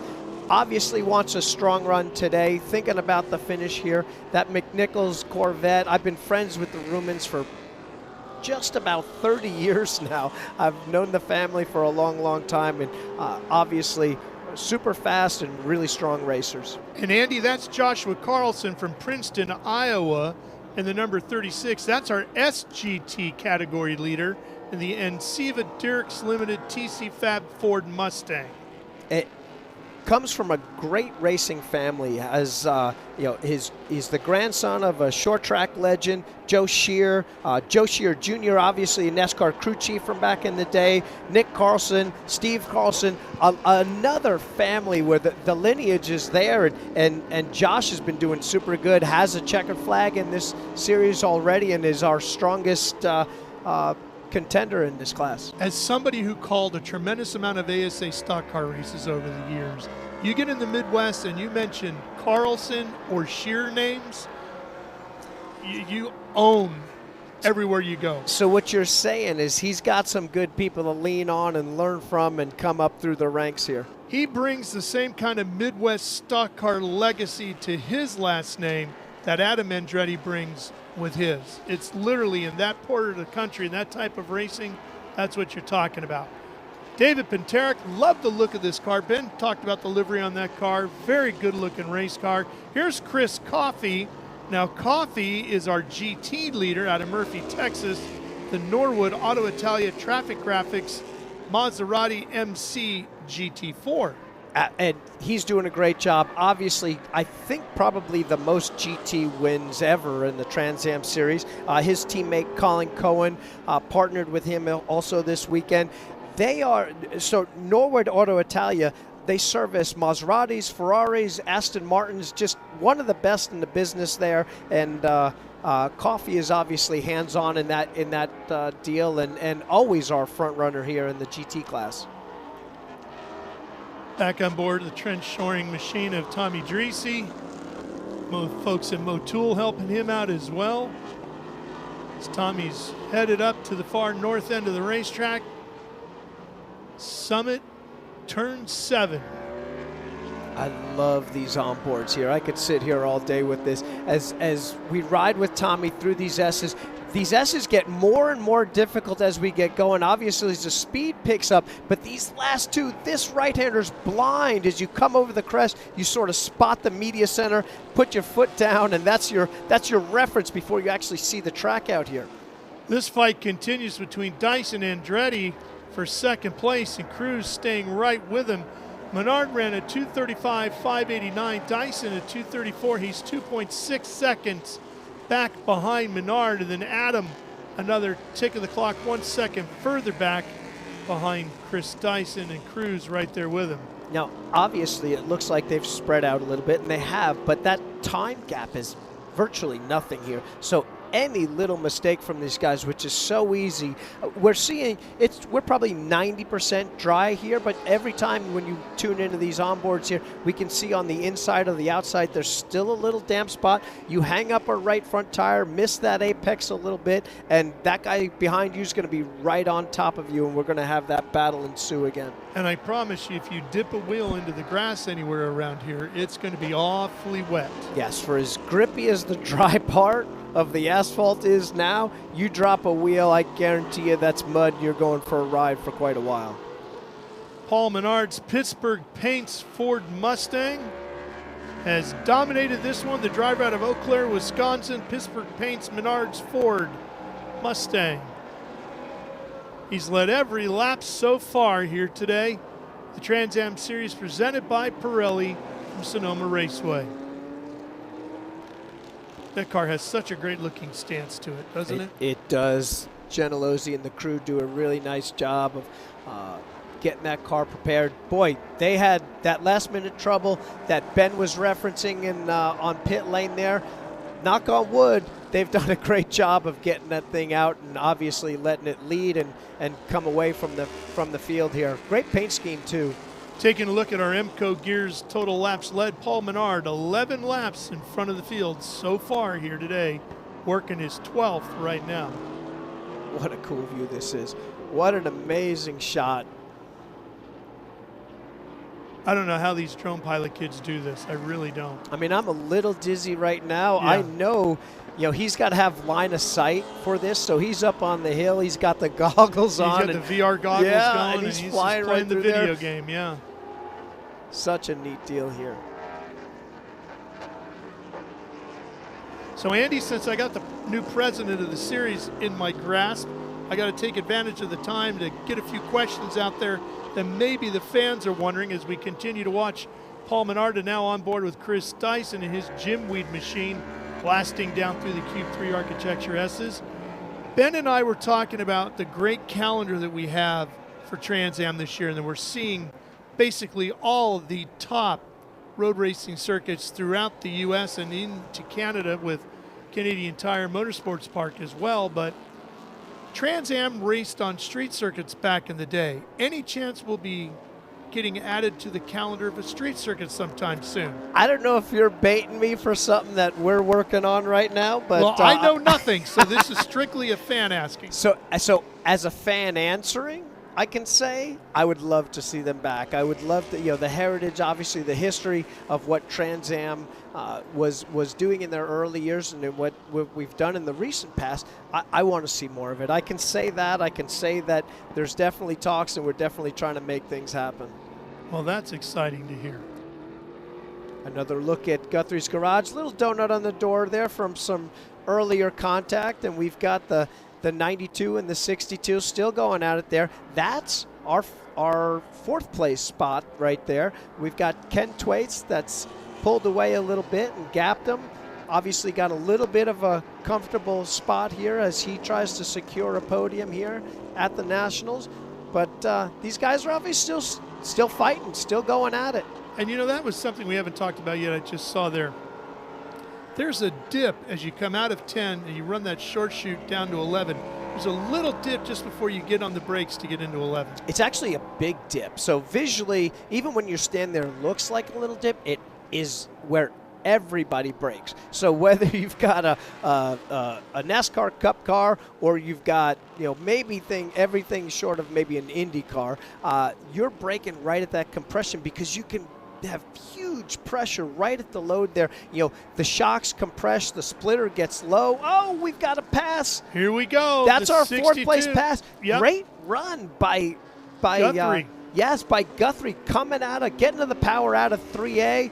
Obviously wants a strong run today, thinking about the finish here. That McNichols Corvette, I've been friends with the Rumans for just about 30 years now. I've known the family for a long, long time, and obviously super fast and really strong racers. And Andy, that's Joshua Carlson from Princeton, Iowa, and the number 36. That's our SGT category leader in the Enceva Dirks Limited TC Fab Ford Mustang. Comes from a great racing family. As he's the grandson of a short track legend, Joe Shear. Joe Shear Jr., obviously a NASCAR crew chief from back in the day. Nick Carlson, Steve Carlson, another family where the lineage is there. And Josh has been doing super good. Has a checkered flag in this series already, and is our strongest contender in this class. As somebody who called a tremendous amount of ASA stock car races over the years, you get in the Midwest and you mention Carlson or Shear names, you own everywhere you go. So what you're saying is he's got some good people to lean on and learn from and come up through the ranks here. He brings the same kind of Midwest stock car legacy to his last name that Adam Andretti brings with his. It's literally in that part of the country, in that type of racing, that's what you're talking about. David Pinterick, loved the look of this car. Ben talked about the livery on that car. Very good looking race car. Here's Chris Coffey. Now Coffey is our GT leader out of Murphy, Texas. The Norwood Auto Italia Traffic Graphics Maserati MC GT4. And he's doing a great job. Obviously, I think probably the most GT wins ever in the Trans Am Series. His teammate Colin Cohen partnered with him also this weekend. So Norwood Auto Italia, they service Maseratis, Ferraris, Aston Martins, just one of the best in the business there. And Coffey is obviously hands-on in that deal, and always our front runner here in the GT class. Back on board the trench shoring machine of Tommy Dreesy. Folks at Motul helping him out as well. As Tommy's headed up to the far north end of the racetrack. Summit, turn 7. I love these onboards here. I could sit here all day with this. As we ride with Tommy through these S's, these S's get more and more difficult as we get going. Obviously, as the speed picks up, but these last two, this right-hander's blind. As you come over the crest, you sort of spot the media center, put your foot down, and that's your reference before you actually see the track out here. This fight continues between Dyson and Andretti for second place, and Cruz staying right with him. Menard ran at 2:35.589. Dyson at 2:34. He's 2.6 seconds back behind Menard, and then Adam another tick of the clock 1 second further back behind Chris Dyson, and Cruz right there with him. Now, obviously, it looks like they've spread out a little bit, and they have, but that time gap is virtually nothing here. So any little mistake from these guys, which is so easy. We're seeing we're probably 90% dry here, but every time when you tune into these onboards here, we can see on the inside or the outside there's still a little damp spot. You hang up a right front tire, miss that apex a little bit, and that guy behind you is going to be right on top of you, and we're going to have that battle ensue again. And I promise you, if you dip a wheel into the grass anywhere around here, it's going to be awfully wet. Yes, for as grippy as the dry part of the asphalt is now, you drop a wheel, I guarantee you that's mud. You're going for a ride for quite a while. Paul Menard's Pittsburgh Paints Ford Mustang has dominated this one. The driver out of Eau Claire, Wisconsin, Pittsburgh Paints Menard's Ford Mustang. He's led every lap so far here today. The Trans Am Series presented by Pirelli from Sonoma Raceway. That car has such a great looking stance to it, doesn't it? It does. Genelozzi and the crew do a really nice job of getting that car prepared. Boy, they had that last minute trouble that Ben was referencing on pit lane there. Knock on wood, they've done a great job of getting that thing out and obviously letting it lead and come away from the field here. Great paint scheme too. Taking a look at our MCO Gears total laps led, Paul Menard 11 laps in front of the field so far here today, working his 12th right now. What a cool view this is. What an amazing shot. I don't know how these drone pilot kids do this. I really don't. I mean, I'm a little dizzy right now. Yeah. I know, he's got to have line of sight for this, so he's up on the hill. He's got the goggles on. He's got the VR goggles going, and he's playing flying right the through video there. game, yeah. Such a neat deal here. So Andy, since I got the new president of the series in my grasp, I got to take advantage of the time to get a few questions out there that maybe the fans are wondering as we continue to watch Paul Menard now on board with Chris Dyson and his Jim Weed machine blasting down through the Cube 3 Architecture S's. Ben and I were talking about the great calendar that we have for Trans Am this year, and then we're seeing basically all of the top road racing circuits throughout the U.S. and into Canada with Canadian Tire Motorsports Park as well. But Trans Am raced on street circuits back in the day. Any chance we'll be getting added to the calendar of a street circuit sometime soon? I don't know if you're baiting me for something that we're working on right now, but well, I know nothing, so this is strictly a fan asking. So as a fan answering, I can say I would love to see them back. I would love to, the heritage, obviously the history of what Trans Am was doing in their early years and what we've done in the recent past. I want to see more of it. I can say that. I can say that there's definitely talks and we're definitely trying to make things happen. Well, that's exciting to hear. Another look at Guthrie's Garage. Little donut on the door there from some earlier contact, and we've got the 92 and the 62 still going at it there. That's our fourth place spot right there. We've got Ken Twaits that's pulled away a little bit and gapped him. Obviously got a little bit of a comfortable spot here as he tries to secure a podium here at the Nationals. But these guys are obviously still fighting, still going at it. And that was something we haven't talked about yet. I just saw there. There's a dip as you come out of 10 and you run that short chute down to 11. There's a little dip just before you get on the brakes to get into 11. It's actually a big dip. So visually, even when you're standing there, it looks like a little dip. It is where everybody brakes. So whether you've got a NASCAR Cup car or you've got maybe everything short of maybe an Indy car, you're braking right at that compression because you can have huge pressure right at the load there. The shocks compress, the splitter gets low. Oh, we've got a pass. Here we go. That's our 62. fourth place pass. Yep. Great run by Guthrie. By Guthrie coming getting to the power out of 3A,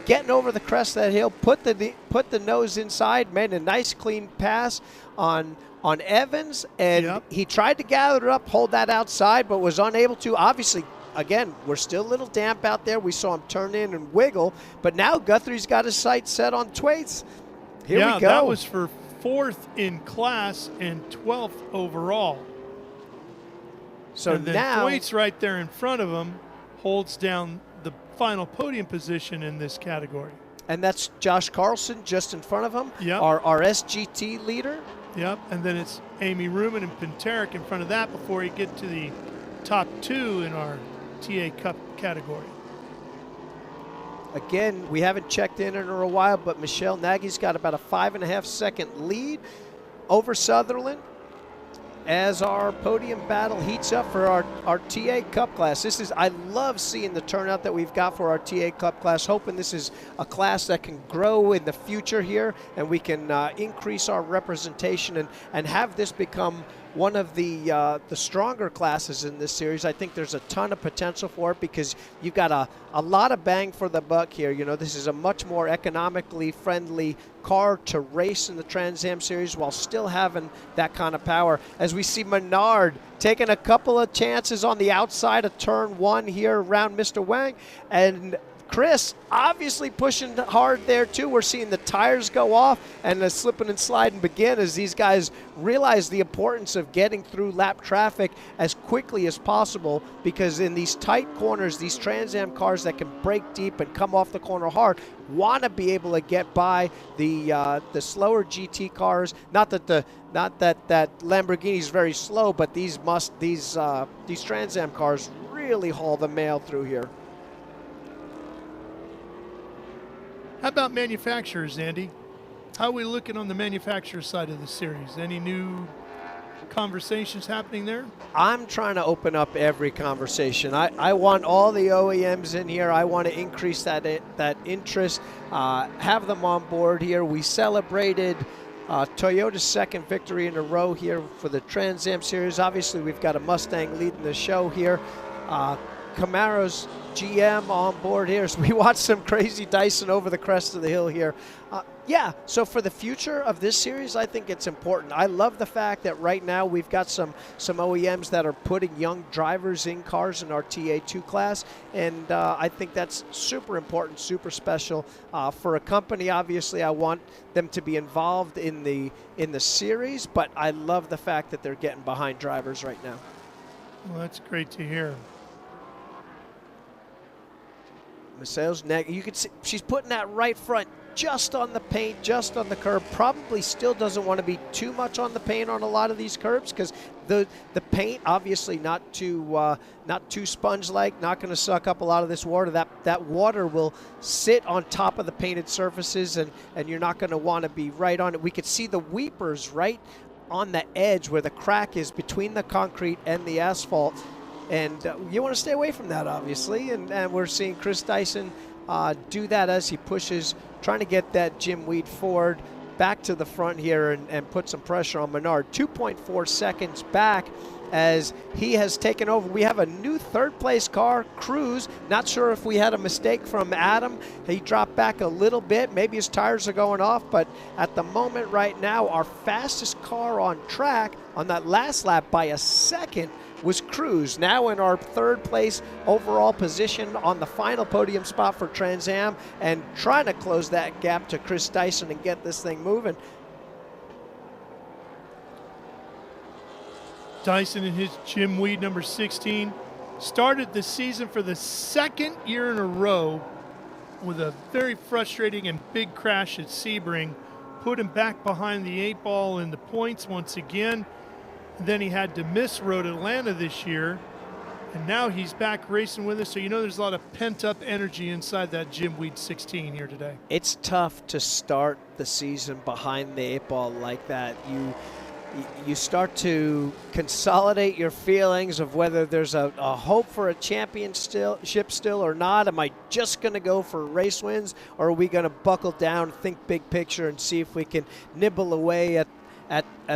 getting over the crest of that hill, put the nose inside, made a nice clean pass on Evans, and he tried to gather it up, hold that outside, but was unable to. Obviously, again, we're still a little damp out there. We saw him turn in and wiggle, but now Guthrie's got his sights set on Twaits. Here we go. That was for 4th in class and 12th overall. So and then now Thwaites right there in front of him holds down the final podium position in this category. And that's Josh Carlson just in front of him, Yep. our SGT leader. Yep, and then it's Amy Ruman and Pinteric in front of that before you get to the top two in our TA Cup category. Again, we haven't checked in a while, but Michelle Nagy's got about a 5.5 second lead over Sutherland as our podium battle heats up for our TA Cup class. I love seeing the turnout that we've got for our TA Cup class, hoping this is a class that can grow in the future here and we can increase our representation and have this become one of the stronger classes in this series. I think there's a ton of potential for it because you've got a lot of bang for the buck here. You know, this is a much more economically friendly car to race in the Trans Am series while still having that kind of power. As we see Menard taking a couple of chances on the outside of turn one here around Mr. Wang, and Chris obviously pushing hard there too. We're seeing the tires go off and the slipping and sliding begin as these guys realize the importance of getting through lap traffic as quickly as possible, because in these tight corners, these Trans Am cars that can break deep and come off the corner hard want to be able to get by the slower GT cars. Not that Lamborghini is very slow, but these Trans Am cars really haul the mail through here. How about manufacturers, Andy? How are we looking on the manufacturer side of the series? Any new conversations happening there? I'm trying to open up every conversation. I want all the OEMs in here. I want to increase that interest, have them on board here. We celebrated Toyota's second victory in a row here for the Trans Am series. Obviously, we've got a Mustang leading the show here. Camaro's GM on board here, so we watch some crazy Dyson over the crest of the hill here. Yeah, so for the future of this series, I think it's important. I love the fact that right now we've got some OEMs that are putting young drivers in cars in our TA2 class, and I think that's super important, super special. For a company, obviously, I want them to be involved in the series, but I love the fact that they're getting behind drivers right now. Well, that's great to hear. Maceo's neck, you can see she's putting that right front just on the paint, just on the curb. Probably still doesn't want to be too much on the paint on a lot of these curbs because the paint obviously not too sponge-like, not going to suck up a lot of this water. That water will sit on top of the painted surfaces, and you're not going to want to be right on it. We could see the weepers right on the edge where the crack is between the concrete and the asphalt. And you want to stay away from that, obviously. And we're seeing Chris Dyson do that as he pushes, trying to get that Jim Weed Ford back to the front here and put some pressure on Menard. 2.4 seconds back as he has taken over. We have a new third-place car, Cruz. Not sure if we had a mistake from Adam. He dropped back a little bit. Maybe his tires are going off. But at the moment right now, our fastest car on track on that last lap by a second was Cruz, now in our third place overall position on the final podium spot for Trans Am, and trying to close that gap to Chris Dyson and get this thing moving. Dyson and his Jim Weed number 16 started the season for the second year in a row with a very frustrating and big crash at Sebring, put him back behind the 8 ball in the points once again. Then he had to miss Road Atlanta this year, and now he's back racing with us. So you know there's a lot of pent-up energy inside that Jim Weed 16 here today. It's tough to start the season behind the 8 ball like that. You start to consolidate your feelings of whether there's a hope for a championship still or not. Am I just going to go for race wins, or are we going to buckle down, think big picture, and see if we can nibble away at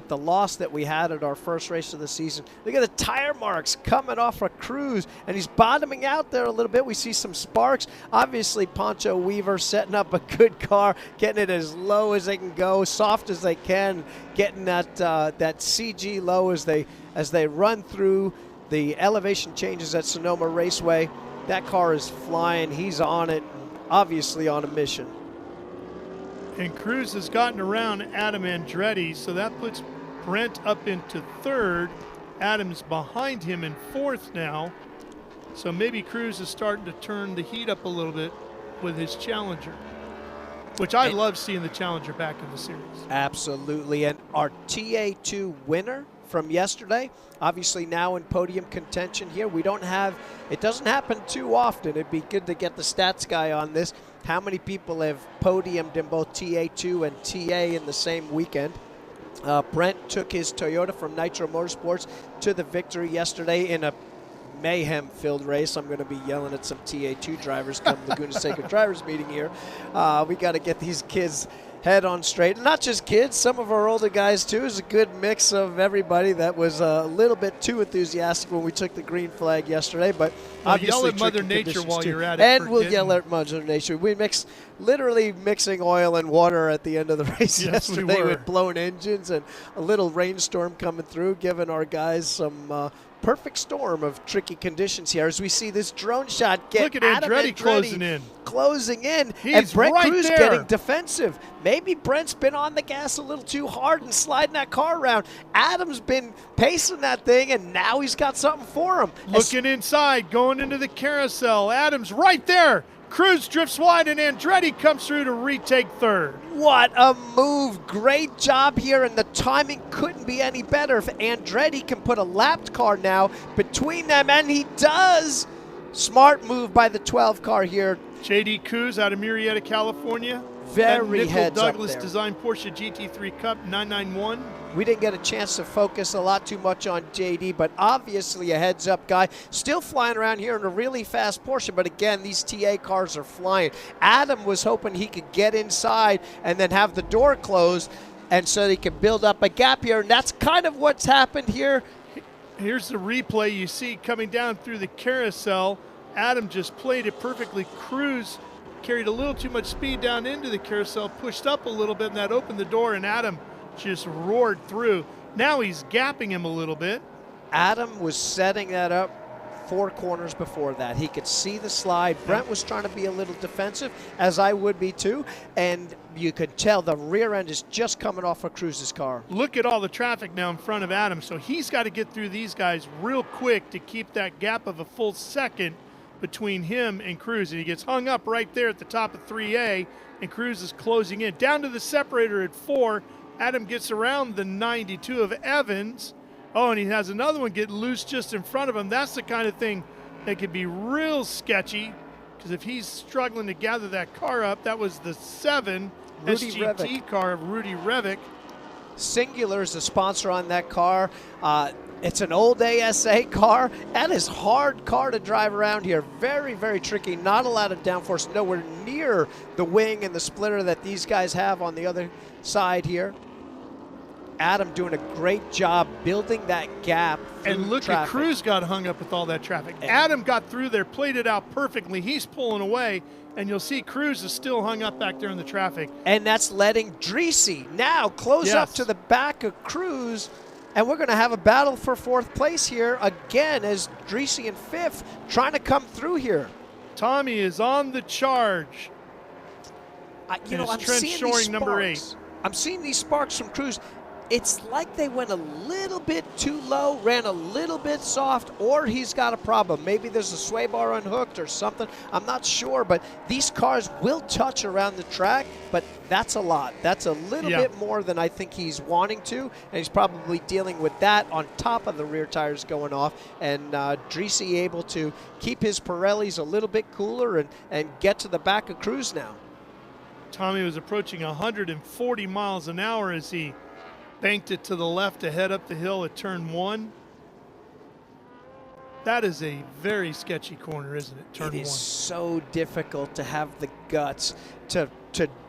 the loss that we had at our first race of the season? Look at the tire marks coming off a Cruz, and he's bottoming out there a little bit. We see some sparks. Obviously, Poncho Weaver setting up a good car, getting it as low as they can go, soft as they can, getting that CG low as they run through the elevation changes at Sonoma Raceway. That car is flying. He's on it, obviously on a mission. And Cruz has gotten around Adam Andretti, so that puts Brent up into third. Adam's behind him in fourth now. So maybe Cruz is starting to turn the heat up a little bit with his Challenger, which I love seeing the Challenger back in the series. Absolutely. And our TA2 winner from yesterday, obviously now in podium contention here. We don't have, it doesn't happen too often. It'd be good to get the stats guy on this. How many people have podiumed in both TA2 and TA in the same weekend? Brent took his Toyota from Nitro Motorsports to the victory yesterday in a mayhem-filled race. I'm going to be yelling at some TA2 drivers come Laguna Seca drivers meeting here. We got to get these kids head on straight. And not just kids, some of our older guys too. It's a good mix of everybody that was a little bit too enthusiastic when we took the green flag yesterday. But obviously yell at Mother Nature while too. you're at it. And we'll yell at Mother Nature. We literally mixing oil and water at the end of the race yesterday with blown engines and a little rainstorm coming through, giving our guys some perfect storm of tricky conditions here as we see this drone shot get Look at Andretti closing in. He's and Brent right Cruz there. getting defensive. Maybe Brent's been on the gas a little too hard and sliding that car around. Adam's been pacing that thing, and now he's got something for him. Looking inside, going into the carousel. Adams right there. Cruz drifts wide, and Andretti comes through to retake third. What a move. Great job here, and the timing couldn't be any better. If Andretti can put a lapped car now between them, and he does. Smart move by the 12 car here. J.D. Cruz out of Murrieta, California. Very heads Douglas up there. designed Porsche GT3 Cup 991. We didn't get a chance to focus a lot too much on JD, but obviously a heads-up guy. Still flying around here in a really fast Porsche, but again, these TA cars are flying. Adam was hoping he could get inside and then have the door closed, and so he could build up a gap here, and that's kind of what's happened here. Here's the replay you see coming down through the carousel. Adam just played it perfectly. Cruz carried a little too much speed down into the carousel, pushed up a little bit, and that opened the door, and Adam just roared through. Now he's gapping him a little bit. Adam was setting that up 4 corners before that. He could see the slide. Brent was trying to be a little defensive, as I would be too, and you could tell the rear end is just coming off of Cruz's car. Look at all the traffic now in front of Adam, so he's got to get through these guys real quick to keep that gap of a full second between him and Cruz, and he gets hung up right there at the top of 3A, and Cruz is closing in. Down to the separator at 4, Adam gets around the 92 of Evans. Oh, and he has another one get loose just in front of him. That's the kind of thing that could be real sketchy, because if he's struggling to gather that car up, that was the 7 Rudy SGT Revick. car of Rudy Revick. Singular is the sponsor on that car. It's an old ASA car. That is hard car to drive around here. Very, very tricky. Not a lot of downforce. Nowhere near the wing and the splitter that these guys have on the other side here. Adam doing a great job building that gap. And look at Cruz got hung up with all that traffic. Adam got through there, played it out perfectly. He's pulling away, and you'll see Cruz is still hung up back there in the traffic. And that's letting Dreesy now close up to the back of Cruz. And we're going to have a battle for 4th place here again as Dreesy in 5th trying to come through here. Tommy is on the charge. I'm Trent seeing Shoring, these number sparks. 8. I'm seeing these sparks from Cruz. It's like they went a little bit too low, ran a little bit soft, or he's got a problem. Maybe there's a sway bar unhooked or something. I'm not sure, but these cars will touch around the track, but that's a lot. That's a little bit more than I think he's wanting to, and he's probably dealing with that on top of the rear tires going off, and Dreesy able to keep his Pirellis a little bit cooler and get to the back of Cruz now. Tommy was approaching 140 miles an hour as he banked it to the left to head up the hill at turn 1. That is a very sketchy corner, isn't it? Turn 1. It is so difficult to have the guts to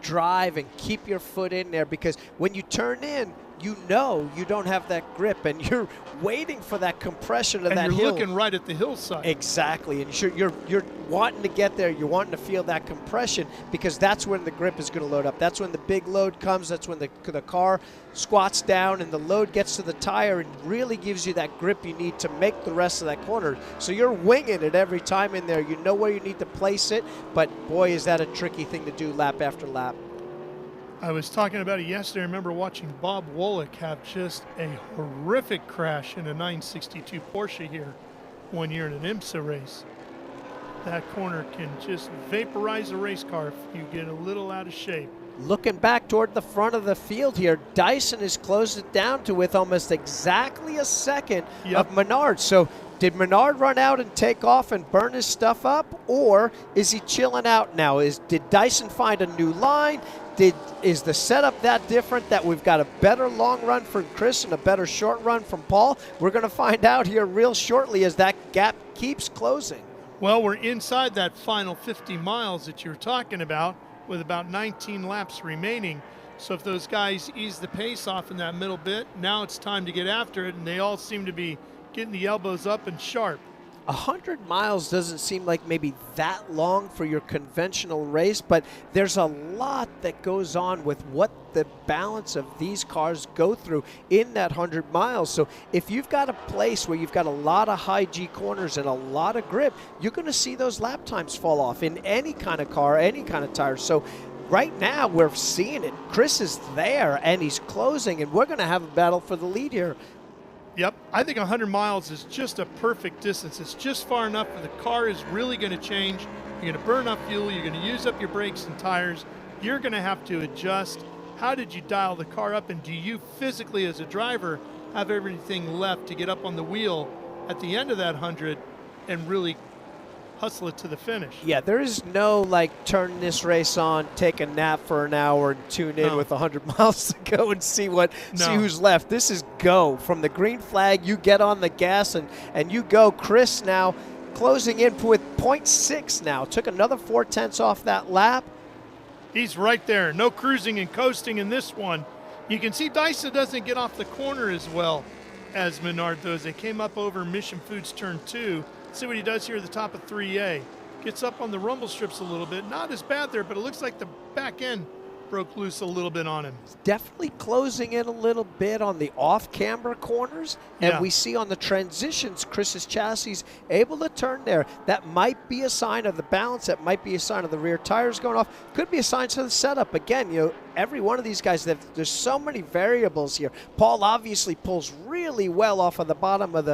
drive and keep your foot in there, because when you turn in, you know you don't have that grip, and you're waiting for that compression of that hill. And you're looking right at the hillside. Exactly, and you're wanting to get there. You're wanting to feel that compression, because that's when the grip is going to load up. That's when the big load comes. That's when the car squats down and the load gets to the tire and really gives you that grip you need to make the rest of that corner. So you're winging it every time in there. You know where you need to place it, but boy, is that a tricky thing to do lap after lap. I was talking about it yesterday. I remember watching Bob Wolick have just a horrific crash in a 962 Porsche here one year in an IMSA race. that corner can just vaporize a race car if you get a little out of shape. Looking back toward the front of the field here, Dyson has closed it down to with almost exactly a second of Menard. So did Menard run out and take off and burn his stuff up, or is he chilling out now? Did Dyson find a new line? Is the setup that different that we've got a better long run from Chris and a better short run from Paul? We're going to find out here real shortly as that gap keeps closing. Well, we're inside that final 50 miles that you're talking about with about 19 laps remaining. So if those guys ease the pace off in that middle bit, now it's time to get after it, and they all seem to be getting the elbows up and sharp. 100 miles doesn't seem like maybe that long for your conventional race, but there's a lot that goes on with what the balance of these cars go through in that 100 miles. So if you've got a place where you've got a lot of high G corners and a lot of grip, you're going to see those lap times fall off in any kind of car, any kind of tire. So right now we're seeing it. Chris is there and he's closing, and we're going to have a battle for the lead here. Yep, I think 100 miles is just a perfect distance. It's just far enough where the car is really going to change. You're going to burn up fuel. You're going to use up your brakes and tires. You're going to have to adjust. How did you dial the car up, and do you physically as a driver have everything left to get up on the wheel at the end of that 100 and really hustle it to the finish? Yeah, there is no turn this race on, take a nap for an hour, and tune in with 100 miles to go and see who's left. This is go. From the green flag, you get on the gas and you go. Chris now closing in with 0.6 now. Took another 0.4 off that lap. He's right there. No cruising and coasting in this one. You can see Dyson doesn't get off the corner as well as Menard does. They came up over Mission Foods turn 2. See what he does here at the top of 3A. Gets up on the rumble strips a little bit. Not as bad there, but it looks like the back end broke loose a little bit on him. Definitely closing in a little bit on the off-camber corners. And we see on the transitions, Chris's chassis able to turn there. That might be a sign of the balance. That might be a sign of the rear tires going off. Could be a sign of the setup. Again, every one of these guys, there's so many variables here. Paul obviously pulls really well off of the bottom of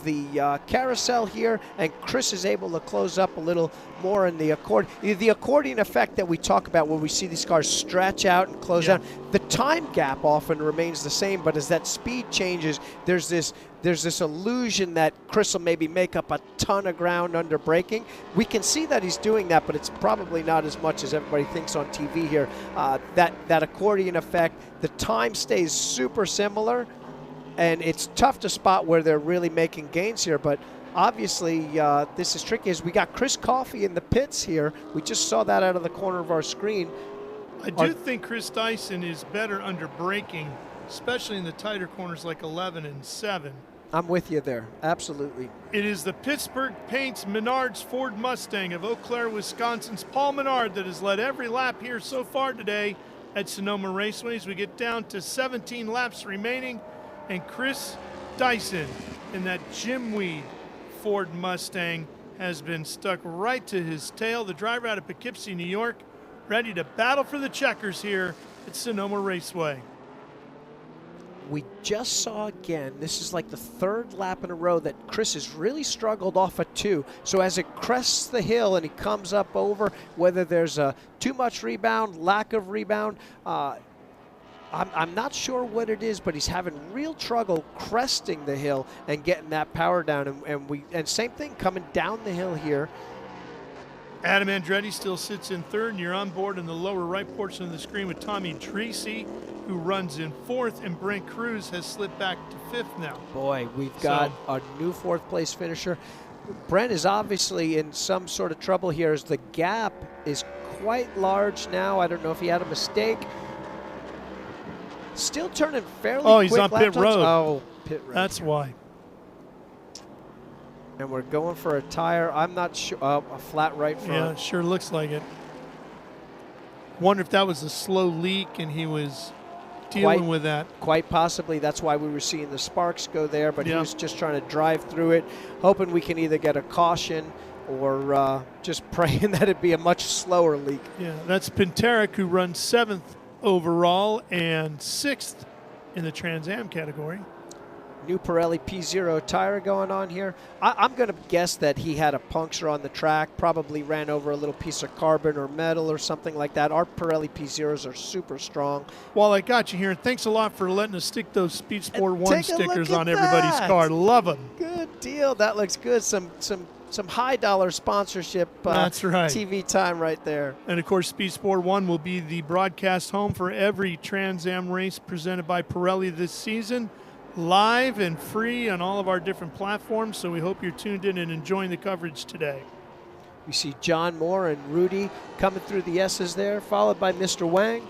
the carousel here, and Chris is able to close up a little more in the accordion effect that we talk about, where we see these cars stretch out and close out. The time gap often remains the same, but as that speed changes, there's this illusion that Chris will maybe make up a ton of ground under braking. We can see that he's doing that, but it's probably not as much as everybody thinks on TV here. That accordion effect, the time stays super similar, and it's tough to spot where they're really making gains here, but obviously this is tricky as we got Chris Coffey in the pits here. We just saw that out of the corner of our screen. I do think Chris Dyson is better under braking, especially in the tighter corners like 11 and 7. I'm with you there, absolutely. It is the Pittsburgh Paints Menard's Ford Mustang of Eau Claire, Wisconsin's Paul Menard that has led every lap here so far today at Sonoma Raceway. As we get down to 17 laps remaining, and Chris Dyson in that Jim Weed Ford Mustang has been stuck right to his tail. The driver out of Poughkeepsie, New York, ready to battle for the checkers here at Sonoma Raceway. We just saw again, this is like the third lap in a row that Chris has really struggled off a 2. So as it crests the hill and he comes up over, whether there's too much rebound, lack of rebound, I'm not sure what it is, but he's having real trouble cresting the hill and getting that power down. And same thing coming down the hill here. Adam Andretti still sits in third, and you're on board in the lower right portion of the screen with Tommy Treacy, who runs in fourth, and Brent Cruz has slipped back to fifth now. Boy, we've got a new fourth place finisher. Brent is obviously in some sort of trouble here as the gap is quite large now. I don't know if he had a mistake. Still turning fairly quick. Oh, he's on pit road. Oh, pit road. That's why. And we're going for a tire. I'm not sure. A flat right front. Yeah, sure looks like it. Wonder if that was a slow leak and he was dealing with that. Quite possibly. That's why we were seeing the sparks go there, but he was just trying to drive through it, hoping we can either get a caution or just praying that it'd be a much slower leak. Yeah, that's Pinteric, who runs 7th overall and 6th in the Trans Am category. New Pirelli P0 tire going on here. I'm going to guess that he had a puncture on the track, probably ran over a little piece of carbon or metal or something like that. Our Pirelli P0s are super strong. While I got you here, thanks a lot for letting us stick those Speed Sport 1 take a look stickers at on everybody's that. car. Love them. Good deal. That looks good. Some high dollar sponsorship. That's right. TV time right there. And of course, Speed Sport 1 will be the broadcast home for every Trans Am race presented by Pirelli this season, live and free on all of our different platforms. So we hope you're tuned in and enjoying the coverage today. We see John Moore and Rudy coming through the S's there, followed by Mr. Wang.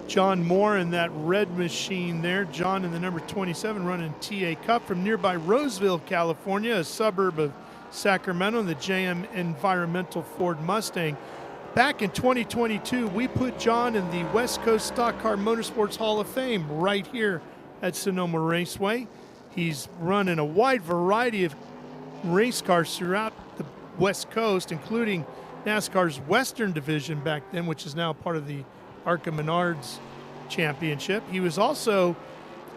John Moore in that red machine there. John in the number 27 running TA Cup from nearby Roseville, California, a suburb of Sacramento, the JM Environmental Ford Mustang. Back in 2022, we put John in the West Coast Stock Car Motorsports Hall of Fame right here at Sonoma Raceway. He's run in a wide variety of race cars throughout the West Coast, including NASCAR's Western Division back then, which is now part of the ARCA Menards Championship. He was also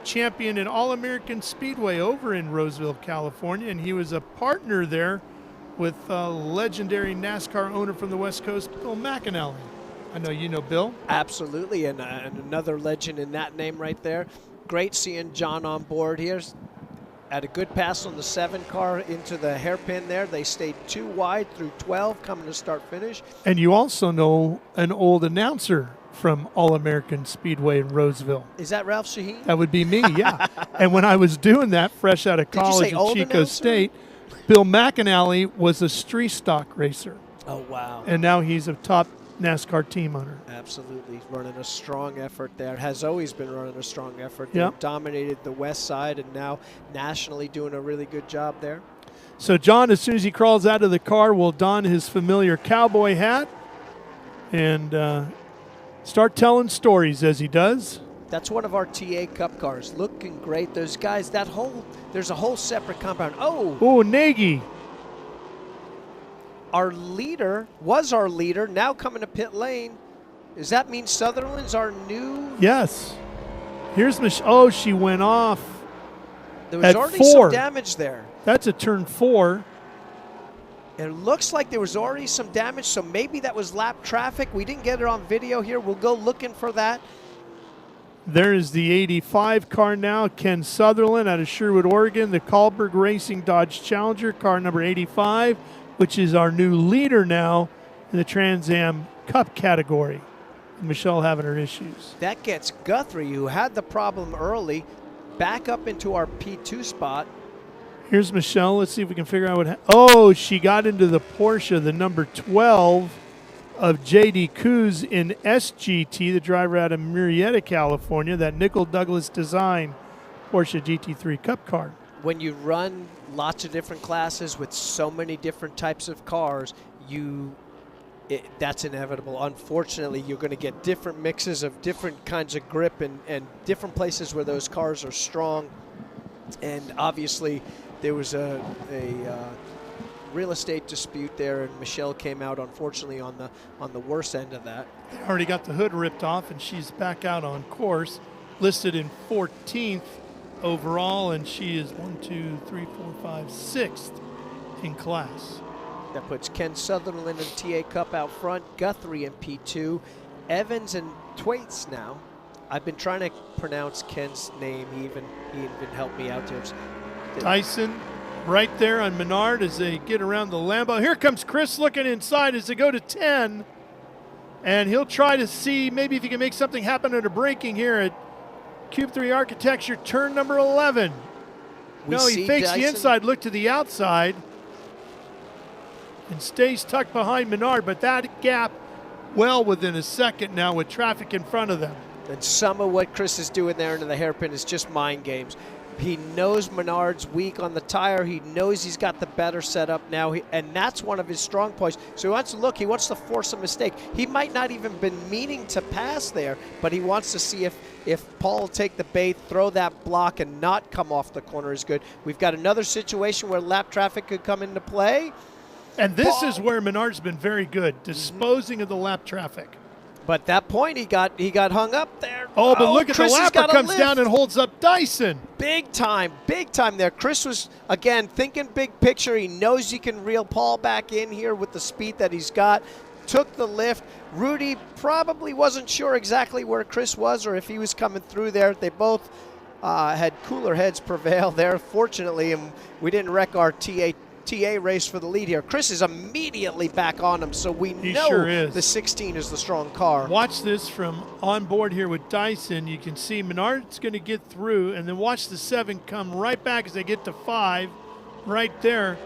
champion in All-American Speedway over in Roseville, California, and he was a partner there with legendary NASCAR owner from the West Coast, Bill McAnally. I know you know Bill. Absolutely, and another legend in that name right there. Great seeing John on board here. Had a good pass on the 7 car into the hairpin there. They stayed 2 wide through 12 coming to start finish. And you also know an old announcer from All-American Speedway in Roseville. Is that Ralph Shaheen? That would be me, yeah. And when I was doing that fresh out of college at Chico State, Bill McAnally was a street stock racer. Oh, wow. And now he's a top NASCAR team owner. Absolutely. Running a strong effort there. Has always been running a strong effort. Yep. They've dominated the West Side and now nationally doing a really good job there. So John, as soon as he crawls out of the car, will don his familiar cowboy hat and start telling stories as he does. That's one of our TA Cup cars. Looking great. Those guys, there's a whole separate compound. Oh, Nagy. Our leader was our leader, now coming to pit lane. Does that mean Sutherland's our new? Yes. Here's oh, she went off. There was already some damage there. That's a turn 4. It looks like there was already some damage, so maybe that was lap traffic. We didn't get it on video here. We'll go looking for that. There is the 85 car now, Ken Sutherland out of Sherwood, Oregon, the Kahlberg Racing Dodge Challenger, car number 85, which is our new leader now in the Trans Am Cup category. Michelle having her issues. That gets Guthrie, who had the problem early, back up into our P2 spot. Here's Michelle. Let's see if we can figure out what oh, she got into the Porsche, the number 12 of J.D. Coos in SGT, the driver out of Murrieta, California, that Nickel Douglas design Porsche GT3 Cup car. When you run lots of different classes with so many different types of cars, that's inevitable. Unfortunately, you're going to get different mixes of different kinds of grip and different places where those cars are strong. And obviously, there was a real estate dispute there, and Michelle came out, unfortunately, on the worst end of that. They already got the hood ripped off, and she's back out on course, listed in 14th overall, and she is 6th in class. That puts Ken Sutherland and TA Cup out front, Guthrie in P2, Evans and Thwaites now. I've been trying to pronounce Ken's name. He even helped me out there. Tyson right there on Menard as they get around the Lambo. Here comes Chris looking inside as they go to 10. And he'll try to see maybe if he can make something happen under braking here at Cube 3 Architecture, turn number 11. He fakes the inside, look to the outside, and stays tucked behind Menard, but that gap well within a second now with traffic in front of them. And some of what Chris is doing there into the hairpin is just mind games. He knows Menard's weak on the tire. He knows he's got the better setup now, and that's one of his strong points. So he wants to look. He wants to force a mistake. He might not even been meaning to pass there, but he wants to see if Paul will take the bait, throw that block, and not come off the corner is good. We've got another situation where lap traffic could come into play. And this is where Menard's been very good, disposing of the lap traffic. But that point, he got hung up there. Oh, but look at Chris the has lapper got a comes lift. down and holds up Dyson. Big time there. Chris was, again, thinking big picture. He knows he can reel Paul back in here with the speed that he's got. Took the lift. Rudy probably wasn't sure exactly where Chris was or if he was coming through there. They both had cooler heads prevail there, fortunately, and we didn't wreck our TA race for the lead here. Chris is immediately back on him, so we know sure is. the 16 is the strong car. Watch this from on board here with Dyson. You can see Menard's going to get through, and then watch the 7 come right back as they get to 5 right there.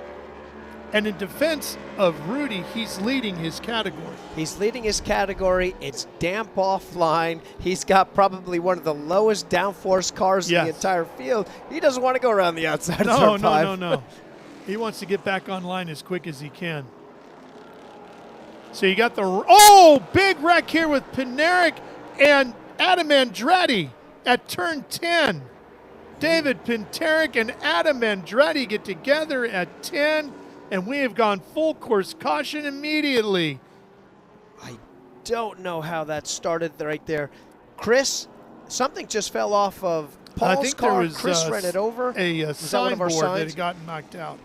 And in defense of Rudy, he's leading his category. He's leading his category. It's damp offline. He's got probably one of the lowest downforce cars in the entire field. He doesn't want to go around the outside of turn 5. No. He wants to get back online as quick as he can. So you got the big wreck here with Pineric and Adam Andretti at turn 10. David Pinteric and Adam Andretti get together at 10. And we have gone full course caution immediately. I don't know how that started right there. Chris, something just fell off of Paul's I think car. there was Chris ran it over. A Was that one of our signboard that signs? had gotten knocked out.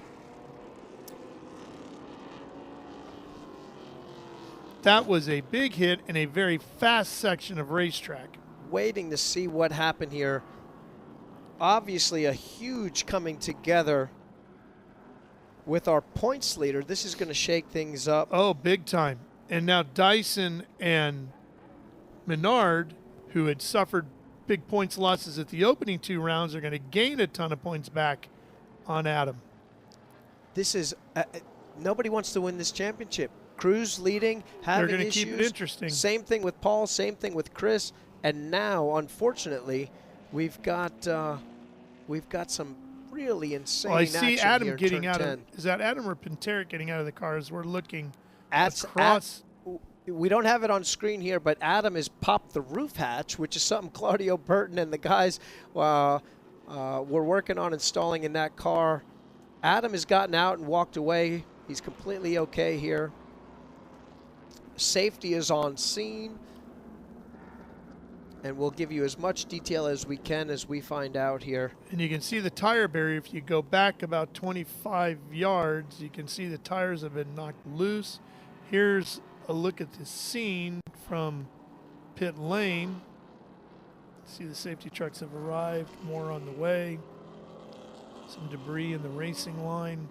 That was a big hit in a very fast section of racetrack. Waiting to see what happened here. Obviously a huge coming together with our points leader. This is going to shake things up. Oh, big time. And now Dyson and Menard, who had suffered big points losses at the opening 2 rounds, are going to gain a ton of points back on Adam. This is nobody wants to win this championship. Cruz leading, having They're going to issues. keep it interesting. Same thing with Paul, same thing with Chris, and now, unfortunately, we've got some really insane Well, I action see Adam here, getting turn out 10. of. Is that Adam or Pinteric getting out of the car as we're looking At- across? We don't have it on screen here, but Adam has popped the roof hatch, which is something Claudio Burton and the guys were working on installing in that car. Adam has gotten out and walked away. He's completely okay here. Safety is on scene, and we'll give you as much detail as we can as we find out here. And you can see the tire barrier. If you go back about 25 yards, you can see the tires have been knocked loose. Here's a look at the scene from pit lane. See the safety trucks have arrived, more on the way. Some debris in the racing line.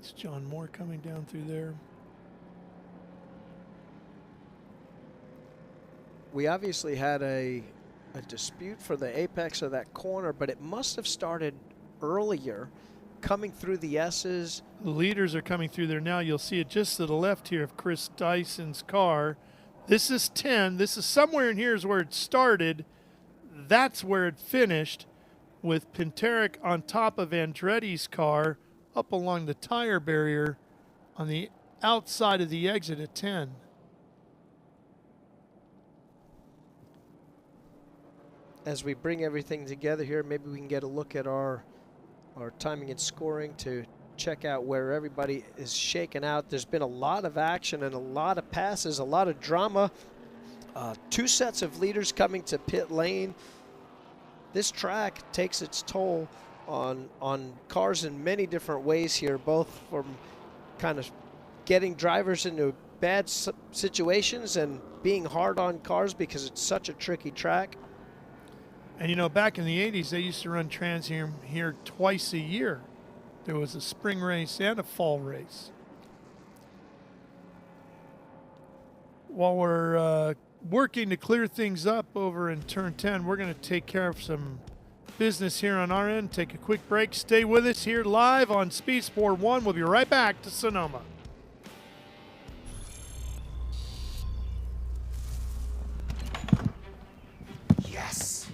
It's John Moore coming down through there. We obviously had a dispute for the apex of that corner, but it must have started earlier, coming through the S's. The leaders are coming through there now. You'll see it just to the left here of Chris Dyson's car. This is 10. This is somewhere in here is where it started. That's where it finished, with Pinteric on top of Andretti's car up along the tire barrier on the outside of the exit at 10. As we bring everything together here, maybe we can get a look at our timing and scoring to check out where everybody is shaken out. There's been a lot of action and a lot of passes, a lot of drama. 2 sets of leaders coming to pit lane. This track takes its toll on cars in many different ways here, both from kind of getting drivers into bad situations and being hard on cars because it's such a tricky track. And you know, back in the 80s, they used to run Trans Am here twice a year. There was a spring race and a fall race. While we're working to clear things up over in turn 10, we're going to take care of some business here on our end. Take a quick break. Stay with us here live on Speed Sport 1. We'll be right back to Sonoma. Yes!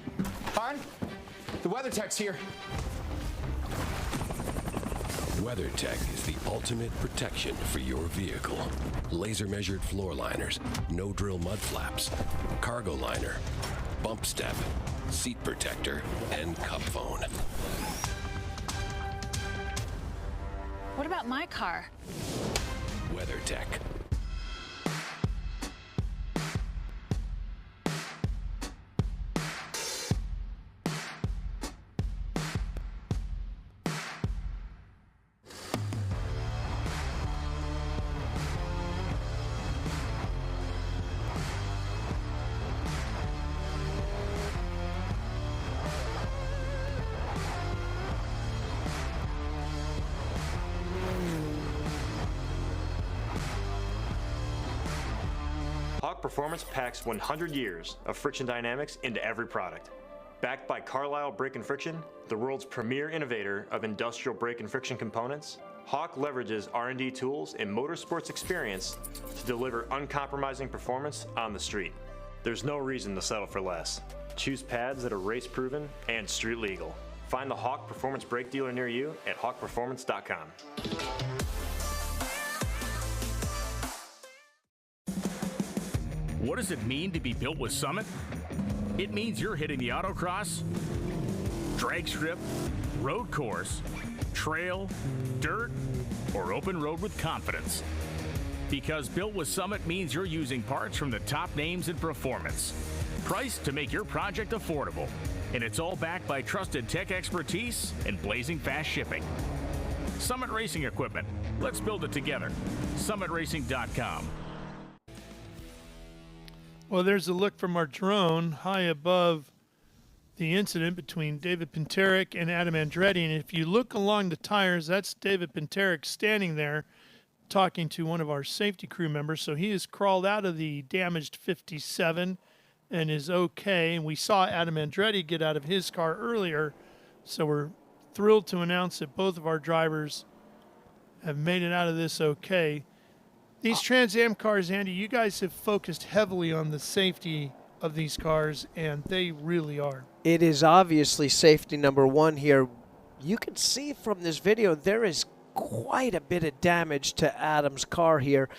Hon, the weather tech's here. WeatherTech is the ultimate protection for your vehicle. Laser measured floor liners, no drill mud flaps, cargo liner, bump step, seat protector, and cup phone. What about my car? WeatherTech. Performance packs 100 years of friction dynamics into every product. Backed by Carlisle Brake and Friction, the world's premier innovator of industrial brake and friction components, Hawk leverages R&D tools and motorsports experience to deliver uncompromising performance on the street. There's no reason to settle for less. Choose pads that are race-proven and street-legal. Find the Hawk Performance brake dealer near you at hawkperformance.com. What does it mean to be built with Summit? It means you're hitting the autocross, drag strip, road course, trail, dirt, or open road with confidence. Because built with Summit means you're using parts from the top names in performance. Priced to make your project affordable. And it's all backed by trusted tech expertise and blazing fast shipping. Summit Racing Equipment. Let's build it together. SummitRacing.com. Well, there's a look from our drone high above the incident between David Pinteric and Adam Andretti. And if you look along the tires, that's David Pinteric standing there talking to one of our safety crew members. So he has crawled out of the damaged 57 and is okay. And we saw Adam Andretti get out of his car earlier. So we're thrilled to announce that both of our drivers have made it out of this okay. These Trans Am cars, Andy, you guys have focused heavily on the safety of these cars, and they really are. It is obviously safety number one here. You can see from this video there is quite a bit of damage to Adam's car here.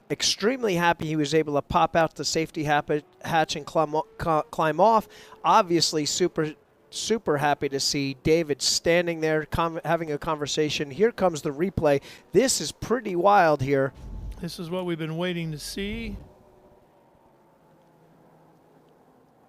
Extremely happy he was able to pop out the safety hatch and climb off. Obviously super happy to see David standing there having a conversation. Here comes the replay. This is pretty wild here. This is what we've been waiting to see.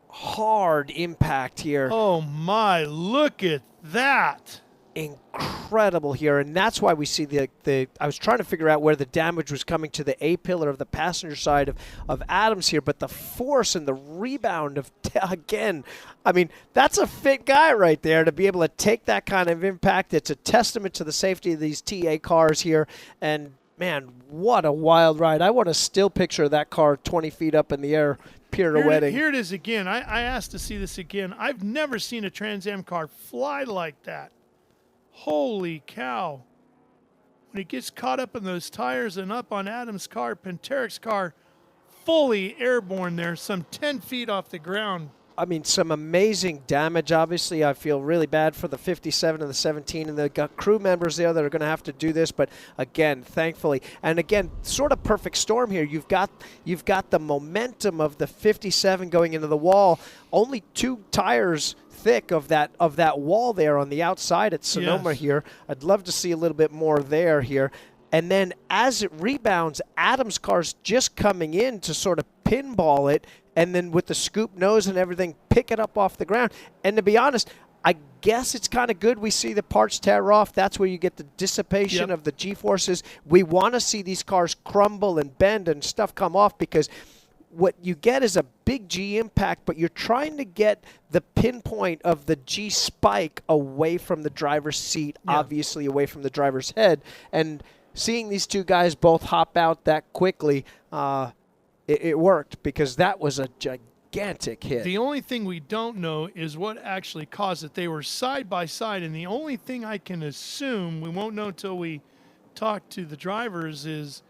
Hard impact here. Oh my, look at that. Incredible here, and that's why we see the I was trying to figure out where the damage was coming to the A-pillar of the passenger side of Adams here, but the force and the rebound of, again, I mean, that's a fit guy right there to be able to take that kind of impact. It's a testament to the safety of these TA cars here, and man, what a wild ride. I want to still picture that car 20 feet up in the air pirouetting. Here it is again. I asked to see this again. I've never seen a Trans Am car fly like that. Holy cow. When it gets caught up in those tires and up on Adam's car, Pinteric's car, fully airborne there, some 10 feet off the ground. I mean, some amazing damage. Obviously, I feel really bad for the 57 and the 17 and the crew members there that are going to have to do this. But again, thankfully, and again, sort of perfect storm here. You've got the momentum of the 57 going into the wall. Only 2 tires thick of that wall there on the outside at Sonoma here. I'd love to see a little bit more there here. And then as it rebounds, Adam's car's just coming in to sort of pinball it, and then with the scoop nose and everything, pick it up off the ground. And to be honest, I guess it's kind of good we see the parts tear off. That's where you get the dissipation of the G-forces. We want to see these cars crumble and bend and stuff come off, because what you get is a big G impact, but you're trying to get the pinpoint of the G spike away from the driver's seat, obviously away from the driver's head. And seeing these two guys both hop out that quickly, it worked, because that was a gigantic hit. The only thing we don't know is what actually caused it. They were side by side, and the only thing I can assume, we won't know until we talk to the drivers, is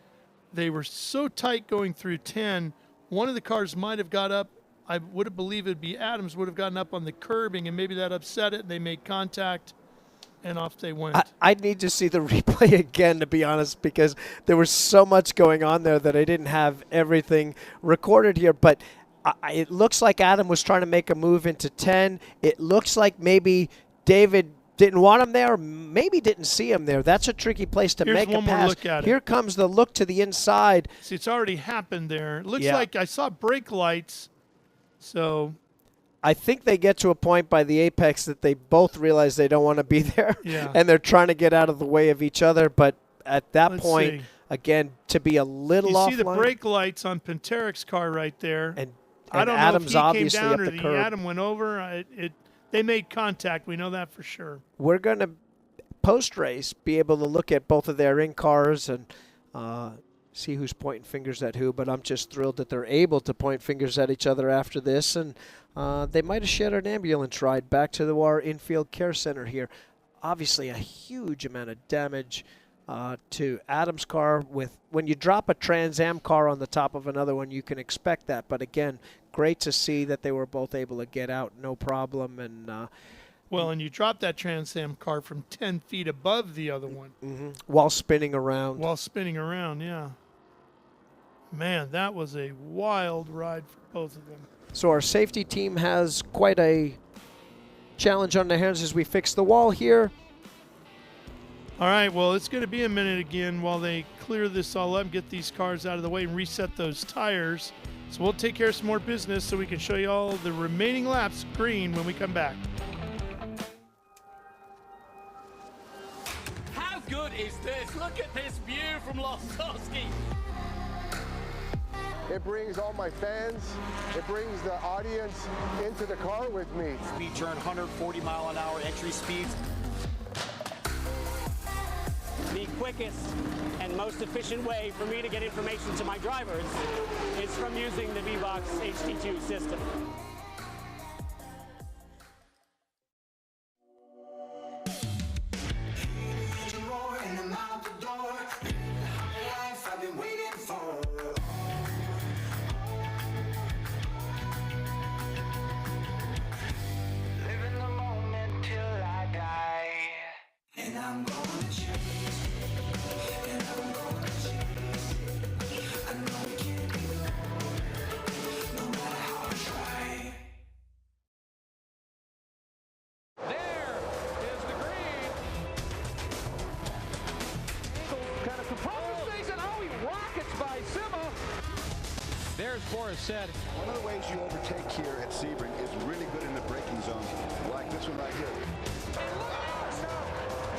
they were so tight going through 10, one of the cars might have got up. I would have believed it'd be Adams would have gotten up on the curbing, and maybe that upset it, and they made contact, and off they went. I'd need to see the replay again, to be honest, because there was so much going on there that I didn't have everything recorded here. But it looks like Adam was trying to make a move into 10. It looks like maybe David didn't want him there, or maybe didn't see him there. That's a tricky place to make a pass. More look at Here comes the look to the inside. See, it's already happened there. It looks like I saw brake lights, so I think they get to a point by the apex that they both realize they don't want to be there, and they're trying to get out of the way of each other. But at that point, again, to be a little off. You see the brake lights on Pinteric's car right there. And I don't Adam's know if he came down or the curb. Adam went over. They made contact. We know that for sure. We're going to, post-race, be able to look at both of their in-cars and see who's pointing fingers at who, but I'm just thrilled that they're able to point fingers at each other after this, and they might have shed an ambulance ride back to our infield care center here. Obviously a huge amount of damage to Adam's car. When you drop a Trans Am car on the top of another one, you can expect that, but again, great to see that they were both able to get out no problem. And well, and you dropped that Trans Am car from 10 feet above the other one. While spinning around. While spinning around, yeah. Man, that was a wild ride for both of them. So our safety team has quite a challenge on their hands as we fix the wall here. All right, well, it's going to be a minute again while they clear this all up, get these cars out of the way, and reset those tires. So we'll take care of some more business so we can show you all the remaining laps green when we come back. How good is this? Look at this view from Losowski. It brings all my fans, it brings the audience into the car with me. Speed turn, 140-mile-an-hour entry speeds. The quickest and most efficient way for me to get information to my drivers is from using the V-Box HD2 system. Said. One of the ways you overtake here at Sebring is really good in the braking zone, like this one right here.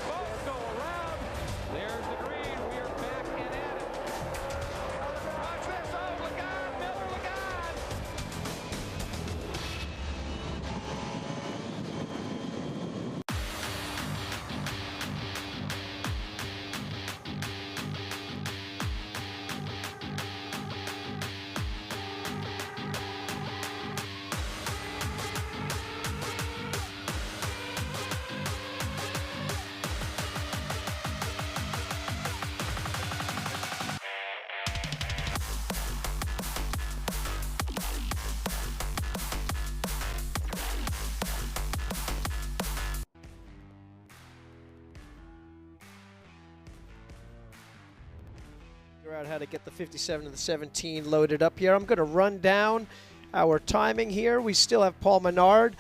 Both go around. There's the green. We are back and at it. Watch this. Oh, look on. Miller, look on. Figure out how to get the 57 and the 17 loaded up here. I'm going to run down our timing here. We still have Paul Menard,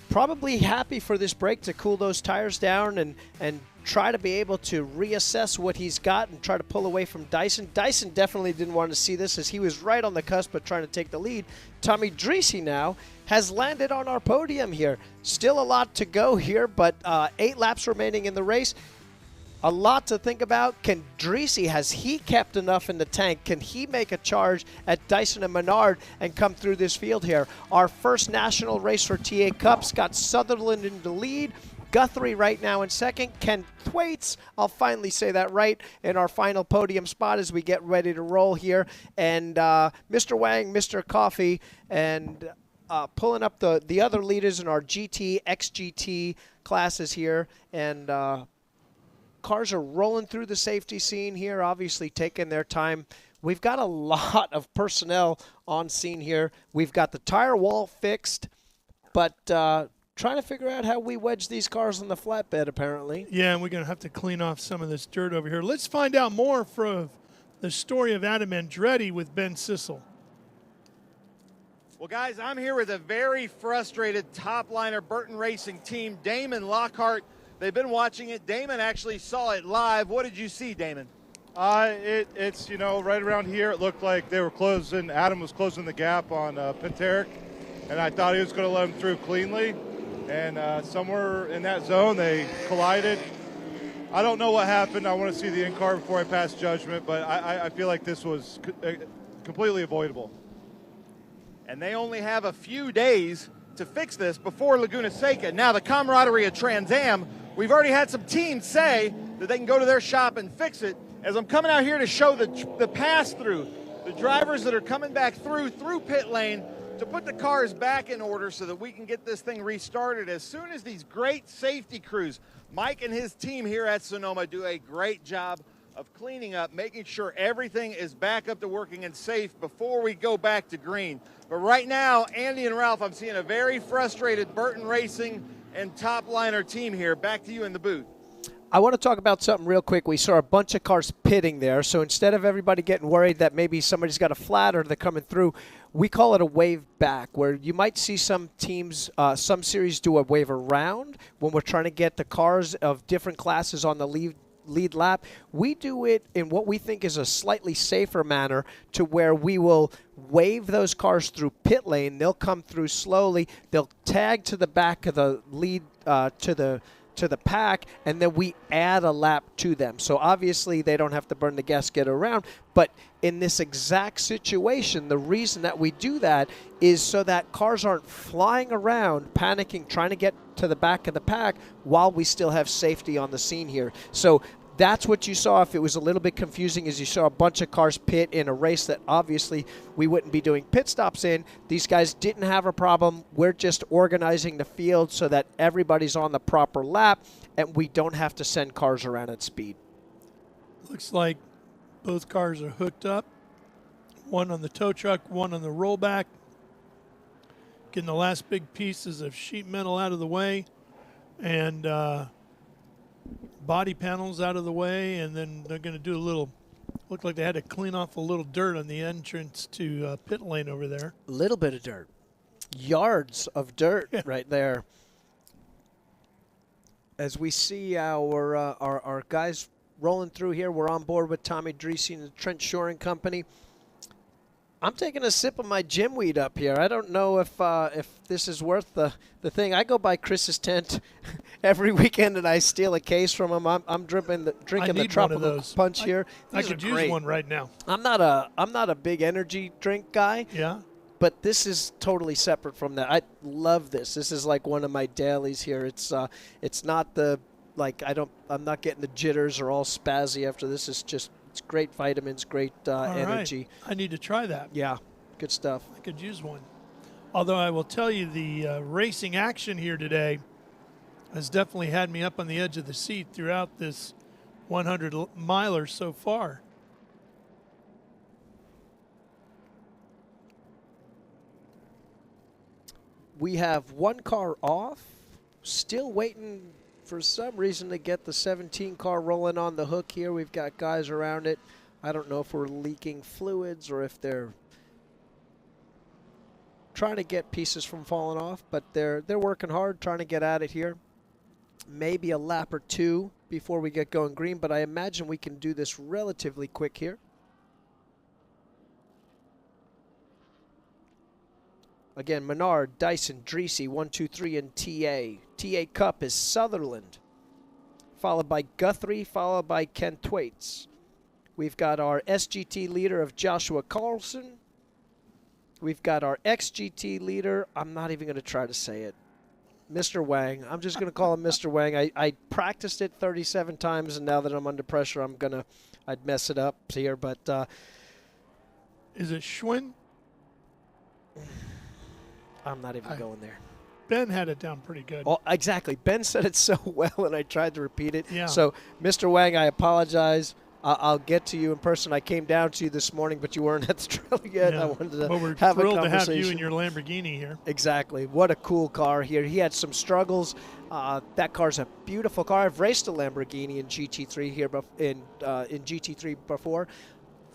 probably happy for this break to cool those tires down and try to be able to reassess what he's got and try to pull away from Dyson. Dyson definitely didn't want to see this as he was right on the cusp of trying to take the lead. Tommy Dreese now has landed on our podium here. Still a lot to go here, but 8 laps remaining in the race. A lot to think about. Can Dreese, has he kept enough in the tank? Can he make a charge at Dyson and Menard and come through this field here? Our first national race for TA Cup, Scott Sutherland in the lead. Guthrie right now in second. Ken Thwaites, I'll finally say that right, in our final podium spot as we get ready to roll here. And Mr. Wang, Mr. Coffee, and pulling up the other leaders in our GT, XGT classes here. And cars are rolling through the safety scene here, obviously taking their time. We've got a lot of personnel on scene here. We've got the tire wall fixed, but trying to figure out how we wedge these cars on the flatbed, apparently. Yeah, and we're going to have to clean off some of this dirt over here. Let's find out more from the story of Adam Andretti with Ben Sissel. Well, guys, I'm here with a very frustrated top-liner Burton Racing team, Damon Lockhart. They've been watching it. Damon actually saw it live. What did you see, Damon? It's, you know, right around here, it looked like they were closing, Adam was closing the gap on Penteric, and I thought he was going to let him through cleanly. And somewhere in that zone, they collided. I don't know what happened. I want to see the in-car before I pass judgment, but I feel like this was completely avoidable. And they only have a few days to fix this before Laguna Seca. Now, the camaraderie of Trans Am, we've already had some teams say that they can go to their shop and fix it. As I'm coming out here to show the pass-through, the drivers that are coming back through pit lane to put the cars back in order so that we can get this thing restarted as soon as these great safety crews, Mike and his team here at Sonoma, do a great job of cleaning up, making sure everything is back up to working and safe before we go back to green. But right now, Andy and Ralph, I'm seeing a very frustrated Burton Racing and Top Liner team here. Back to you in the booth. I want to talk about something real quick. We saw a bunch of cars pitting there, so instead of everybody getting worried that maybe somebody's got a flat or they're coming through, we call it a wave back, where you might see some teams, some series do a wave around when we're trying to get the cars of different classes on the lead lap. We do it in what we think is a slightly safer manner, to where we will wave those cars through pit lane. They'll come through slowly. They'll tag to the back of the lead, to the pack, and then we add a lap to them. So obviously they don't have to burn the gas, get around. But in this exact situation, the reason that we do that is so that cars aren't flying around, panicking, trying to get to the back of the pack while we still have safety on the scene here. So that's what you saw. If it was a little bit confusing, is you saw a bunch of cars pit in a race that obviously we wouldn't be doing pit stops in. These guys didn't have a problem. We're just organizing the field so that everybody's on the proper lap and we don't have to send cars around at speed. Looks like both cars are hooked up. One on the tow truck, one on the rollback. Getting the last big pieces of sheet metal out of the way, and body panels out of the way, and then they're going to do a little, looked like they had to clean off a little dirt on the entrance to pit lane over there. A little bit of dirt. Yards of dirt right there. As we see our guys rolling through here, we're on board with Tommy Dreesy and the Trent Shoring Company. I'm taking a sip of my gym weed up here. I don't know if this is worth the thing. I go by Chris's tent every weekend and I steal a case from him. I'm drinking the tropical punch here. I could use one right now. I'm not a big energy drink guy. Yeah. But this is totally separate from that. I love this. This is like one of my dailies here. It's not the I'm not getting the jitters or all spazzy after this. It's great vitamins, great energy. Right. I need to try that. Yeah, good stuff. I could use one. Although I will tell you, the racing action here today has definitely had me up on the edge of the seat throughout this 100-miler so far. We have one car off, still waiting for some reason to get the 17 car rolling on the hook here. We've got guys around it. I don't know if we're leaking fluids or if they're trying to get pieces from falling off, but they're working hard trying to get at it here. Maybe a lap or two before we get going green, but I imagine we can do this relatively quick here. Again, Menard, Dyson, Dreesy, 1, 2, 3, and TA. TA Cup is Sutherland, followed by Guthrie, followed by Ken Thwaites. We've got our SGT leader of Joshua Carlson. We've got our XGT leader. I'm not even going to try to say it. Mr. Wang. I'm just going to call him Mr. Wang. I practiced it 37 times, and now that I'm under pressure, I'd mess it up here. But is it Schwinn? I'm not even going there. Ben had it down pretty good. Oh, exactly. Ben said it so well, and I tried to repeat it. Yeah. So, Mr. Wang, I apologize. I'll get to you in person. I came down to you this morning, but you weren't at the trailer yet. Yeah. I wanted to we're have a thrilled to conversation. have you in your Lamborghini here. Exactly. What a cool car here. He had some struggles. That car's a beautiful car. I've raced a Lamborghini in GT3 here in GT3 before.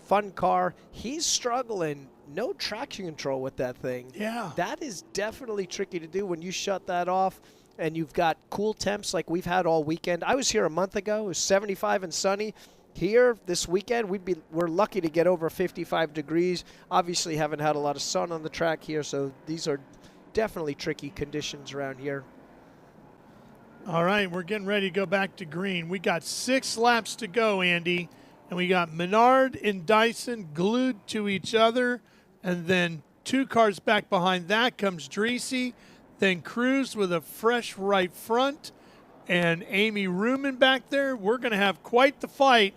Fun car. He's struggling. No traction control with that thing. Yeah. That is definitely tricky to do when you shut that off and you've got cool temps like we've had all weekend. I was here a month ago. It was 75 and sunny. Here this weekend, we're lucky to get over 55 degrees. Obviously haven't had a lot of sun on the track here, so these are definitely tricky conditions around here. All right, we're getting ready to go back to green. We got 6 laps to go, Andy, and we got Menard and Dyson glued to each other, and then 2 cars back behind that comes Dreesy, then Cruz with a fresh right front, and Amy Ruman back there. We're going to have quite the fight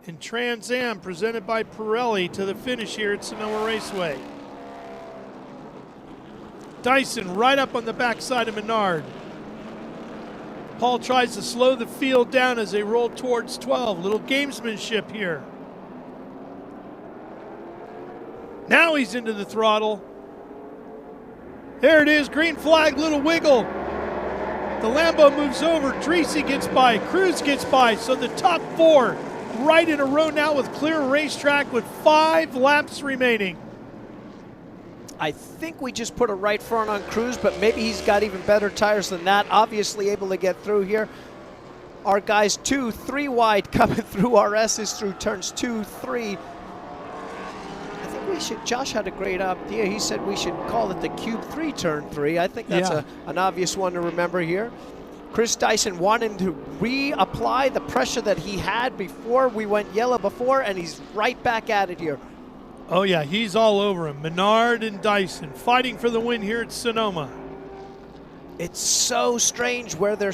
in Trans Am presented by Pirelli to the finish here at Sonoma Raceway. Dyson right up on the backside of Menard. Paul tries to slow the field down as they roll towards 12. Little gamesmanship here. Now he's into the throttle. There it is, green flag, little wiggle. The Lambo moves over, Dreesy gets by, Cruz gets by, so the top 4 right in a row now with clear racetrack with 5 laps remaining. I think we just put a right front on Cruz, but maybe he's got even better tires than that. Obviously able to get through here. Our guys 2, 3 wide coming through our S's through turns 2, 3. Josh had a great idea. He said we should call it the Cube 3 turn 3. I think that's an obvious one to remember here. Chris Dyson wanting to reapply the pressure that he had before we went yellow before, and he's right back at it here. Oh yeah, he's all over him. Menard and Dyson fighting for the win here at Sonoma. It's so strange where they're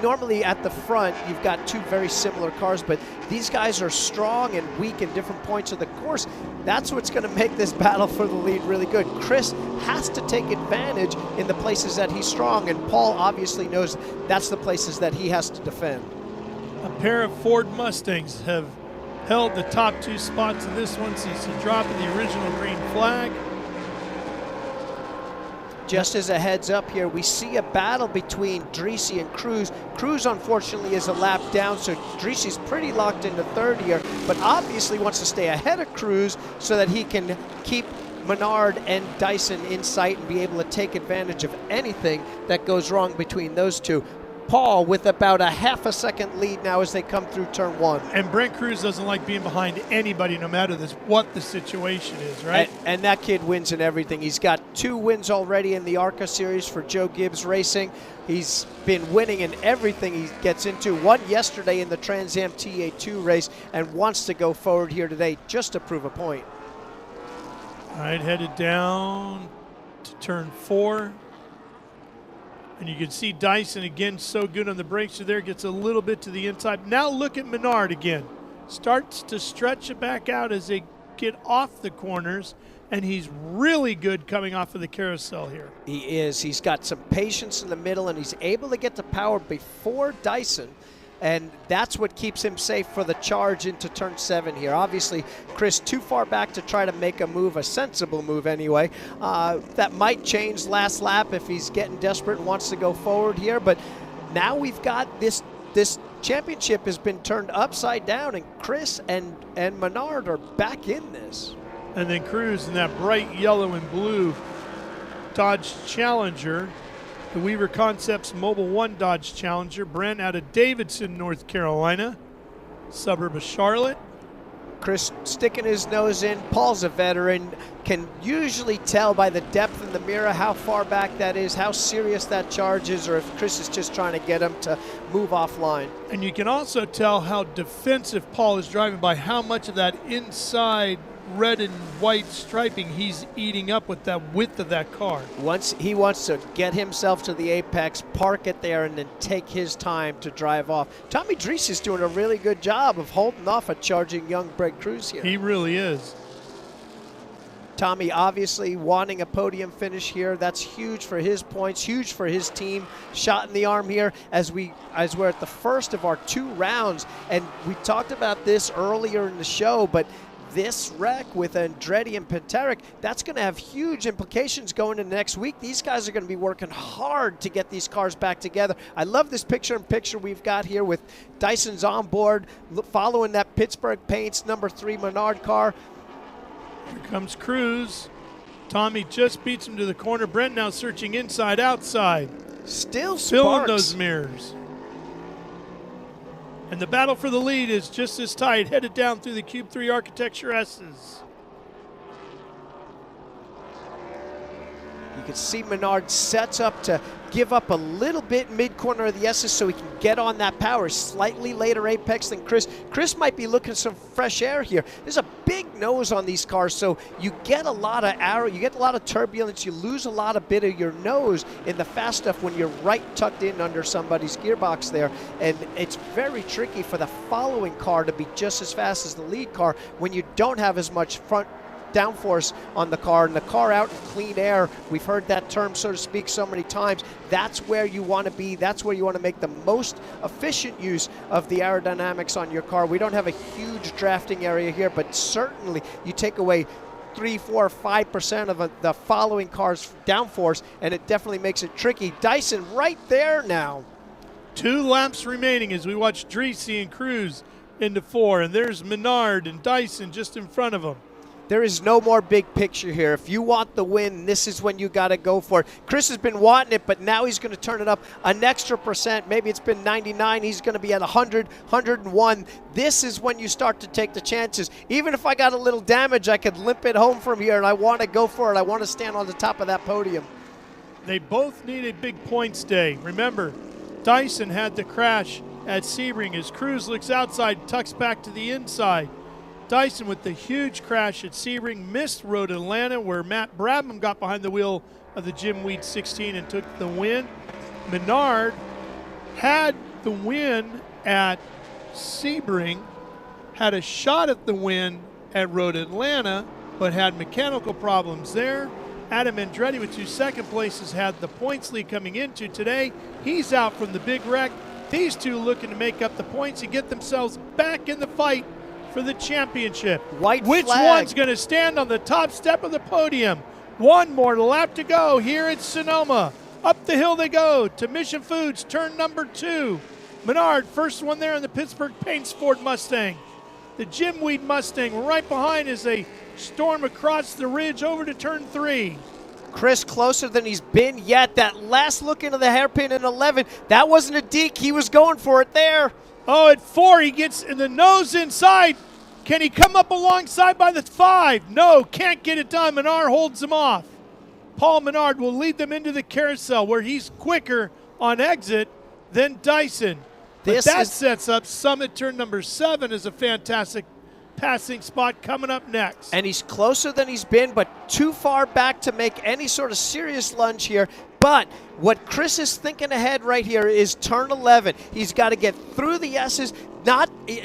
normally at the front, you've got 2 very similar cars, but these guys are strong and weak in different points of the course. That's what's going to make this battle for the lead really good. Chris has to take advantage in the places that he's strong, and Paul obviously knows that's the places that he has to defend. A pair of Ford Mustangs have held the top 2 spots in this one since the drop of the original green flag. Just as a heads up here, we see a battle between Dreesy and Cruz. Cruz, unfortunately, is a lap down, so Dreesy's pretty locked into third here, but obviously wants to stay ahead of Cruz so that he can keep Menard and Dyson in sight and be able to take advantage of anything that goes wrong between those 2. Paul with about a half a second lead now as they come through turn 1. And Brent Cruz doesn't like being behind anybody no matter what the situation is, right? And that kid wins in everything. He's got 2 wins already in the ARCA series for Joe Gibbs Racing. He's been winning in everything he gets into. Won yesterday in the Trans Am TA2 race and wants to go forward here today just to prove a point. All right, headed down to turn 4. And you can see Dyson again so good on the brakes there, gets a little bit to the inside. Now look at Menard again. Starts to stretch it back out as they get off the corners, and he's really good coming off of the carousel here. He is. He's got some patience in the middle, and he's able to get the power before Dyson. And that's what keeps him safe for the charge into turn 7 here. Obviously, Chris too far back to try to make a move, a sensible move anyway. That might change last lap if he's getting desperate and wants to go forward here. But now we've got this championship has been turned upside down, and Chris and Menard are back in this. And then Cruz in that bright yellow and blue Dodge Challenger. The Weaver Concepts Mobile 1 Dodge Challenger. Brent out of Davidson, North Carolina, suburb of Charlotte. Chris sticking his nose in. Paul's a veteran, can usually tell by the depth in the mirror how far back that is, how serious that charge is, or if Chris is just trying to get him to move offline. And you can also tell how defensive Paul is driving by how much of that inside red and white striping he's eating up with that width of that car. Once he wants to get himself to the apex, park it there, and then take his time to drive off. Tommy Drees is doing a really good job of holding off a charging young Brent Cruz here. He really is. Tommy obviously wanting a podium finish here. That's huge for his points, huge for his team. Shot in the arm here as we're at the first of our 2 rounds. And we talked about this earlier in the show, but this wreck with Andretti and Paddock, that's going to have huge implications going into next week. These guys are going to be working hard to get these cars back together. I love this picture-in-picture we've got here with Dyson's on board, following that Pittsburgh Paints number 3 Menard car. Here comes Cruz. Tommy just beats him to the corner. Brent now searching inside, outside. Still filling those mirrors. And the battle for the lead is just as tight, headed down through the Cube 3 Architecture S's. You can see Menard sets up to give up a little bit mid-corner of the S's so he can get on that power. Slightly later apex than Chris. Chris might be looking some fresh air here. There's a big nose on these cars, so you get a lot of arrow, you get a lot of turbulence, you lose a lot of bit of your nose in the fast stuff when you're right tucked in under somebody's gearbox there, and it's very tricky for the following car to be just as fast as the lead car when you don't have as much front downforce on the car, and the car out in clean air. We've heard that term, so to speak, so many times. That's where you want to be. That's where you want to make the most efficient use of the aerodynamics on your car. We don't have a huge drafting area here, but certainly you take away 3, 4, 5% of the following car's downforce, and it definitely makes it tricky. Dyson right there now. 2 laps remaining as we watch Dreesy and Cruz into 4, and there's Menard and Dyson just in front of them. There is no more big picture here. If you want the win, this is when you got to go for it. Chris has been wanting it, but now he's going to turn it up an extra percent. Maybe it's been 99. He's going to be at 100, 101. This is when you start to take the chances. Even if I got a little damage, I could limp it home from here, and I want to go for it. I want to stand on the top of that podium. They both need a big points day. Remember, Dyson had the crash at Sebring as Cruz looks outside, tucks back to the inside. Dyson with the huge crash at Sebring, missed Road Atlanta where Matt Brabham got behind the wheel of the Jim Weed 16 and took the win. Menard had the win at Sebring, had a shot at the win at Road Atlanta, but had mechanical problems there. Adam Andretti with 2 second places had the points lead coming into today. He's out from the big wreck. These two looking to make up the points and get themselves back in the fight for the championship. Which flag. One's going to stand on the top step of the podium? One more lap to go here at Sonoma. Up the hill they go to Mission Foods, turn number 2. Menard, first one there in the Pittsburgh Paints Ford Mustang. The Jim Weed Mustang right behind as they storm across the ridge over to turn 3. Chris closer than he's been yet. That last look into the hairpin in 11, that wasn't a deke. He was going for it there. Oh, at 4, he gets in the nose inside. Can he come up alongside by the 5? No, can't get it done. Menard holds him off. Paul Menard will lead them into the carousel where he's quicker on exit than Dyson. But that sets up Summit turn number 7 as a fantastic passing spot coming up next. And he's closer than he's been, but too far back to make any sort of serious lunge here. But what Chris is thinking ahead right here is turn 11. He's got to get through the S's.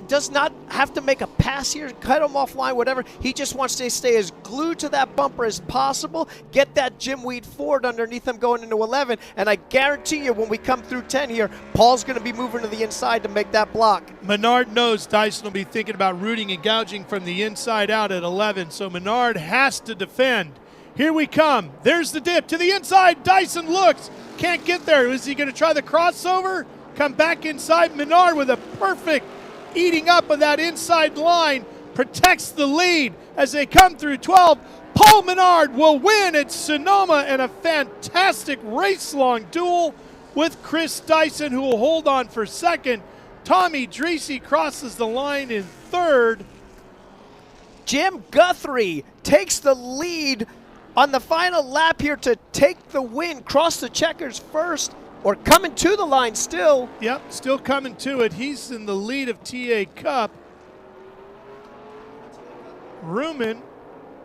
Does not have to make a pass here, cut him offline, whatever. He just wants to stay as glued to that bumper as possible, get that Jim Weed Ford underneath him going into 11, and I guarantee you when we come through 10 here, Paul's going to be moving to the inside to make that block. Menard knows Dyson will be thinking about rooting and gouging from the inside out at 11, so Menard has to defend. Here we come. There's the dip to the inside. Dyson looks. Can't get there. Is he going to try the crossover? Come back inside. Menard with a perfect eating up of that inside line. Protects the lead as they come through 12. Paul Menard will win at Sonoma in a fantastic race-long duel with Chris Dyson, who will hold on for second. Tommy Dreesy crosses the line in third. Jim Guthrie takes the lead on the final lap here to take the win, cross the checkers first, or coming to the line still. Yep, still coming to it. He's in the lead of TA Cup. Ruman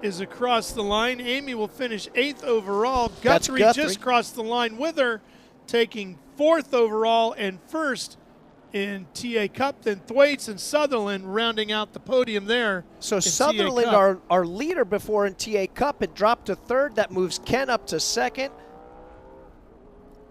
is across the line. Amy will finish 8th overall. Guthrie just crossed the line with her, taking 4th overall and first in TA Cup, then Thwaites and Sutherland rounding out the podium there. So Sutherland, our leader before in TA Cup, had dropped to 3rd. That moves Ken up to 2nd.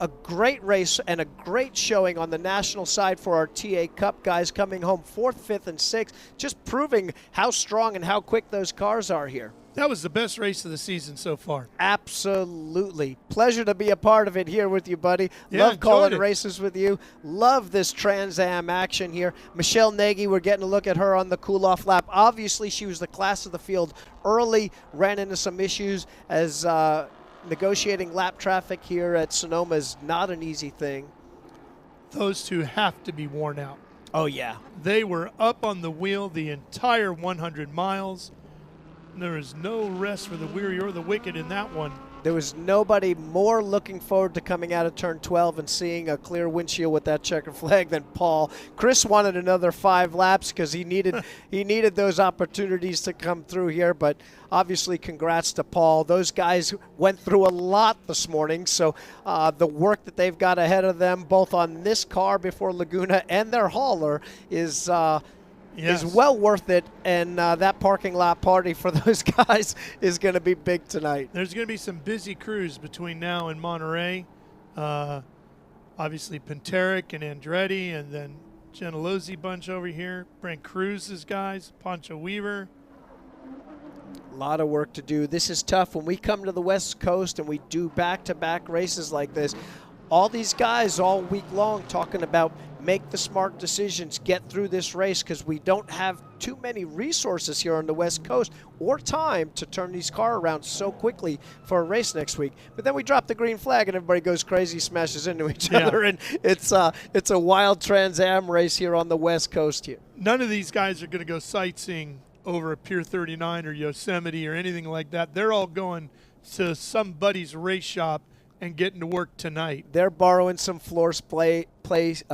A great race and a great showing on the national side for our TA Cup guys, coming home 4th, 5th, and 6th, just proving how strong and how quick those cars are here. That was the best race of the season so far. Absolutely. Pleasure to be a part of it here with you, buddy. Yeah, love calling races with you. Love this Trans Am action here. Michelle Nagy, we're getting a look at her on the cool-off lap. Obviously, she was the class of the field early, ran into some issues as negotiating lap traffic here at Sonoma is not an easy thing. Those two have to be worn out. Oh, yeah. They were up on the wheel the entire 100 miles. There is no rest for the weary or the wicked in that one. There was nobody more looking forward to coming out of turn 12 and seeing a clear windshield with that checkered flag than Paul. Chris wanted another 5 laps because he needed those opportunities to come through here, but obviously congrats to Paul. Those guys went through a lot this morning, so the work that they've got ahead of them, both on this car before Laguna and their hauler, is well worth it, and that parking lot party for those guys is going to be big tonight. There's going to be some busy crews between now and Monterey. Obviously, Pinteric and Andretti, and then Gentilozzi bunch over here. Brent Cruz's guys, Pancho Weaver. A lot of work to do. This is tough. When we come to the West Coast and we do back-to-back races like this, all these guys all week long talking about make the smart decisions, get through this race, because we don't have too many resources here on the West Coast or time to turn these cars around so quickly for a race next week. But then we drop the green flag and everybody goes crazy, smashes into each other, and it's a wild Trans Am race here on the West Coast here. None of these guys are going to go sightseeing over at Pier 39 or Yosemite or anything like that. They're all going to somebody's race shop and getting to work tonight. They're borrowing some floor space,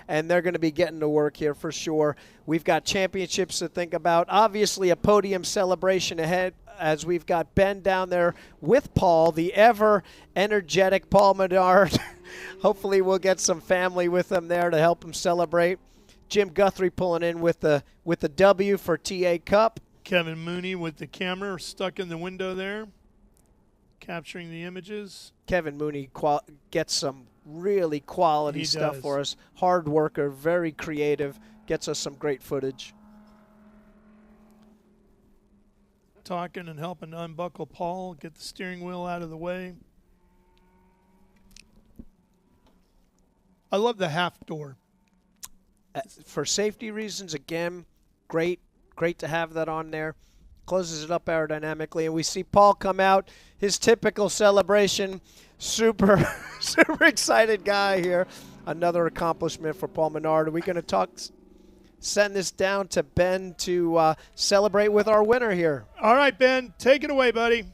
and they're going to be getting to work here for sure. We've got championships to think about. Obviously, a podium celebration ahead as we've got Ben down there with Paul, the ever-energetic Paul Menard. Hopefully we'll get some family with him there to help him celebrate. Jim Guthrie pulling in with the W for TA Cup. Kevin Mooney with the camera stuck in the window there, capturing the images. Kevin Mooney gets some really quality stuff for us. Hard worker, very creative, gets us some great footage. Talking and helping to unbuckle Paul, get the steering wheel out of the way. I love the half door. For safety reasons, again, great to have that on there. Closes it up aerodynamically, and we see Paul come out, his typical celebration. Super excited guy here. Another accomplishment for Paul Menard. Are we going to send this down to Ben to celebrate with our winner here? All right, Ben, take it away, buddy.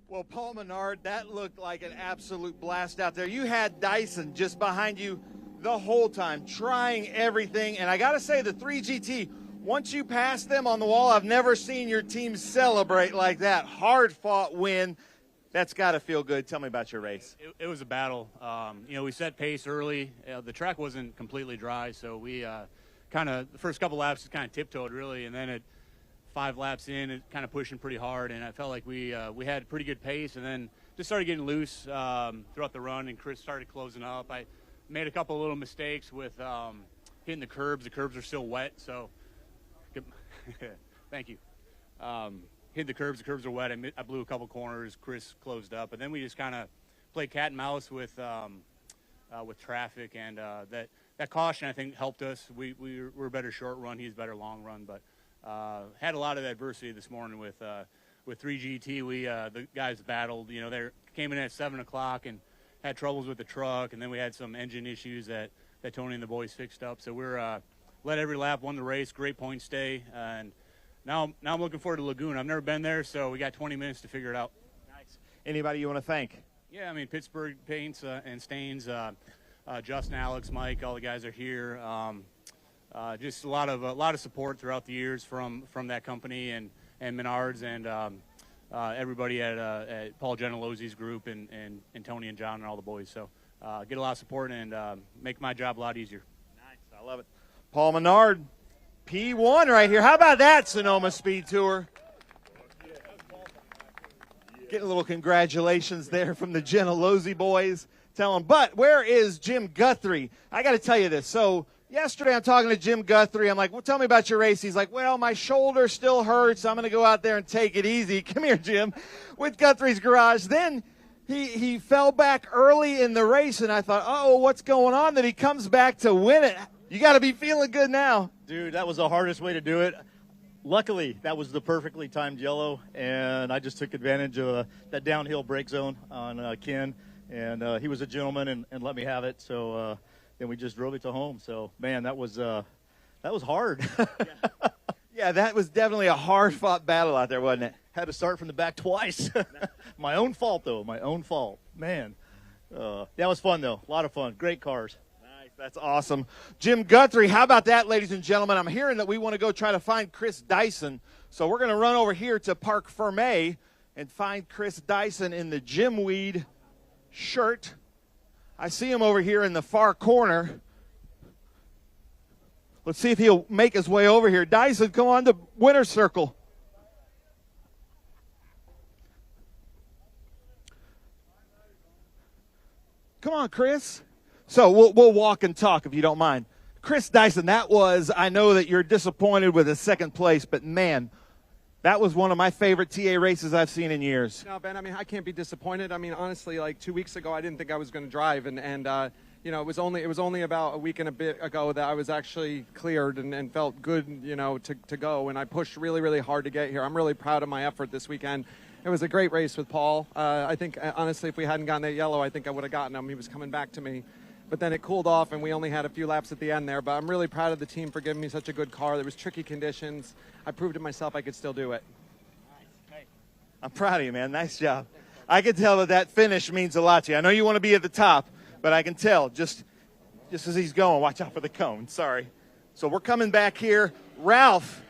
Well, Paul Menard, that looked like an absolute blast out there. You had Dyson just behind you the whole time, trying everything. And I got to say, the 3GT, once you pass them on the wall, I've never seen your team celebrate like that. Hard-fought win. That's got to feel good. Tell me about your race. It was a battle. We set pace early. The track wasn't completely dry, so we the first couple laps kind of tiptoed, really, and then at 5 laps in, it kind of pushing pretty hard, and I felt like we had pretty good pace, and then just started getting loose throughout the run, and Chris started closing up. I made a couple of little mistakes with hitting the curbs. The curbs are still wet, so thank you. Hit the curbs are wet. I blew a couple corners. Chris closed up, and then we just kind of played cat and mouse with traffic, and that caution I think helped us. We were a better short run. He's better long run, but had a lot of adversity this morning with 3GT. The guys battled. They came in at 7 o'clock and had troubles with the truck, and then we had some engine issues that Tony and the boys fixed up. So we're led every lap, won the race, great point stay, and now I'm looking forward to Laguna. I've never been there, so we got 20 minutes to figure it out. Nice. Anybody you want to thank? Yeah, Pittsburgh Paints and Stains, Justin, Alex, Mike, all the guys are here. Just a lot of support throughout the years from that company and Menards and everybody at Paul Gentilozzi's group and Tony and John and all the boys. So get a lot of support and make my job a lot easier. Nice. I love it. Paul Menard, P1 right here. How about that, Sonoma SpeedTour? Getting a little congratulations there from the Gentilozzi boys. Tell them, but where is Jim Guthrie? I got to tell you this. So yesterday I'm talking to Jim Guthrie. I'm like, well, tell me about your race. He's like, well, my shoulder still hurts. I'm going to go out there and take it easy. Come here, Jim, with Guthrie's Garage. Then he fell back early in the race, and I thought, oh, what's going on? That he comes back to win it. You got to be feeling good now. Dude, that was the hardest way to do it. Luckily, that was the perfectly timed yellow, and I just took advantage of that downhill brake zone on Ken, and he was a gentleman and let me have it. So then we just drove it to home. So, man, that was hard. Yeah, that was definitely a hard-fought battle out there, wasn't it? Had to start from the back twice. My own fault, though. My own fault. Man. That was fun, though. A lot of fun. Great cars. Nice. That's awesome. Jim Guthrie, how about that, ladies and gentlemen? I'm hearing that we want to go try to find Chris Dyson. So we're going to run over here to Parc Fermé and find Chris Dyson in the Jim Weed shirt. I see him over here in the far corner. Let's see if he'll make his way over here. Dyson, come on to winner's circle. Come on, Chris. So we'll walk and talk if you don't mind. Chris Dyson, that was, I know that you're disappointed with a second place, but man, that was one of my favorite TA races I've seen in years. No, Ben, I mean, I can't be disappointed. I mean, honestly, like 2 weeks ago, I didn't think I was going to drive, and you know, it was only about a week and a bit ago that I was actually cleared and felt good, you know, to go, and I pushed really, really hard to get here. I'm really proud of my effort this weekend. It was a great race with Paul. I think, honestly, if we hadn't gotten that yellow, I think I would have gotten him. He was coming back to me. But then it cooled off, and we only had a few laps at the end there. But I'm really proud of the team for giving me such a good car. There was tricky conditions. I proved to myself I could still do it. Nice. I'm proud of you, man. Nice job. I can tell that finish means a lot to you. I know you want to be at the top, but I can tell just as he's going. Watch out for the cone. Sorry. So we're coming back here. Ralph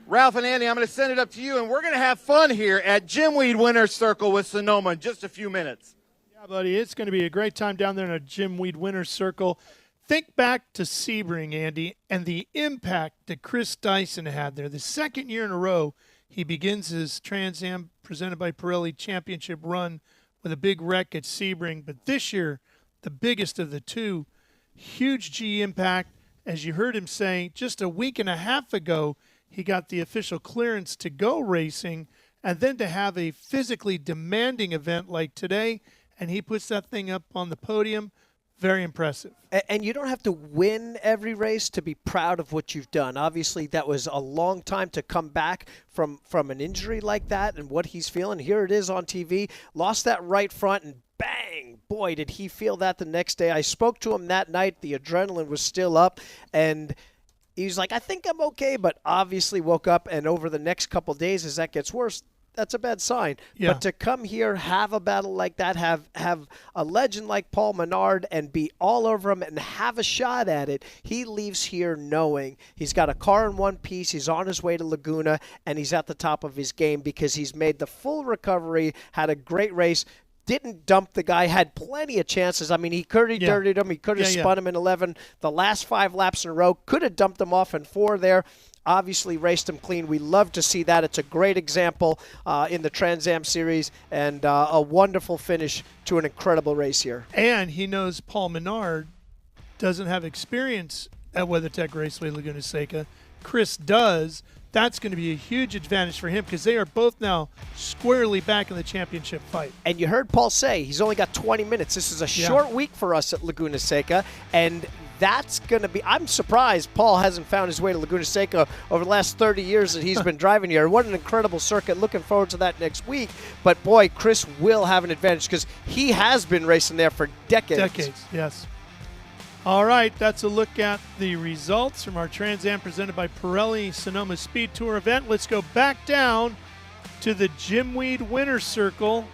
and Andy, I'm going to send it up to you, and we're going to have fun here at Jim Weed Winner's Circle with Sonoma in just a few minutes. Yeah, buddy, it's going to be a great time down there in a Jim Weed Winner's Circle. Think back to Sebring, Andy, and the impact that Chris Dyson had there. The second year in a row, he begins his Trans Am presented by Pirelli championship run with a big wreck at Sebring. But this year, the biggest of the two, huge G impact. As you heard him say just a week and a half ago, he got the official clearance to go racing, and then to have a physically demanding event like today, and he puts that thing up on the podium. Very impressive. And you don't have to win every race to be proud of what you've done. Obviously, that was a long time to come back from an injury like that and what he's feeling. Here it is on TV. Lost that right front, and bang, boy, did he feel that the next day. I spoke to him that night. The adrenaline was still up, and he's like, I think I'm okay, but obviously woke up, and over the next couple of days, as that gets worse, that's a bad sign. Yeah. But to come here, have a battle like that, have a legend like Paul Menard and be all over him and have a shot at it, he leaves here knowing he's got a car in one piece, he's on his way to Laguna, and he's at the top of his game because he's made the full recovery, had a great race, didn't dump the guy, had plenty of chances. I mean, he could have dirtied him. He could have spun him in 11. The last 5 laps in a row, could have dumped him off in 4 there. Obviously raced him clean. We love to see that. It's a great example in the Trans Am Series, and a wonderful finish to an incredible race here. And he knows Paul Menard doesn't have experience at WeatherTech Raceway Laguna Seca. Chris does. That's going to be a huge advantage for him because they are both now squarely back in the championship fight. And you heard Paul say he's only got 20 minutes. This is a short week for us at Laguna Seca, and that's going to be – I'm surprised Paul hasn't found his way to Laguna Seca over the last 30 years that he's been driving here. What an incredible circuit. Looking forward to that next week. But, boy, Chris will have an advantage because he has been racing there for decades. Decades, yes. All right, that's a look at the results from our Trans Am presented by Pirelli Sonoma SpeedTour event. Let's go back down to the Jim Weed Winner's Circle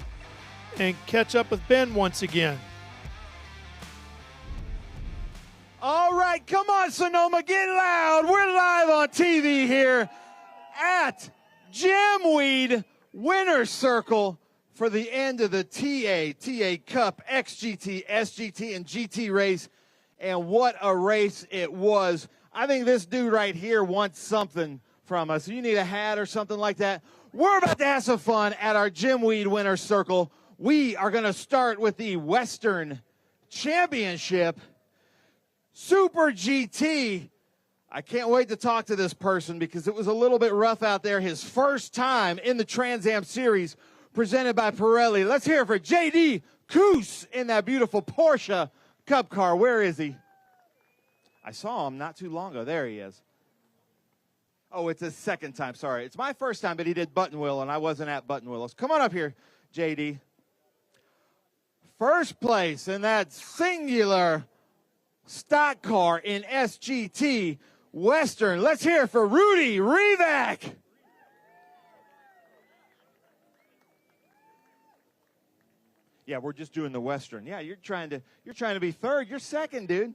and catch up with Ben once again. All right, come on, Sonoma, get loud. We're live on TV here at Jim Weed Winner's Circle for the end of the TA Cup XGT, SGT, and GT race. And what a race it was. I think this dude right here wants something from us. You need a hat or something like that. We're about to have some fun at our Jim Weed Winner's Circle. We are going to start with the Western Championship Super GT. I can't wait to talk to this person because it was a little bit rough out there. His first time in the Trans Am Series presented by Pirelli. Let's hear it for JD Coos in that beautiful Porsche Cup car. Where is he? I saw him not too long ago. There he is. Oh, it's his second time. Sorry. It's my first time, but he did Buttonwillow, and I wasn't at Buttonwillow. Come on up here, JD. First place in that singular stock car in SGT Western. Let's hear it for Rudy Revak. Yeah, we're just doing the Western. Yeah, you're trying to be third. You're second, dude.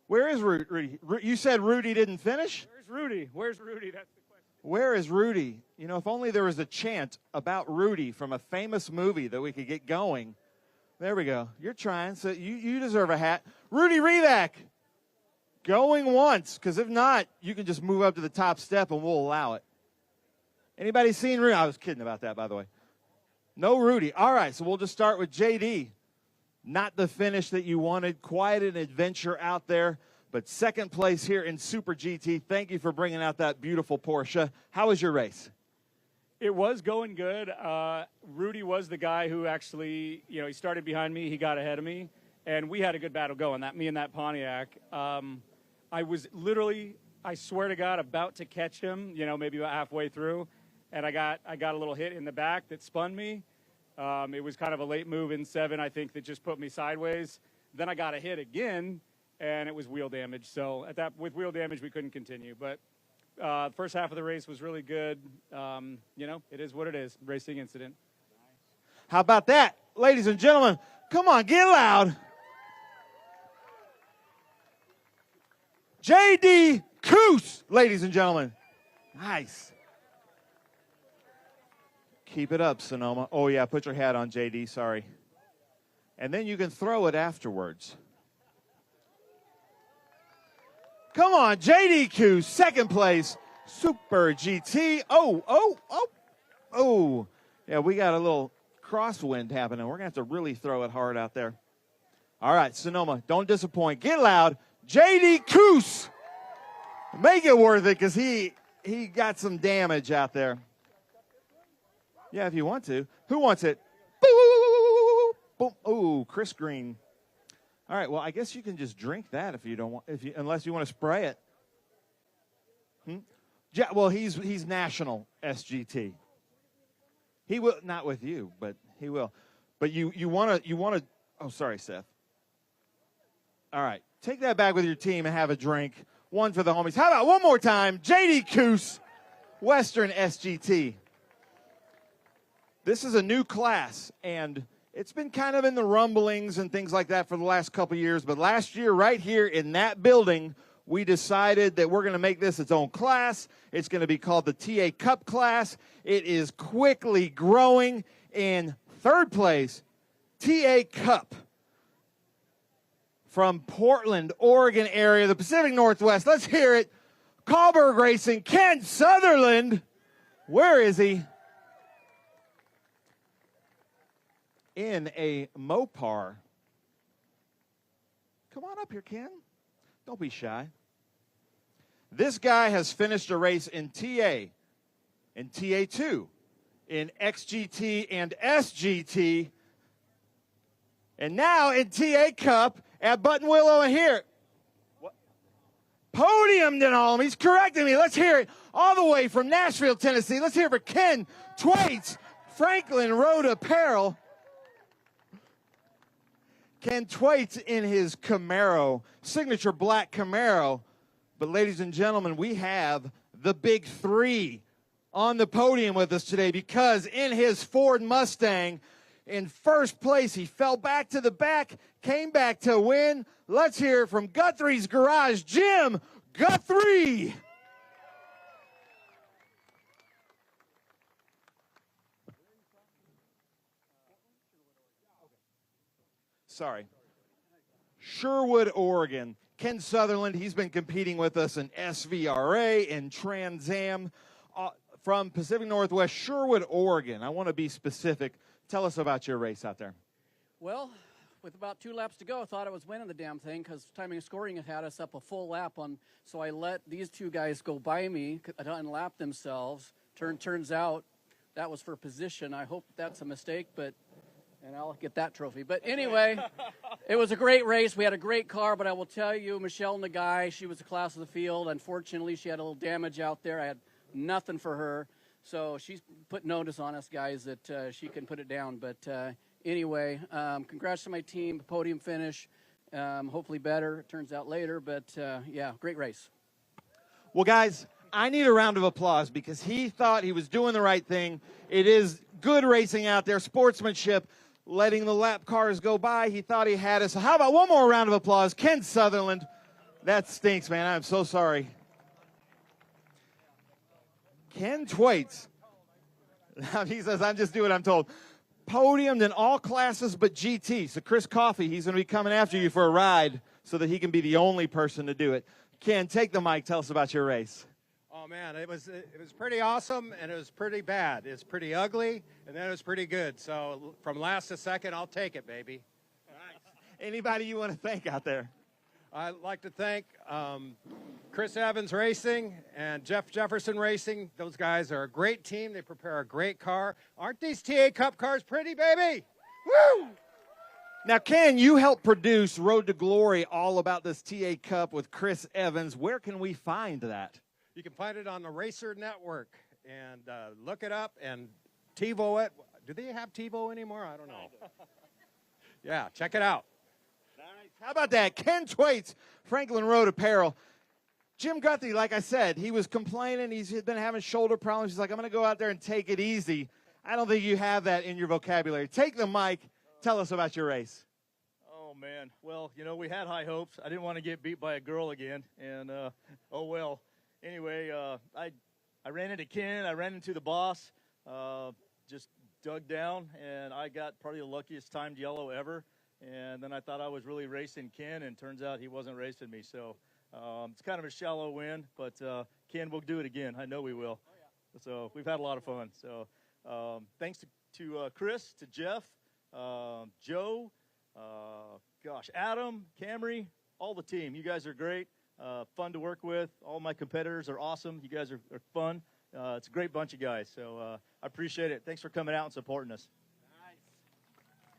Where is Rudy? You said Rudy didn't finish? Where's Rudy? Where's Rudy? That's the question. Where is Rudy? You know, if only there was a chant about Rudy from a famous movie that we could get going. There we go. You're trying, so you deserve a hat. Rudy Revac, going once, because if not, you can just move up to the top step and we'll allow it. Anybody seen Rudy? I was kidding about that, by the way. No Rudy. All right, so we'll just start with JD. Not the finish that you wanted. Quite an adventure out there, but second place here in Super GT. Thank you for bringing out that beautiful Porsche. How was your race? It was going good. Rudy was the guy who actually, he started behind me. He got ahead of me, and we had a good battle going, me and that Pontiac. I was literally, I swear to God, about to catch him, maybe about halfway through, and I got a little hit in the back that spun me. It was kind of a late move in 7, I think, that just put me sideways. Then I got a hit again, and it was wheel damage. So with wheel damage, we couldn't continue. But the first half of the race was really good. It is what it is, racing incident. How about that? Ladies and gentlemen, come on, get loud. J.D. Coos, ladies and gentlemen. Nice. Keep it up, Sonoma. Oh, yeah, put your hat on, J.D., sorry. And then you can throw it afterwards. Come on, J.D. Coos, second place, Super GT. Oh. Yeah, we got a little crosswind happening. We're going to have to really throw it hard out there. All right, Sonoma, don't disappoint. Get loud. J.D. Coos. Make it worth it because he got some damage out there. Yeah, if you want to. Who wants it? Boom. Ooh, Chris Green. All right, well, I guess you can just drink that if you don't want, unless you want to spray it. Yeah, well, he's national SGT. He will not with you, but he will. But you want to. Oh, sorry, Seth. All right, take that back with your team and have a drink. One for the homies. How about one more time? JD Coos, Western SGT. This is a new class, and it's been kind of in the rumblings and things like that for the last couple years. But last year, right here in that building, we decided that we're going to make this its own class. It's going to be called the TA Cup class. It is quickly growing. In third place, TA Cup from Portland, Oregon area, the Pacific Northwest. Let's hear it. Kahlberg Racing, Ken Sutherland. Where is he? In a Mopar. Come on up here, Ken. Don't be shy. This guy has finished a race in TA, in TA2, in XGT and SGT, and now in TA Cup at Buttonwillow and here. What? Podium Denholm. He's correcting me. Let's hear it all the way from Nashville, Tennessee. Let's hear it for Ken Twaits, Franklin Road Apparel. Ken Twaits in his Camaro, signature black Camaro. But ladies and gentlemen, we have the big three on the podium with us today because in his Ford Mustang, in first place, he fell back to the back, came back to win. Let's hear it from Guthrie's Garage, Jim Guthrie. Sorry. Sherwood, Oregon. Ken Sutherland, he's been competing with us in SVRA and Trans Am from Pacific Northwest, Sherwood, Oregon. I want to be specific. Tell us about your race out there. Well, with about 2 laps to go, I thought I was winning the damn thing because timing and scoring had us up a full lap on. So I let these two guys go by me and lap themselves. Turns out that was for position. I hope that's a mistake, and I'll get that trophy. But anyway, it was a great race. We had a great car, but I will tell you, Michelle Nagai, she was the class of the field. Unfortunately, she had a little damage out there. I had nothing for her. So she's put notice on us, guys, that she can put it down. But anyway, congrats to my team, podium finish. Hopefully better. It turns out later. But, yeah, great race. Well, guys, I need a round of applause because he thought he was doing the right thing. It is good racing out there, sportsmanship. letting the lap cars go by. He thought he had us. So how about one more round of applause? Ken Sutherland. That stinks, man. I'm so sorry. Ken Thwaites. He says, I'm just doing what I'm told. Podiumed in all classes but GT. So Chris Coffey, he's going to be coming after you for a ride so that he can be the only person to do it. Ken, take the mic. Tell us about your race. Oh, man, it was pretty awesome, and it was pretty bad. It's pretty ugly, and then it was pretty good. So from last to second, I'll take it, baby. Anybody you want to thank out there? I'd like to thank Chris Evans Racing and Jeff Jefferson Racing. Those guys are a great team. They prepare a great car. Aren't these TA Cup cars pretty, baby? Woo! Now, Ken, you helped produce Road to Glory, all about this TA Cup with Chris Evans. Where can we find that? You can find it on the Racer Network, and look it up and TiVo it. Do they have TiVo anymore? I don't know. Yeah, check it out. How about that? Ken Thwaites, Franklin Road Apparel. Jim Guthrie, like I said, he was complaining. He's been having shoulder problems. He's like, I'm going to go out there and take it easy. I don't think you have that in your vocabulary. Take the mic. Tell us about your race. Oh, man. Well, you know, we had high hopes. I didn't want to get beat by a girl again. And, oh, well. Anyway, I ran into Ken. I ran into the boss. Just dug down, and I got probably the luckiest timed yellow ever. And then I thought I was really racing Ken, and turns out he wasn't racing me. So it's kind of a shallow win, but Ken, we'll do it again. I know we will. Oh, yeah. So we've had a lot of fun. So thanks to Chris, to Jeff, Joe, Adam, Camry, all the team. You guys are great, fun to work with. All my competitors are awesome. You guys are fun. It's a great bunch of guys. So I appreciate it. Thanks for coming out and supporting us.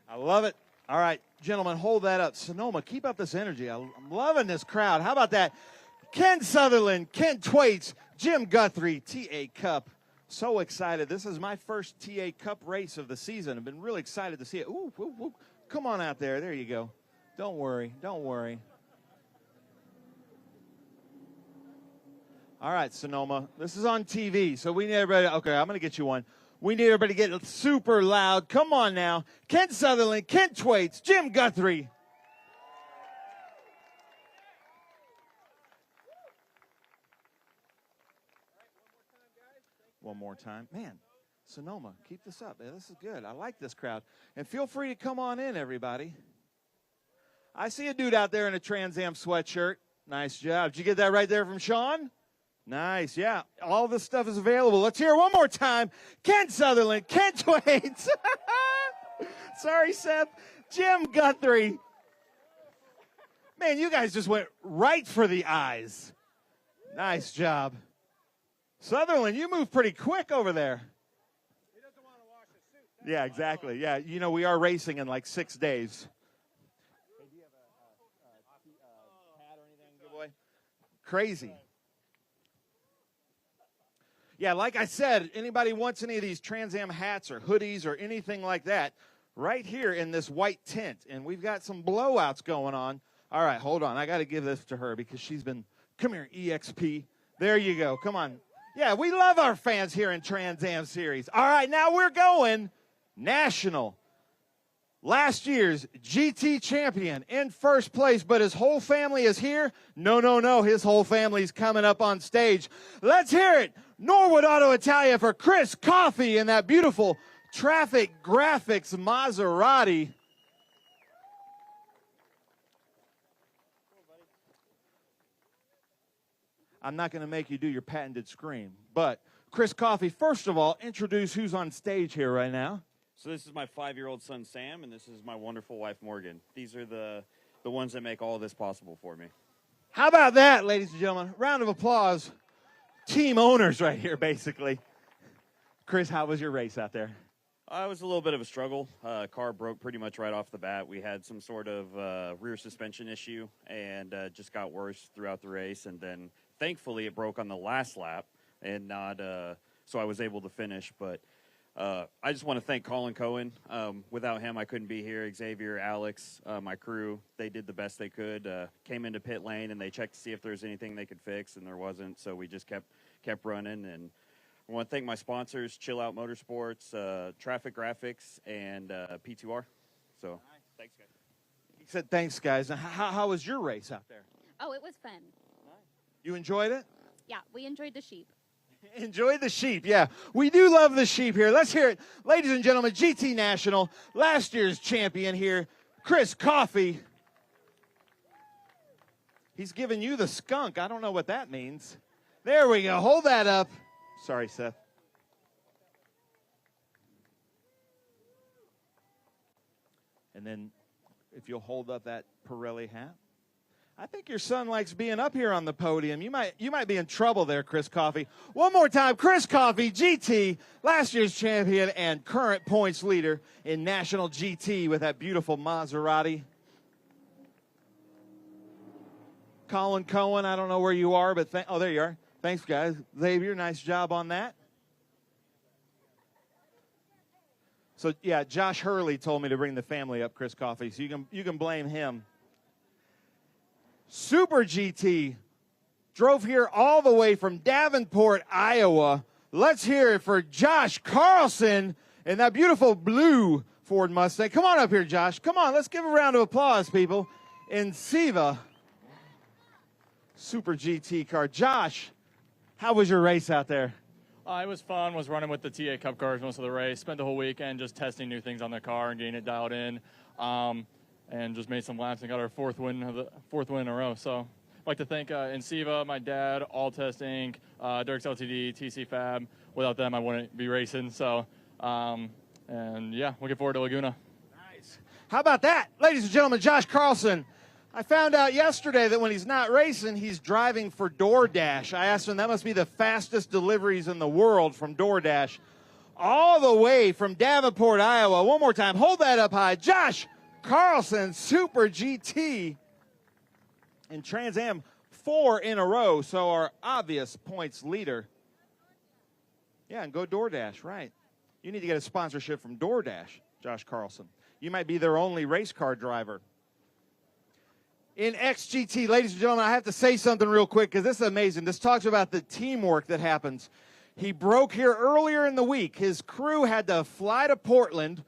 I love it. All right, gentlemen, hold that up. Sonoma, keep up this energy. I'm loving this crowd. How about that? Ken Sutherland, Ken Thwaites, Jim Guthrie, TA Cup. So excited. This is my first TA Cup race of the season. I've been really excited to see it. Ooh, ooh, ooh. Come on out there. There you go. Don't worry. Don't worry. All right, Sonoma. This is on TV, so we need everybody. Okay, I'm going to get you one. We need everybody to get super loud. Come on now. Ken Sutherland, Ken Thwaites, Jim Guthrie. One more time. Man, Sonoma, keep this up. This is good. I like this crowd. And feel free to come on in, everybody. I see a dude out there in a Trans Am sweatshirt. Nice job. Did you get that right there from Sean? Nice, yeah. All this stuff is available. Let's hear it one more time. Ken Sutherland, Ken Thwaites. Sorry, Seth. Jim Guthrie. Man, you guys just went right for the eyes. Nice job. Sutherland, you move pretty quick over there. He doesn't want to wash his suit. Yeah, exactly. Yeah, you know, we are racing in like 6 days. Hey, do you have a hat or anything, good boy? Crazy. Yeah, like I said, anybody wants any of these Trans Am hats or hoodies or anything like that, right here in this white tent. And we've got some blowouts going on. All right, hold on. I got to give this to her because she's been, come here, EXP. There you go. Come on. Yeah, we love our fans here in Trans Am Series. All right, now we're going national. Last year's GT champion in first place, but his whole family is here. No. His whole family's coming up on stage. Let's hear it. Norwood Auto Italia for Chris Coffey in that beautiful Traffic Graphics Maserati. I'm not going to make you do your patented scream, but Chris Coffey, first of all, introduce who's on stage here right now. So this is my 5-year-old son, Sam, and this is my wonderful wife, Morgan. These are the ones that make all this possible for me. How about that, ladies and gentlemen? Round of applause. Team owners right here, basically. Chris, how was your race out there? It was a little bit of a struggle. Car broke pretty much right off the bat. We had some sort of rear suspension issue, and just got worse throughout the race. And then, thankfully, it broke on the last lap, and not so I was able to finish. But I just want to thank Colin Cohen. Without him, I couldn't be here. Xavier, Alex, my crew, they did the best they could. Came into pit lane, and they checked to see if there was anything they could fix, and there wasn't. So we just kept running. And I want to thank my sponsors, Chill Out Motorsports, Traffic Graphics, and P2R. So, thanks, guys. He said, thanks, guys. Now, how was your race out there? Oh, it was fun. You enjoyed it? Yeah, we enjoyed the sheep. Enjoy the sheep, yeah. We do love the sheep here. Let's hear it. Ladies and gentlemen, GT National, last year's champion here, Chris Coffey. He's giving you the skunk. I don't know what that means. There we go. Hold that up. Sorry, Seth. And then if you'll hold up that Pirelli hat. I think your son likes being up here on the podium. You might be in trouble there, Chris Coffey. One more time, Chris Coffey, GT, last year's champion and current points leader in National GT with that beautiful Maserati. Colin Cohen, I don't know where you are, but oh, there you are. Thanks, guys. Xavier, nice job on that. So, yeah, Josh Hurley told me to bring the family up, Chris Coffey, so you can blame him. Super GT drove here all the way from Davenport, Iowa. Let's hear it for Josh Carlson in that beautiful blue Ford Mustang. Come on up here, Josh. Come on, let's give a round of applause, people. In Siva, Super GT car. Josh, how was your race out there? It was fun. Was running with the TA Cup cars most of the race. Spent the whole weekend just testing new things on the car and getting it dialed in. And just made some laps and got our fourth win in a row. So I'd like to thank Insiva, my dad, All Test Inc., Dirks LTD, TC Fab. Without them, I wouldn't be racing. So, and yeah, looking forward to Laguna. Nice. How about that? Ladies and gentlemen, Josh Carlson. I found out yesterday that when he's not racing, he's driving for DoorDash. I asked him, that must be the fastest deliveries in the world from DoorDash. All the way from Davenport, Iowa. One more time. Hold that up high. Josh Carlson, Super GT, and Trans Am 4 in a row, so our obvious points leader. Yeah, and go DoorDash, right. You need to get a sponsorship from DoorDash, Josh Carlson. You might be their only race car driver. In XGT, ladies and gentlemen, I have to say something real quick because this is amazing. This talks about the teamwork that happens. He broke here earlier in the week. His crew had to fly to Portland,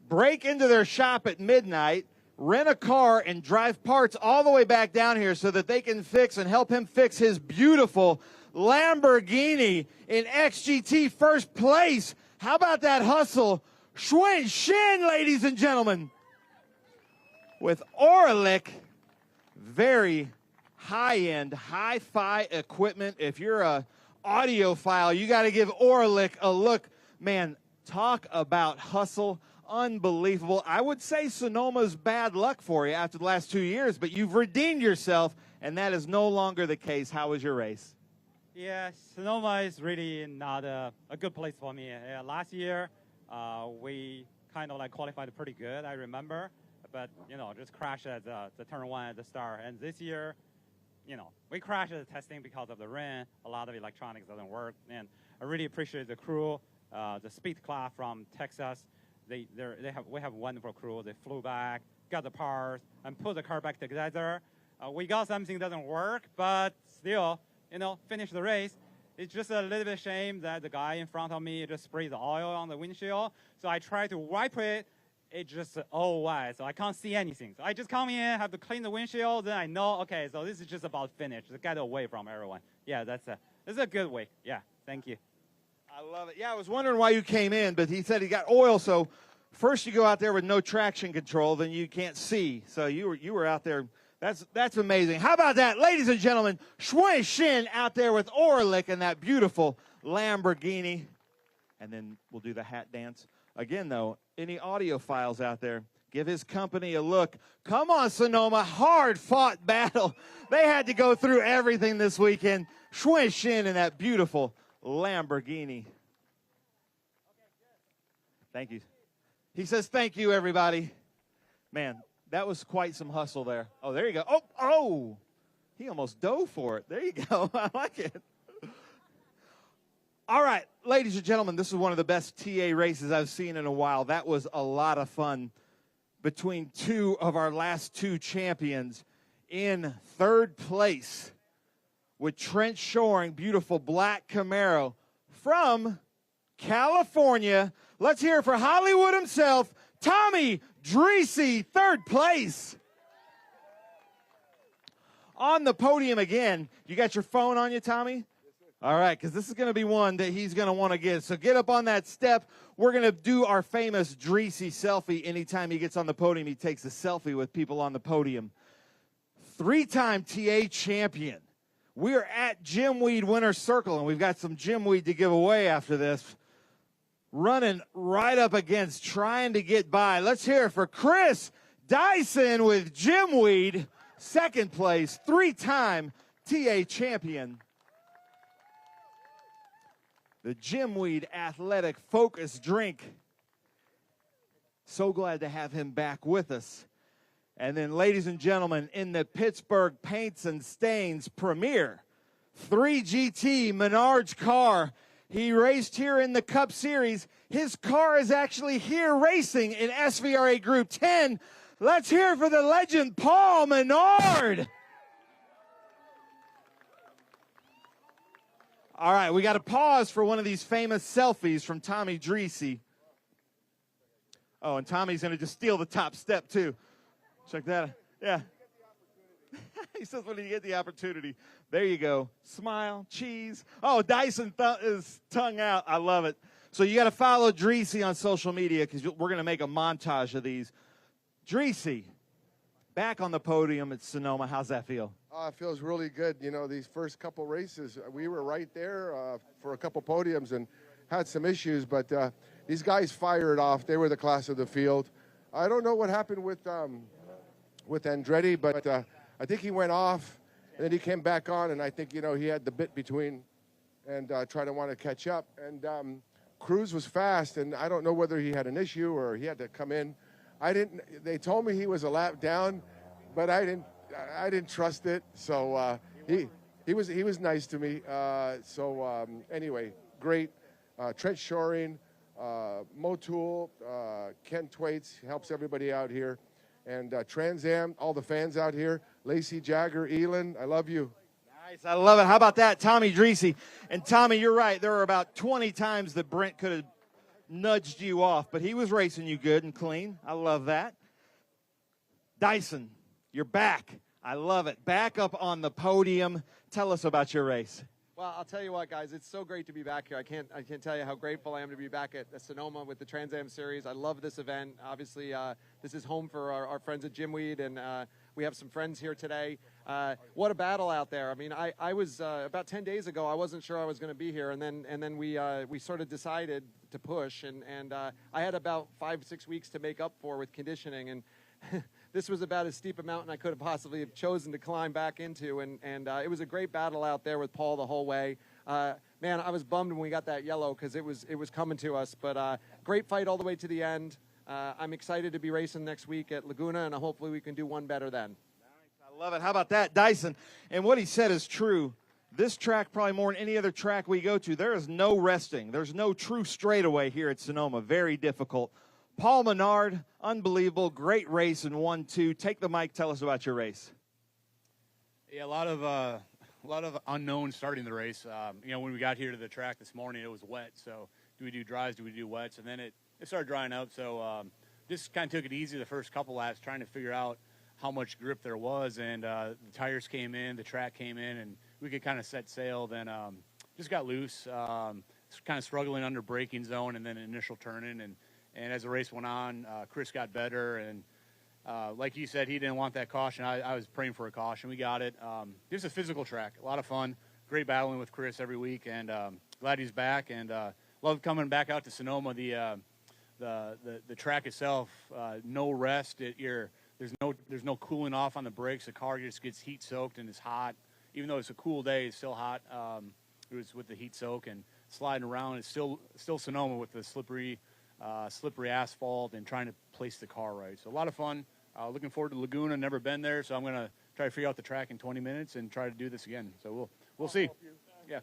break into their shop at midnight, rent a car, and drive parts all the way back down here so that they can fix and help him fix his beautiful Lamborghini in XGT first place. How about that hustle? Schwinn Shin, ladies and gentlemen, with Orlik. Very high-end, hi-fi equipment. If you're a audiophile, you got to give Orlik a look. Man, talk about hustle. Unbelievable. I would say Sonoma's bad luck for you after the last 2 years, but you've redeemed yourself, and that is no longer the case. How was your race? Yeah, Sonoma is really not a good place for me. Last year, we kind of like qualified pretty good, I remember, but, you know, just crashed at the turn one at the start. And this year, you know, we crashed at the testing because of the rain. A lot of electronics doesn't work. And I really appreciate the crew, the Speed Class from Texas. We have a wonderful crew. They flew back, got the parts, and put the car back together. We got something that doesn't work, but still, you know, finish the race. It's just a little bit shame that the guy in front of me just sprayed the oil on the windshield. So I tried to wipe it. It just all white, so I can't see anything. So I just come in, have to clean the windshield, then I know, okay, so this is just about finished. To get away from everyone. Yeah, this is a good way. Yeah, thank you. I love it. Yeah, I was wondering why you came in, but he said he got oil, so first you go out there with no traction control, then you can't see. So you were out there. That's amazing. How about that, ladies and gentlemen? Schwinn Shin out there with Orlik and that beautiful Lamborghini. And then we'll do the hat dance. Again, though, any audiophiles out there, give his company a look. Come on, Sonoma, hard-fought battle. They had to go through everything this weekend. Schwinn Shin in that beautiful Lamborghini. Thank you. He says, thank you, everybody. Man, that was quite some hustle there. Oh, there you go. Oh, he almost dove for it. There you go. I like it. All right, ladies and gentlemen, this is one of the best TA races I've seen in a while. That was a lot of fun between two of our last two champions. In third place with Trent Shoring, beautiful black Camaro from California. Let's hear it for Hollywood himself, Tommy Dreesy, third place. On the podium again. You got your phone on you, Tommy? All right, because this is going to be one that he's going to want to get. So get up on that step. We're going to do our famous Dreesy selfie. Anytime he gets on the podium, he takes a selfie with people on the podium. 3-time TA champion. We're at Jimweed Winner's Circle, and we've got some Jimweed to give away after this. Running right up against, trying to get by. Let's hear it for Chris Dyson with Jimweed. Second place, 3-time TA champion. The Jimweed Athletic Focus drink. So glad to have him back with us. And then, ladies and gentlemen, in the Pittsburgh Paints and Stains Premier 3GT Menards car. He raced here in the Cup Series. His car is actually here racing in SVRA Group 10. Let's hear for the legend, Paul Menard. All right, we got to pause for one of these famous selfies from Tommy Dreesy. Oh, and Tommy's going to just steal the top step, too. Check that out. Yeah. He says when you get the opportunity. There you go. Smile, cheese. Oh, Dyson is tongue out. I love it. So you got to follow Dreesy on social media because we're going to make a montage of these. Dreesy, back on the podium at Sonoma. How's that feel? It feels really good. You know, these first couple races, we were right there for a couple podiums and had some issues, but these guys fired off. They were the class of the field. I don't know what happened with Andretti, but I think he went off, and then he came back on, and I think, you know, he had the bit between and trying to want to catch up. And Cruz was fast, and I don't know whether he had an issue or he had to come in. They told me he was a lap down, but I didn't trust it. So he was nice to me. Anyway, great. Trent Shoring, Motul, Ken Twaits helps everybody out here. And Trans Am, all the fans out here. Lacey Jagger, Elin, I love you. Nice, I love it. How about that, Tommy Dreesy? And Tommy, you're right. There were about 20 times that Brent could have nudged you off, but he was racing you good and clean. I love that. Dyson, you're back. I love it. Back up on the podium. Tell us about your race. Well, I'll tell you what, guys, it's so great to be back here. I can't tell you how grateful I am to be back at Sonoma with the Trans Am Series. I love this event. Obviously, this is home for our friends at Jimweed, and we have some friends here today. What a battle out there. I mean, I was about 10 days ago, I wasn't sure I was going to be here, and then we sort of decided to push, and I had about 5-6 weeks to make up for with conditioning, and this was about as steep a mountain I could have possibly have chosen to climb back into, and it was a great battle out there with Paul the whole way. Man, I was bummed when we got that yellow because it was coming to us, but great fight all the way to the end. I'm excited to be racing next week at Laguna, and hopefully we can do one better then. I love it. How about that, Dyson? And what he said is true. This track, probably more than any other track we go to, there is no resting. There's no true straightaway here at Sonoma. Very difficult. Paul Menard, unbelievable, great race in 1-2. Take the mic, tell us about your race. Yeah, a lot of unknowns starting the race. You know, when we got here to the track this morning, it was wet. So do we do dries, do we do wets? And then it started drying out. So just kind of took it easy the first couple laps, trying to figure out how much grip there was. And the tires came in, the track came in, and we could kind of set sail. Then just got loose, kind of struggling under braking zone and then initial turning. And as the race went on, Chris got better, and like you said, he didn't want that caution. I was praying for a caution. We got it. It's a physical track, a lot of fun. Great battling with Chris every week, and glad he's back. And love coming back out to Sonoma. The track itself, no rest. There's no cooling off on the brakes. The car just gets heat soaked and it's hot. Even though it's a cool day, it's still hot. It was with the heat soak and sliding around. It's still Sonoma with the slippery asphalt and trying to place the car right. So a lot of fun. Looking forward to Laguna. Never been there, so I'm going to try to figure out the track in 20 minutes and try to do this again. So we'll see. Yeah.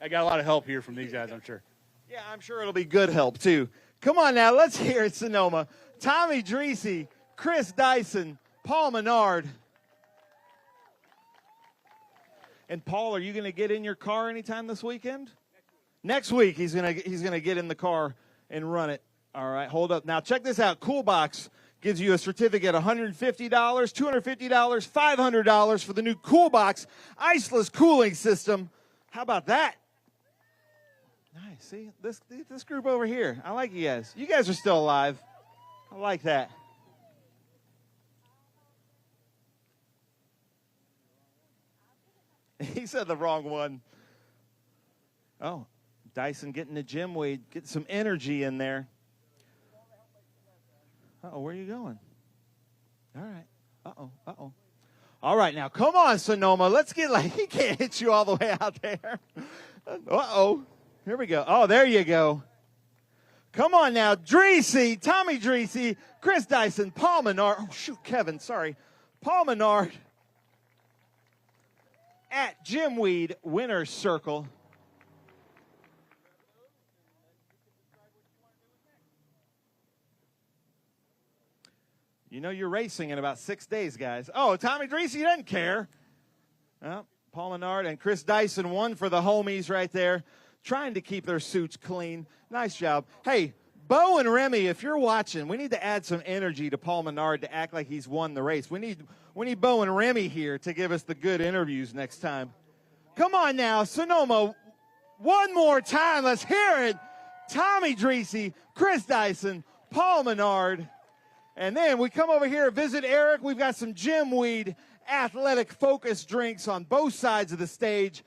I got a lot of help here from these guys, I'm sure. Yeah, I'm sure it'll be good help, too. Come on now, let's hear it, Sonoma. Tommy Dreesy, Chris Dyson, Paul Menard. And Paul, are you going to get in your car anytime this weekend? Next week he's gonna get in the car and run it. All right, hold up. Now, check this out. Coolbox gives you a certificate, $150, $250, $500 for the new Coolbox iceless cooling system. How about that? Nice. See, this group over here, I like you guys. You guys are still alive. I like that. He said the wrong one. Oh, Dyson getting the gym weed, getting some energy in there. Uh-oh, where are you going? All right. Uh-oh, uh-oh. All right, now, come on, Sonoma. Let's get, like, he can't hit you all the way out there. Uh-oh. Here we go. Oh, there you go. Come on now. Dreesy, Tommy Dreesy, Chris Dyson, Paul Menard. Oh, shoot, Kevin, sorry. Paul Menard at Jim Weed Winner's Circle. You know you're racing in about 6 days, guys. Oh, Tommy Dreesy doesn't care. Well, Paul Menard and Chris Dyson, one for the homies right there, trying to keep their suits clean. Nice job. Hey, Bo and Remy, if you're watching, we need to add some energy to Paul Menard to act like he's won the race. We need Bo and Remy here to give us the good interviews next time. Come on now, Sonoma, one more time. Let's hear it. Tommy Dreesy, Chris Dyson, Paul Menard. And then we come over here, visit Eric. We've got some Jim Weed athletic focus drinks on both sides of the stage.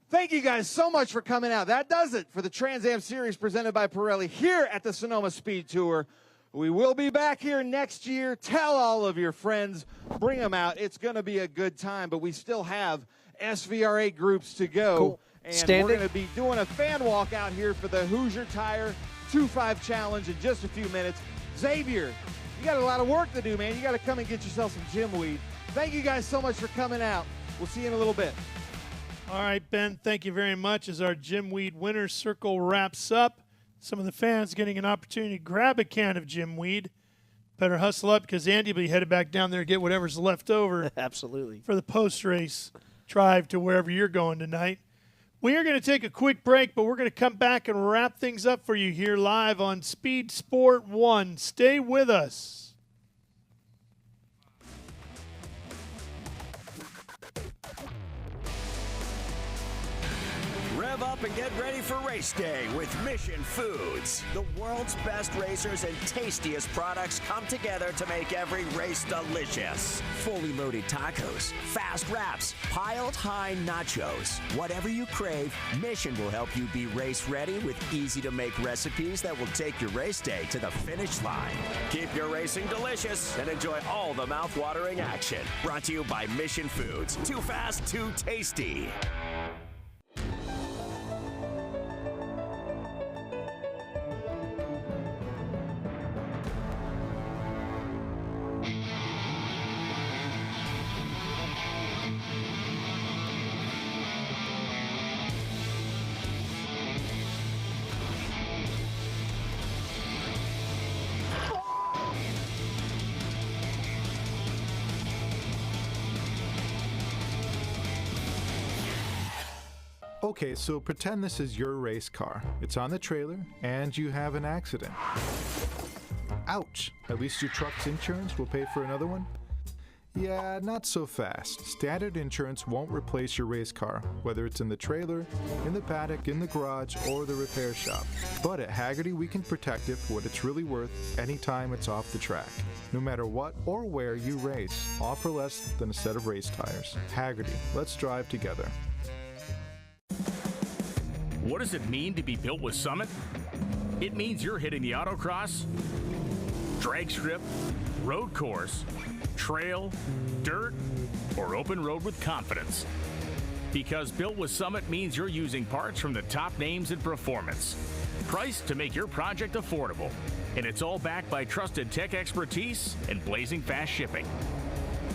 Thank you guys so much for coming out. That does it for the Trans Am Series presented by Pirelli here at the Sonoma Speed Tour. We will be back here next year. Tell all of your friends. Bring them out. It's going to be a good time, but we still have SVRA groups to go. Cool. And we're going to be doing a fan walk out here for the Hoosier Tire 2-5 Challenge in just a few minutes. Xavier, you got a lot of work to do, man. You got to come and get yourself some Jim Weed. Thank you guys so much for coming out. We'll see you in a little bit. All right, Ben, thank you very much. As our Jim Weed Winner's Circle wraps up, some of the fans getting an opportunity to grab a can of Jim Weed. Better hustle up because Andy will be headed back down there to get whatever's left over. Absolutely. For the post-race drive to wherever you're going tonight. We are going to take a quick break, but we're going to come back and wrap things up for you here live on Speed Sport 1. Stay with us. Rev up and get ready for race day with Mission Foods. The world's best racers and tastiest products come together to make every race delicious. Fully loaded tacos, fast wraps, piled high nachos. Whatever you crave, Mission will help you be race ready with easy to make recipes that will take your race day to the finish line. Keep your racing delicious and enjoy all the mouth-watering action. Brought to you by Mission Foods. Too fast, too tasty. Okay, so pretend this is your race car. It's on the trailer, and you have an accident. Ouch! At least your truck's insurance will pay for another one? Yeah, not so fast. Standard insurance won't replace your race car, whether it's in the trailer, in the paddock, in the garage, or the repair shop. But at Hagerty, we can protect it for what it's really worth anytime it's off the track. No matter what or where you race, all for less than a set of race tires. Hagerty, let's drive together. What does it mean to be built with Summit? It means you're hitting the autocross, drag strip, road course, trail, dirt, or open road with confidence. Because built with Summit means you're using parts from the top names in performance. Priced to make your project affordable. And it's all backed by trusted tech expertise and blazing fast shipping.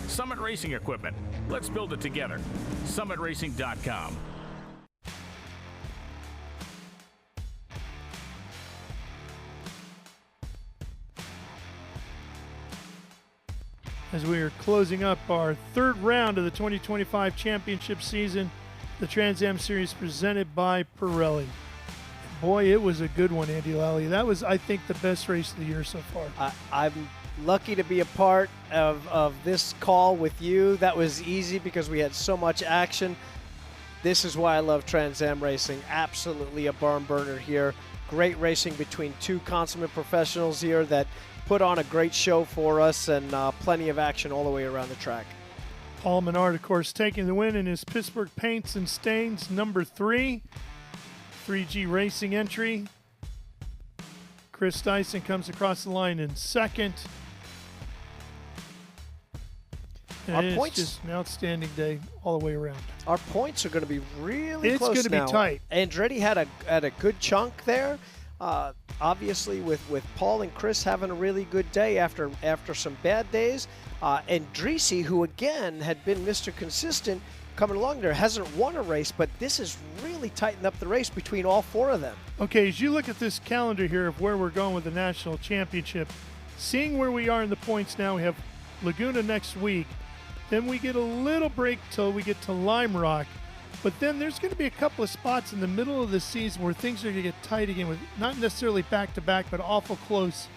Summit Racing Equipment. Let's build it together. SummitRacing.com. As we are closing up our third round of the 2025 championship season, the Trans Am Series presented by Pirelli. Boy, it was a good one, Andy Lally. That was, I think, the best race of the year so far. I'm lucky to be a part of this call with you. That was easy because we had so much action. This is why I love Trans Am racing. Absolutely a barn burner here. Great racing between two consummate professionals here that put on a great show for us, and plenty of action all the way around the track. Paul Menard, of course, taking the win in his Pittsburgh Paints and Stains number 3. 3G Racing entry. Chris Dyson comes across the line in second. And it's points, just an outstanding day all the way around. Our points are going to be really close now. It's going to be tight. Andretti had a good chunk there. Obviously, with Paul and Chris having a really good day after some bad days. And Dreesy, who again had been Mr. Consistent, coming along there, hasn't won a race, but this has really tightened up the race between all 4 of them. Okay, as you look at this calendar here of where we're going with the National Championship, seeing where we are in the points now, we have Laguna next week. Then we get a little break till we get to Lime Rock. But then there's going to be a couple of spots in the middle of the season where things are going to get tight again, with not necessarily back-to-back, but awful close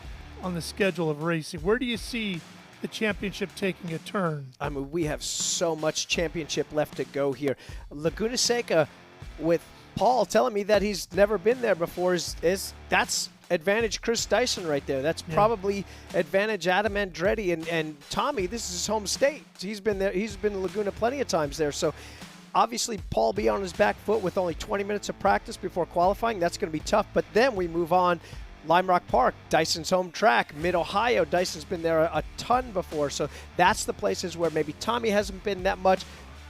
on the schedule of racing. Where do you see the championship taking a turn? I mean, we have so much championship left to go here. Laguna Seca, with Paul telling me that he's never been there before, that's advantage Chris Dyson right there. That's probably advantage Adam Andretti and Tommy. This is his home state. He's been there. He's been to Laguna plenty of times there. So obviously Paul be on his back foot with only 20 minutes of practice before qualifying. That's going to be tough. But then we move on. Lime Rock Park, Dyson's home track. Mid-Ohio, Dyson's been there a ton before. So that's the places where maybe Tommy hasn't been that much.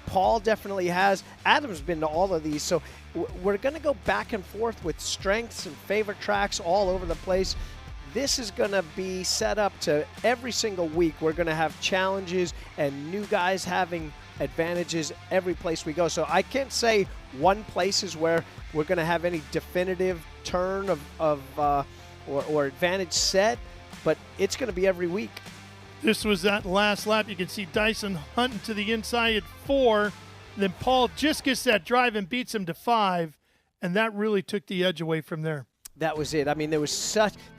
Paul definitely has. Adam's been to all of these. So we're going to go back and forth with strengths and favorite tracks all over the place. This is going to be set up to every single week. We're going to have challenges and new guys having advantages every place we go. So I can't say one place is where we're going to have any definitive turn or advantage set, but it's going to be every week. This was that last lap. You can see Dyson hunting to the inside at 4. Then Paul just gets that drive and beats him to 5, and that really took the edge away from there. That was it. I mean, there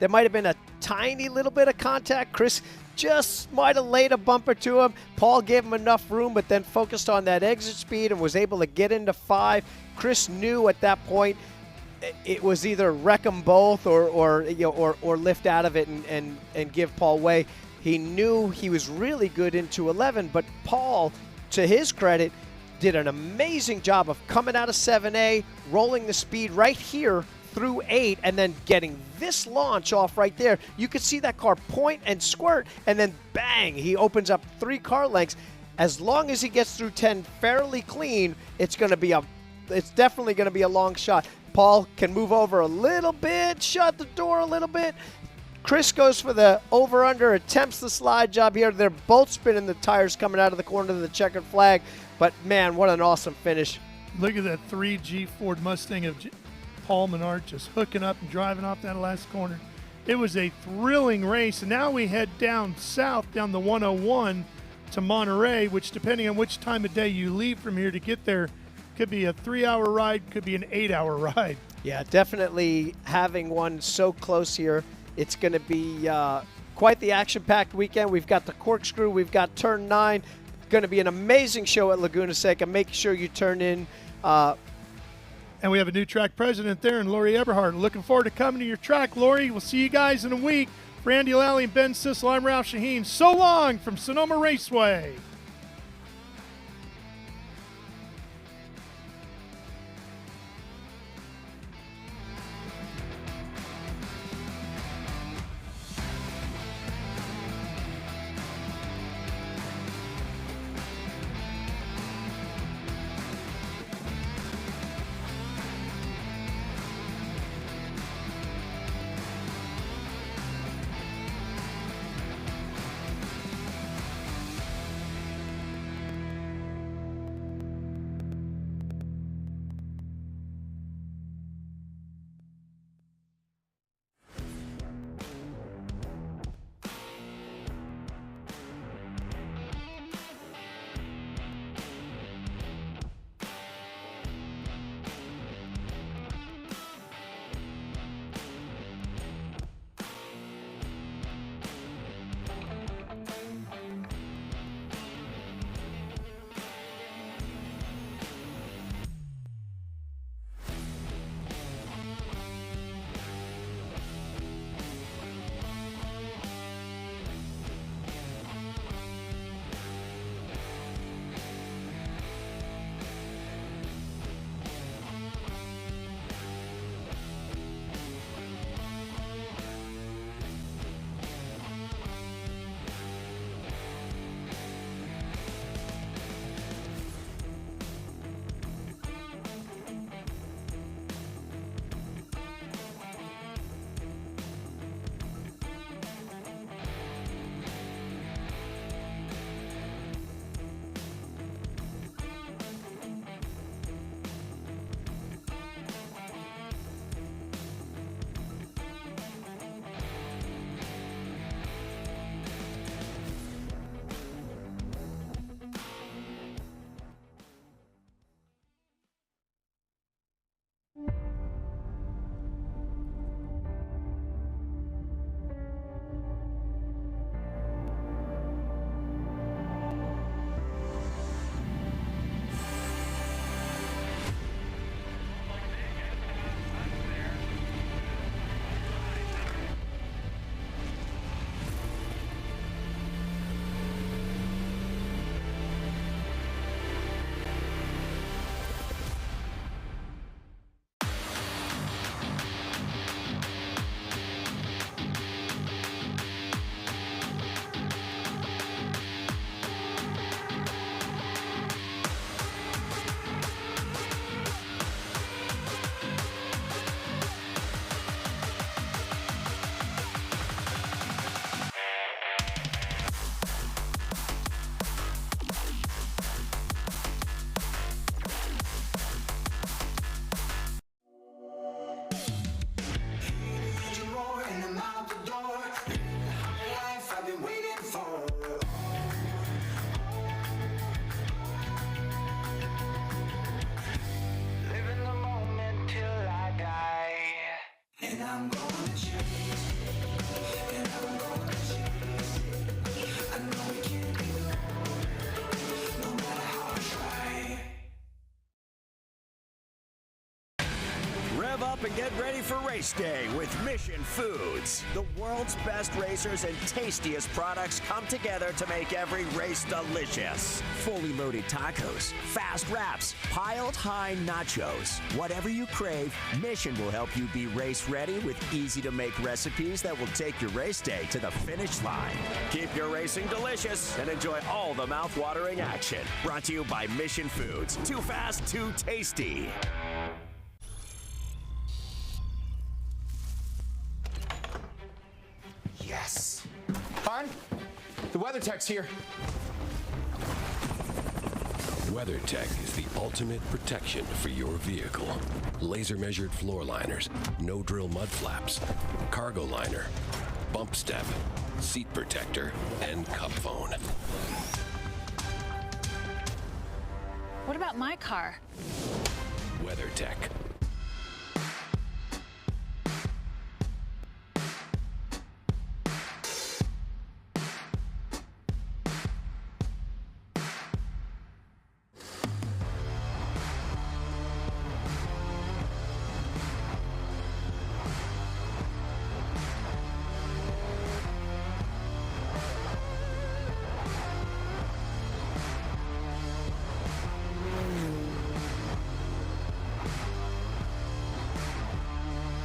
might have been a tiny little bit of contact. Chris just might have laid a bumper to him. Paul gave him enough room, but then focused on that exit speed and was able to get into 5. Chris knew at that point it was either wreck them both or lift out of it and give Paul way. He knew he was really good into 11, but Paul, to his credit, did an amazing job of coming out of 7A, rolling the speed right here through 8, and then getting this launch off right there. You could see that car point and squirt, and then bang, he opens up 3 car lengths. As long as he gets through 10 fairly clean, it's definitely going to be a long shot. Paul can move over a little bit, shut the door a little bit. Chris goes for the over-under, attempts the slide job here. They're both spinning the tires coming out of the corner of the checkered flag. But, man, what an awesome finish. Look at that 3G Ford Mustang of Paul Menard just hooking up and driving off that last corner. It was a thrilling race. And now we head down south, down the 101 to Monterey, which, depending on which time of day you leave from here to get there, could be a 3-hour ride, could be an 8-hour ride. Yeah, definitely having one so close here. It's going to be quite the action-packed weekend. We've got the corkscrew. We've got turn 9. Going to be an amazing show at Laguna Seca. Make sure you turn in. And we have a new track president there in Lori Eberhardt. Looking forward to coming to your track, Lori. We'll see you guys in a week. For Andy Lally and Ben Sissel, I'm Ralph Shaheen. So long from Sonoma Raceway. up and get ready for race day with Mission Foods. The world's best racers and tastiest products come together to make every race delicious. Fully loaded tacos, fast wraps, piled high nachos. Whatever you crave, Mission will help you be race ready with easy-to-make recipes that will take your race day to the finish line. Keep your racing delicious and enjoy all the mouth-watering action. Brought to you by Mission Foods. Too fast, too tasty. Yes. Hon, the WeatherTech's here. WeatherTech is the ultimate protection for your vehicle. Laser-measured floor liners, no-drill mud flaps, cargo liner, bump step, seat protector, and cup phone. What about my car? WeatherTech.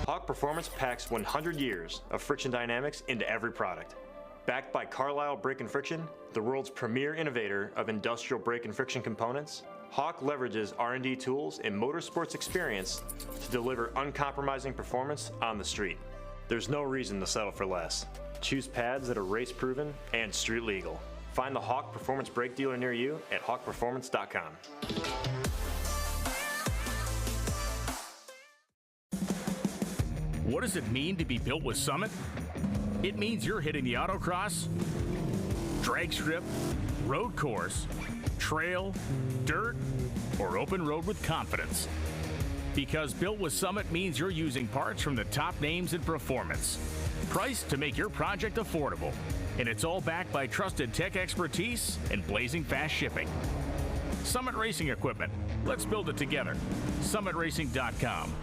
Hawk Performance packs 100 years of friction dynamics into every product. Backed by Carlisle Brake and Friction, the world's premier innovator of industrial brake and friction components, Hawk leverages R&D tools and motorsports experience to deliver uncompromising performance on the street. There's no reason to settle for less. Choose pads that are race-proven and street-legal. Find the Hawk Performance brake dealer near you at hawkperformance.com. What does it mean to be built with Summit? It means you're hitting the autocross, drag strip, road course, trail, dirt, or open road with confidence. Because built with Summit means you're using parts from the top names in performance, priced to make your project affordable. And it's all backed by trusted tech expertise and blazing fast shipping. Summit Racing Equipment. Let's build it together. SummitRacing.com.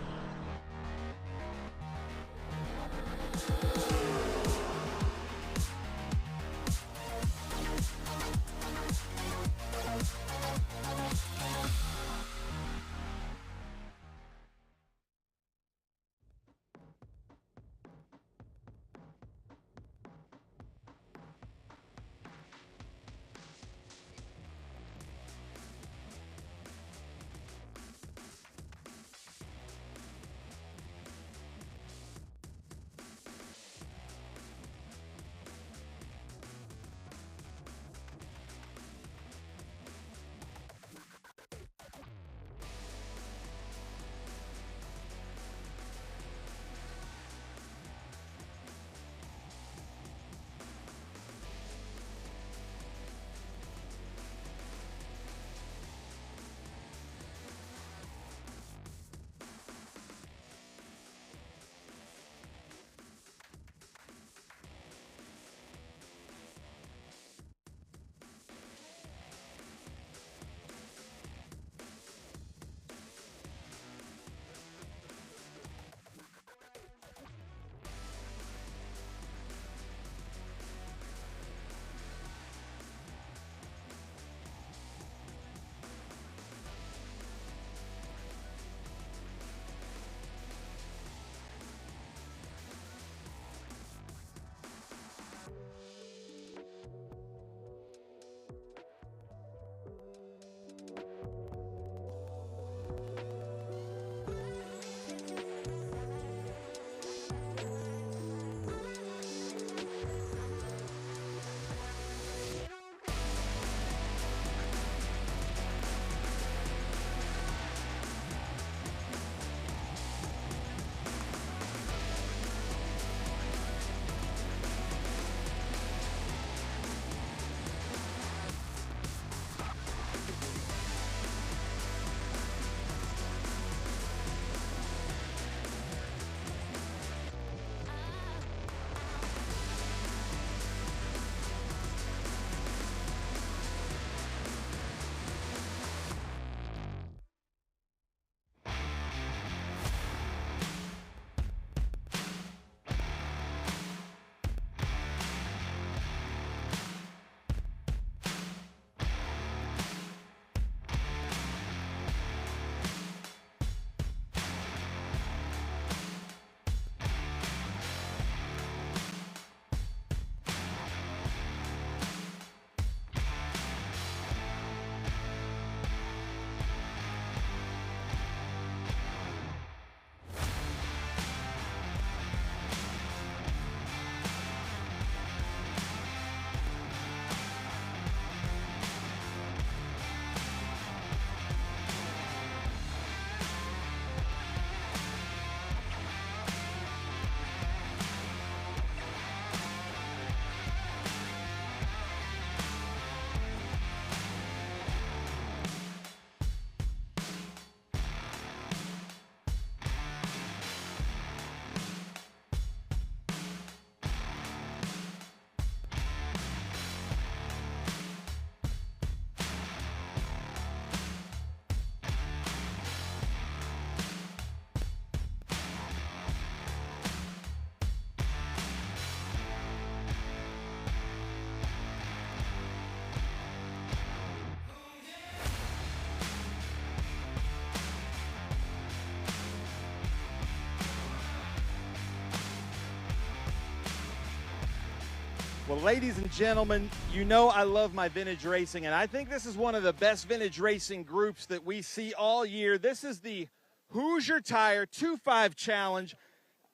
Well, ladies and gentlemen, you know I love my vintage racing, and I think this is one of the best vintage racing groups that we see all year. This is the Hoosier Tire 2.5 Challenge.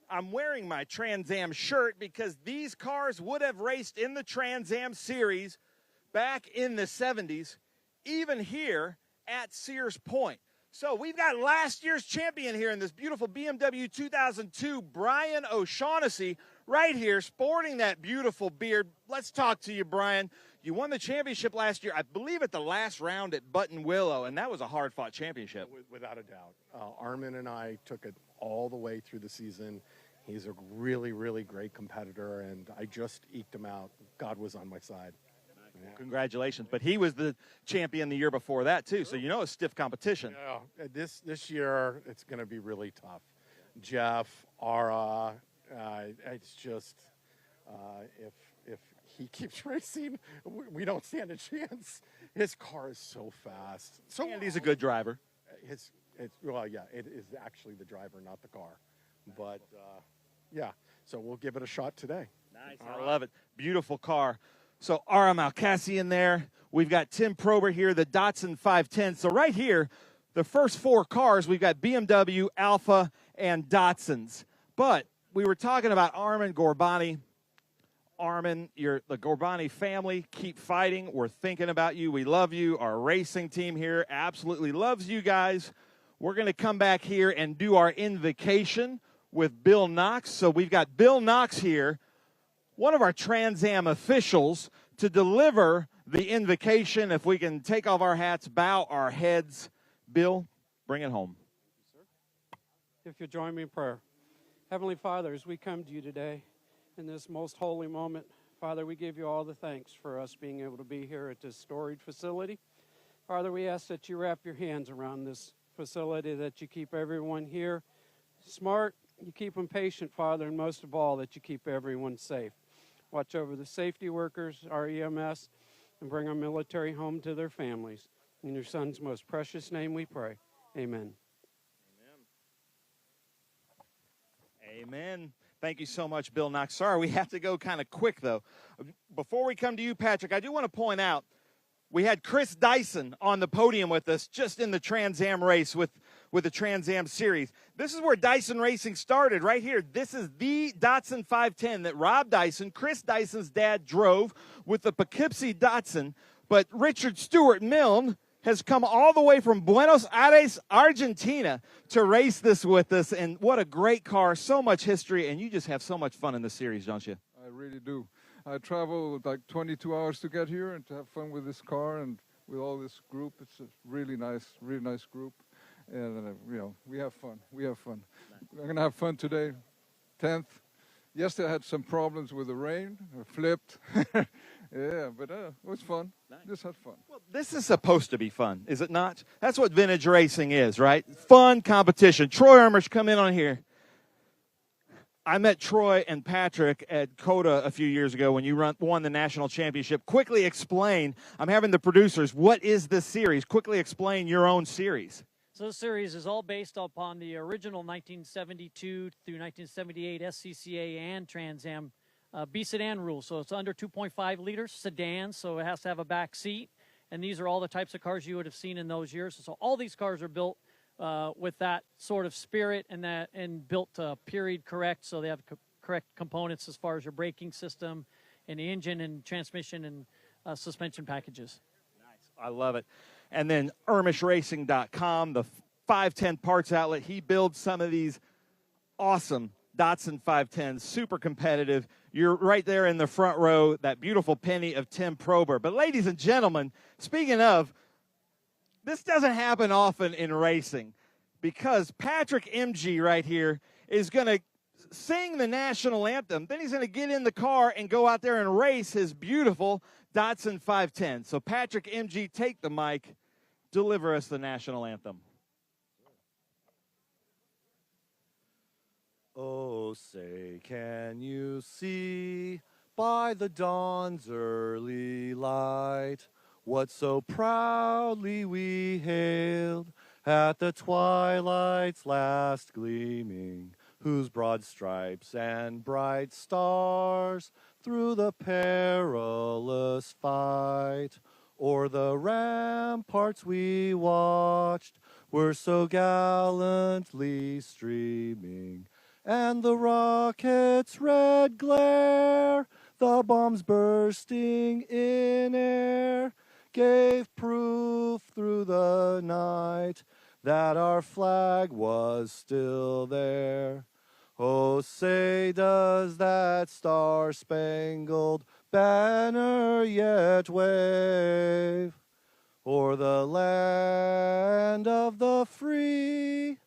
I'm wearing my Trans Am shirt because these cars would have raced in the Trans Am series back in the 70s, even here at Sears Point. So we've got last year's champion here in this beautiful BMW 2002, Brian O'Shaughnessy, right here, sporting that beautiful beard. Let's talk to you, Brian. You won the championship last year, I believe, at the last round at Button Willow, and that was a hard-fought championship. Without a doubt. Armin and I took it all the way through the season. He's a really, really great competitor, and I just eked him out. God was on my side. Yeah. Congratulations. But he was the champion the year before that, too, so you know it's stiff competition. Yeah. This year, it's going to be really tough. Jeff, Ara, it's just if he keeps racing, we don't stand a chance. His car is so fast. And he's a good driver. It is actually the driver, not the car. But, yeah, so we'll give it a shot today. Nice. I love it. Beautiful car. So Ara Malkassian there. We've got Tim Prober here, the Datsun 510. So right here, the first four cars, we've got BMW, Alfa, and Datsuns. But we were talking about Armin Gorbani. Armin, you're the Gorbani family. Keep fighting. We're thinking about you. We love you. Our racing team here absolutely loves you guys. We're going to come back here and do our invocation with Bill Knox. So we've got Bill Knox here, one of our Trans Am officials, to deliver the invocation. If we can take off our hats, bow our heads. Bill, bring it home. If you'll join me in prayer. Heavenly Father, as we come to you today in this most holy moment, Father, we give you all the thanks for us being able to be here at this storage facility. Father, we ask that you wrap your hands around this facility, that you keep everyone here smart, you keep them patient, Father, and most of all, that you keep everyone safe. Watch over the safety workers, our EMS, and bring our military home to their families. In your Son's most precious name we pray. Amen. Amen. Thank you so much, Bill Knox. Sorry, we have to go kind of quick, though. Before we come to you, Patrick, I do want to point out we had Chris Dyson on the podium with us just in the Trans Am race with the Trans Am series. This is where Dyson Racing started, right here. This is the Datsun 510 that Rob Dyson, Chris Dyson's dad, drove with the Poughkeepsie Datsun. But Richard Stewart Milne has come all the way from Buenos Aires, Argentina, to race this with us. And what a great car, so much history, and you just have so much fun in the series, don't you? I really do. I travel like 22 hours to get here and to have fun with this car and with all this group. It's a really nice group. And, we have fun. We have fun. We're going to have fun today, 10th. Yesterday I had some problems with the rain. I flipped. Yeah, but it was fun. Nice. Just had fun. Well, this is supposed to be fun, is it not? That's what vintage racing is, right? Fun competition. Troy Ermish, come in on here. I met Troy and Patrick at COTA a few years ago when you won the national championship. Quickly explain, I'm having the producers, what is this series? Quickly explain your own series. So the series is all based upon the original 1972 through 1978 SCCA and Trans Am B sedan rules. So it's under 2.5 liters, sedan, so it has to have a back seat. And these are all the types of cars you would have seen in those years. So all these cars are built with that sort of spirit and built period correct. So they have correct components as far as your braking system and the engine and transmission and suspension packages. Nice. I love it. And then ErmishRacing.com, the 510 parts outlet. He builds some of these awesome Datsun 510s, super competitive. You're right there in the front row, that beautiful penny of Tim Prober. But ladies and gentlemen, speaking of, this doesn't happen often in racing because Patrick MG right here is going to sing the national anthem. Then he's going to get in the car and go out there and race his beautiful Datsun 510. So Patrick MG, take the mic, deliver us the national anthem. Oh, say, can you see by the dawn's early light what so proudly we hailed at the twilight's last gleaming, whose broad stripes and bright stars through the perilous fight o'er the ramparts we watched were so gallantly streaming, and the rocket's red glare, the bombs bursting in air, gave proof through the night that our flag was still there. Oh, say does that star-spangled banner yet wave o'er the land of the free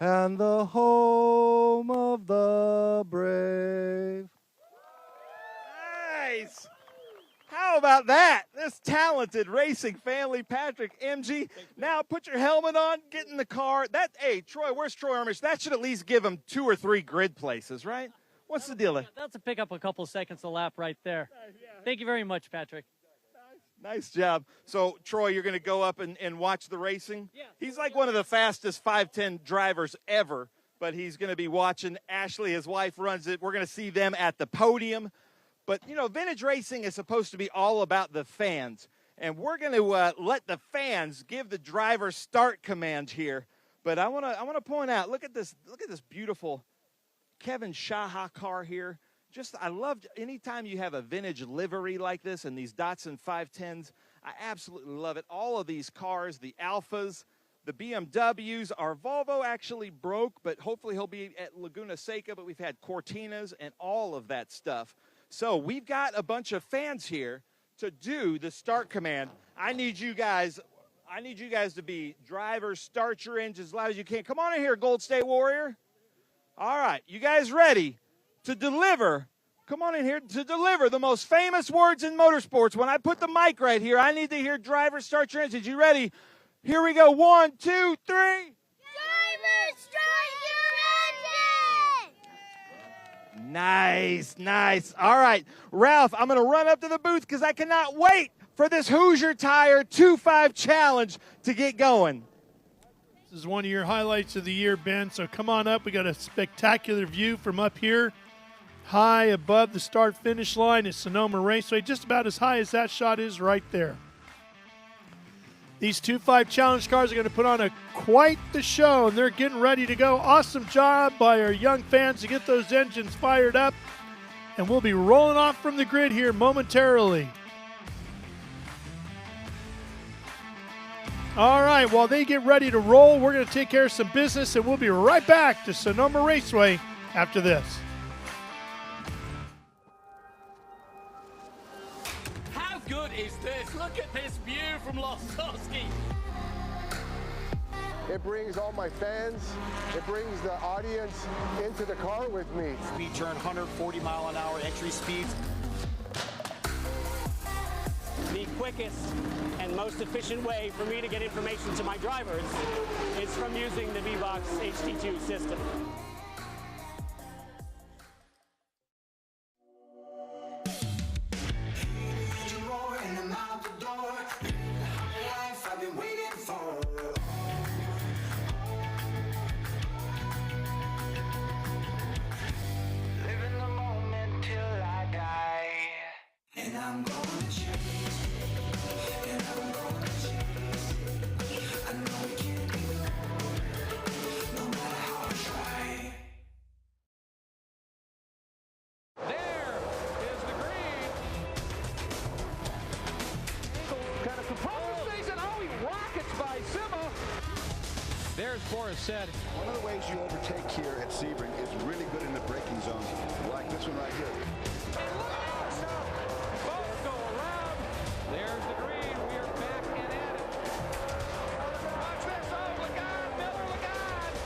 and the home of the brave. Nice. How about that? This talented racing family, Patrick, MG. Now put your helmet on, get in the car. Hey, Troy, where's Troy Armish? That should at least give him 2 or 3 grid places, right? What's the deal? That's a pick up a couple seconds a lap right there. Thank you very much, Patrick. Nice job. So, Troy, you're going to go up and watch the racing? Yeah. He's like one of the fastest 5'10" drivers ever, but he's going to be watching. Ashley, his wife, runs it. We're going to see them at the podium. But, you know, vintage racing is supposed to be all about the fans. And we're going to let the fans give the driver start command here. But I want to point out, look at this beautiful Kevin Shaha car here. I loved anytime you have a vintage livery like this and these Datsun 510s. I absolutely love it. All of these cars, the Alphas, the BMWs. Our Volvo actually broke, but hopefully he'll be at Laguna Seca. But we've had Cortinas and all of that stuff. So we've got a bunch of fans here to do the start command. I need you guys to be drivers. Start your engines as loud as you can. Come on in here, Gold State Warrior. All right, you guys ready to deliver? Come on in here to deliver the most famous words in motorsports. When I put the mic right here, I need to hear drivers start your engines. You ready? Here we go. 1, 2, 3. Drivers, start your engine! Nice. All right, Ralph, I'm going to run up to the booth because I cannot wait for this Hoosier Tire 2.5 challenge to get going. This is one of your highlights of the year, Ben, so come on up. We got a spectacular view from up here. High above the start-finish line is Sonoma Raceway, just about as high as that shot is right there. These 2.5 challenge cars are going to put on quite the show, and they're getting ready to go. Awesome job by our young fans to get those engines fired up, and we'll be rolling off from the grid here momentarily. All right, while they get ready to roll, we're going to take care of some business, and we'll be right back to Sonoma Raceway after this. How good is this? Look at this view from Losowski. It brings all my fans, it brings the audience into the car with me. Speed turn, 140 mile an hour entry speeds. The quickest and most efficient way for me to get information to my drivers is from using the V-Box HT2 system. Said. One of the ways you overtake here at Sebring is really good in the braking zone, like this one right here. Both go around. There's the green. We are back and at it. Watch this. Oh, Lagarde, Miller, Lagarde.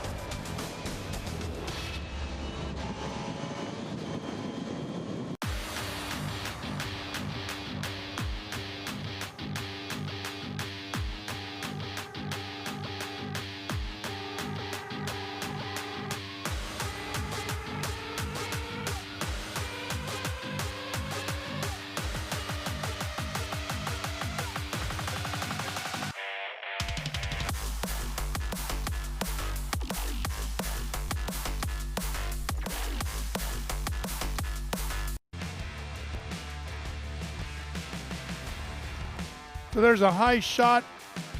So there's a high shot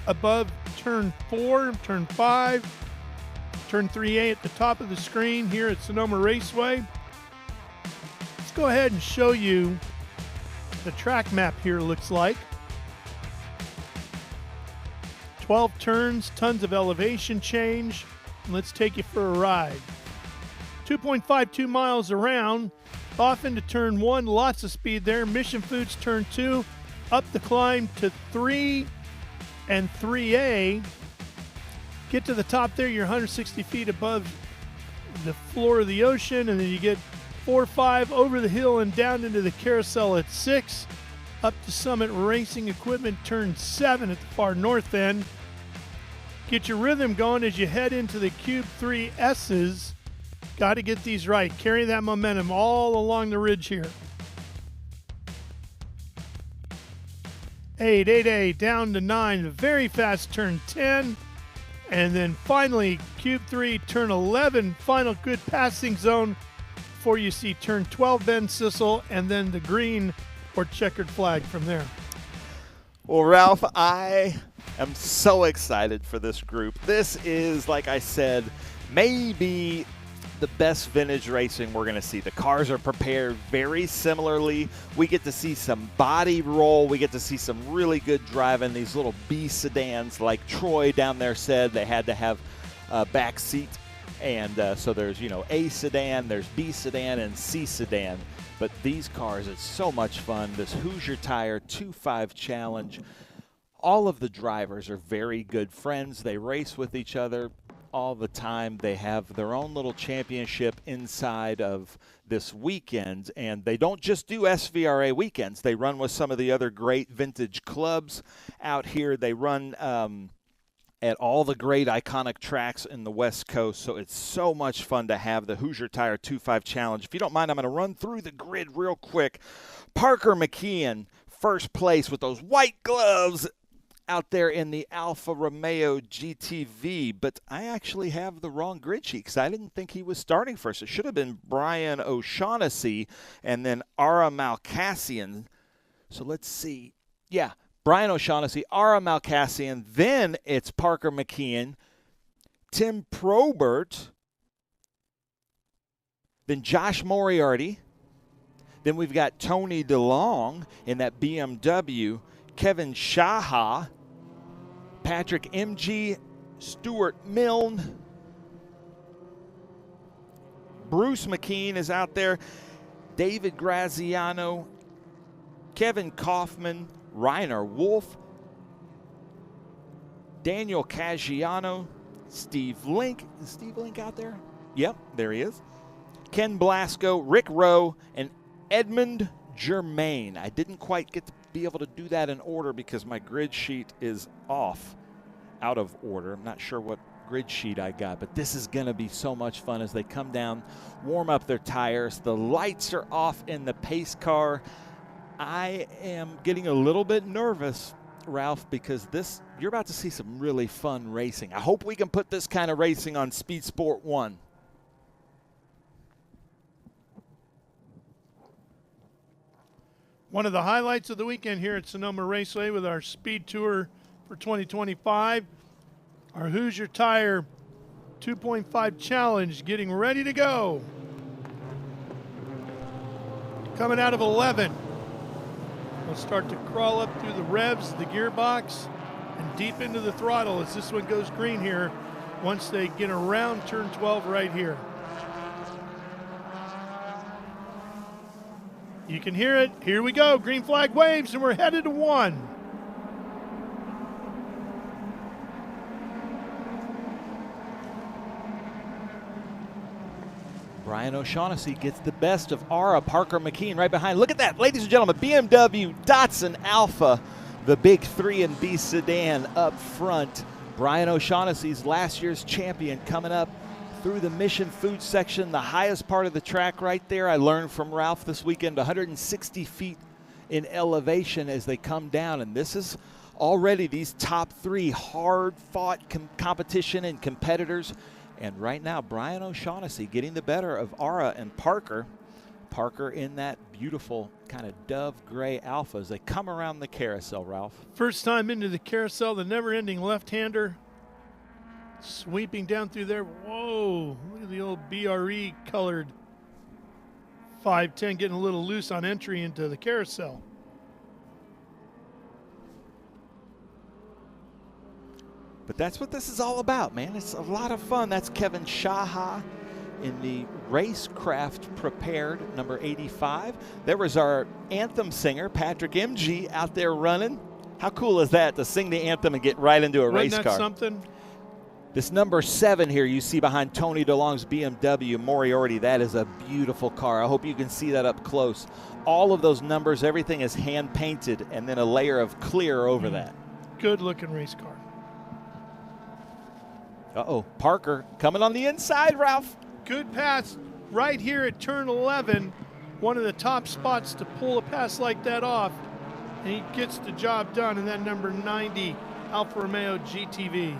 above turn 4, turn 5, turn 3A at the top of the screen here at Sonoma Raceway. Let's go ahead and show you the track map here looks like. 12 turns, tons of elevation change. Let's take you for a ride. 2.52 miles around, off into turn 1, lots of speed there. Mission Foods turn 2, up the climb to 3 and 3A. Get to the top there, you're 160 feet above the floor of the ocean, and then you get 4, 5 over the hill and down into the carousel at 6, up to Summit Racing Equipment turn 7 at the far north end. Get your rhythm going as you head into the Cube 3 S's. Got to get these right. Carry that momentum all along the ridge here. 8, 8, down to 9, the very fast turn 10. And then finally, Cube 3, turn 11, final good passing zone before you see turn 12, Ben Sissel, and then the green or checkered flag from there. Well, Ralph, I am so excited for this group. This is, like I said, maybe the best vintage racing we're going to see. The cars are prepared very similarly. We get to see some body roll. We get to see some really good driving. These little B sedans, like Troy down there said, they had to have a back seat. And so there's, A sedan, there's B sedan, and C sedan. But these cars, it's so much fun. This Hoosier Tire 2.5 Challenge. All of the drivers are very good friends. They race with each other all the time. They have their own little championship inside of this weekend, and they don't just do SVRA weekends. They run with some of the other great vintage clubs out here. They run at all the great iconic tracks in the West Coast, so it's so much fun to have the Hoosier Tire 2.5 Challenge. If you don't mind, I'm going to run through the grid real quick. Parker McKeon, first place with those white gloves out there in the Alfa Romeo GTV, but I actually have the wrong grid sheet because I didn't think he was starting first. It should have been Brian O'Shaughnessy and then Ara Malkassian. So let's see. Yeah, Brian O'Shaughnessy, Ara Malkassian, then it's Parker McKeon, Tim Probert, then Josh Moriarty, then we've got Tony DeLong in that BMW, Kevin Shaha, Patrick MG, Stuart Milne, Bruce McKean is out there, David Graziano, Kevin Kaufman, Reiner Wolf, Daniel Caggiano, Steve Link. Is Steve Link out there? Yep, there he is. Ken Blasco, Rick Rowe, and Edmund Germain. I didn't quite get to be able to do that in order because my grid sheet is off, out of order. I'm not sure what grid sheet I got, but this is going to be so much fun as they come down, warm up their tires. The lights are off in the pace car. I am getting a little bit nervous, Ralph, because you're about to see some really fun racing. I hope we can put this kind of racing on Speed Sport 1. One of the highlights of the weekend here at Sonoma Raceway with our Speed Tour for 2025, our Hoosier Tire 2.5 Challenge getting ready to go. Coming out of 11. We'll start to crawl up through the revs, the gearbox, and deep into the throttle as this one goes green here once they get around turn 12 right here. You can hear it. Here we go. Green flag waves, and we're headed to 1. Brian O'Shaughnessy gets the best of Ara Parker McKean right behind. Look at that, ladies and gentlemen. BMW, Datsun Alpha, the big 3 and B sedan up front. Brian O'Shaughnessy's last year's champion coming up through the Mission Food section, the highest part of the track right there. I learned from Ralph this weekend, 160 feet in elevation as they come down. And this is already these top 3 hard-fought competition and competitors. And right now, Brian O'Shaughnessy getting the better of Ara and Parker. Parker in that beautiful kind of dove gray Alpha as they come around the carousel, Ralph. First time into the carousel, the never-ending left-hander sweeping down through there. Whoa, look at the old BRE colored 510 getting a little loose on entry into the carousel. But that's what this is all about, man. It's a lot of fun. That's Kevin Shaha in the Racecraft Prepared number 85. There was our anthem singer, Patrick MG, out there running. How cool is that to sing the anthem and get right into a race car? Wasn't that something? This number 7 here you see behind Tony DeLong's BMW Moriarty, that is a beautiful car. I hope you can see that up close. All of those numbers, everything is hand painted and then a layer of clear over that. Good looking race car. Uh-oh, Parker coming on the inside, Ralph. Good pass right here at turn 11. One of the top spots to pull a pass like that off. And he gets the job done in that number 90 Alfa Romeo GTV.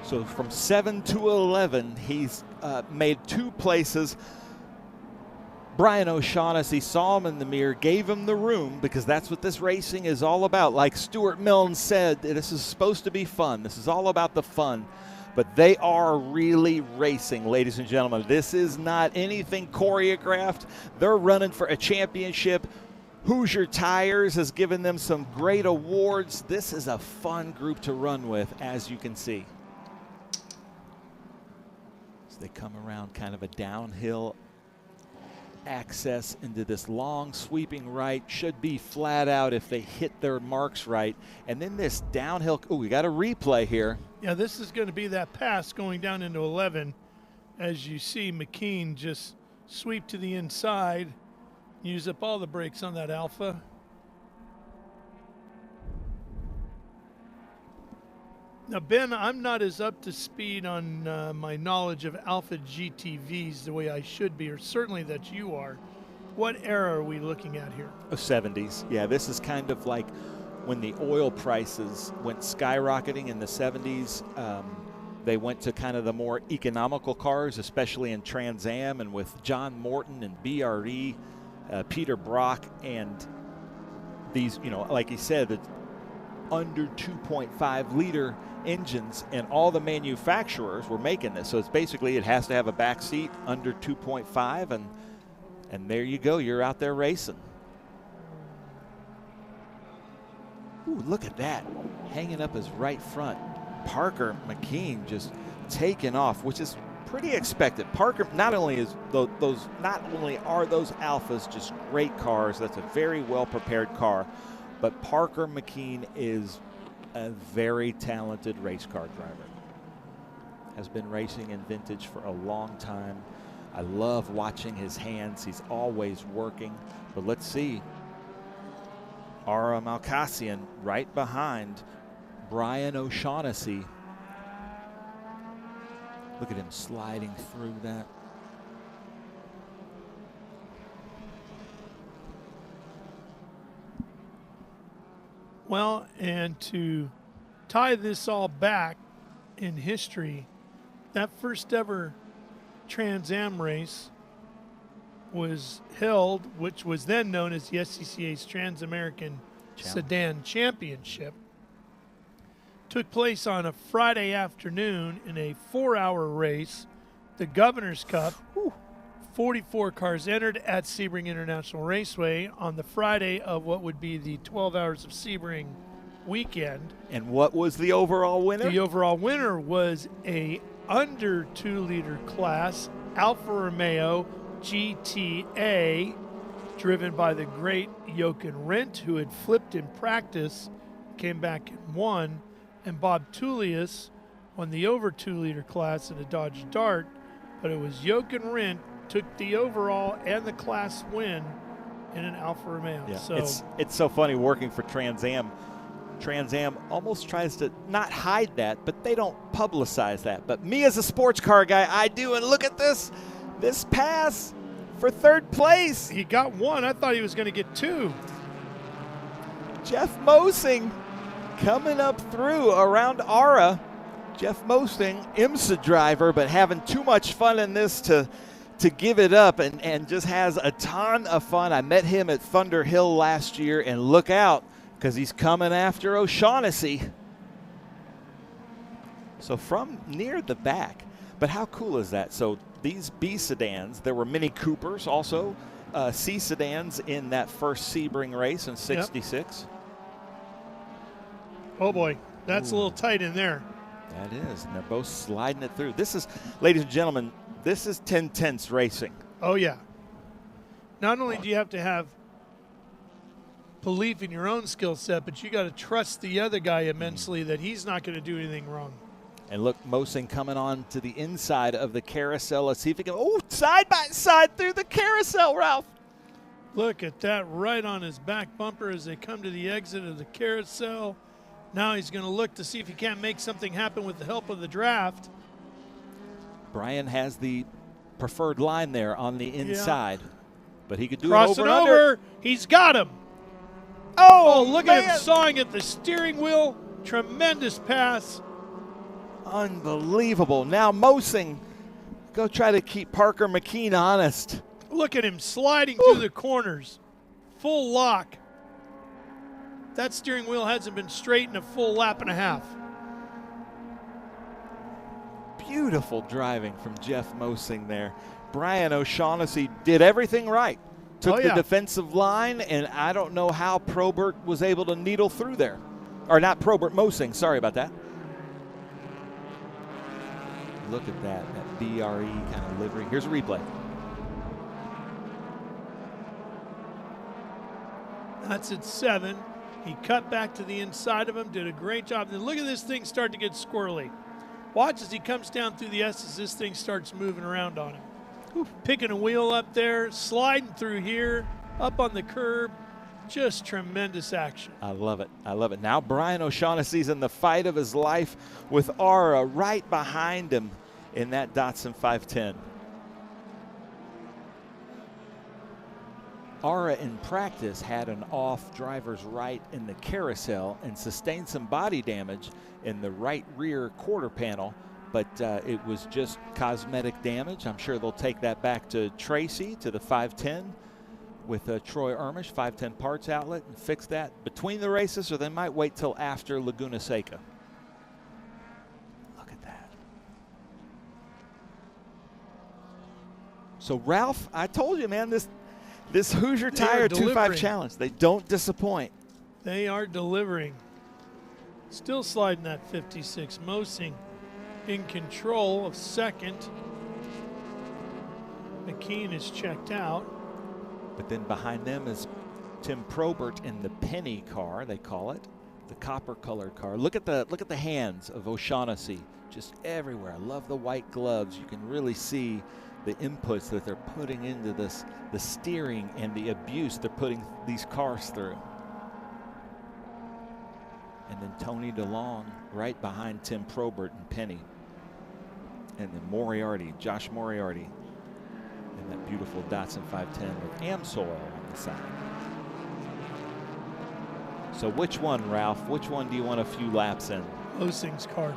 So from 7 to 11, he's made 2 places. Brian O'Shaughnessy saw him in the mirror, gave him the room, because that's what this racing is all about. Like Stuart Milne said, this is supposed to be fun. This is all about the fun. But they are really racing, ladies and gentlemen. This is not anything choreographed. They're running for a championship. Hoosier Tires has given them some great awards. This is a fun group to run with, as you can see. They come around kind of a downhill access into this long sweeping right. Should be flat out if they hit their marks right. And then this downhill, we got a replay here. Yeah, this is going to be that pass going down into 11. As you see, McKean just sweep to the inside, use up all the brakes on that Alpha. Now, Ben, I'm not as up to speed on my knowledge of Alpha GTVs the way I should be, or certainly that you are. What era are we looking at here? The 70s. Yeah, this is kind of like when the oil prices went skyrocketing in the 70s. They went to kind of the more economical cars, especially in Trans Am and with John Morton and BRE, Peter Brock, and these, you know, like he said, the under 2.5 liter engines, and all the manufacturers were making this. So it's basically, it has to have a back seat under 2.5, and there you go, you're out there racing. Ooh, look at that, hanging up his right front. Parker McKean just taking off, which is pretty expected. Parker, not only is not only are those Alphas just great cars, that's a very well prepared car, but Parker McKean is a very talented race car driver. Has been racing in vintage for a long time. I love watching his hands. He's always working. But let's see. Ara Malkassian right behind Brian O'Shaughnessy. Look at him sliding through that. Well, and to tie this all back in history, that first ever Trans Am race was held, which was then known as the SCCA's Trans-American Sedan Championship. Took place on a Friday afternoon in a 4-hour race, the Governor's Cup. 44 cars entered at Sebring International Raceway on the Friday of what would be the 12 Hours of Sebring weekend. And what was the overall winner? The overall winner was a under 2-liter class Alfa Romeo GTA, driven by the great Jochen Rindt, who had flipped in practice, came back and won, and Bob Tullius won the over 2-liter class in a Dodge Dart, but it was Jochen Rindt took the overall and the class win in an Alfa Romeo. Yeah, so it's so funny working for Trans Am. Trans Am almost tries to not hide that, but they don't publicize that. But me as a sports car guy, I do. And look at this pass for third place. He got one. I thought he was going to get two. Jeff Mosing coming up through around Ara. Jeff Mosing, IMSA driver, but having too much fun in this to to give it up and just has a ton of fun. I met him at Thunder Hill last year, and look out because he's coming after O'Shaughnessy. So from near the back, but how cool is that? So these B sedans, there were Mini Coopers also, C sedans in that first Sebring race in '66. Yep. Oh boy, that's a little tight in there. That is, and they're both sliding it through. This is, ladies and gentlemen, this is 10-tenths racing. Oh yeah. Not only do you have to have belief in your own skill set, but you got to trust the other guy immensely that he's not going to do anything wrong. And look, Mosing coming on to the inside of the carousel. Let's see if he can, side by side through the carousel, Ralph. Look at that, right on his back bumper as they come to the exit of the carousel. Now he's going to look to see if he can't make something happen with the help of the draft. Brian has the preferred line there on the inside, but he could do Cross it it over. over. He's got him. Oh, look at him sawing at the steering wheel. Tremendous pass. Unbelievable. Now Mosing, go try to keep Parker McKean honest. Look at him sliding through the corners. Full lock. That steering wheel hasn't been straight in a full lap and a half. Beautiful driving from Jeff Mosing there. Brian O'Shaughnessy did everything right. Took the defensive line, and I don't know how Probert was able to needle through there. Or not Probert, Mosing, sorry about that. Look at that BRE kind of livery. Here's a replay. That's at 7. He cut back to the inside of him, did a great job. Then look at this thing start to get squirrely. Watch as he comes down through the S's, this thing starts moving around on him. Picking a wheel up there, sliding through here, up on the curb. Just tremendous action. I love it. I love it. Now Brian O'Shaughnessy's in the fight of his life with Ara right behind him in that Datsun 510. Ara in practice had an off driver's right in the carousel and sustained some body damage in the right rear quarter panel, but it was just cosmetic damage. I'm sure they'll take that back to Tracy, to the 510 with Troy Ermish, 510 Parts Outlet, and fix that between the races, or they might wait till after Laguna Seca. Look at that. So Ralph, I told you, man, this Hoosier Tire 2.5 Challenge, they don't disappoint. They are delivering. Still sliding that 56. Mosing in control of second. McKean is checked out. But then behind them is Tim Probert in the penny car, they call it, the copper-colored car. Look at the hands of O'Shaughnessy, just everywhere. I love the white gloves. You can really see the inputs that they're putting into this, the steering and the abuse they're putting these cars through. And then Tony DeLong right behind Tim Probert and Penny. And then Moriarty, Josh Moriarty, in that beautiful Datsun 510 with Amsoil on the side. So which one, Ralph? Which one do you want a few laps in? Mosing's car.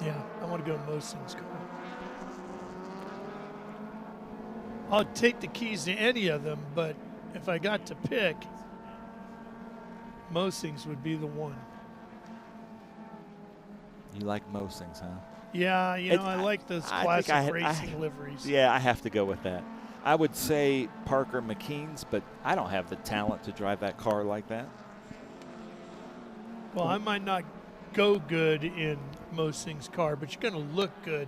Yeah, I want to go Mosing's car. I'll take the keys to any of them, but if I got to pick, Mosing's would be the one. You like Mosing's, huh? Yeah, you know, I like those classic racing liveries. Yeah, I have to go with that. I would say Parker McKean's, but I don't have the talent to drive that car like that. Well, I might not go good in Mosing's car, but you're going to look good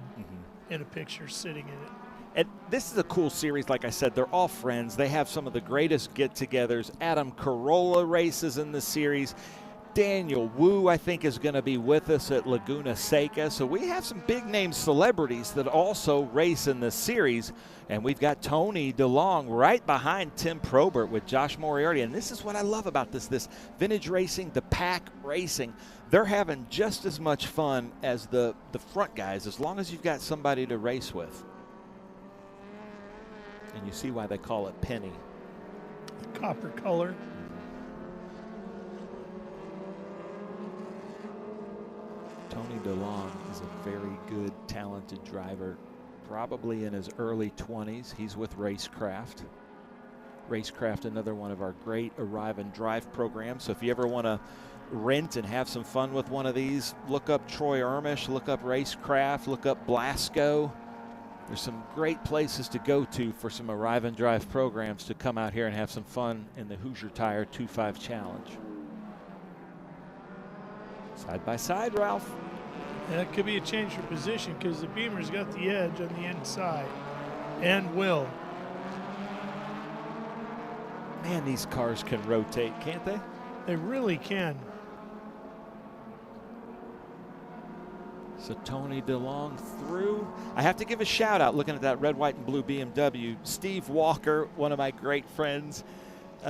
in a picture sitting in it. And this is a cool series. Like I said, they're all friends. They have some of the greatest get-togethers. Adam Carolla races in the series. Daniel Wu, I think, is going to be with us at Laguna Seca. So we have some big-name celebrities that also race in this series. And we've got Tony DeLong right behind Tim Probert with Josh Moriarty. And this is what I love about this vintage racing, the pack racing. They're having just as much fun as the front guys, as long as you've got somebody to race with. And you see why they call it penny. The copper color. Tony DeLong is a very good, talented driver, probably in his early 20s. He's with Racecraft. Racecraft, another one of our great arrive and drive programs. So if you ever want to rent and have some fun with one of these, look up Troy Ermish, look up Racecraft, look up Blasco. There's some great places to go to for some arrive and drive programs to come out here and have some fun in the Hoosier Tire 2.5 Challenge. Side by side, Ralph. That could be a change for position because the Beamer's got the edge on the inside and will. Man, these cars can rotate, can't they? They really can. So Tony DeLong through. I have to give a shout out looking at that red, white, and blue BMW. Steve Walker, one of my great friends.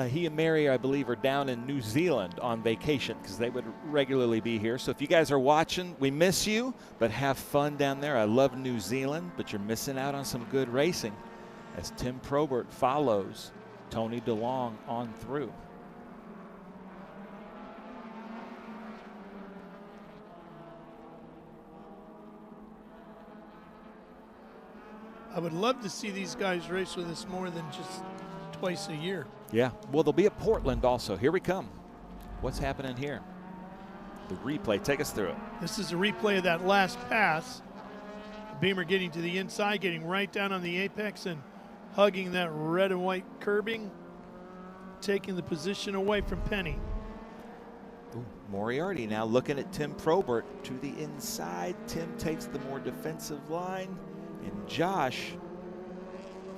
He and Mary, I believe, are down in New Zealand on vacation because they would regularly be here. So if you guys are watching, we miss you, but have fun down there. I love New Zealand, but you're missing out on some good racing as Tim Probert follows Tony DeLong on through. I would love to see these guys race with us more than just twice a year. Yeah, well, they'll be at Portland also. Here we come. What's happening here? The replay, take us through it. This is a replay of that last pass. Beamer getting to the inside, getting right down on the apex and hugging that red and white curbing, taking the position away from Penny. Ooh, Moriarty now looking at Tim Probert to the inside. Tim takes the more defensive line, and Josh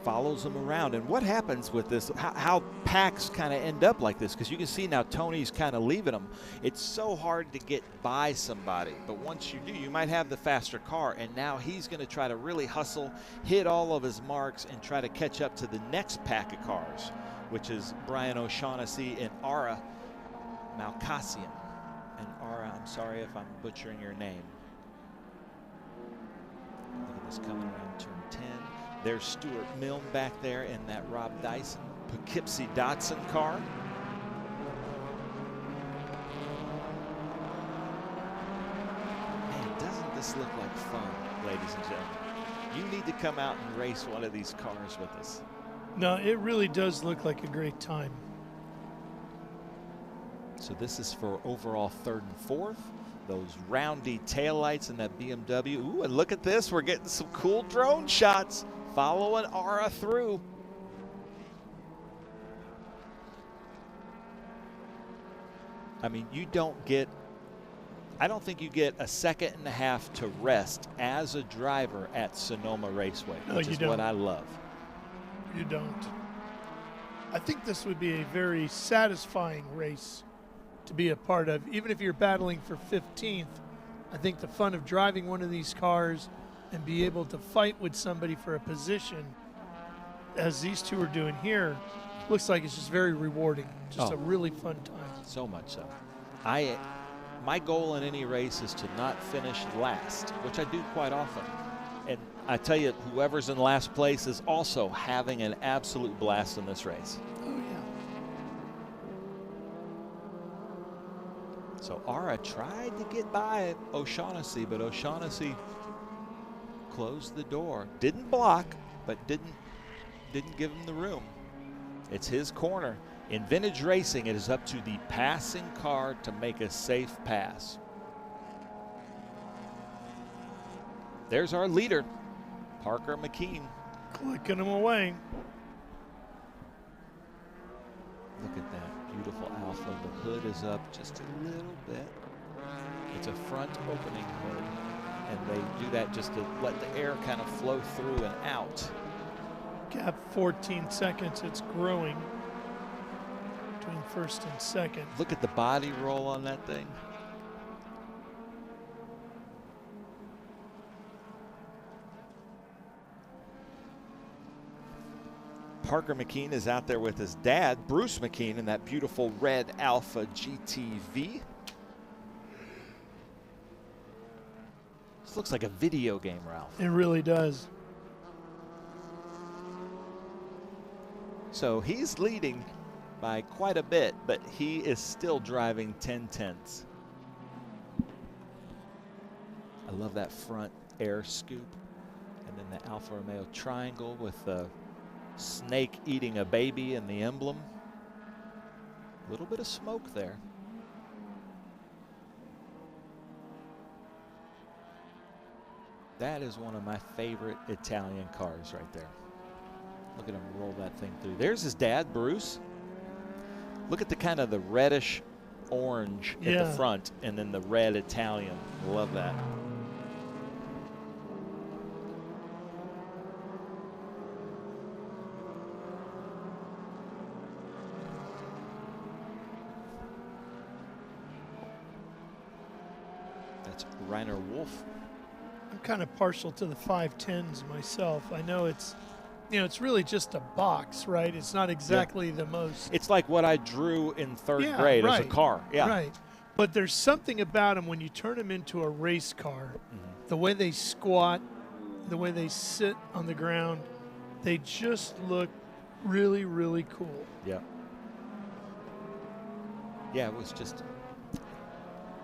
follows him around. And what happens with this, how packs kind of end up like this, because you can see now Tony's kind of leaving him. It's so hard to get by somebody, but once you do, you might have the faster car, and now he's going to try to really hustle, hit all of his marks, and try to catch up to the next pack of cars, which is Brian O'Shaughnessy and Ara Malkassian. And Ara, I'm sorry if I'm butchering your name. Look at this coming around turn 10. There's Stuart Milne back there in that Rob Dyson Poughkeepsie Datsun car. Man, doesn't this look like fun, ladies and gentlemen? You need to come out and race one of these cars with us. No, it really does look like a great time. So this is for overall third and fourth. Those roundy taillights in that BMW. Ooh, and look at this. We're getting some cool drone shots following Ara through. I mean, you don't get, I don't think you get a second and a half to rest as a driver at Sonoma Raceway, which is what I love. You don't. I think this would be a very satisfying race to be a part of, even if you're battling for 15th. I think the fun of driving one of these cars and be able to fight with somebody for a position, as these two are doing here, looks like it's just very rewarding. Just a really fun time. So much so. My goal in any race is to not finish last, which I do quite often. And I tell you, whoever's in last place is also having an absolute blast in this race. Oh, yeah. So Ara tried to get by O'Shaughnessy, but O'Shaughnessy closed the door. Didn't block, but didn't give him the room. It's his corner. In vintage racing, it is up to the passing car to make a safe pass. There's our leader, Parker McKean. Clicking him away. Look at that beautiful Alpha. The hood is up just a little bit. It's a front opening hood, and they do that just to let the air kind of flow through and out. Gap 14 seconds. It's growing between first and second. Look at the body roll on that thing. Parker McKean is out there with his dad, Bruce McKean, in that beautiful red Alpha GTV. This looks like a video game, Ralph. It really does. So he's leading by quite a bit, but he is still driving 10/10ths. I love that front air scoop. And And then the Alfa Romeo triangle with the snake eating a baby in the emblem. A little bit of smoke there. That is one of my favorite Italian cars right there. Look at him roll that thing through. There's his dad, Bruce. Look at the kind of the reddish orange at the front and then the red Italian. Love that. That's Rainer Wolf. I'm kind of partial to the 510s myself. I know it's, you know, it's really just a box, right? It's not exactly the most. It's like what I drew in third grade as a car. Yeah. Right. But there's something about them when you turn them into a race car, the way they squat, the way they sit on the ground, they just look really, really cool. Yeah. Yeah, it was just,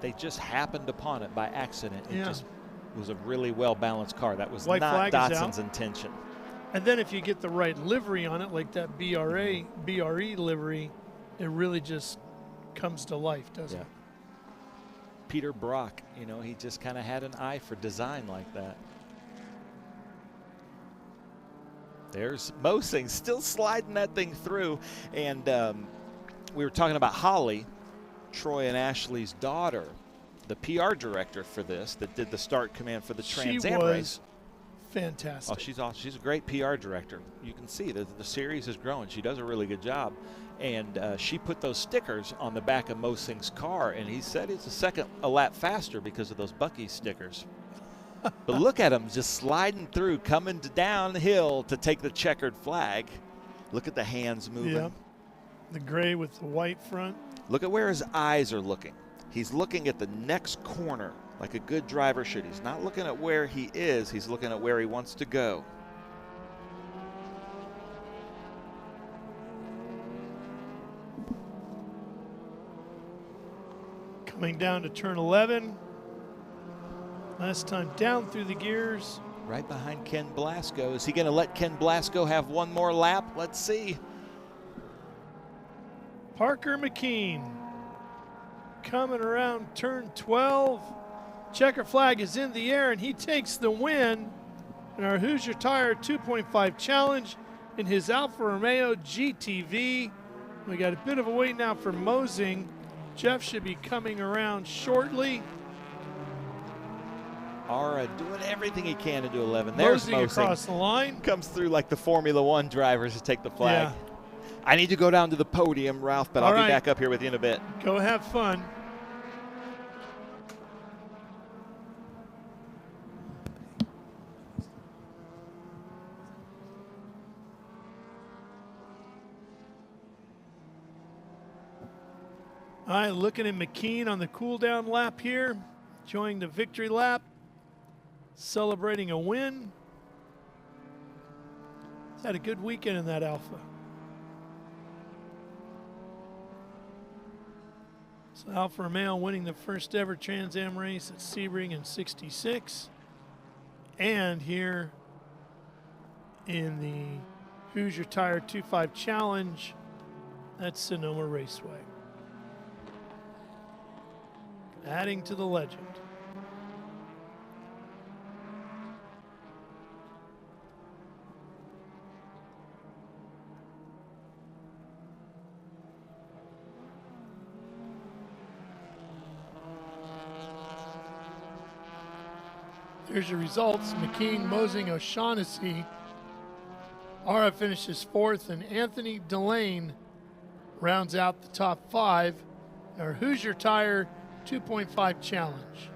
they just happened upon it by accident. It just was a really well-balanced car. That was White not flag is Datsun's out. intention. And then if you get the right livery on it, like that BRE livery, it really just comes to life, doesn't it? Peter Brock, you know, he just kind of had an eye for design like that. There's Mosing still sliding that thing through. And we were talking about Holly, Troy and Ashley's daughter, the PR director for this, that did the start command for the Trans Am race. Fantastic. Oh, she's awesome. She's a great PR director. You can see that the series is growing. She does a really good job. And she put those stickers on the back of Mosing's car, and he said it's a lap faster because of those Bucky stickers. But look at him just sliding through, coming downhill to take the checkered flag. Look at the hands moving. Yeah. The gray with the white front. Look at where his eyes are looking. He's looking at the next corner like a good driver should. He's not looking at where he is. He's looking at where he wants to go. Coming down to turn 11. Last time down through the gears. Right behind Ken Blasco. Is he going to let Ken Blasco have one more lap? Let's see. Parker McKean coming around turn 12. Checker flag is in the air, and he takes the win in our Hoosier Tire 2.5 Challenge in his Alfa Romeo GTV. We got a bit of a wait now for Mosing. Jeff should be coming around shortly. Ara doing everything he can to do 11. There's Mosing Mosing. across the line. Comes through like the Formula One drivers to take the flag. Yeah. I need to go down to the podium, Ralph, but I'll be back up here with you in a bit. Go have fun. All right, looking at McKean on the cool down lap here, enjoying the victory lap, celebrating a win. He's had a good weekend in that Alpha. So Alfa Romeo winning the first ever Trans Am race at Sebring in '66. And here in the Hoosier Tire 2.5 Challenge at Sonoma Raceway. Adding to the legend. Here's your results. McKean, Mosing, O'Shaughnessy. Ara finishes fourth, and Anthony Delane rounds out the top five. Our Hoosier Tire 2.5 Challenge.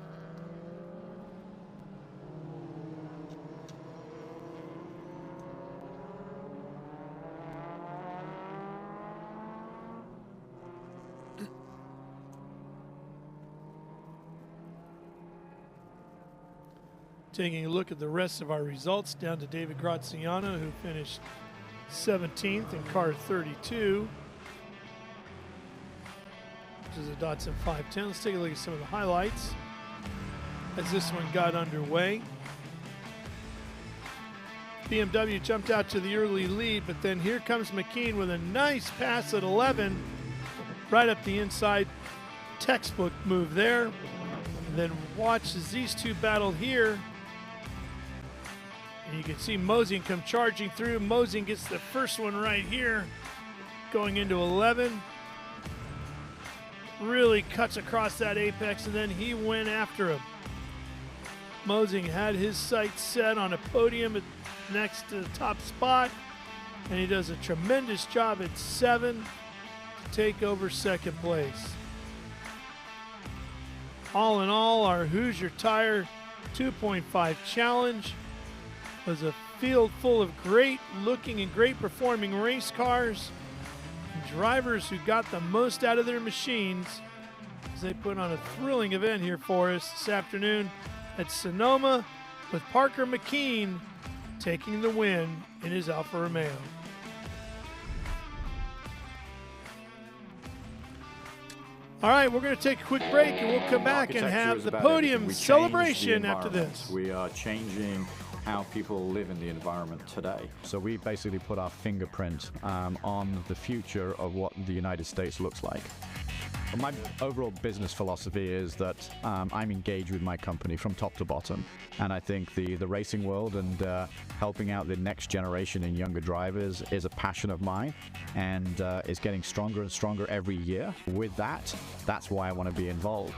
Taking a look at the rest of our results, down to David Graziano, who finished 17th in car 32. Which is a Datsun 510. Let's take a look at some of the highlights as this one got underway. BMW jumped out to the early lead, but then here comes McKean with a nice pass at 11, right up the inside. Textbook move there. And then watch as these two battle here. And you can see Mosian come charging through. Mosian gets the first one right here, going into 11. Really cuts across that apex, and then he went after him. Mosian had his sights set on a podium next to the top spot, and he does a tremendous job at 7 to take over second place. All in all, our Hoosier Tire 2.5 Challenge was a field full of great looking and great performing race cars and drivers who got the most out of their machines as they put on a thrilling event here for us this afternoon at Sonoma, with Parker McKean taking the win in his Alfa Romeo. All right, we're going to take a quick break, and we'll come back and have the podium celebration after this. We are changing how people live in the environment today. So we basically put our fingerprint on the future of what the United States looks like. My overall business philosophy is that I'm engaged with my company from top to bottom, and I think the racing world and helping out the next generation and younger drivers is a passion of mine, and is getting stronger and stronger every year. With that, that's why I want to be involved.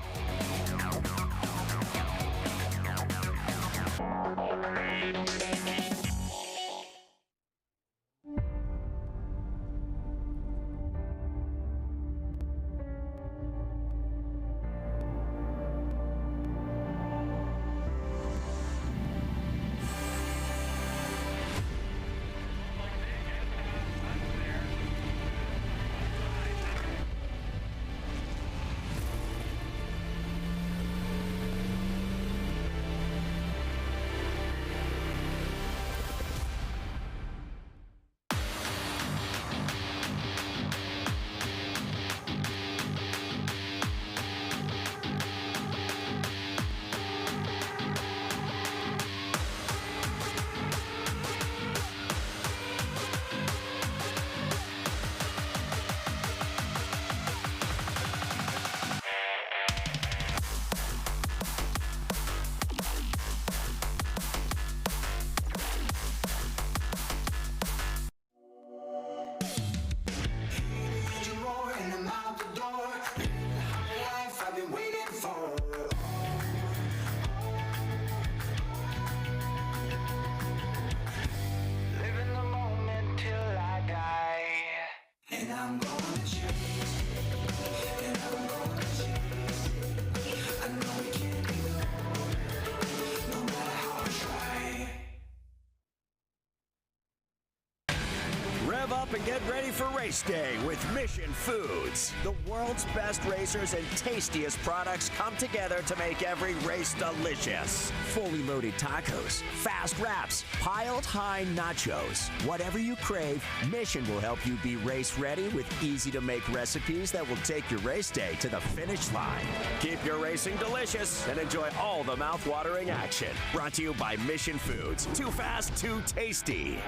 Rev up and get ready for race day with Mission Foods. The world's best racers and tastiest products come together to make every race delicious. Fully loaded tacos, fast wraps, piled high nachos. Whatever you crave, Mission will help you be race ready with easy to make recipes that will take your race day to the finish line. Keep your racing delicious and enjoy all the mouth-watering action. Brought to you by Mission Foods. Too fast, too tasty.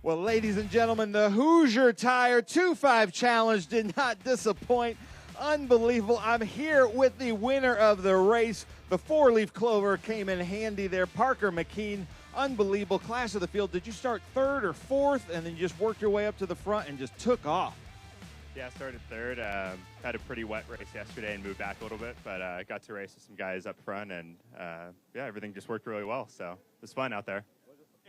Well, ladies and gentlemen, the Hoosier Tire 2.5 Challenge did not disappoint. Unbelievable. I'm here with the winner of the race. The four-leaf clover came in handy there. Parker McKean, unbelievable. Class of the field. Did you start third or fourth and then you just worked your way up to the front and just took off? Yeah, I started third. Had a pretty wet race yesterday and moved back a little bit, but got to race with some guys up front, and yeah, everything just worked really well. So it was fun out there.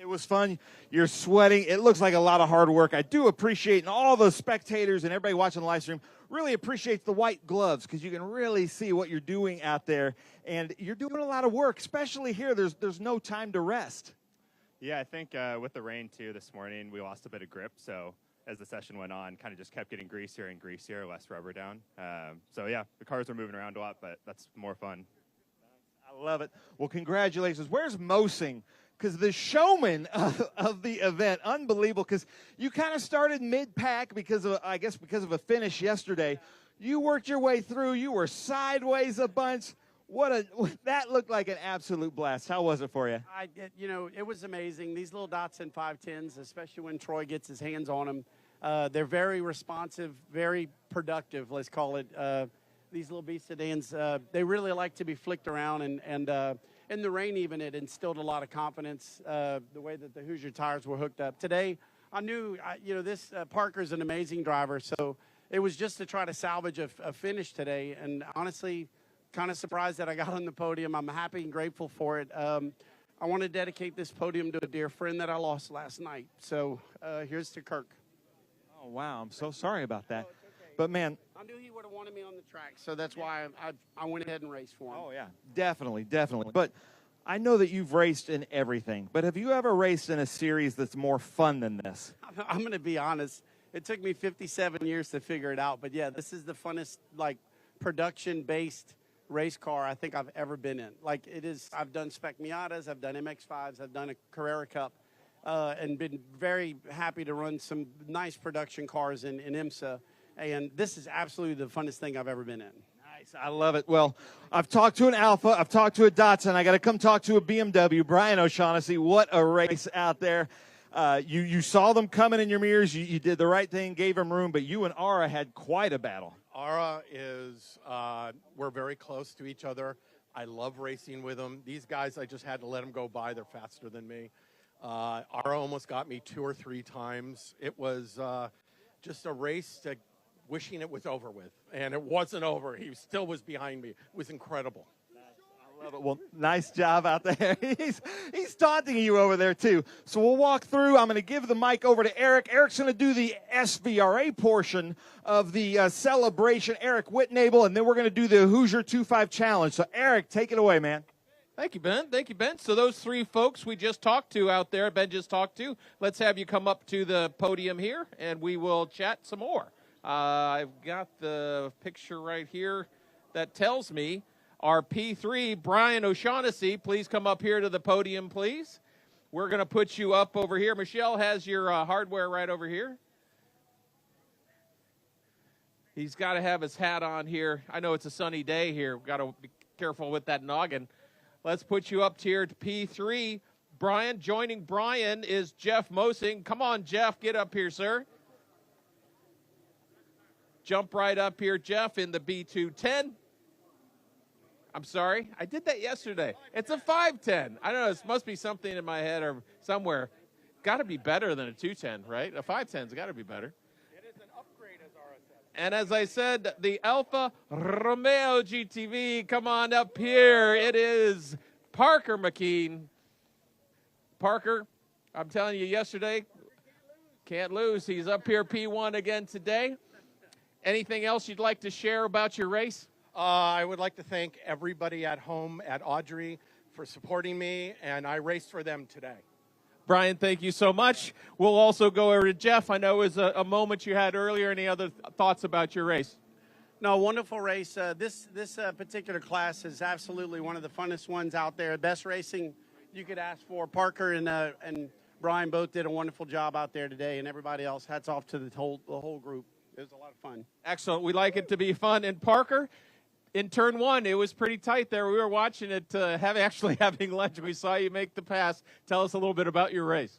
It was fun. You're sweating. It looks like a lot of hard work. I do appreciate, and all the spectators and everybody watching the live stream really appreciates the white gloves because you can really see what you're doing out there. And you're doing a lot of work, especially here. There's no time to rest. Yeah, I think with the rain, too, this morning, we lost a bit of grip. So as the session went on, kind of just kept getting greasier and greasier, less rubber down. So, yeah, the cars are moving around a lot, but that's more fun. I love it. Well, congratulations. Where's Mosing? Because the showman of the event, unbelievable, because you kind of started mid-pack because of a finish yesterday. You worked your way through. You were sideways a bunch. That looked like an absolute blast. How was it for you? It was amazing. These little Datsun 510s, especially when Troy gets his hands on them, they're very responsive, very productive, let's call it. These little B sedans, they really like to be flicked around, and in the rain even, it instilled a lot of confidence, the way that the Hoosier tires were hooked up. Today, I knew, this Parker's an amazing driver, so it was just to try to salvage a finish today, and honestly, kind of surprised that I got on the podium. I'm happy and grateful for it. I want to dedicate this podium to a dear friend that I lost last night. So here's to Kirk. Oh, wow. I'm so sorry about that. But, man. I knew he would have wanted me on the track, so that's why I went ahead and raced for him. Oh, yeah. Definitely. But I know that you've raced in everything. But have you ever raced in a series that's more fun than this? I'm going to be honest. It took me 57 years to figure it out. But, yeah, this is the funnest, production-based race car I think I've ever been in. It is. I've done Spec Miatas, I've done MX-5s, I've done a Carrera Cup, and been very happy to run some nice production cars in IMSA. And this is absolutely the funnest thing I've ever been in. Nice. I love it. Well, I've talked to an Alpha, I've talked to a Datsun, I got to come talk to a BMW. Brian O'Shaughnessy, what a race out there. You saw them coming in your mirrors. You did the right thing, gave them room, but you and Ara had quite a battle. Ara is, we're very close to each other. I love racing with them. These guys, I just had to let them go by. They're faster than me. Ara almost got me 2 or 3 times. It was just a race to wishing it was over with, and it wasn't over. He still was behind me. It was incredible. I love it. Well, nice job out there. He's taunting you over there, too. So we'll walk through. I'm going to give the mic over to Eric. Eric's going to do the SVRA portion of the celebration, Eric Whitnable, and then we're going to do the Hoosier 2.5 Challenge. So, Eric, take it away, man. Thank you, Ben. Thank you, Ben. So those 3 folks we just talked to out there, Ben just talked to, let's have you come up to the podium here, and we will chat some more. I've got the picture right here that tells me our P3, Brian O'Shaughnessy, please come up here to the podium, please. We're going to put you up over here. Michelle has your hardware right over here. He's got to have his hat on here. I know it's a sunny day here. We've got to be careful with that noggin. Let's put you up here to P3. Brian, joining Brian is Jeff Mosing. Come on, Jeff, get up here, sir. Jump right up here, Jeff, in the B210. I'm sorry, I did that yesterday. It's a 510. I don't know, this must be something in my head or somewhere. Got to be better than a 210, right? A 510's got to be better. It is an upgrade, as Ara said. And as I said, the Alfa Romeo GTV, come on up here. It is Parker McKean. Parker, I'm telling you yesterday, can't lose. He's up here P1 again today. Anything else you'd like to share about your race? I would like to thank everybody at home at Audrey for supporting me, and I raced for them today. Brian, thank you so much. We'll also go over to Jeff. I know it was a moment you had earlier. Any other thoughts about your race? No, wonderful race. This particular class is absolutely one of the funnest ones out there. Best racing you could ask for. Parker and Brian both did a wonderful job out there today, and everybody else, hats off to the whole group. It was a lot of fun. Excellent. We like it to be fun. And Parker, in turn 1, it was pretty tight there. We were watching it, actually having lunch. We saw you make the pass. Tell us a little bit about your race.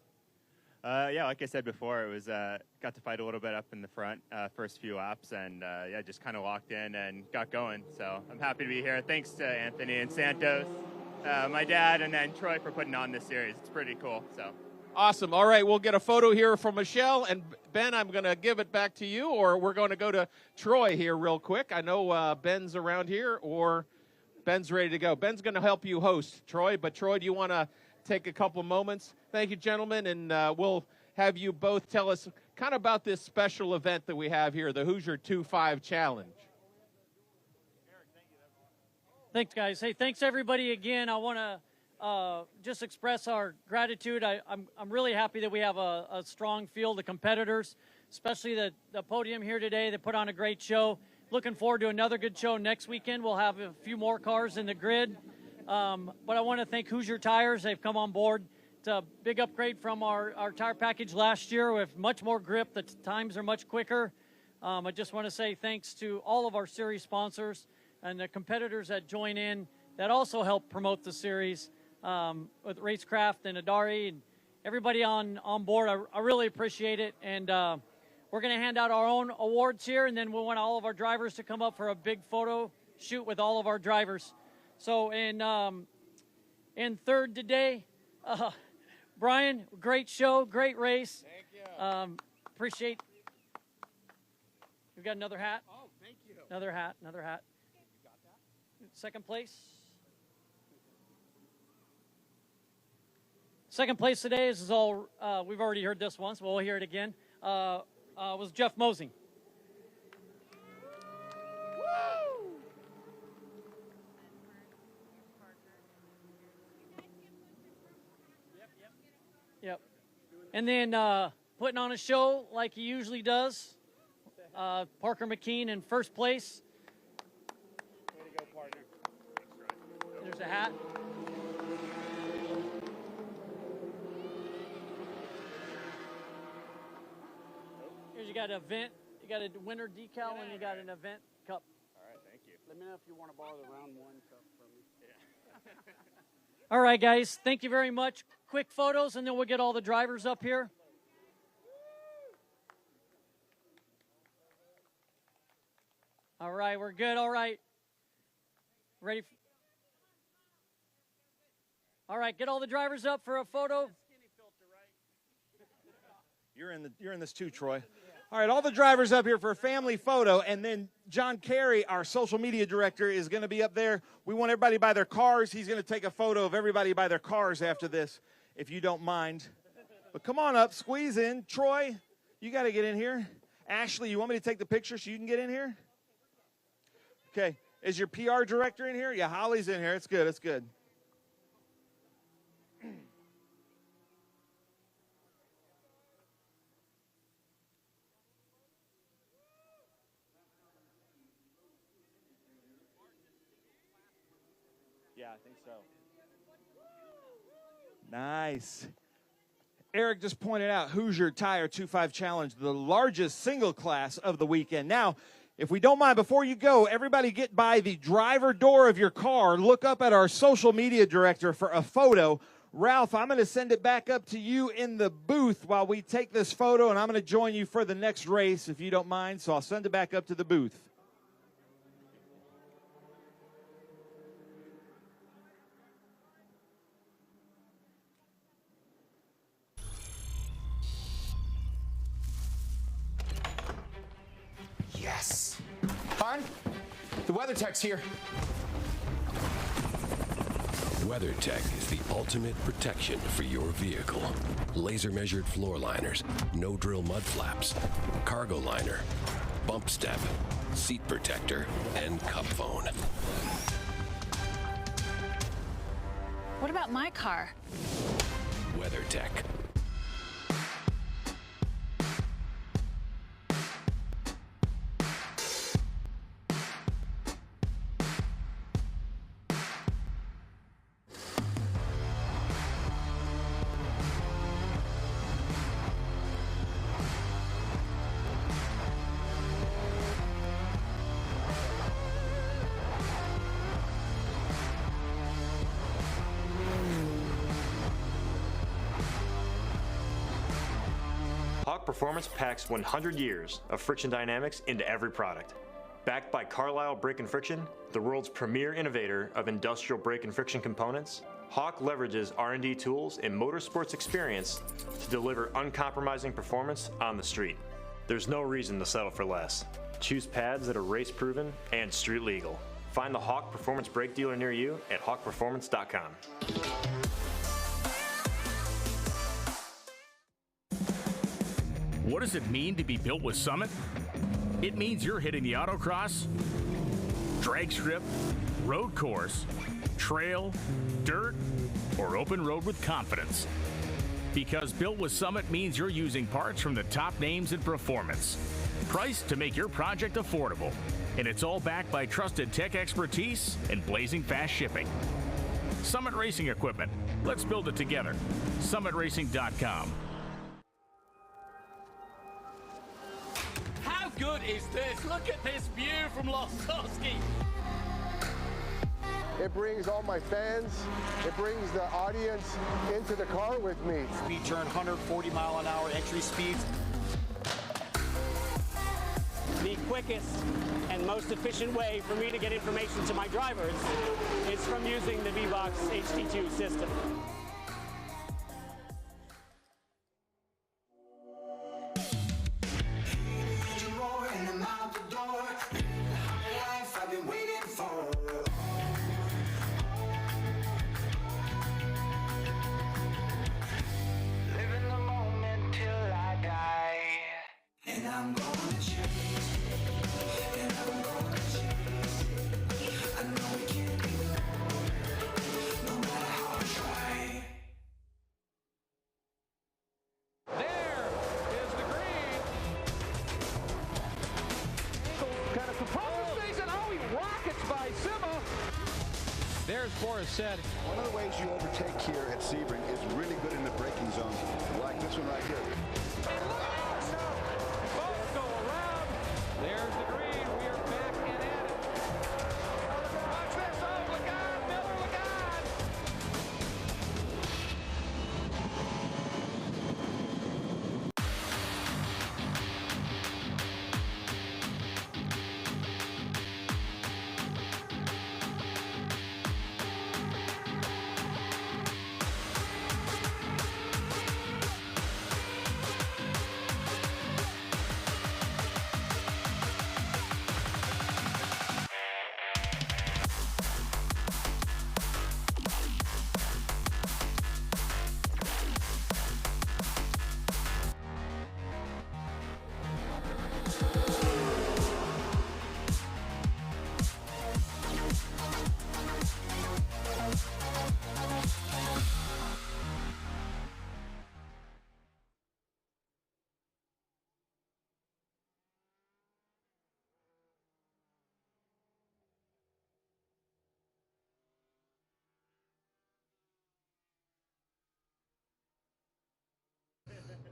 Yeah, like I said before, it was got to fight a little bit up in the front first few laps, and yeah, just kind of locked in and got going. So I'm happy to be here. Thanks to Anthony and Santos, my dad, and then Troy for putting on this series. It's pretty cool. So awesome. All right, we'll get a photo here from Michelle. And Ben, I'm going to give it back to you, or we're going to go to Troy here real quick. I know Ben's around here, or Ben's ready to go. Ben's going to help you host, Troy. But, Troy, do you want to take a couple moments? Thank you, gentlemen, and we'll have you both tell us kind of about this special event that we have here, the Hoosier 2.5 Challenge. Thanks, guys. Hey, thanks, everybody, again. I want to just express our gratitude. I'm really happy that we have a strong field of competitors, especially the podium here today. They put on a great show. Looking forward to another good show next weekend. We'll have a few more cars in the grid. But I want to thank Hoosier Tires. They've come on board. It's a big upgrade from our tire package last year with much more grip. The times are much quicker. I just want to say thanks to all of our series sponsors and the competitors that join in that also help promote the series with Racecraft and Adari and everybody on board. I really appreciate it. And we're going to hand out our own awards here, and then we want all of our drivers to come up for a big photo shoot with all of our drivers. So in third today, Brian, great show, great race. Thank you. Appreciate. We've got another hat. Oh, thank you. Another hat. You got that? Second place. Second place today is all. We've already heard this once, but we'll hear it again. Was Jeff Mosing. Woo! Yep. And then putting on a show like he usually does, Parker McKean in first place. Way to go, partner. There's a hat. Here's, you got an event, you got a winner decal, and you got an event cup. All right, thank you. Let me know if you want to borrow the round one cup from me. Yeah. All right, guys, thank you very much. Quick photos, and then we'll get all the drivers up here. All right, we're good. All right. Ready? All right, get all the drivers up for a photo. You're in this too, Troy. All right, all the drivers up here for a family photo, and then John Carey, our social media director, is going to be up there. We want everybody by their cars. He's going to take a photo of everybody by their cars after this, if you don't mind. But come on up, squeeze in. Troy, you got to get in here. Ashley, you want me to take the picture so you can get in here? Okay, is your PR director in here? Yeah, Holly's in here. It's good, it's good. Yeah, I think so. Nice. Eric just pointed out Hoosier Tire 2.5 Challenge, the largest single class of the weekend. Now, if we don't mind, before you go, everybody get by the driver door of your car. Look up at our social media director for a photo. Ralph, I'm going to send it back up to you in the booth while we take this photo, and I'm going to join you for the next race, if you don't mind. So I'll send it back up to the booth. Yes. Hon, the WeatherTech's here. WeatherTech is the ultimate protection for your vehicle. Laser measured floor liners, no drill mud flaps, cargo liner, bump step, seat protector, and cup phone. What about my car? WeatherTech. Hawk Performance packs 100 years of friction dynamics into every product. Backed by Carlisle Brake and Friction, the world's premier innovator of industrial brake and friction components, Hawk leverages R&D tools and motorsports experience to deliver uncompromising performance on the street. There's no reason to settle for less. Choose pads that are race-proven and street-legal. Find the Hawk Performance brake dealer near you at hawkperformance.com. What does it mean to be built with Summit? It means you're hitting the autocross, drag strip, road course, trail, dirt, or open road with confidence. Because built with Summit means you're using parts from the top names in performance. Priced to make your project affordable. And it's all backed by trusted tech expertise and blazing fast shipping. Summit Racing Equipment. Let's build it together. SummitRacing.com. How good is this? Look at this view from Losowski. It brings all my fans, it brings the audience into the car with me. Speed turn 140-mile-an-hour entry speeds. The quickest and most efficient way for me to get information to my drivers is from using the V-Box HD2 system. There's Boris said. One of the ways you overtake here at Sebring is really good in the braking zone, like this one right here. Both go around. There's the green. We are back and at it. Watch this. Oh, look out, Miller, look out.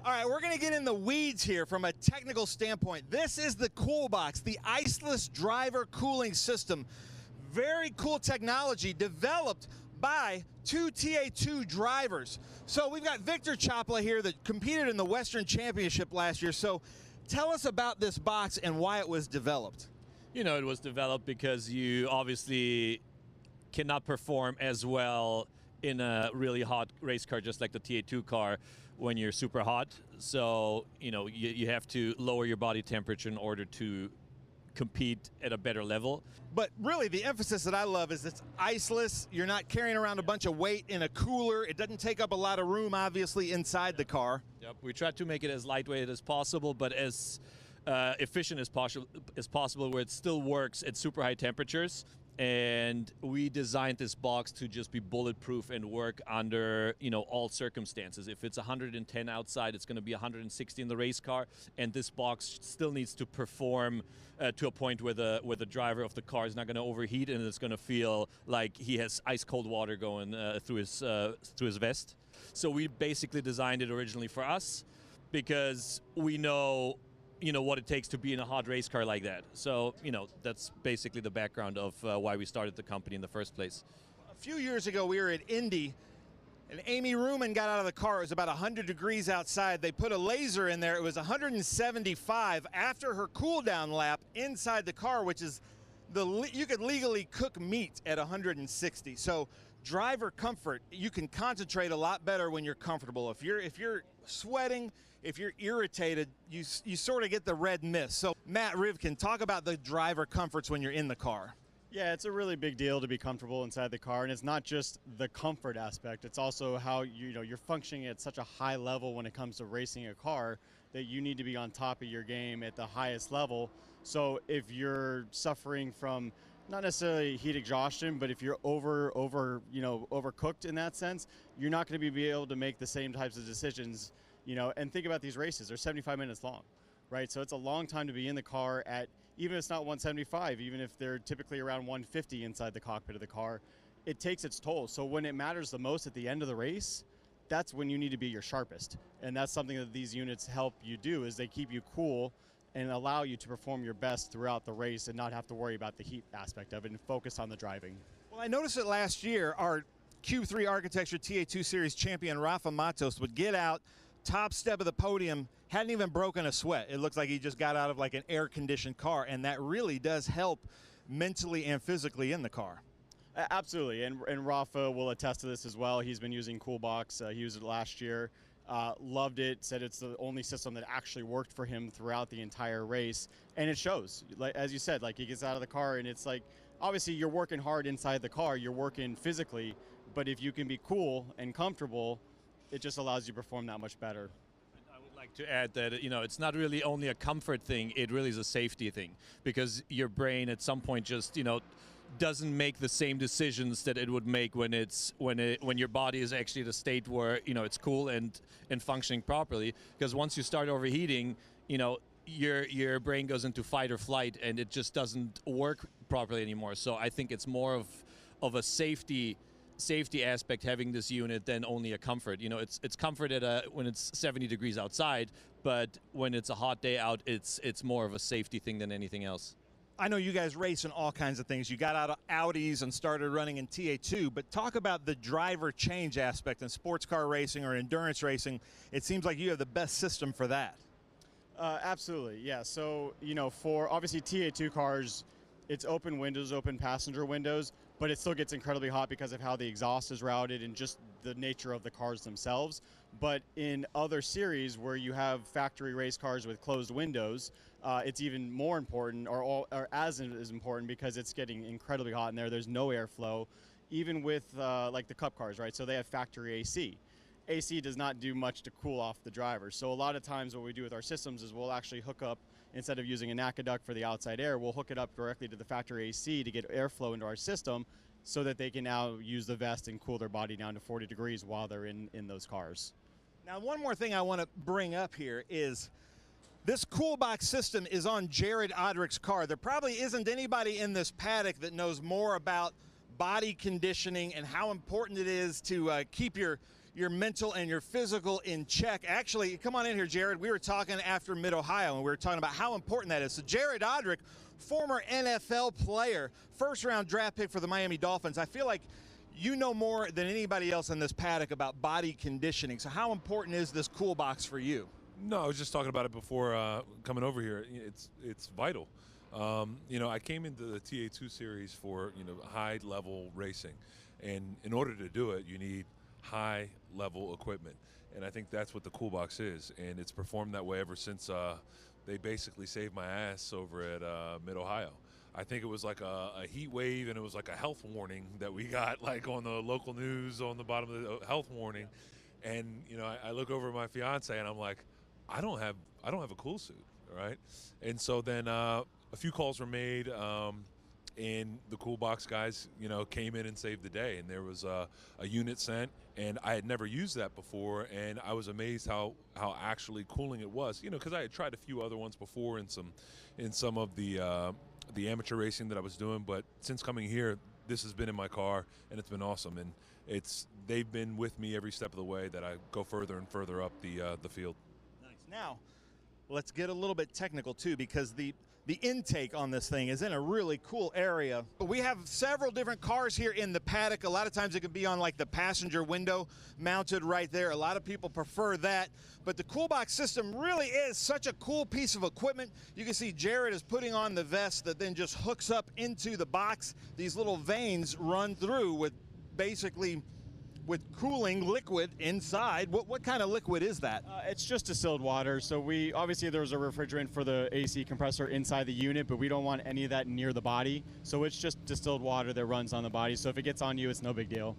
All right, we're going to get in the weeds here from a technical standpoint. This is the Coolbox, the iceless driver cooling system. Very cool technology developed by two TA2 drivers. So we've got Victor Chopla here that competed in the Western Championship last year. So tell us about this box and why it was developed. You know, it was developed because you obviously cannot perform as well in a really hot race car, just like the TA2 car, when you're super hot. So, you know, you have to lower your body temperature in order to compete at a better level. But really, the emphasis that I love is it's iceless. You're not carrying around a bunch of weight in a cooler. It doesn't take up a lot of room, obviously, inside the car. Yep, we try to make it as lightweight as possible, but as efficient as possible, where it still works at super high temperatures. And we designed this box to just be bulletproof and work under, you know, all circumstances. If it's 110 outside, it's going to be 160 in the race car, and this box still needs to perform to a point where the driver of the car is not going to overheat, and it's going to feel like he has ice cold water going through his vest. So we basically designed it originally for us because we know, you know, what it takes to be in a hot race car like that. So, you know, that's basically the background of why we started the company in the first place. A few years ago, we were at Indy, and Amy Ruman got out of the car. It was about 100 degrees outside. They put a laser in there. It was 175 after her cool down lap inside the car, which is you could legally cook meat at 160. So driver comfort, you can concentrate a lot better when you're comfortable. If you're sweating, if you're irritated, you sort of get the red mist. So Matt Rivkin, talk about the driver comforts when you're in the car. Yeah, it's a really big deal to be comfortable inside the car, and it's not just the comfort aspect. It's also how you're functioning at such a high level when it comes to racing a car that you need to be on top of your game at the highest level. So if you're suffering from not necessarily heat exhaustion, but if you're overcooked in that sense, you're not going to be able to make the same types of decisions. You know, and think about these races, they're 75 minutes long, right? So it's a long time to be in the car at, even if it's not 175, even if they're typically around 150 inside the cockpit of the car, it takes its toll. So when it matters the most at the end of the race, that's when you need to be your sharpest. And that's something that these units help you do, is they keep you cool and allow you to perform your best throughout the race and not have to worry about the heat aspect of it and focus on the driving. Well, I noticed that last year, our Q3 Architecture TA2 Series champion Rafa Matos would get out, top step of the podium, hadn't even broken a sweat. It looks like he just got out of like an air-conditioned car, and that really does help mentally and physically in the car. Absolutely, and Rafa will attest to this as well. He's been using Coolbox. He used it last year, loved it, said it's the only system that actually worked for him throughout the entire race, and it shows. Like, as you said, like he gets out of the car, and it's like, obviously you're working hard inside the car, you're working physically, but if you can be cool and comfortable, it just allows you to perform that much better. I would like to add that, you know, it's not really only a comfort thing, it really is a safety thing, because your brain at some point just, you know, doesn't make the same decisions that it would make when your body is actually at a state where, you know, it's cool and functioning properly. Because once you start overheating, you know, your brain goes into fight or flight, and it just doesn't work properly anymore. So I think it's more of a safety aspect having this unit than only a comfort. You know, it's comfort when it's 70 degrees outside, but when it's a hot day out, it's more of a safety thing than anything else. I know you guys race in all kinds of things. You got out of Audis and started running in TA2, but talk about the driver change aspect in sports car racing or endurance racing. It seems like you have the best system for that. Absolutely, yeah. So, you know, for obviously TA2 cars, it's open windows, open passenger windows, but it still gets incredibly hot because of how the exhaust is routed and just the nature of the cars themselves. But in other series where you have factory race cars with closed windows, it's even more important, or as important, because it's getting incredibly hot in there. There's no airflow, even with like the Cup cars, right? So they have factory AC. AC does not do much to cool off the driver. So a lot of times what we do with our systems is we'll actually hook up, instead of using an aqueduct for the outside air, we'll hook it up directly to the factory AC to get airflow into our system so that they can now use the vest and cool their body down to 40 degrees while they're in those cars. Now, one more thing I want to bring up here is this Coolbox system is on Jared Odrick's car. There probably isn't anybody in this paddock that knows more about body conditioning and how important it is to keep your mental and your physical in check. Actually, come on in here, Jared. We were talking after Mid-Ohio, and we were talking about how important that is. So Jared Odrick, former NFL player, first-round draft pick for the Miami Dolphins. I feel like you know more than anybody else in this paddock about body conditioning. So how important is this Coolbox for you? No, I was just talking about it before coming over here. It's vital. You know, I came into the TA2 series for, you know, high-level racing. And in order to do it, you need high-level equipment. And I think that's what the Coolbox is. And it's performed that way ever since they basically saved my ass over at Mid-Ohio. I think it was like a heat wave, and it was like a health warning that we got, like on the local news on the bottom of the health warning. And, you know, I look over at my fiance, and I'm like, I don't have a cool suit, right? And so then a few calls were made, and the Coolbox guys, you know, came in and saved the day. And there was a unit sent, and I had never used that before, and I was amazed how actually cooling it was. You know, because I had tried a few other ones before in some of the amateur racing that I was doing, but since coming here, this has been in my car, and it's been awesome. And they've been with me every step of the way that I go further and further up the field. Now, let's get a little bit technical too, because the intake on this thing is in a really cool area. We have several different cars here in the paddock. A lot of times it can be on like the passenger window mounted right there. A lot of people prefer that, but the Coolbox system really is such a cool piece of equipment. You can see Jared is putting on the vest that then just hooks up into the box. These little veins run through with basically with cooling liquid inside. What kind of liquid is that? It's just distilled water. So obviously there's a refrigerant for the AC compressor inside the unit, but we don't want any of that near the body. So it's just distilled water that runs on the body. So if it gets on you, it's no big deal.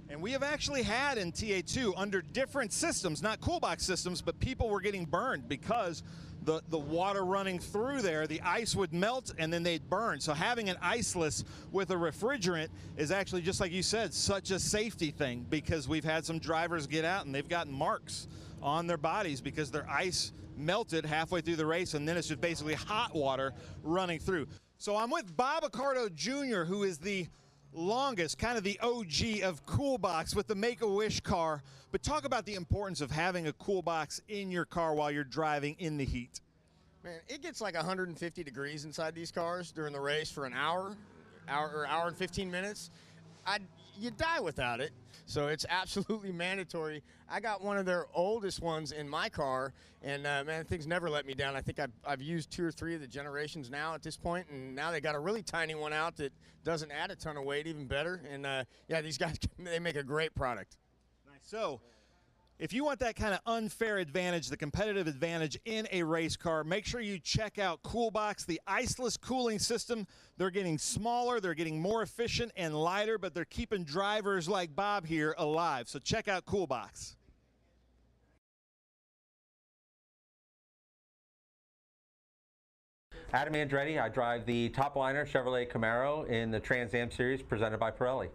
And we have actually had in TA2 under different systems, not Coolbox systems, but people were getting burned because the water running through there, the ice would melt and then they'd burn. So having an iceless with a refrigerant is actually, just like you said, such a safety thing, because we've had some drivers get out and they've gotten marks on their bodies because their ice melted halfway through the race, and then it's just basically hot water running through. So I'm with Bob Accardo Jr., who is the longest, kind of the OG of Coolbox with the Make-A-Wish car. But talk about the importance of having a Coolbox in your car while you're driving in the heat. Man, it gets like 150 degrees inside these cars during the race for an hour. hour and 15 minutes, you die without it. So it's absolutely mandatory. I got one of their oldest ones in my car, and man, things never let me down. I think I've used 2 or 3 of the generations now at this point, and now they got a really tiny one out that doesn't add a ton of weight, even better. And yeah, these guys, they make a great product. Nice. So if you want that kind of unfair advantage, the competitive advantage in a race car, make sure you check out Coolbox, the iceless cooling system. They're getting smaller, they're getting more efficient and lighter, but they're keeping drivers like Bob here alive. So check out Coolbox. Adam Andretti, I drive the top liner Chevrolet Camaro in the Trans Am Series presented by Pirelli.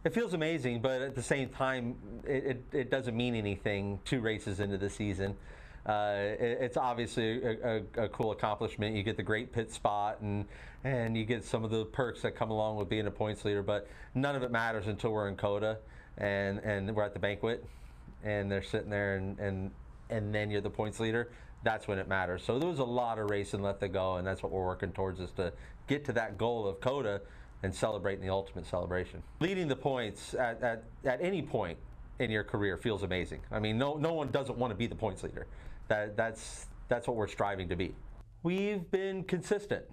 It feels amazing, but at the same time, it doesn't mean anything 2 races into the season. It's obviously a cool accomplishment. You get the great pit spot, and you get some of the perks that come along with being a points leader, but none of it matters until we're in COTA and we're at the banquet, and they're sitting there, and then you're the points leader. That's when it matters. So there was a lot of racing left to go, and that's what we're working towards, is to get to that goal of COTA and celebrating the ultimate celebration. Leading the points at any point in your career feels amazing. I mean, no one doesn't want to be the points leader. That's what we're striving to be. We've been consistent.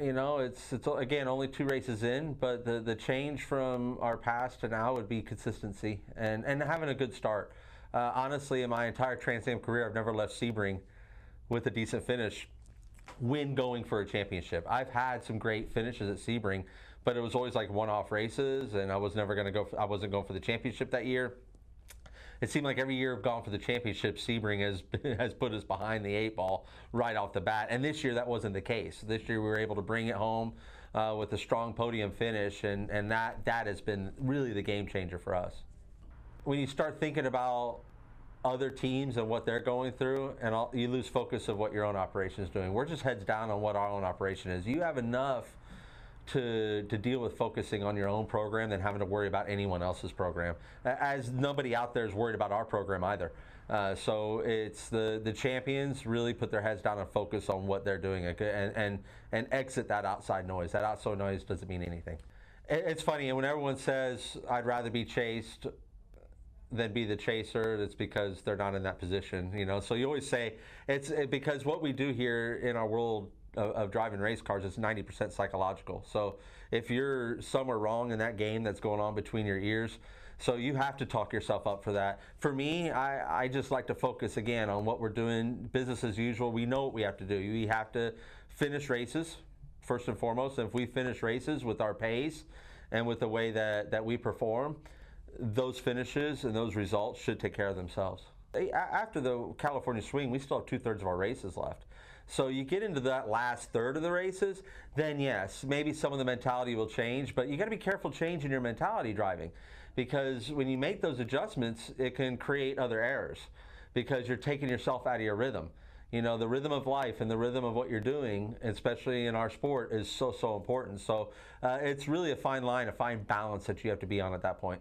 You know, it's again only 2 races in, but the change from our past to now would be consistency and having a good start. Honestly, in my entire Trans Am career, I've never left Sebring with a decent finish when going for a championship. I've had some great finishes at Sebring, but it was always like one-off races, and I was never going to go. I wasn't going for the championship that year. It seemed like every year I've gone for the championship, Sebring has put us behind the 8 ball right off the bat. And this year that wasn't the case. This year we were able to bring it home with a strong podium finish, and that has been really the game changer for us. When you start thinking about other teams and what they're going through, and you lose focus of what your own operation is doing. We're just heads down on what our own operation is. You have enough to deal with focusing on your own program than having to worry about anyone else's program, as nobody out there is worried about our program either. So it's the champions really put their heads down and focus on what they're doing and exit that outside noise. That outside noise doesn't mean anything. It's funny, and when everyone says I'd rather be chased than be the chaser, it's because they're not in that position, you know. So you always say because what we do here in our world of driving race cars is 90% psychological. So if you're somewhere wrong in that game that's going on between your ears, so you have to talk yourself up for that. For me, I just like to focus again on what we're doing, business as usual. We know what we have to do. We have to finish races first and foremost. And if we finish races with our pace and with the way that we perform, those finishes and those results should take care of themselves. After the California swing, we still have 2/3 of our races left. So you get into that last third of the races, then yes, maybe some of the mentality will change, but you got to be careful changing your mentality driving, because when you make those adjustments, it can create other errors because you're taking yourself out of your rhythm. You know, the rhythm of life and the rhythm of what you're doing, especially in our sport, is so important. So it's really a fine line, a fine balance that you have to be on at that point.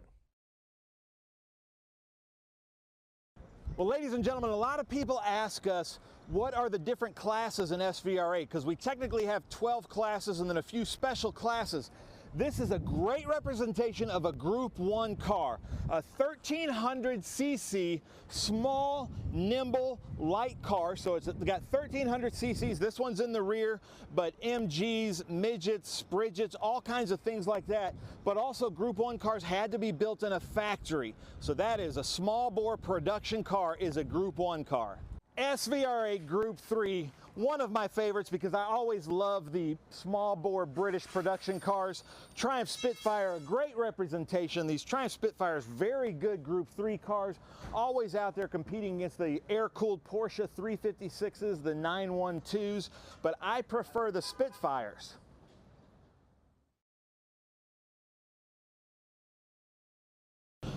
Well, ladies and gentlemen, a lot of people ask us, what are the different classes in SVRA? Because we technically have 12 classes and then a few special classes. This is a great representation of a Group 1 car, a 1300cc small, nimble, light car. So it's got 1300 cc's. This one's in the rear, but MGs, midgets, Bridgets, all kinds of things like that. But also Group 1 cars had to be built in a factory. So that is a small bore production car is a Group 1 car. SVRA Group 3, one of my favorites because I always love the small bore British production cars. Triumph Spitfire, a great representation. These Triumph Spitfires, very good Group 3 cars, always out there competing against the air-cooled Porsche 356s, the 912s, but I prefer the Spitfires.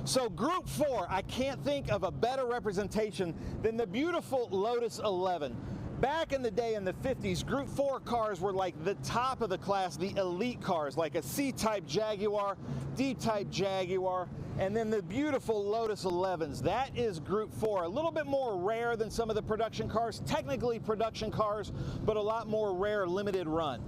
So Group 4, I can't think of a better representation than the beautiful Lotus 11. Back in the day in the 50s, Group 4 cars were like the top of the class, the elite cars, like a C-type Jaguar, D-type Jaguar, and then the beautiful Lotus 11s. That is Group 4, a little bit more rare than some of the production cars, technically production cars, but a lot more rare limited run.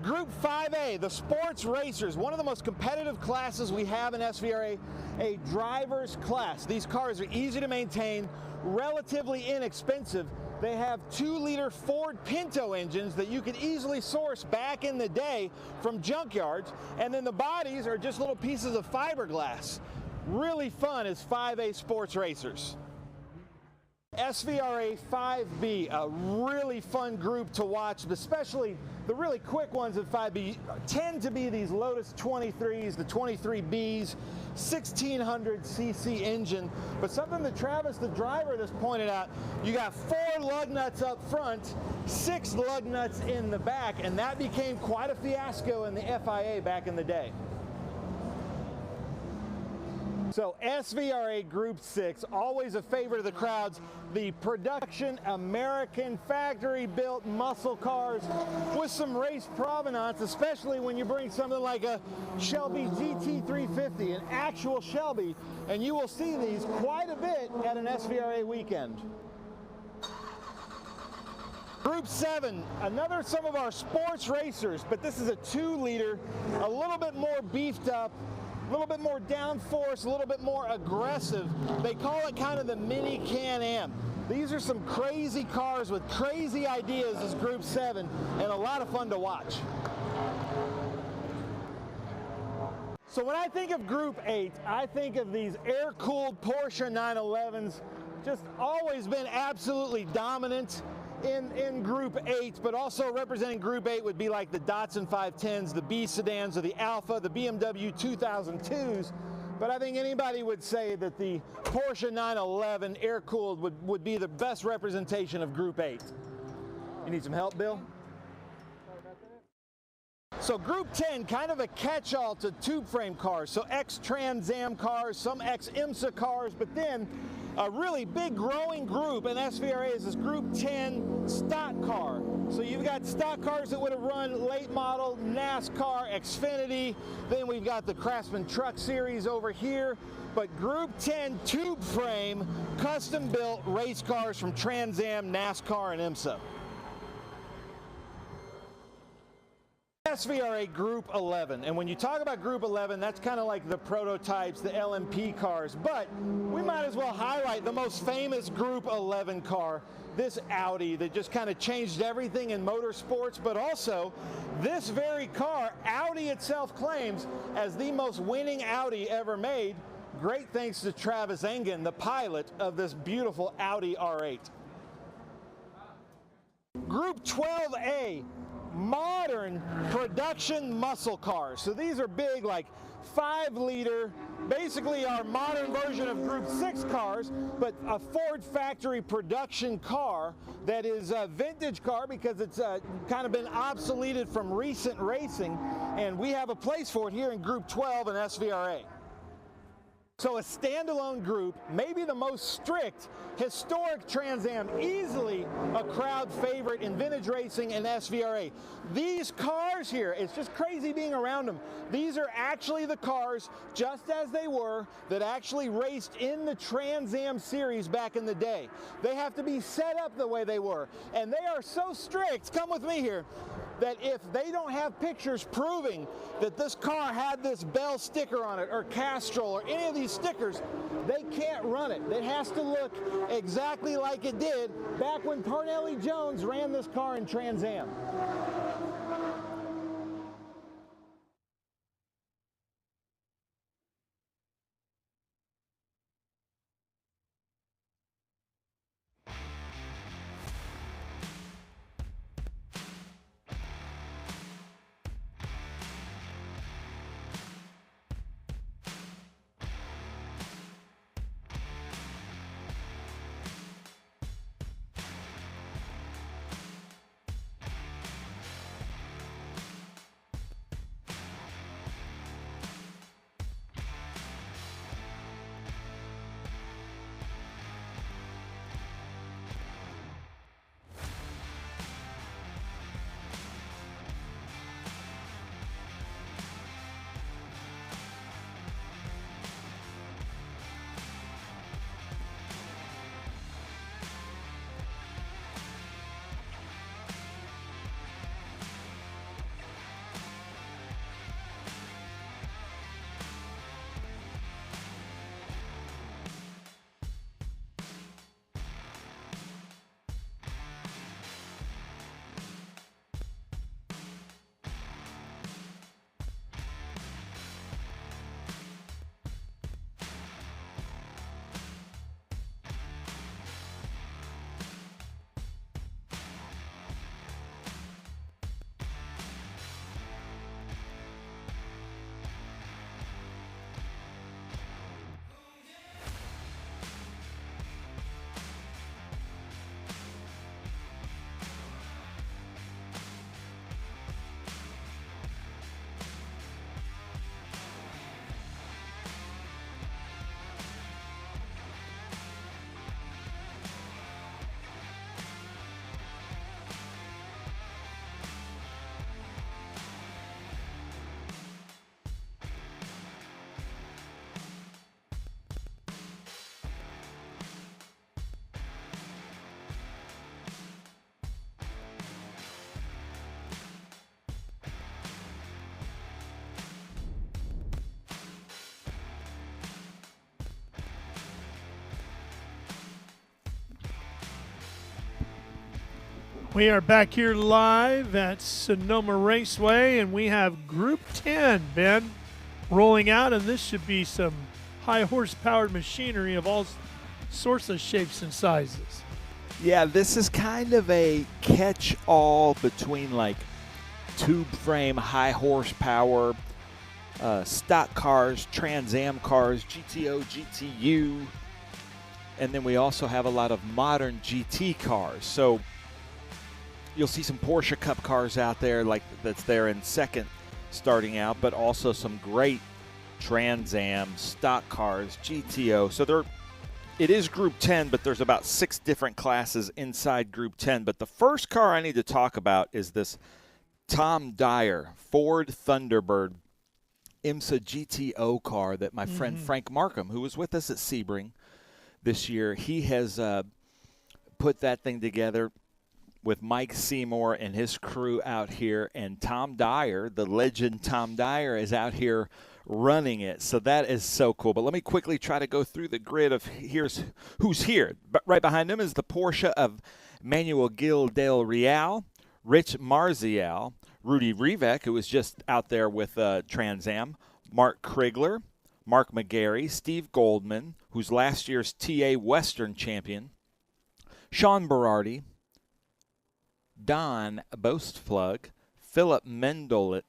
Group 5A, the sports racers, one of the most competitive classes we have in SVRA, a driver's class. These cars are easy to maintain, relatively inexpensive. They have 2-liter Ford Pinto engines that you could easily source back in the day from junkyards, and then the bodies are just little pieces of fiberglass. Really fun as 5A sports racers. SVRA 5B, a really fun group to watch, especially the really quick ones at 5B tend to be these Lotus 23s, the 23Bs, 1600cc engine. But something that Travis, the driver, just pointed out, you got 4 lug nuts up front, 6 lug nuts in the back, and that became quite a fiasco in the FIA back in the day. So SVRA Group 6, always a favorite of the crowds, the production American factory-built muscle cars with some race provenance, especially when you bring something like a Shelby GT350, an actual Shelby, and you will see these quite a bit at an SVRA weekend. Group 7, some of our sports racers, but this is a 2-liter, a little bit more beefed up, a little bit more downforce, a little bit more aggressive. They call it kind of the mini Can-Am. These are some crazy cars with crazy ideas as Group 7 and a lot of fun to watch. So when I think of Group 8, I think of these air-cooled Porsche 911s, just always been absolutely dominant in Group 8, but also representing Group 8 would be like the Datsun 510s, the B sedans, or the Alpha, the BMW 2002s. But I think anybody would say that the Porsche 911 air-cooled would be the best representation of Group 8. You need some help, Bill? So Group 10, kind of a catch-all to tube frame cars. So ex-Trans Am cars, some ex-IMSA cars, but then a really big growing group in SVRA is this Group 10 stock car. So you've got stock cars that would have run late model, NASCAR, Xfinity. Then we've got the Craftsman Truck Series over here. But Group 10 tube frame, custom built race cars from Trans Am, NASCAR, and IMSA. SVRA Group 11, and when you talk about Group 11, that's kind of like the prototypes, the LMP cars, but we might as well highlight the most famous Group 11 car, this Audi that just kind of changed everything in motorsports, but also this very car, Audi itself claims as the most winning Audi ever made, great thanks to Travis Engen, the pilot of this beautiful Audi R8. Group 12A, modern production muscle cars. So these are big, like 5-liter, basically our modern version of Group 6 cars, but a Ford factory production car that is a vintage car because it's kind of been obsoleted from recent racing, and we have a place for it here in Group 12 in SVRA. So a standalone group, maybe the most strict, historic Trans Am, easily a crowd favorite in vintage racing and SVRA. These cars here, it's just crazy being around them. These are actually the cars, just as they were, that actually raced in the Trans Am series back in the day. They have to be set up the way they were. And they are so strict, come with me here, that if they don't have pictures proving that this car had this Bell sticker on it, or Castrol, or any of these stickers, they can't run it. It has to look exactly like it did back when Parnelli Jones ran this car in Trans Am. We are back here live at Sonoma Raceway, and we have Group 10, Ben, rolling out, and this should be some high horsepowered machinery of all sorts of shapes and sizes. Yeah, this is kind of a catch-all between like tube frame, high horsepower, stock cars, Trans Am cars, GTO, GTU, and then we also have a lot of modern GT cars. So you'll see some Porsche Cup cars out there like that's there in second starting out, but also some great Trans Am, stock cars, GTO. So it is Group 10, but there's about 6 different classes inside Group 10. But the first car I need to talk about is this Tom Dyer Ford Thunderbird IMSA GTO car that my friend Frank Markham, who was with us at Sebring this year, he has put that thing together with Mike Seymour and his crew out here. And Tom Dyer, the legend Tom Dyer, is out here running it. So that is so cool. But let me quickly try to go through the grid of here's who's here. But right behind them is the Porsche of Manuel Gil del Real, Rich Marzial, Rudy Rivek, who was just out there with Trans Am, Mark Krigler, Mark McGarry, Steve Goldman, who's last year's TA Western champion, Sean Berardi, Don Boastflug, Philip Mendelovitz,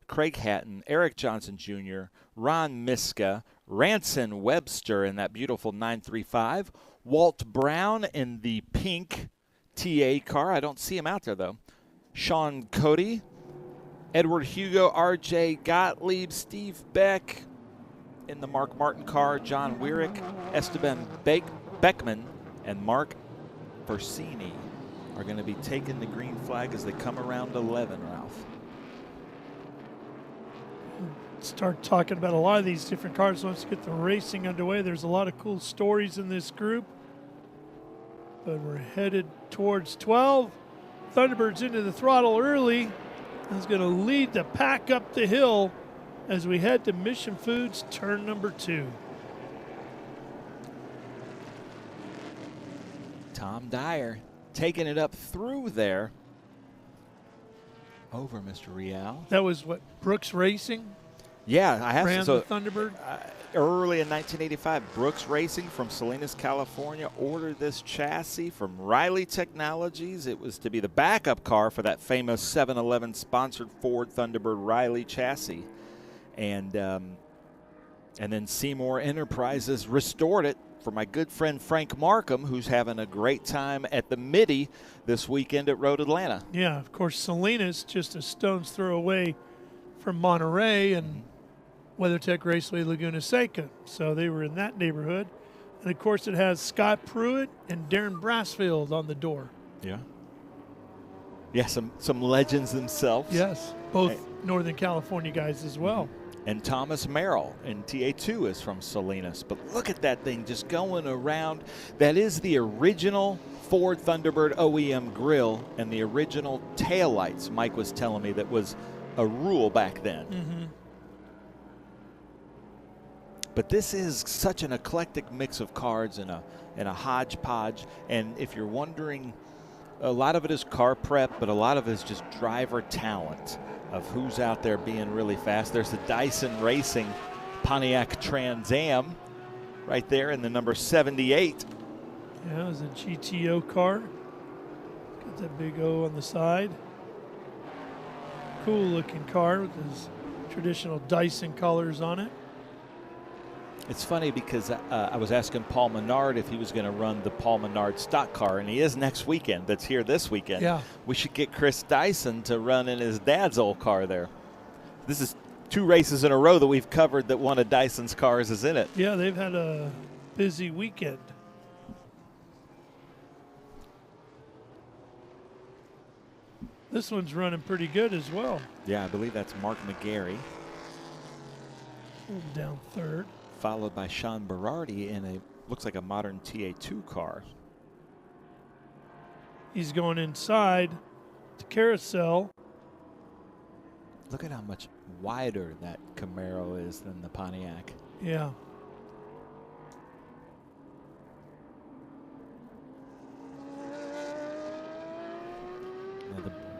Craig Hatton, Eric Johnson Jr., Ron Miska, Ranson Webster in that beautiful 935, Walt Brown in the pink TA car. I don't see him out there, though. Sean Cody, Edward Hugo, R.J. Gottlieb, Steve Beck in the Mark Martin car, John Weirick, Esteban Beckman, and Mark Versini are going to be taking the green flag as they come around 11, Ralph. Start talking about a lot of these different cars once we get the racing underway. There's a lot of cool stories in this group, but we're headed towards 12. Thunderbird's into the throttle early. Is going to lead the pack up the hill as we head to Mission Foods turn number 2. Tom Dyer taking it up through there over Mr. Real. That was what, Brooks Racing? Yeah, I have ran so, the Thunderbird. Early in 1985, Brooks Racing from Salinas, California, ordered this chassis from Riley Technologies. It was to be the backup car for that famous 7-Eleven sponsored Ford Thunderbird Riley chassis, and then Seymour Enterprises restored it for my good friend Frank Markham, who's having a great time at the Midi this weekend at Road Atlanta. Yeah, of course, Salinas just a stone's throw away from Monterey and WeatherTech Raceway Laguna Seca. So they were in that neighborhood. And, of course, it has Scott Pruitt and Darren Brassfield on the door. Yeah. Yeah, some legends themselves. Yes, both Northern California guys as well. And Thomas Merrill in TA2 is from Salinas. But look at that thing just going around. That is the original Ford Thunderbird OEM grille and the original taillights, Mike was telling me, that was a rule back then. But this is such an eclectic mix of cars and a hodgepodge. And if you're wondering, a lot of it is car prep, but a lot of it is just driver talent of who's out there being really fast. There's the Dyson Racing Pontiac Trans Am right there in the number 78. Yeah, it was a GTO car. Got that big O on the side. Cool looking car with his traditional Dyson colors on it. It's funny because I was asking Paul Menard if he was going to run the Paul Menard stock car, and he is next weekend. That's here this weekend. Yeah. We should get Chris Dyson to run in his dad's old car there. This is 2 races in a row that we've covered that one of Dyson's cars is in it. Yeah, they've had a busy weekend. This one's running pretty good as well. Yeah, I believe that's Mark McGarry. Down third. Followed by Sean Berardi in a, looks like a modern TA2 car. He's going inside the carousel. Look at how much wider that Camaro is than the Pontiac. Yeah.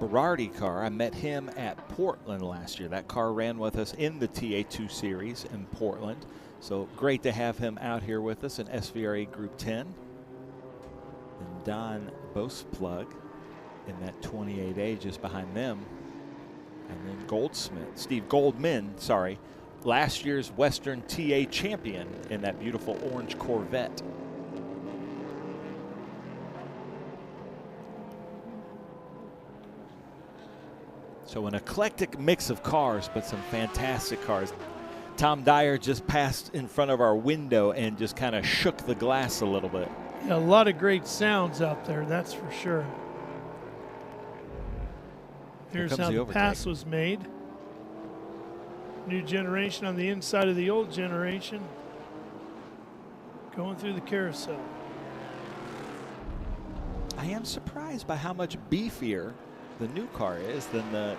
Berardi car. I met him at Portland last year. That car ran with us in the TA2 series in Portland. So great to have him out here with us in SVRA Group 10. And Don Boseplug in that 28A just behind them. And then Goldsmith, Steve Goldman, sorry, last year's Western TA champion in that beautiful orange Corvette. So an eclectic mix of cars, but some fantastic cars. Tom Dyer just passed in front of our window and just kind of shook the glass a little bit. Yeah, a lot of great sounds out there, that's for sure. Here's how the pass was made. New generation on the inside of the old generation. Going through the carousel. I am surprised by how much beefier the new car is than the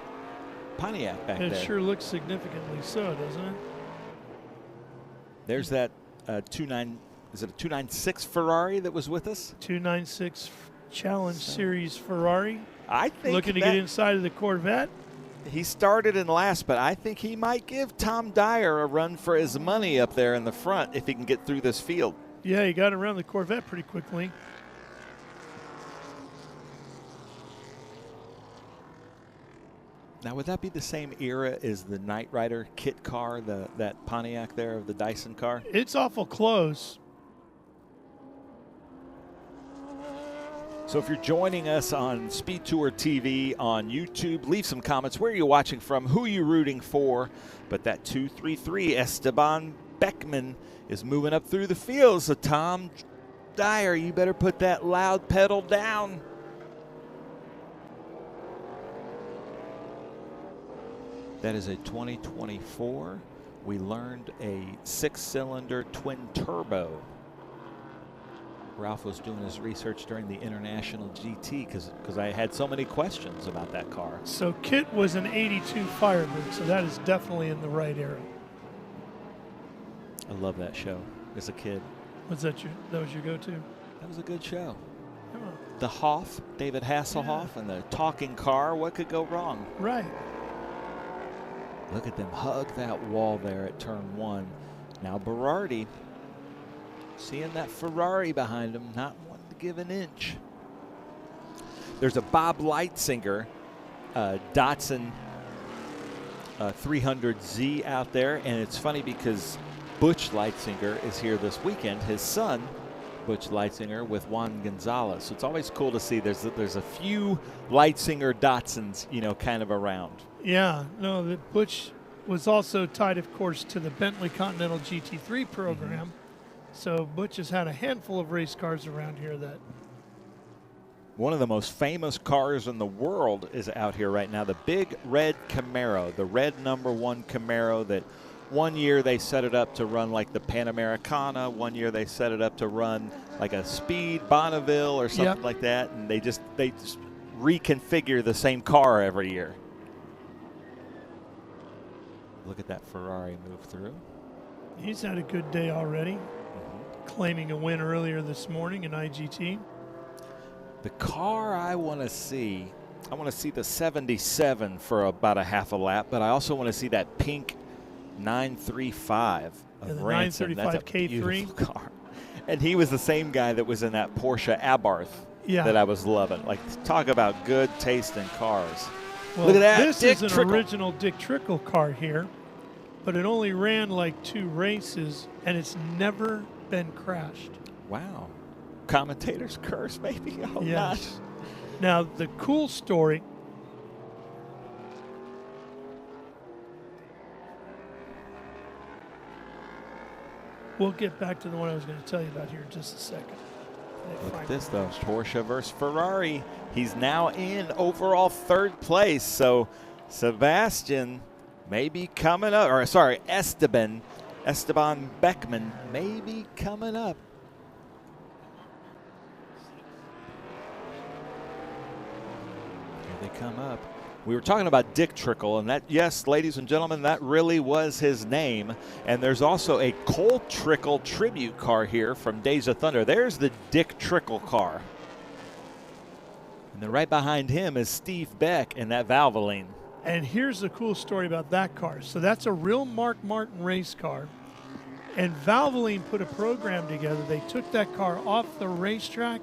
Pontiac back there. It sure looks significantly so, doesn't it? There's that is it a 296 Ferrari that was with us? 296 Challenge Series Ferrari. I think looking to get inside of the Corvette. He started in last, but I think he might give Tom Dyer a run for his money up there in the front if he can get through this field. Yeah, he got around the Corvette pretty quickly. Now, would that be the same era as the Knight Rider kit car, that Pontiac there of the Dyson car? It's awful close. So if you're joining us on SpeedTour TV on YouTube, leave some comments. Where are you watching from? Who are you rooting for? But that 233 Esteban Beckman is moving up through the field. So Tom Dyer, you better put that loud pedal down. That is a 2024. We learned a 6-cylinder twin turbo. Ralph was doing his research during the International GT because I had so many questions about that car. So Kit was an 82 Firebird, so that is definitely in the right era. I love that show as a kid. Was that was your go-to? That was a good show. Come on. The Hoff, David Hasselhoff, and the talking car. What could go wrong? Right. Look at them hug that wall there at turn 1. Now Berardi, seeing that Ferrari behind him, not wanting to give an inch. There's a Bob Leitzinger Datsun 300Z out there, and it's funny because Butch Leitzinger is here this weekend. His son, Butch Leitzinger, with Juan Gonzalez. So it's always cool to see there's a few Leitzinger Datsuns, kind of around. Yeah, no, the Butch was also tied, of course, to the Bentley Continental GT3 program. So Butch has had a handful of race cars around here that. One of the most famous cars in the world is out here right now, the big red Camaro, the red #1 Camaro that one year they set it up to run like the Panamericana, one year they set it up to run like a Speed Bonneville or something like that, and they just reconfigure the same car every year. Look at that Ferrari move through. He's had a good day already, claiming a win earlier this morning in IGT. The car I want to see the 77 for about a half a lap, but I also want to see that pink 935 of Ransom. That's a beautiful car. And he was the same guy that was in that Porsche Abarth that I was loving. Like, talk about good taste in cars. Well, look at that. This Dick is an Trickle. original Dick Trickle car here, but it only ran like 2 races, and it's never been crashed. Wow. Commentator's curse, maybe? Oh, yes. gosh. Now, the cool story. We'll get back to the one I was going to tell you about here in just a second. Look at this, though. Porsche versus Ferrari. He's now in overall 3rd place. So Sebastian may be coming up. Or, sorry, Esteban Beckman may be coming up. Here they come up. We were talking about Dick Trickle, and that, yes, ladies and gentlemen, that really was his name. And there's also a Cole Trickle tribute car here from Days of Thunder. There's the Dick Trickle car. And then right behind him is Steve Beck in that Valvoline. And here's the cool story about that car. So that's a real Mark Martin race car. And Valvoline put a program together. They took that car off the racetrack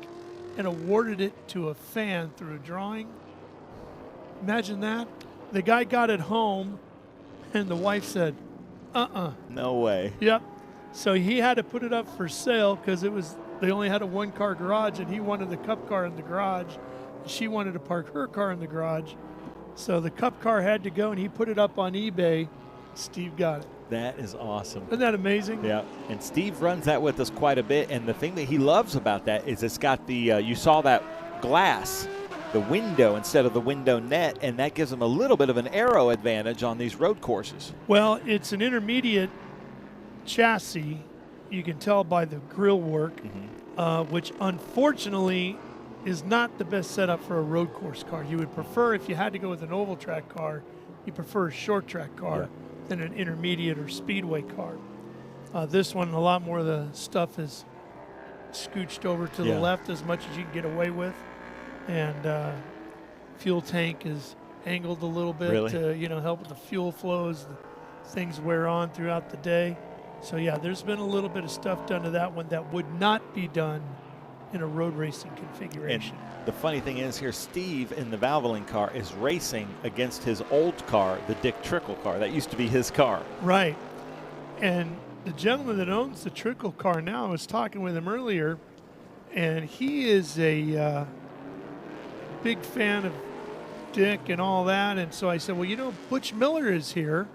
and awarded it to a fan through a drawing. Imagine that. The guy got it home, and the wife said, No way. Yep. So he had to put it up for sale because they only had a one-car garage, and he wanted the Cup car in the garage. She wanted to park her car in the garage. So the Cup car had to go, and he put it up on eBay. Steve got it. That is awesome. Isn't that amazing? Yeah. And Steve runs that with us quite a bit. And the thing that he loves about that is it's got the, you saw that glass, the window instead of the window net, and that gives him a little bit of an aero advantage on these road courses. Well, it's an intermediate chassis. You can tell by the grill work, which unfortunately is not the best setup for a road course car. You would prefer, if you had to go with an oval track car, you prefer a short track car than an intermediate or speedway car. This one, a lot more of the stuff is scooched over to the left as much as you can get away with. And fuel tank is angled a little bit to help with the fuel flows. Things wear on throughout the day. So yeah, there's been a little bit of stuff done to that one that would not be done in a road racing configuration. And the funny thing is here, Steve in the Valvoline car is racing against his old car, the Dick Trickle car. That used to be his car. Right. And the gentleman that owns the Trickle car now, I was talking with him earlier, and he is a big fan of Dick and all that. And so I said, well, Butch Miller is here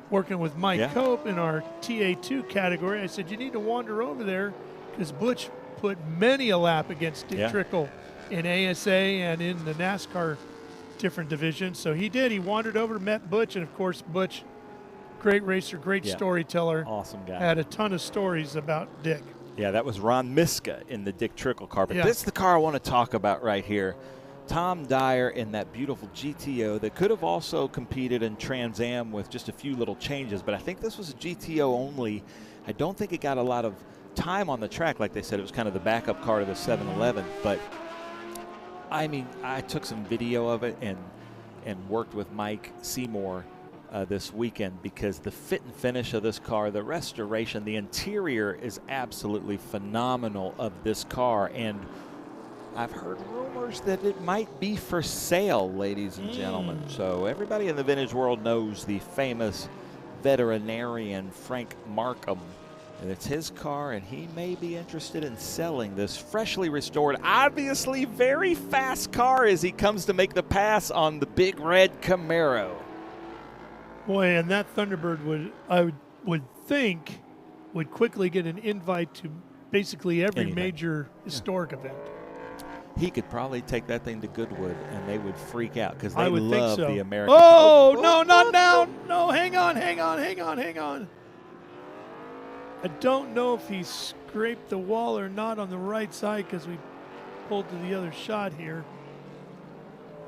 working with Mike Cope in our TA2 category. I said, you need to wander over there because Butch put many a lap against Dick Trickle in ASA and in the NASCAR different divisions. So he did. He wandered over, met Butch, and of course Butch, great racer, great storyteller. Awesome guy. Had a ton of stories about Dick. Yeah, that was Ron Miska in the Dick Trickle car. But this is the car I want to talk about right here. Tom Dyer in that beautiful GTO that could have also competed in Trans Am with just a few little changes, but I think this was a GTO only. I don't think it got a lot of time on the track. Like they said, it was kind of the backup car to the 711. But I mean, I took some video of it and worked with Mike Seymour this weekend because the fit and finish of this car, the restoration, the interior is absolutely phenomenal of this car. And I've heard rumors that it might be for sale, ladies and gentlemen. So everybody in the vintage world knows the famous veterinarian Frank Markham. And it's his car, and he may be interested in selling this freshly restored, obviously very fast car as he comes to make the pass on the big red Camaro. Boy, and that Thunderbird would think would quickly get an invite to basically every major historic event. He could probably take that thing to Goodwood, and they would freak out because they I would love think so. the American. Oh, no, not now. No, hang on. I don't know if he scraped the wall or not on the right side because we pulled to the other shot here.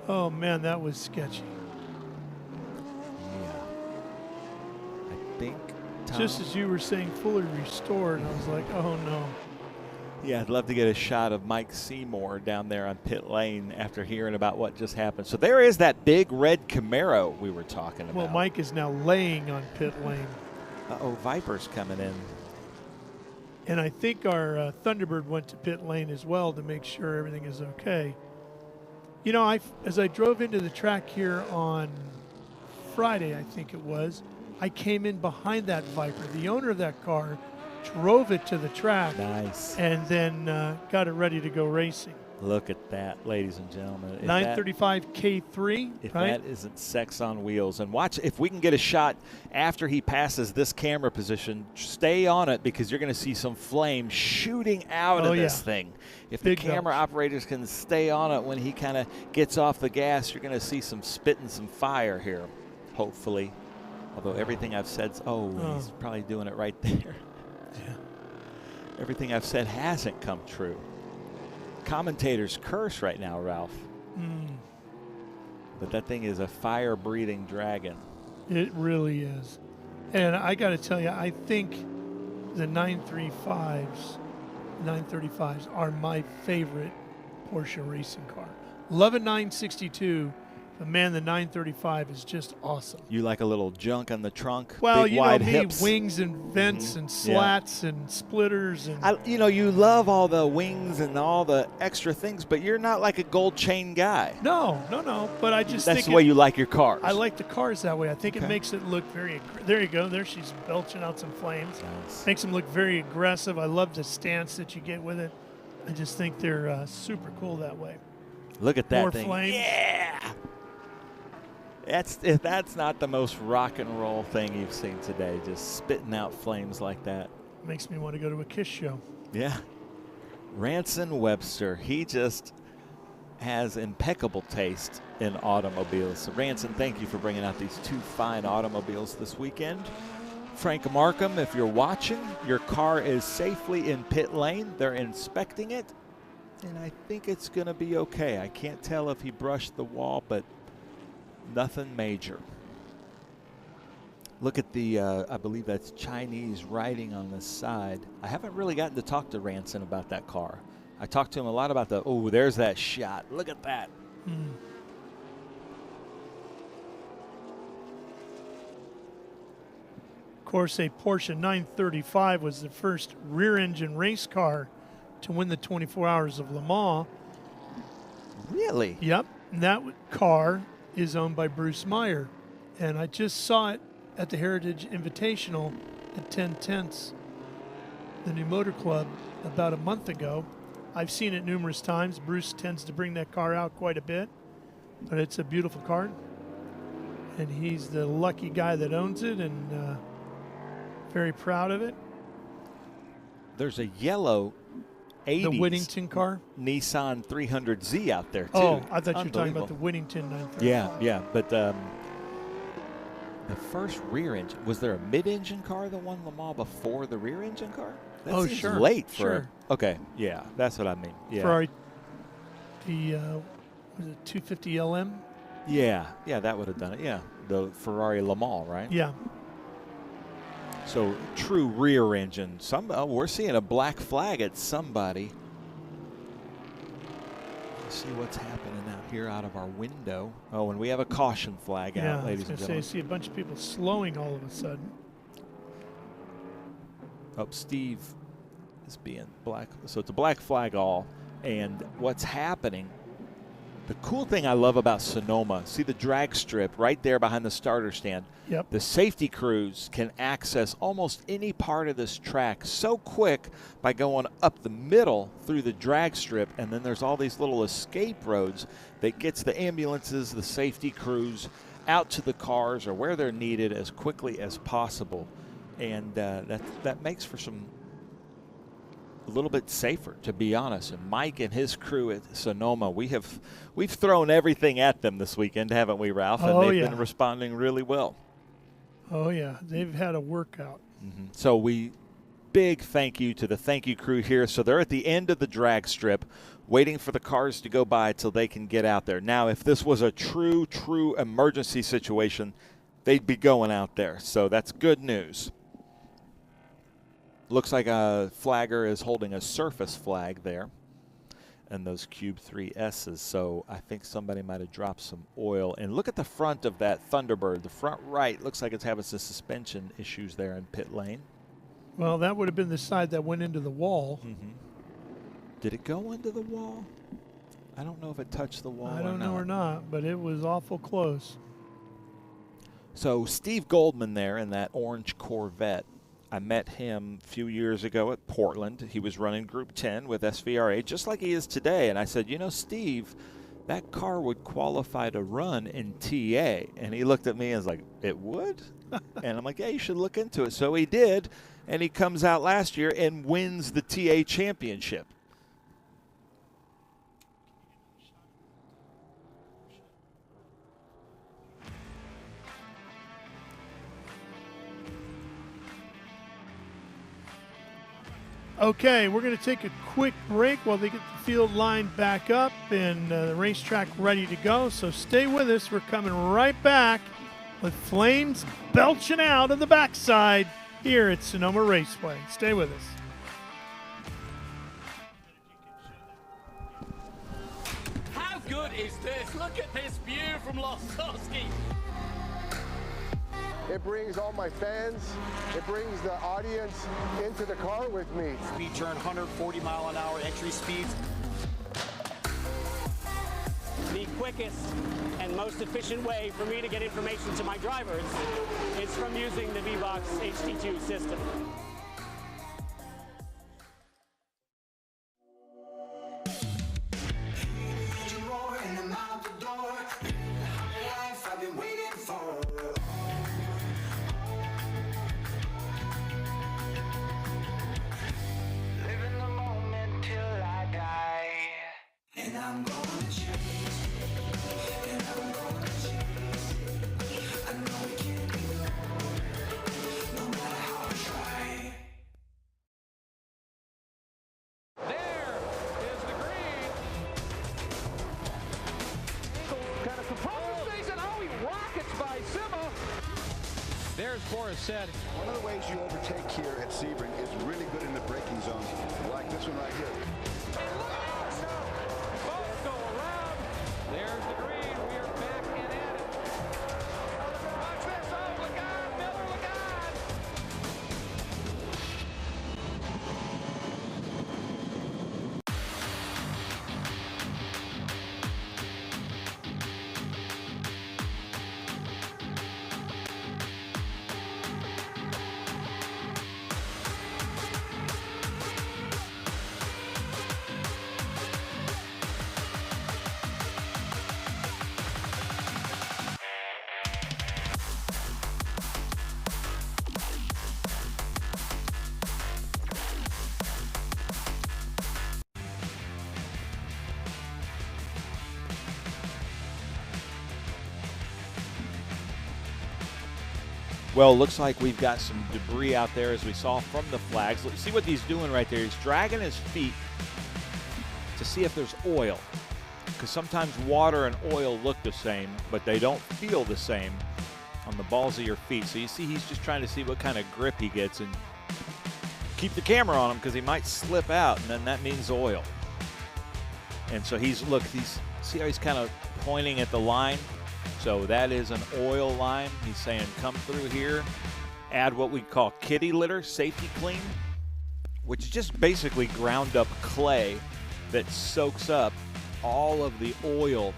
Oh, man, that was sketchy. Yeah. I think Tom, just as you were saying, fully restored, I was like, oh, no. Yeah, I'd love to get a shot of Mike Seymour down there on pit lane after hearing about what just happened. So there is that big red Camaro we were talking about. Well, Mike is now laying on pit lane. Uh-oh, Viper's coming in. And I think our Thunderbird went to pit lane as well to make sure everything is okay. You know, as I drove into the track here on Friday, I think it was, I came in behind that Viper. The owner of that car drove it to the track. Nice. And then got it ready to go racing. Look at that, ladies and gentlemen. 935 K3, if right? that isn't sex on wheels. And watch, if we can get a shot after he passes this camera position, stay on it because you're going to see some flame shooting out of this thing. If the camera operators can stay on it when he kind of gets off the gas, you're going to see some spit and some fire here, hopefully. Although everything I've said, he's probably doing it right there. Yeah. Everything I've said hasn't come true. Commentators curse right now, Ralph. But that thing is a fire-breathing dragon. It really is. And I got to tell you, I think the 935s are my favorite Porsche racing car. Love a 962, but man, the 935 is just awesome. You like a little junk on the trunk? Well, big, you wide know me, hips. wings and vents and slats and splitters. And You know, you love all the wings and all the extra things, but you're not like a gold chain guy. No. But I just That's think the way you like your cars. I like the cars that way. I think it Okay. makes it look very. There you go. There she's belching out some flames. Nice. Makes them look very aggressive. I love the stance that you get with it. I just think they're super cool that way. Look at that More thing. flames. Yeah. That's not the most rock and roll thing you've seen today, just spitting out flames like that. Makes me want to go to a Kiss show. Yeah. Ranson Webster, he just has impeccable taste in automobiles. So Ranson, thank you for bringing out these two fine automobiles this weekend. Frank Markham, if you're watching, your car is safely in pit lane. They're inspecting it, and I think it's going to be okay. I can't tell if he brushed the wall, but nothing major. Look at the, I believe that's Chinese writing on the side. I haven't really gotten to talk to Ranson about that car. I talked to him a lot about there's that shot. Look at that. Of course, a Porsche 935 was the first rear-engine race car to win the 24 Hours of Le Mans. Really? Yep. And that car is owned by Bruce Meyer. And I just saw it at the Heritage Invitational at 10/10, the new motor club, about a month ago. I've seen it numerous times. Bruce tends to bring that car out quite a bit, but it's a beautiful car. And he's the lucky guy that owns it, and very proud of it. There's a yellow 80s The Whittington car? Nissan 300Z out there, too. Oh, I thought you were talking about Unbelievable. the Whittington 935. Yeah, but the first rear engine, was there a mid-engine car that won Le Mans before the rear engine car? That Oh, seems sure. late for Sure. okay, yeah, that's what I mean. Yeah. Ferrari, the was it 250 LM? Yeah, that would have done it. Yeah, the Ferrari Le Mans, right? Yeah. So true rear engine. We're seeing a black flag at somebody. Let's see what's happening out here out of our window. Oh, and we have a caution flag Yeah, out, ladies I and was going to gentlemen. say, I see a bunch of people slowing all of a sudden. Oh, Steve is being black. So it's a black flag all. And what's happening, the cool thing I love about Sonoma, see the drag strip right there behind the starter stand. Yep. The safety crews can access almost any part of this track so quick by going up the middle through the drag strip, and then there's all these little escape roads that gets the ambulances, the safety crews out to the cars or where they're needed as quickly as possible. And that makes for a little bit safer, to be honest. And Mike and his crew at Sonoma, we've thrown everything at them this weekend, haven't we, Ralph? And they've been responding really well. Oh, yeah. They've had a workout. So big thank you to the thank you crew here. So they're at the end of the drag strip waiting for the cars to go by till they can get out there. Now, if this was a true emergency situation, they'd be going out there. So that's good news. Looks like a flagger is holding a surface flag there and those Cube 3S's. So I think somebody might have dropped some oil. And look at the front of that Thunderbird. The front right looks like it's having some suspension issues there in pit lane. Well, that would have been the side that went into the wall. Did it go into the wall? I don't know if it touched the wall I don't know or not, but it was awful close. So Steve Goldman there in that orange Corvette. I met him a few years ago at Portland. He was running Group 10 with SVRA, just like he is today. And I said, Steve, that car would qualify to run in TA. And he looked at me and was like, it would? And I'm like, yeah, you should look into it. So he did, and he comes out last year and wins the TA championship. Okay, we're going to take a quick break while they get the field line back up and the racetrack ready to go. So stay with us. We're coming right back with flames belching out of the backside here at Sonoma Raceway. Stay with us. How good What is this? Look at this view from Losowski. It brings all my fans, it brings the audience into the car with me. Speed turn 140-mile-an-hour entry speeds. The quickest and most efficient way for me to get information to my drivers is from using the V-Box HT2 system. Said. One of the ways you overtake here at Sebring is really good in the braking zone, like this one right here. Both go around. There's the green. We are back and at it. Watch this. Oh, Lagarde, Miller, Lagarde. Well, looks like we've got some debris out there as we saw from the flags. Let's see what he's doing right there. He's dragging his feet to see if there's oil, because sometimes water and oil look the same, but they don't feel the same on the balls of your feet. So you see he's just trying to see what kind of grip he gets and keep the camera on him because he might slip out, and then that means oil. And so see how he's kind of pointing at the line? So that is an oil line. He's saying come through here, add what we call kitty litter, safety clean, which is just basically ground up clay that soaks up all of the oil.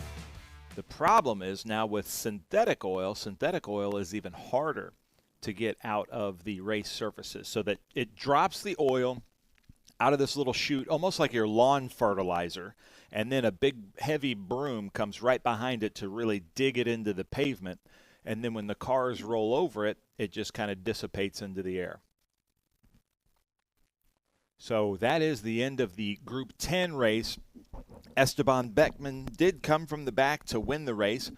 The problem is now with synthetic oil is even harder to get out of the race surfaces, so that it drops the oil out of this little chute, almost like your lawn fertilizer, and then a big heavy broom comes right behind it to really dig it into the pavement, and then when the cars roll over it, it just kind of dissipates into the air. So that is the end of the Group 10 race. Esteban Beckman did come from the back to win the race.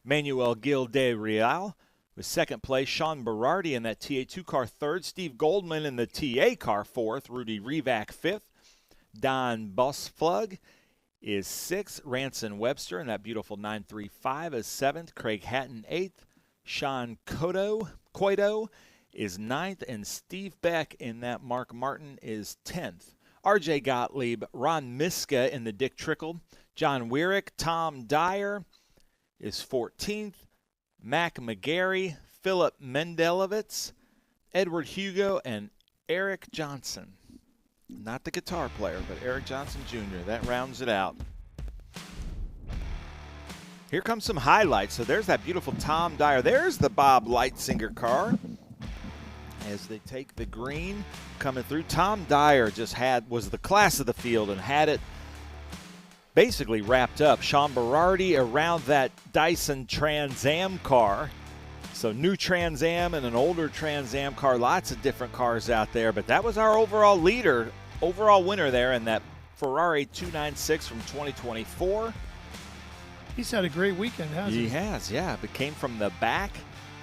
Manuel Gil de Real was second place. Sean Berardi in that TA2 car third. Steve Goldman in the TA car fourth. Rudy Revac fifth. Don Bosflug is sixth. Ranson Webster in that beautiful 935 is seventh. Craig Hatton eighth. Sean Coito is ninth. And Steve Beck in that Mark Martin is 10th. RJ Gottlieb, Ron Miska in the Dick Trickle. John Weirick, Tom Dyer is 14th. Mac McGarry, Philip Mendelovitz, Edward Hugo, and Eric Johnson. Not the guitar player, but Eric Johnson Jr. That rounds it out. Here comes some highlights. So there's that beautiful Tom Dyer. There's the Bob Lightzinger car as they take the green coming through. Tom Dyer was the class of the field and had it basically wrapped up. Sean Berardi around that Dyson Trans Am car. So new Trans Am and an older Trans Am car. Lots of different cars out there. But that was our overall winner there in that Ferrari 296 from 2024. He's had a great weekend, hasn't he? He has, yeah. But came from the back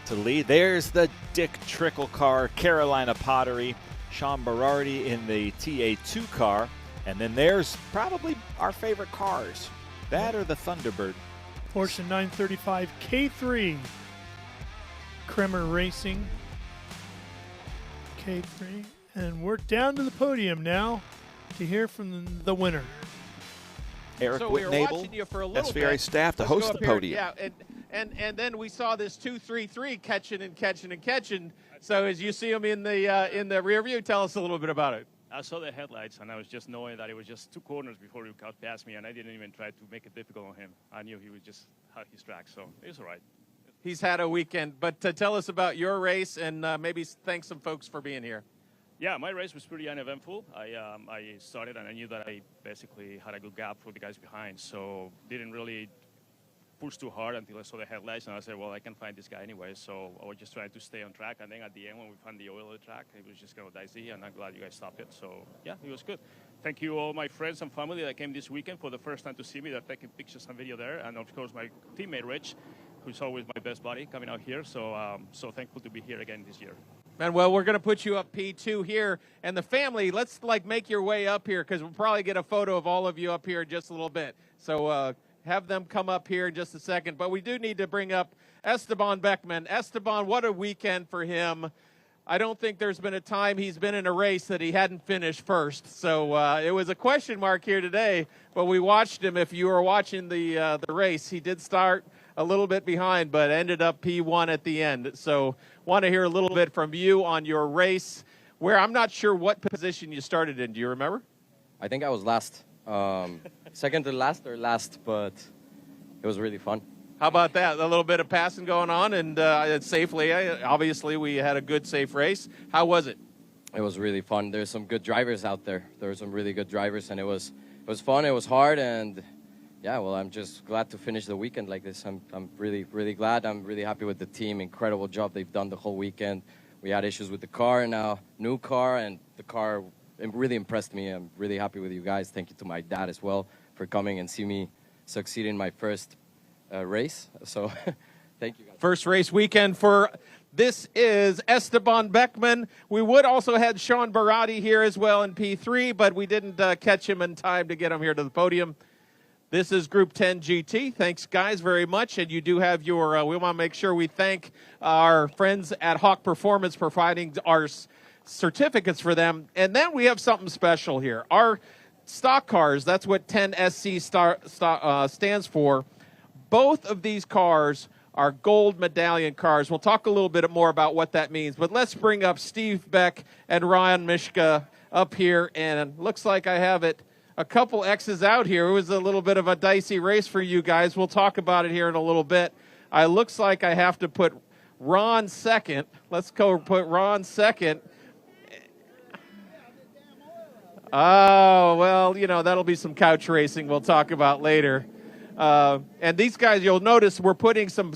to lead. There's the Dick Trickle car, Carolina Pottery. Sean Berardi in the TA2 car. And then there's probably our favorite cars. That or the Thunderbird. Porsche 935 K3. Kremer Racing. K3. And we're down to the podium now to hear from the winner. Eric So we were Whitnable, watching you for a little SVRA bit. staff to Let's go host up the here. podium. Yeah, and then we saw this 233 catching and catching and catching. So as you see him in the rear view, tell us a little bit about it. I saw the headlights, and I was just knowing that it was just 2 corners before he got past me, and I didn't even try to make it difficult on him. I knew he would just have his track, so it was all right. He's had a weekend, but tell us about your race and maybe thank some folks for being here. Yeah, my race was pretty uneventful. I started, and I knew that I basically had a good gap for the guys behind, so didn't really push too hard until I saw the headlights, and I said, well, I can find this guy anyway, so I was just trying to stay on track, and then at the end, when we found the oil of the track, it was just kind of dicey, and I'm glad you guys stopped it, so yeah, it was good. Thank you all my friends and family that came this weekend for the first time to see me. They're taking pictures and video there, and of course, my teammate, Rich, who's always my best buddy coming out here, so so thankful to be here again this year. Manuel, we're going to put you up P2 here, and the family, let's make your way up here, because we'll probably get a photo of all of you up here in just a little bit. So have them come up here in just a second. But we do need to bring up Esteban Beckman. Esteban, what a weekend for him. I don't think there's been a time he's been in a race that he hadn't finished first. So it was a question mark here today, but we watched him. If you were watching the race, he did start a little bit behind, but ended up P1 at the end. So want to hear a little bit from you on your race, where I'm not sure what position you started in. Do you remember? I think I was last. Second to last or last, but it was really fun. How about that? A little bit of passing going on, and safely. Obviously, we had a good, safe race. How was it? It was really fun. There's some good drivers out there. There were some really good drivers, and it was fun. It was hard, and yeah, well, I'm just glad to finish the weekend like this. I'm really, really glad. I'm really happy with the team. Incredible job they've done the whole weekend. We had issues with the car, and now new car, and the car it really impressed me. I'm really happy with you guys. Thank you to my dad as well for coming and see me succeed in my first race. So thank you guys. First race weekend for this is Esteban Beckman. We would also had Sean Barati here as well in P3, but we didn't catch him in time to get him here to the podium. This is Group 10 GT. Thanks, guys, very much. And you do have your, we want to make sure we thank our friends at Hawk Performance for providing our certificates for them. And then we have something special here. Our stock cars, that's what 10SC stands for. Both of these cars are gold medallion cars. We'll talk a little bit more about what that means. But let's bring up Steve Beck and Ryan Mishka up here. And looks like I have it. A couple X's out here. It was a little bit of a dicey race for you guys. We'll talk about it here in a little bit. It looks like I have to put Ron second. Let's go put Ron second. Oh, well, you know, that'll be some couch racing we'll talk about later. And these guys, you'll notice we're putting some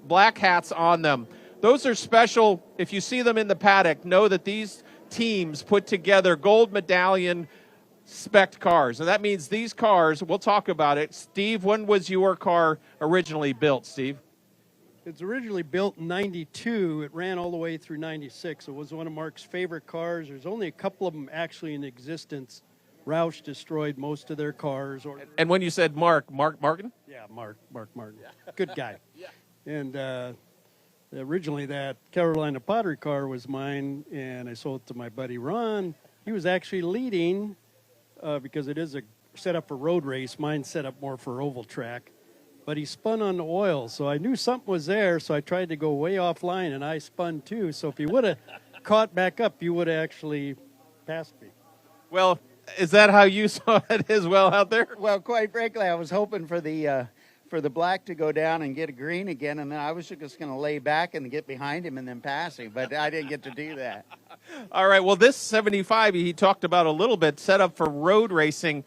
black hats on them. Those are special. If you see them in the paddock, know that these teams put together gold medallion spec cars. And that means these cars, we'll talk about it. Steve, when was your car originally built, Steve? It's originally built in 92. It ran all the way through 96. It was one of Mark's favorite cars. There's only a couple of them actually in existence. Roush destroyed most of their cars. And when you said Mark Martin? Yeah, Mark Martin. Good guy. Yeah. And originally that Carolina Pottery car was mine, and I sold it to my buddy Ron. He was actually leading because it is a set up for road race. Mine's set up more for oval track. But he spun on the oil, so I knew something was there, so I tried to go way offline, and I spun too. So if you would have caught back up, you would have actually passed me. Well, is that how you saw it as well out there? Well, quite frankly, I was hoping for the black to go down and get a green again, and then I was just going to lay back and get behind him and then pass him, but I didn't get to do that. All right, well, this 75 he talked about a little bit, set up for road racing.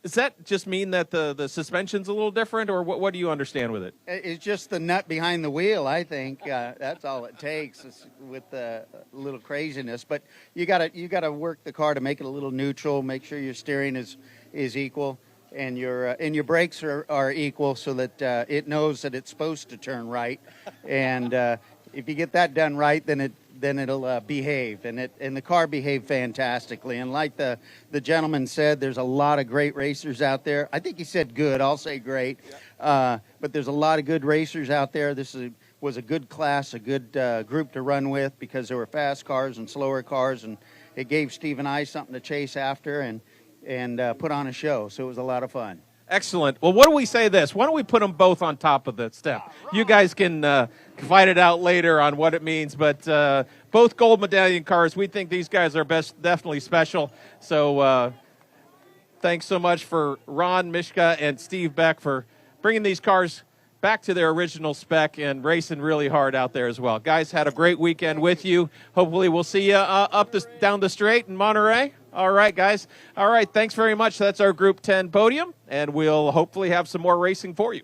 Does that just mean that the suspension's a little different, or what do you understand with it? It's just the nut behind the wheel, I think. That's all it takes with a little craziness. But you gotta work the car to make it a little neutral, make sure your steering is equal, and your brakes are equal so that it knows that it's supposed to turn right. And if you get that done right, then it'll behave, and the car behaved fantastically. And like the gentleman said, there's a lot of great racers out there. I think he said good. I'll say great. But there's a lot of good racers out there. This was a good class, a good group to run with, because there were fast cars and slower cars, and it gave Steve and I something to chase after and put on a show. So it was a lot of fun. Excellent. Well, what do we say this? Why don't we put them both on top of the step? You guys can fight it out later on what it means, but both gold medallion cars, we think these guys are definitely special. So thanks so much for Ron Mishka and Steve Beck for bringing these cars back to their original spec and racing really hard out there as well. Guys, had a great weekend with you. Hopefully we'll see you down the straight in Monterey. All right, guys. All right, thanks very much. That's our Group 10 podium, and we'll hopefully have some more racing for you.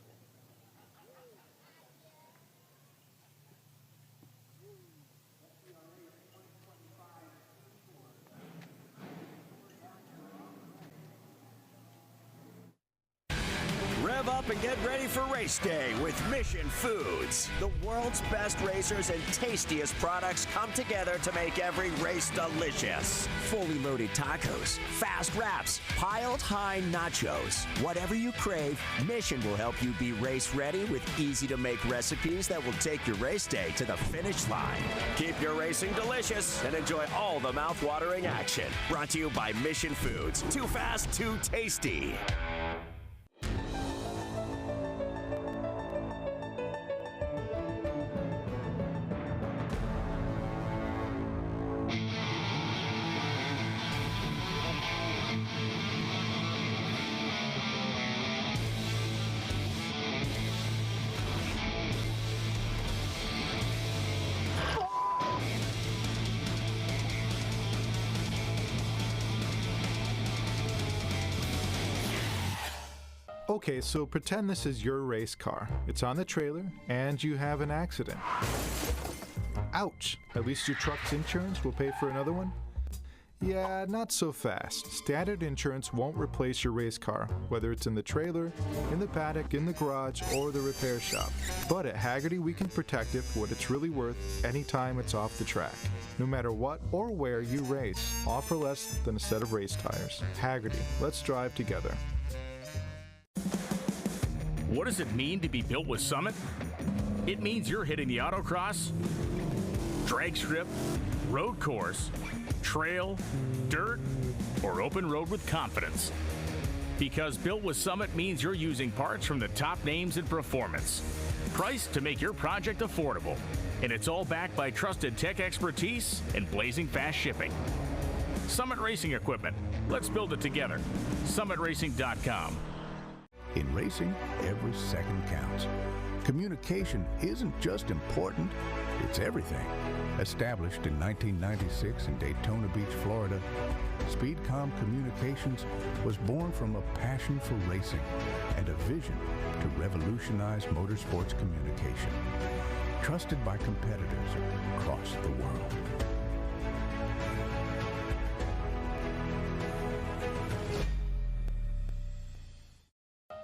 Rev up and get ready for race day with Mission Foods. The world's best racers and tastiest products come together to make every race delicious. Fully loaded tacos, fast wraps, piled high nachos. Whatever you crave, Mission will help you be race ready with easy to make recipes that will take your race day to the finish line. Keep your racing delicious and enjoy all the mouth-watering action. Brought to you by Mission Foods. Too fast, too tasty. Okay, so pretend this is your race car. It's on the trailer, and you have an accident. Ouch! At least your truck's insurance will pay for another one? Yeah, not so fast. Standard insurance won't replace your race car, whether it's in the trailer, in the paddock, in the garage, or the repair shop. But at Hagerty, we can protect it for what it's really worth anytime it's off the track. No matter what or where you race, offer less than a set of race tires. Hagerty, let's drive together. What does it mean to be built with Summit? It means you're hitting the autocross, drag strip, road course, trail, dirt, or open road with confidence. Because built with Summit means you're using parts from the top names in performance. Priced to make your project affordable. And it's all backed by trusted tech expertise and blazing fast shipping. Summit Racing Equipment. Let's build it together. SummitRacing.com. In racing, every second counts. Communication isn't just important, it's everything. Established in 1996 in Daytona Beach, Florida, Speedcom Communications was born from a passion for racing and a vision to revolutionize motorsports communication. Trusted by competitors across the world.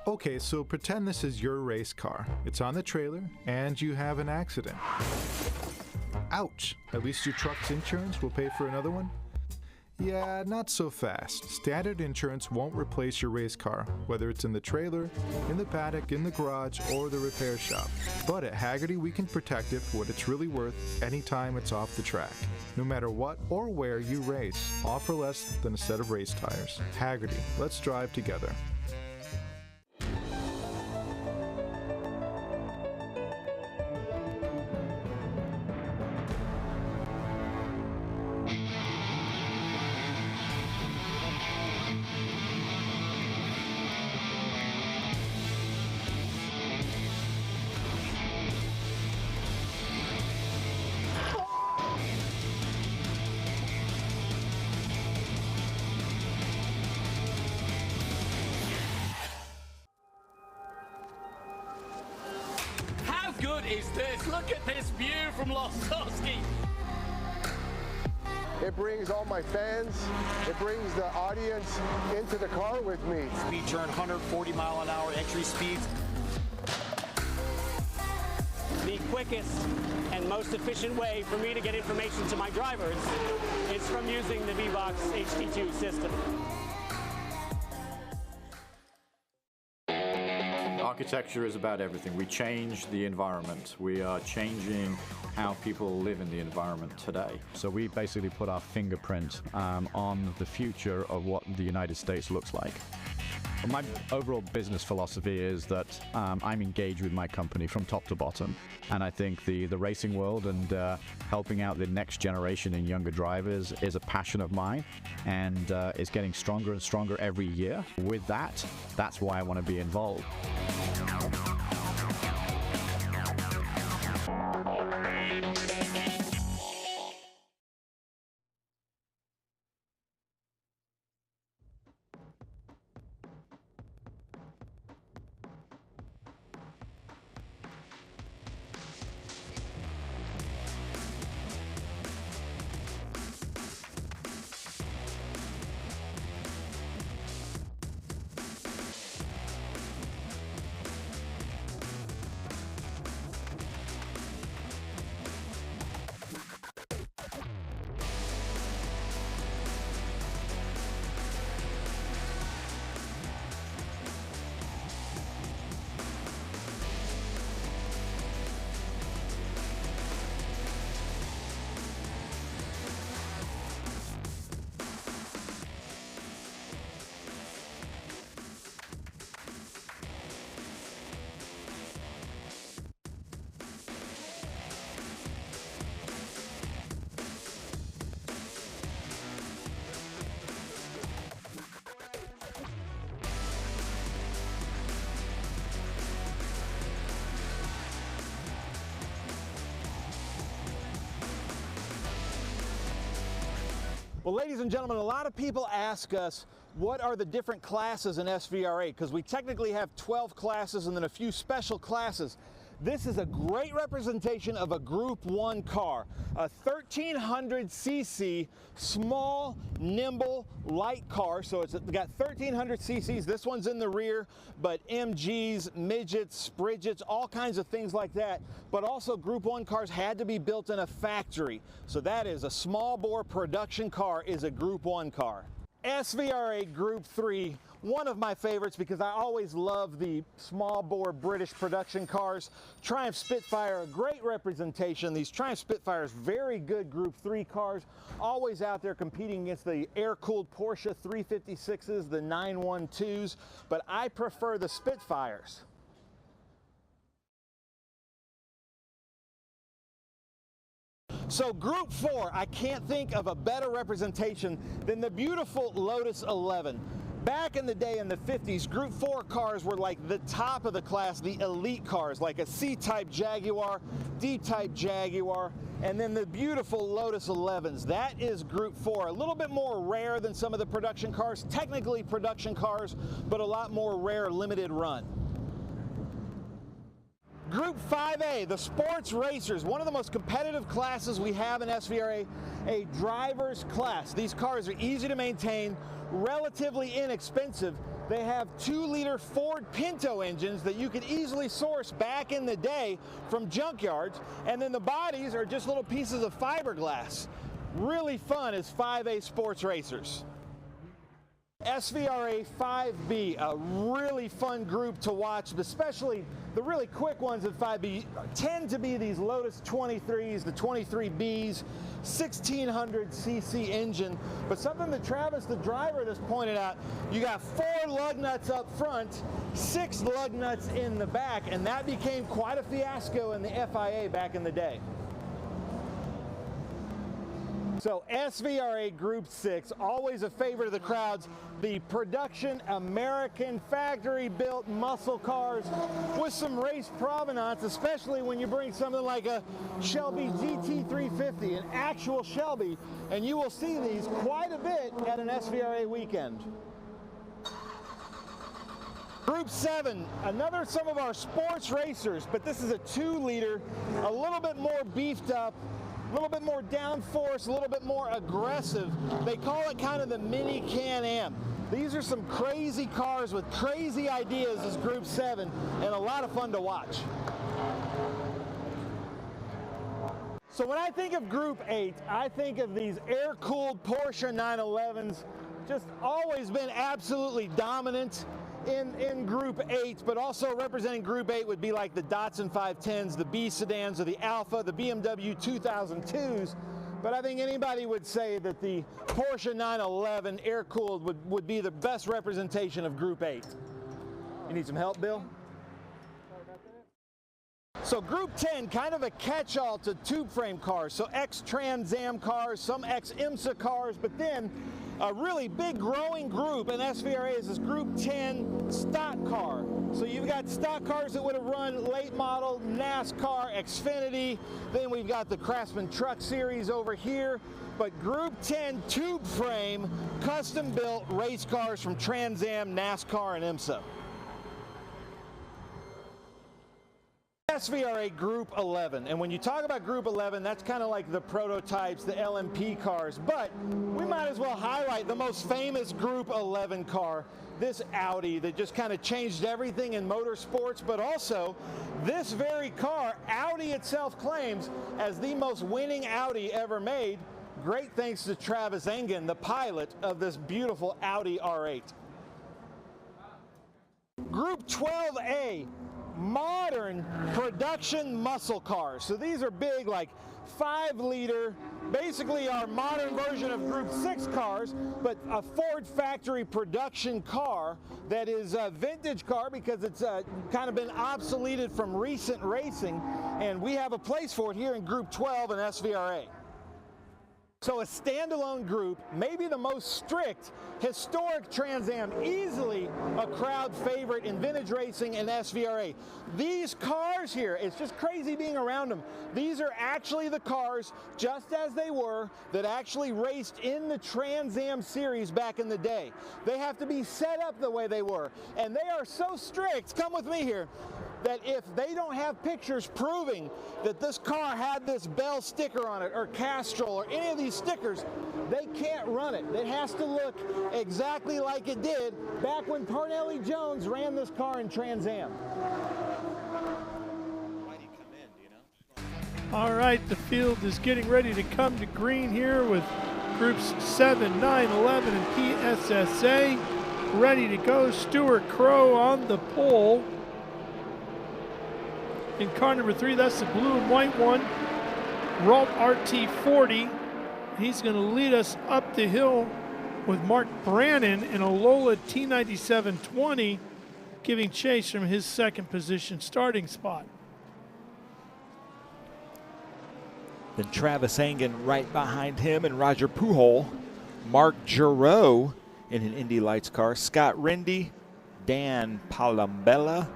Okay, so pretend this is your race car. It's on the trailer, and you have an accident. Ouch! At least your truck's insurance will pay for another one? Yeah, not so fast. Standard insurance won't replace your race car, whether it's in the trailer, in the paddock, in the garage, or the repair shop. But at Hagerty, we can protect it for what it's really worth anytime it's off the track. No matter what or where you race, offer less than a set of race tires. Hagerty, let's drive together. How good is this? Look at this view from Losowski. It brings all my fans, it brings the audience into the car with me. Speed turn 140-mile-an-hour entry speeds. The quickest and most efficient way for me to get information to my drivers is from using the V-Box HD2 system. Architecture is about everything. We change the environment. We are changing how people live in the environment today. So we basically put our fingerprint on the future of what the United States looks like. My overall business philosophy is that I'm engaged with my company from top to bottom, and I think the racing world and helping out the next generation and younger drivers is a passion of mine, and it's getting stronger and stronger every year. With that, that's why I want to be involved. Well, ladies and gentlemen, a lot of people ask us, what are the different classes in SVRA? Because we technically have 12 classes and then a few special classes. This is a great representation of a Group 1 car, a 1300cc small, nimble, light car. So it's got 1300 cc's. This one's in the rear, but MGs, midgets, Spridgets, all kinds of things like that. But also Group 1 cars had to be built in a factory. So that is a small bore production car is a Group 1 car. SVRA Group 3, one of my favorites because I always love the small bore British production cars. Triumph Spitfire, a great representation. These Triumph Spitfires, very good Group 3 cars, always out there competing against the air-cooled Porsche 356s, the 912s, but I prefer the Spitfires. So Group 4, I can't think of a better representation than the beautiful Lotus 11. Back in the day in the 50s, Group 4 cars were like the top of the class, the elite cars, like a C-type Jaguar, D-type Jaguar, and then the beautiful Lotus 11s. That is Group 4, a little bit more rare than some of the production cars, technically production cars, but a lot more rare limited run. Group 5A, the sports racers, one of the most competitive classes we have in SVRA, a driver's class. These cars are easy to maintain, relatively inexpensive. They have 2-liter Ford Pinto engines that you could easily source back in the day from junkyards, and then the bodies are just little pieces of fiberglass. Really fun as 5A sports racers. SVRA 5B, a really fun group to watch, especially the really quick ones at 5B tend to be these Lotus 23s, the 23Bs, 1600cc engine. But something that Travis, the driver, just pointed out, you got 4 lug nuts up front, 6 lug nuts in the back, and that became quite a fiasco in the FIA back in the day. So SVRA Group 6, always a favorite of the crowds, the production American factory-built muscle cars with some race provenance, especially when you bring something like a Shelby GT350, an actual Shelby, and you will see these quite a bit at an SVRA weekend. Group 7, some of our sports racers, but this is a 2-liter, a little bit more beefed up, a little bit more downforce, a little bit more aggressive. They call it kind of the mini Can-Am. These are some crazy cars with crazy ideas as Group 7 and a lot of fun to watch. So when I think of Group 8, I think of these air-cooled Porsche 911s, just always been absolutely dominant in Group 8, but also representing Group 8 would be like the Datsun 510s, the B sedans, or the Alpha, the BMW 2002s. but I think anybody would say that the Porsche 911 air-cooled would be the best representation of Group 8. You need some help, Bill? So Group 10, kind of a catch-all to tube frame cars. So ex-Trans Am cars, some ex-IMSA cars, but then a really big growing group in SVRA is this Group 10 stock car. So you've got stock cars that would have run late model, NASCAR, Xfinity. Then we've got the Craftsman Truck Series over here. But Group 10 tube frame, custom built race cars from Trans Am, NASCAR, and IMSA. SVRA Group 11, and when you talk about Group 11, that's kind of like the prototypes, the LMP cars, but we might as well highlight the most famous Group 11 car, this Audi that just kind of changed everything in motorsports, but also this very car, Audi itself claims as the most winning Audi ever made, great thanks to Travis Engen, the pilot of this beautiful Audi R8. Group 12A, modern production muscle cars. So these are big, like 5-liter, basically our modern version of Group 6 cars, but a Ford factory production car that is a vintage car because it's kind of been obsoleted from recent racing, and we have a place for it here in Group 12 in SVRA. So a standalone group, maybe the most strict, historic Trans Am, easily a crowd favorite in vintage racing and SVRA. These cars here, it's just crazy being around them. These are actually the cars, just as they were, that actually raced in the Trans Am series back in the day. They have to be set up the way they were. And they are so strict, come with me here, that if they don't have pictures proving that this car had this Bell sticker on it or Castrol or any of these stickers, they can't run it. It has to look exactly like it did back when Parnelli Jones ran this car in Trans Am. All right, the field is getting ready to come to green here with groups 7, 9, 11, and PSSA ready to go. Stuart Crow on the pole. In car number 3, that's the blue and white one, Ralt RT40. He's going to lead us up the hill with Mark Brannon in a Lola T9720, giving chase from his second position starting spot. Then Travis Engen right behind him, and Roger Pujol, Mark Giroux in an Indy Lights car, Scott Rendy, Dan Palambella,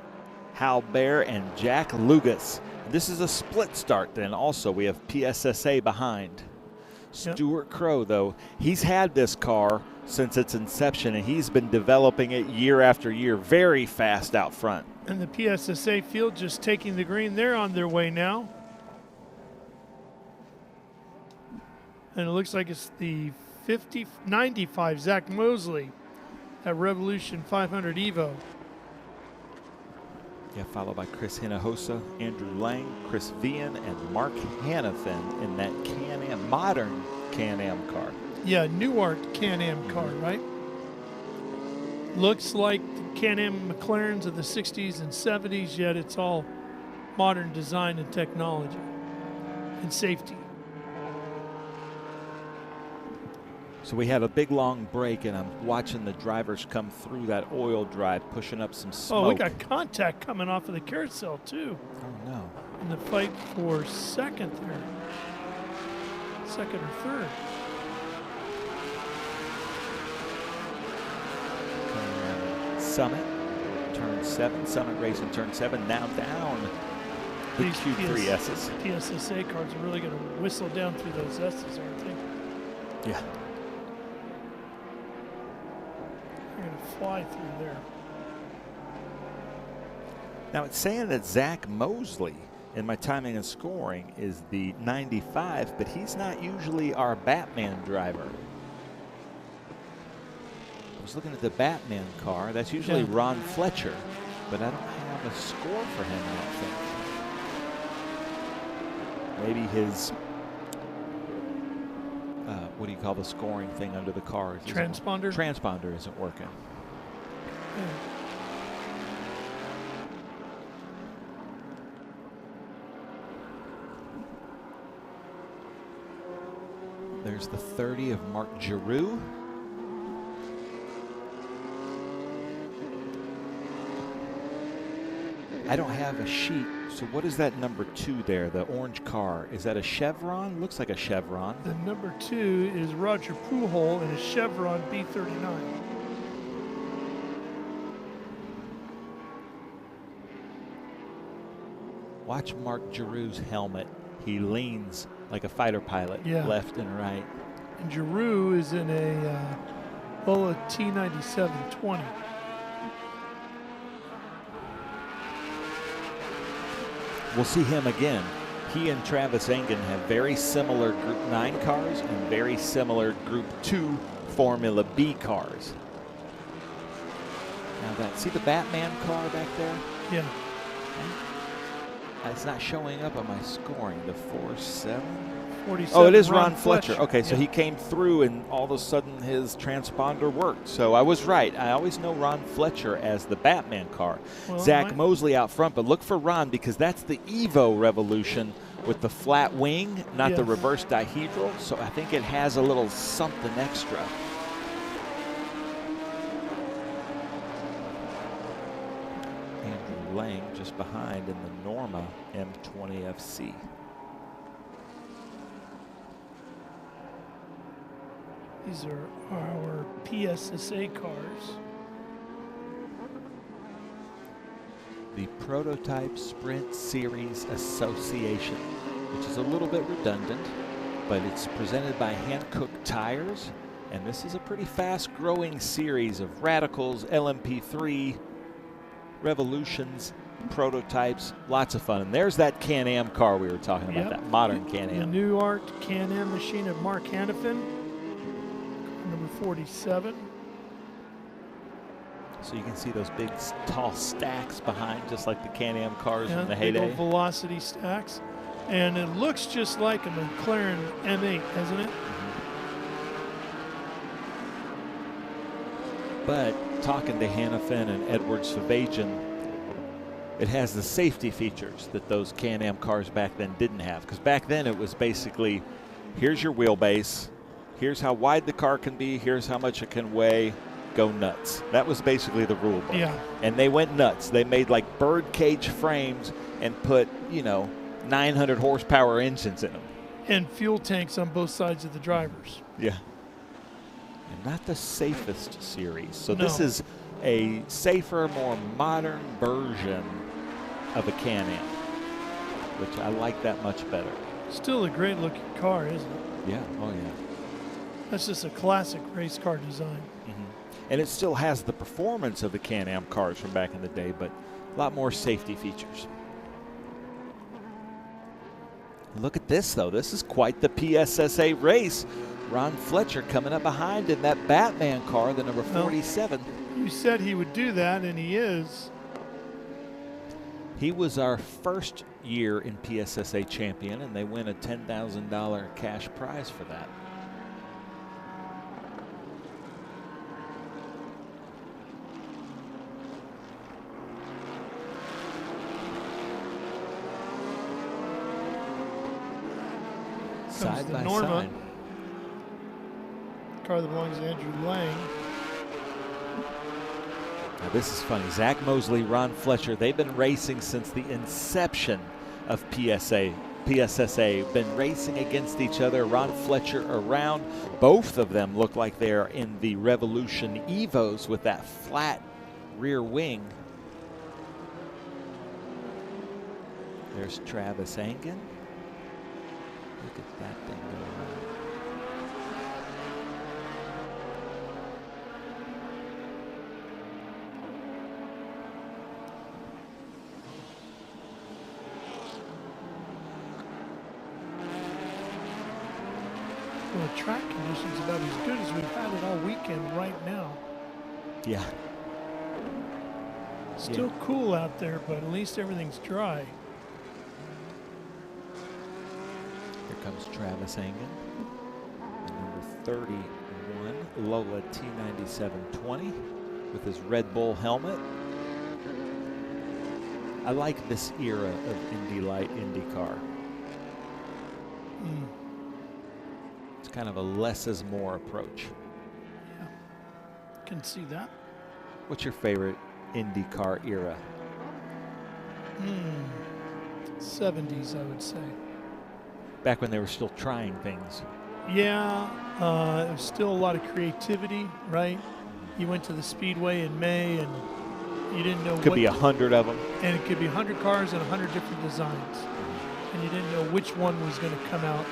Hal Bear, and Jack Lugas. This is a split start then. Also, we have PSSA behind. Stuart Crow, though, he's had this car since its inception, and he's been developing it year after year, very fast out front. And the PSSA field just taking the green. They're on their way now. And it looks like it's the 95 Zach Mosley at Revolution 500 Evo. Yeah, followed by Chris Hinojosa, Andrew Lang, Chris Vian, and Mark Hannafin in that Can-Am, modern Can-Am car. Yeah, Newark Can-Am car, right? Looks like the Can-Am McLarens of the 60s and 70s, yet it's all modern design and technology and safety. So we had a big long break, and I'm watching the drivers come through that oil drive, pushing up some smoke. Oh, we got contact coming off of the carousel, too. Oh, no. In the fight for second there. Second or third. Summit, turn 7. Summit Racing, turn 7. Now down the Q3Ss. PSSA cars are really going to whistle down through those S's, aren't they? Yeah. They're going to fly through there. Now it's saying that Zach Mosley in my timing and scoring is the 95, but he's not usually our Batman driver. I was looking at the Batman car. That's usually Ron Fletcher, but I don't have a score for him, I don't think. Maybe his, what do you call the scoring thing under the car? Transponder? Transponder isn't working. There's the 30 of Mark Giroux. I don't have a sheet, so what is that number 2 there, the orange car? Is that a Chevron? Looks like a Chevron. The number 2 is Roger Pujol in a Chevron B39. Watch Mark Giroux's helmet. He leans like a fighter pilot, left and right. And Giroux is in a Lola T9720. We'll see him again. He and Travis Engen have very similar Group 9 cars and very similar Group 2 Formula B cars. Now see the Batman car back there? Yeah. Okay. It's not showing up on my scoring. The 4.7? 47. Oh, it is Ron Fletcher. Okay, so he came through and all of a sudden his transponder worked. So I was right. I always know Ron Fletcher as the Batman car. Well, Zach Mosley out front, but look for Ron because that's the Evo Revolution with the flat wing, not the reverse dihedral. So I think it has a little something extra. Andrew Lang just behind in the Norma M20 FC. These are our PSSA cars. The Prototype Sprint Series Association, which is a little bit redundant, but it's presented by Hankook Tires, and this is a pretty fast-growing series of Radicals, LMP3, Revolutions, prototypes, lots of fun. And there's that Can-Am car we were talking about, that modern Can-Am. The new art Can-Am machine of Mark Hannafin, number 47. So you can see those big, tall stacks behind, just like the Can-Am cars in the heyday. Big old velocity stacks. And it looks just like a McLaren M8, doesn't it? But talking to Hannafin and Edward Savajian, it has the safety features that those Can-Am cars back then didn't have. Because back then it was basically, here's your wheelbase, here's how wide the car can be, here's how much it can weigh, go nuts. That was basically the rule book. Yeah. And they went nuts. They made like bird cage frames and put, 900 horsepower engines in them. And fuel tanks on both sides of the drivers. Yeah. And not the safest series. So this is a safer, more modern version of a Can-Am, which I like that much better. Still a great looking car, isn't it? Yeah, oh yeah. That's just a classic race car design. And it still has the performance of the Can-Am cars from back in the day, but a lot more safety features. Look at this, though. This is quite the PSSA race. Ron Fletcher coming up behind in that Batman car, the number 47. You said he would do that, and he is. He was our first year in PSSA champion, and they win a $10,000 cash prize for that. Side by Norma, side. car that belongs to Andrew Lang. Now this is funny. Zach Mosley, Ron Fletcher, they've been racing since the inception of PSSA. Been racing against each other. Ron Fletcher around. Both of them look like they're in the Revolution Evos with that flat rear wing. There's Travis Engen. Look at that thing go around. Well, the track conditions about as good as we've had it all weekend right now. Yeah. Still cool out there, but at least everything's dry. Here comes Travis Engen, the number 31 Lola T9720 with his Red Bull helmet. I like this era of Indy Light IndyCar. It's kind of a less is more approach. Yeah, can see that. What's your favorite IndyCar era? 70s, I would say. Back when they were still trying things. Yeah, there was still a lot of creativity, right? You went to the Speedway in May and you didn't know Could be 100 of them. And it could be 100 cars and 100 different designs. And you didn't know which one was going to come out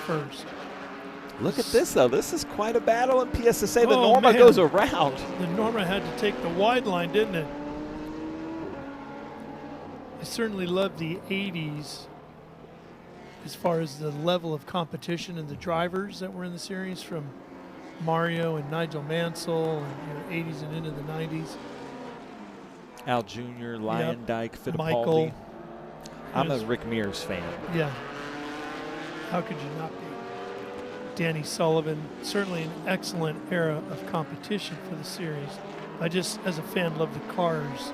first. Look at this, though. This is quite a battle in PSSA. The Norma goes around. The Norma had to take the wide line, didn't it? I certainly love the 80s as far as the level of competition and the drivers that were in the series, from Mario and Nigel Mansell and 80s and into the 90s. Al Jr., Lyondike, Fittipaldi. Michael. I'm a Rick Mears fan. Yeah. How could you not be? Danny Sullivan, certainly an excellent era of competition for the series. I just, as a fan, love the cars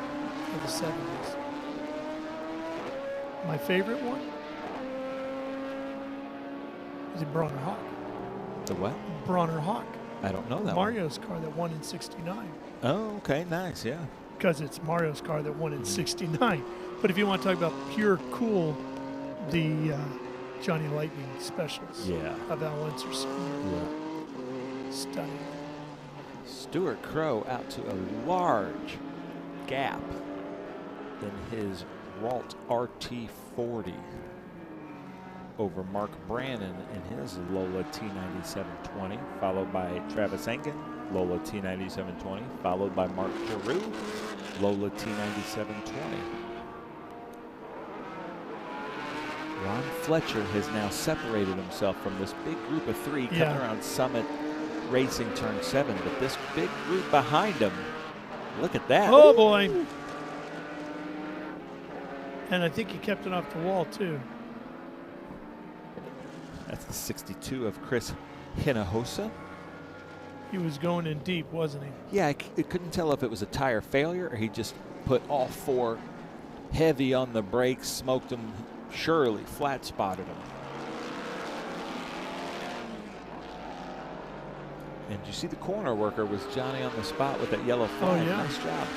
of the 70s. My favorite one is the Bronner Hawk. The what? Bronner Hawk. I don't know that Mario's car that won in 69. Oh, okay, nice, yeah. Because it's Mario's car that won in 69. But if you want to talk about pure cool, the Johnny Lightning specials of Al Unser Sr. Yeah. Stunning. Stuart Crow out to a large gap in his Walt RT40 over Mark Brannon in his Lola T9720, followed by Travis Engen, Lola T9720, followed by Mark Giroux, Lola T9720. Ron Fletcher has now separated himself from this big group of three coming around Summit Racing Turn 7, but this big group behind him, look at that. Oh, boy. And I think he kept it off the wall, too. That's the 62 of Chris Hinojosa. He was going in deep, wasn't he? Yeah, I couldn't tell if it was a tire failure or he just put all four heavy on the brakes, smoked them, surely flat spotted them. And you see the corner worker was Johnny on the spot with that yellow flag. Oh, yeah. Nice job.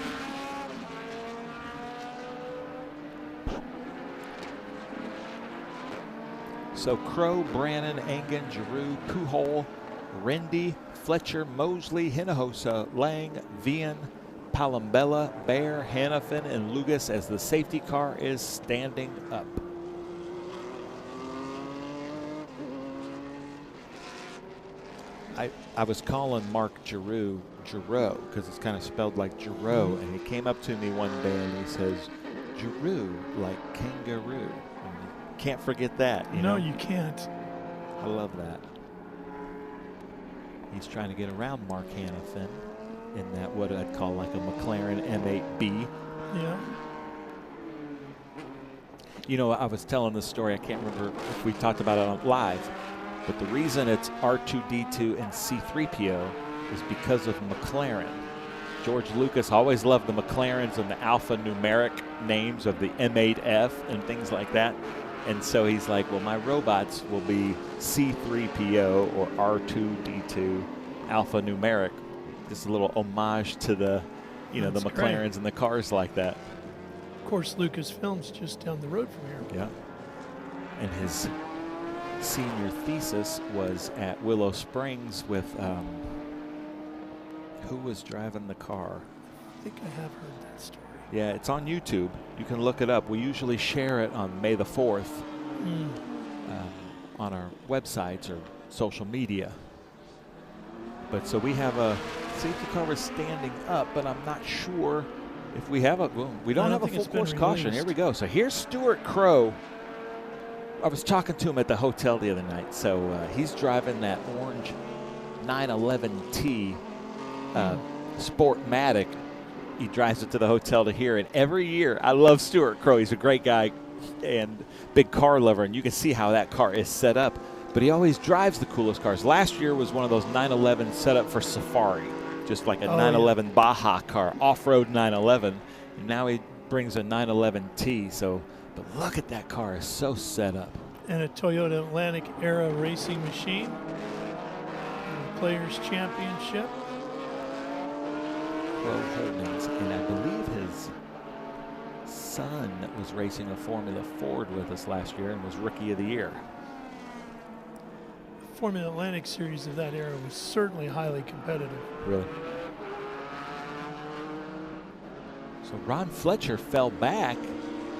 So Crow, Brannon, Engen, Giroux, Pujol, Rendy, Fletcher, Mosley, Hinojosa, Lang, Vian, Palambella, Bear, Hannafin, and Lugas as the safety car is standing up. I was calling Mark Giroux because it's kind of spelled like Giroux, and he came up to me one day and he says, Giroux, like kangaroo. And you can't forget that. You know? You can't. I love that. He's trying to get around Mark Hannafin in that what I'd call like a McLaren M8B. Yeah. You know, I was telling this story, I can't remember if we talked about it on live, but the reason it's R2-D2 and C3PO is because of McLaren. George Lucas always loved the McLarens and the alphanumeric names of the M8F and things like that. And so he's like, well, my robots will be C3PO or R2-D2 alphanumeric. Just a little homage to the, the McLarens great. and the cars like that. Of course, Lucasfilm's just down the road from here. Yeah. And his senior thesis was at Willow Springs with, who was driving the car? I think I have heard that story. Yeah, it's on YouTube. You can look it up. We usually share it on May the 4th on our websites or social media. But so we have a safety car was standing up, but I'm not sure if we have a, well, we don't have a full course caution. Here we go. So here's Stuart Crow. I was talking to him at the hotel the other night. So he's driving that orange 911T Sportmatic. He drives it to the hotel to here. And every year, I love Stuart Crow. He's a great guy and big car lover. And you can see how that car is set up. But he always drives the coolest cars. Last year was one of those 911 set up for safari. Just like a 911 Baja car, off-road 911. And now he brings a 911T. So, but look at that car, it's so set up. And a Toyota Atlantic era racing machine. Players Championship. Crow Holdings, and I believe his son was racing a Formula Ford with us last year and was Rookie of the Year. The Formula Atlantic Series of that era was certainly highly competitive. Really? So Ron Fletcher fell back.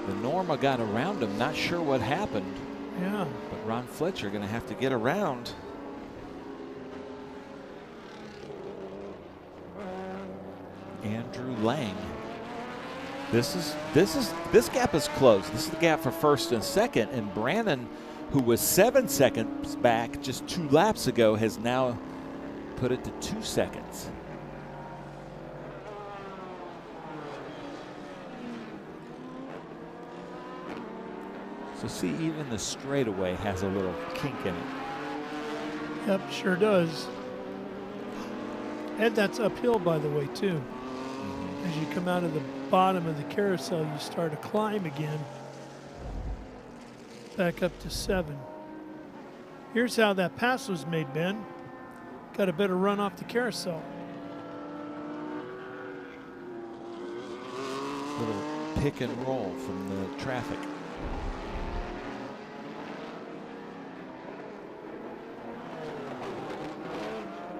The Norma got around him. Not sure what happened. Yeah. But Ron Fletcher going to have to get around. Andrew Lang. This gap is closed. This is the gap for first and second, and Brannon, who was 7 seconds back just 2 laps ago, has now put it to 2 seconds. So see, even the straightaway has a little kink in it. Yep, sure does. And that's uphill, by the way, too. As you come out of the bottom of the carousel, you start to climb again. Back up to 7. Here's how that pass was made, Ben. Got a better run off the carousel. Little pick and roll from the traffic.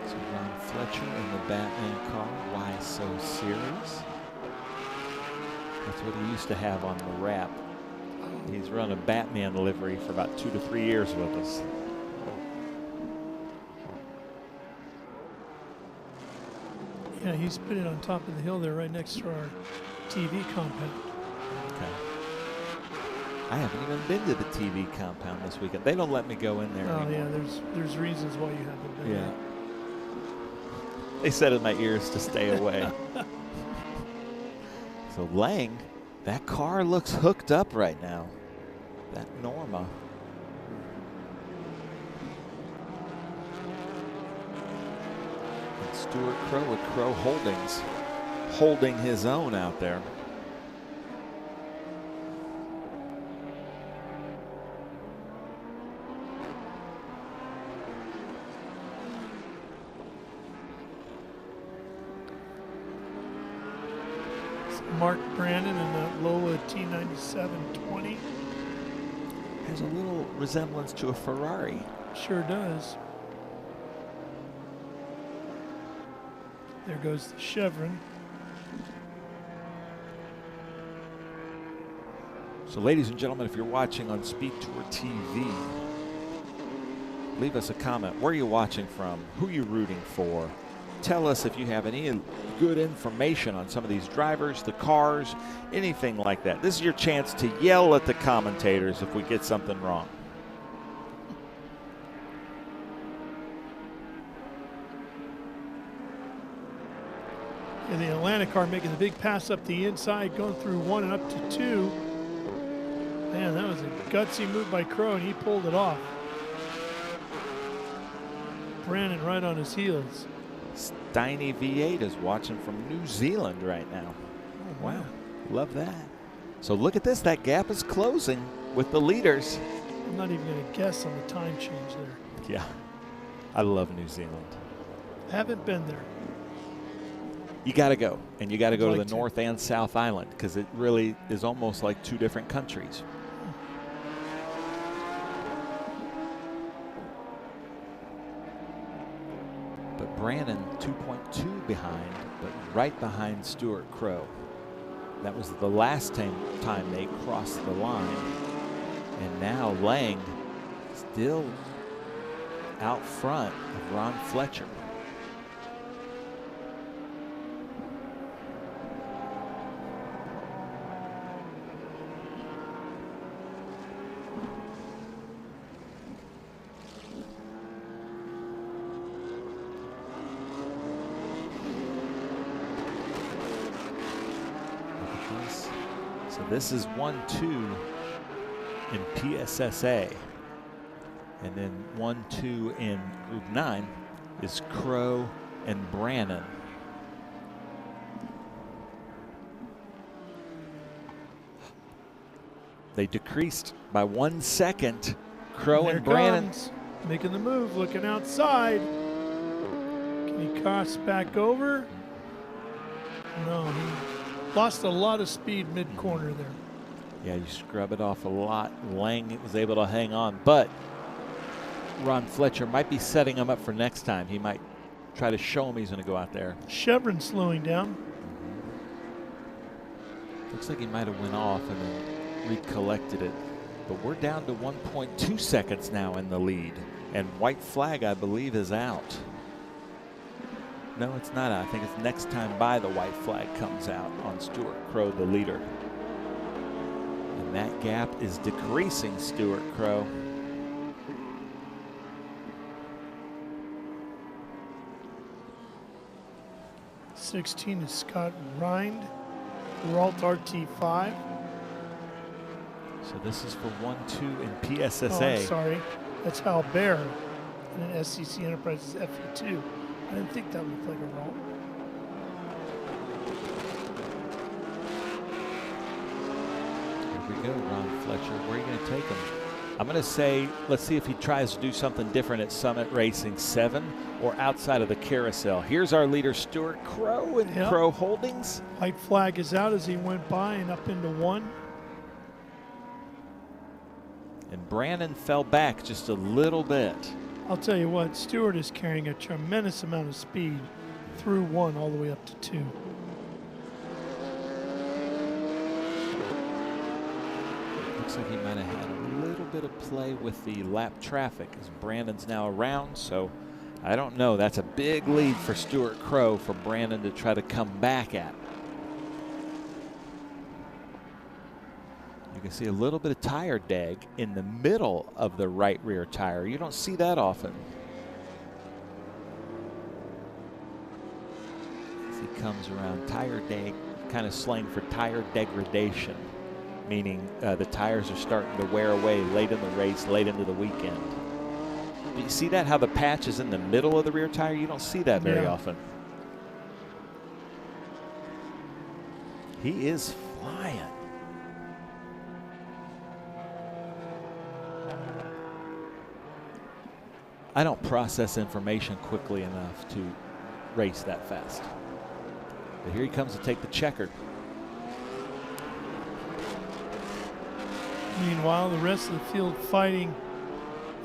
So Ron Fletcher in the Batman car. Why So Serious? That's what he used to have on the wrap. He's run a Batman livery for about 2 to 3 years with us. Yeah, he's put it on top of the hill there right next to our TV compound. Okay. I haven't even been to the TV compound this weekend. They don't let me go in there Oh anymore. yeah, there's reasons why you haven't been. Yeah. They said in my ears to stay away. So Lang, that car looks hooked up right now. That Norma. And Stuart Crow with Crow Holdings holding his own out there. Mark Brandon in that Lola T9720. Has a little resemblance to a Ferrari. Sure does. There goes the chevron. So ladies and gentlemen, if you're watching on SpeedTour TV, leave us a comment. Where are you watching from? Who are you rooting for? Tell us if you have any good information on some of these drivers, the cars, anything like that. This is your chance to yell at the commentators if we get something wrong. And the Atlanta car making the big pass up the inside, going through 1 and up to 2. Man, that was a gutsy move by Crow, and he pulled it off. Brandon right on his heels. Steiny V8 is watching from New Zealand right now. Oh, wow. Love that. So look at this. That gap is closing with the leaders. I'm not even going to guess on the time change there. Yeah. I love New Zealand. Haven't been there. You got to go. And you got to go to like the North and South Island because it really is almost like 2 different countries. But Brannon 2.2 behind, but right behind Stuart Crow. That was the last time they crossed the line. And now Lang still out front of Ron Fletcher. So this is 1-2 in PSSA. And then 1-2 in Group 9 is Crow and Brannon. They decreased by 1 second. Crow and Brannon making the move, looking outside. Can he cross back over? No, he lost a lot of speed mid-corner there. Yeah, you scrub it off a lot. Lang was able to hang on, but Ron Fletcher might be setting him up for next time. He might try to show him he's going to go out there. Chevron slowing down. Looks like he might have went off and then recollected it. But we're down to 1.2 seconds now in the lead. And white flag, I believe, is out. No, it's not out. I think it's next time by the white flag comes out on Stuart Crow, the leader. And that gap is decreasing, Stuart Crow. '16 is Scott Rind, Ralt RT5. So this is for 1-2 in PSSA. Oh, I'm sorry. That's Hal Bear in an SCC Enterprises FE2. I didn't think that looked like a Ralt. Here we go, Ron Fletcher. Where are you going to take him? I'm going to say, let's see if he tries to do something different at Summit Racing 7 or outside of the carousel. Here's our leader, Stuart Crow in Crow Holdings. White flag is out as he went by and up into 1. And Brandon fell back just a little bit. I'll tell you what, Stewart is carrying a tremendous amount of speed through 1 all the way up to 2. Looks like he might have had a little bit of play with the lap traffic as Brandon's now around, so I don't know. That's a big lead for Stuart Crow for Brandon to try to come back at. You can see a little bit of tire dag in the middle of the right rear tire. You don't see that often. As he comes around, tire dag, kind of slang for tire degradation, meaning the tires are starting to wear away late in the race, late into the weekend. Do you see that, how the patch is in the middle of the rear tire? You don't see that very often. He is flying. I don't process information quickly enough to race that fast. But here he comes to take the checkered. Meanwhile, the rest of the field fighting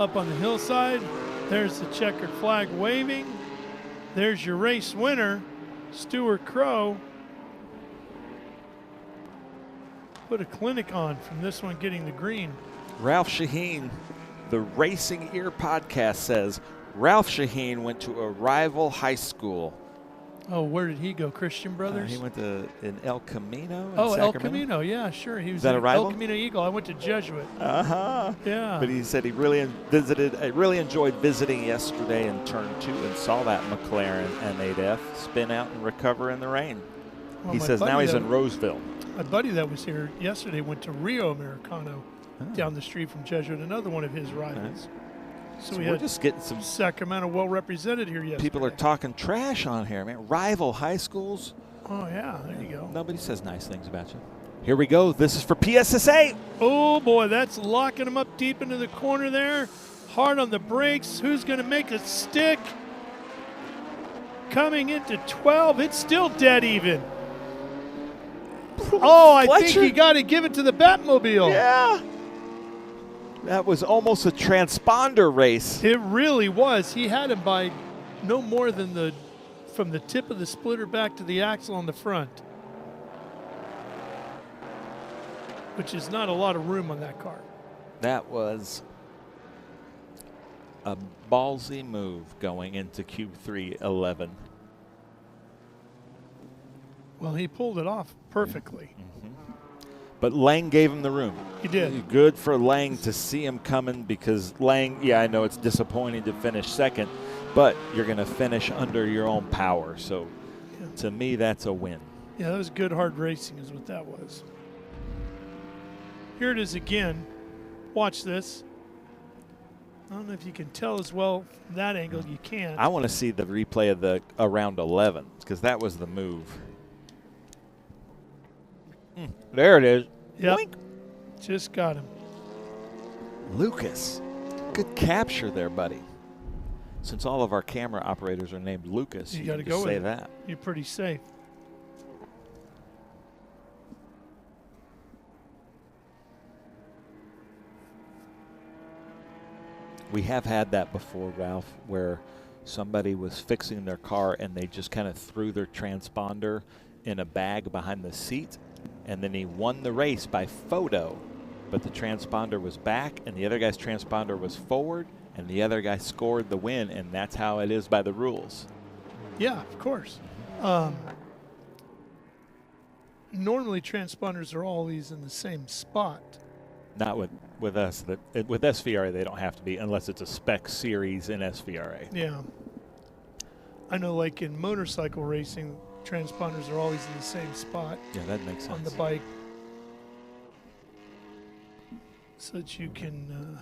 up on the hillside. There's the checkered flag waving. There's your race winner, Stuart Crow. Put a clinic on from this one getting the green. Ralph Shaheen, the Racing Ear podcast says, Ralph Shaheen went to a rival high school. Oh, where did he go? Christian Brothers? He went to in El Camino. Oh, El Camino, yeah, sure. He was that a rival? El Camino Eagle. I went to Jesuit. Yeah. But he said he really enjoyed visiting yesterday in turn 2 and saw that McLaren M8F spin out and recover in the rain. Well, he says now he's in Roseville. My buddy that was here yesterday went to Rio Americano down the street from Jesuit, another one of his rivals. So we we're had just getting some Sacramento well represented here yesterday. People are talking trash on here, man. Rival high schools. Oh, yeah, there you go. Nobody says nice things about you. Here we go. This is for PSSA. Oh, boy, that's locking him up deep into the corner there. Hard on the brakes. Who's going to make it stick? Coming into 12. It's still dead even. Oh, I think he got to give it to the Batmobile. Yeah. That was almost a transponder race. It really was. He had him by no more than from the tip of the splitter back to the axle on the front, which is not a lot of room on that car. That was a ballsy move going into Q3 11. Well, he pulled it off perfectly. But Lang gave him the room. He did. Good for Lang to see him coming because Lang, I know it's disappointing to finish second, but you're going to finish under your own power. So to me, that's a win. Yeah, that was good hard racing is what that was. Here it is again. Watch this. I don't know if you can tell as well from that angle. You can. I want to see the replay of the around 11 because that was the move. There it is. Yep. Boink. Just got him. Lucas. Good capture there, buddy. Since all of our camera operators are named Lucas, You got to can go just with say it. that. You're pretty safe. We have had that before, Ralph, where somebody was fixing their car and they just kind of threw their transponder in a bag behind the seat, and then he won the race by photo, but the transponder was back and the other guy's transponder was forward, and the other guy scored the win, and that's how it is by the rules. Yeah, of course. Normally transponders are always in the same spot. Not with us. With SVRA, they don't have to be unless it's a spec series in SVRA. Yeah. I know, like in motorcycle racing, transponders are always in the same spot. Yeah, that makes sense. On the bike. So that you can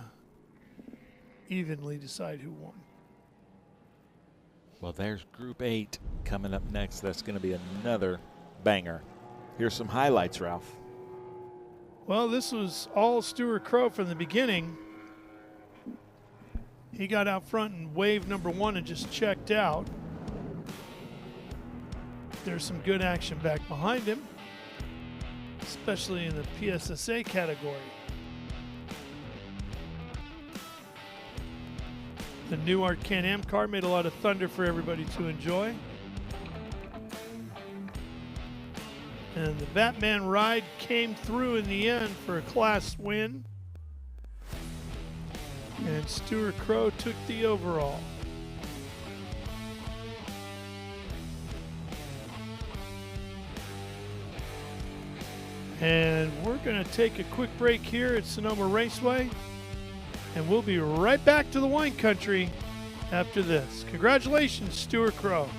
evenly decide who won. Well, there's Group 8 coming up next. That's going to be another banger. Here's some highlights, Ralph. Well, this was all Stuart Crow from the beginning. He got out front in wave number 1 and just checked out. There's some good action back behind him, especially in the PSSA category. The new Art Can-Am car made a lot of thunder for everybody to enjoy. And the Batman ride came through in the end for a class win. And Stuart Crow took the overall. And we're going to take a quick break here at Sonoma Raceway. And we'll be right back to the wine country after this. Congratulations, Stuart Crow.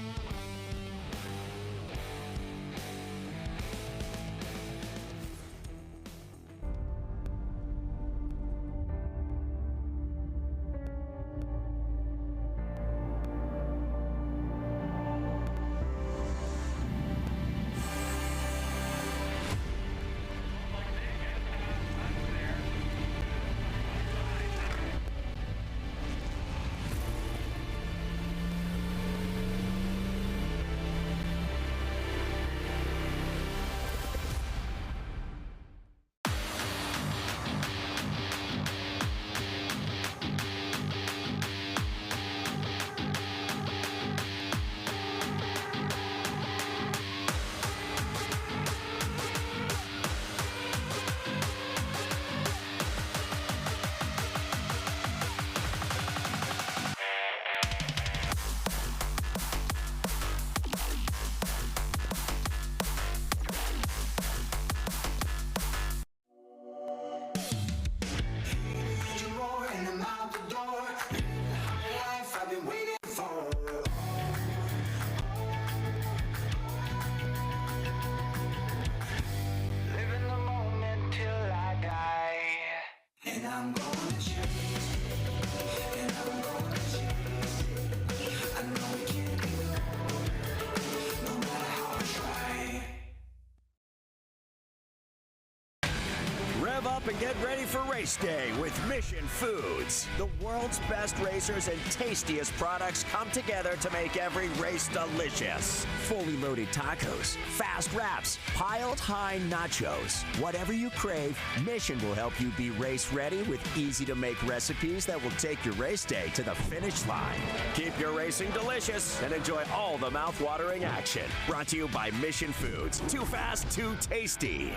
Rev up and get ready for race day with Mission Foods. The world's best racers and tastiest products come together to make every race delicious. Fully loaded tacos, fast wraps, piled high nachos. Whatever you crave, Mission will help you be race ready with easy to make recipes that will take your race day to the finish line. Keep your racing delicious and enjoy all the mouth-watering action. Brought to you by Mission Foods. Too fast, too tasty.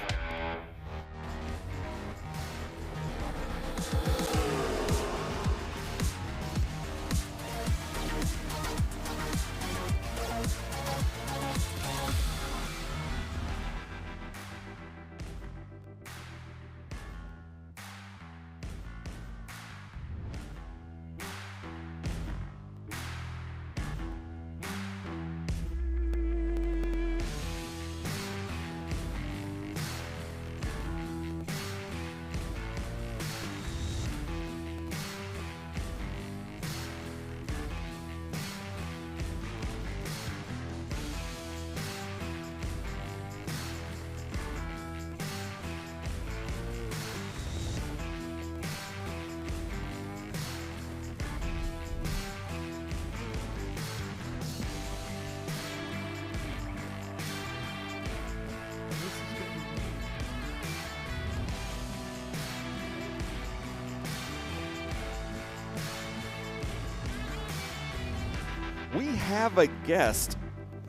we have a guest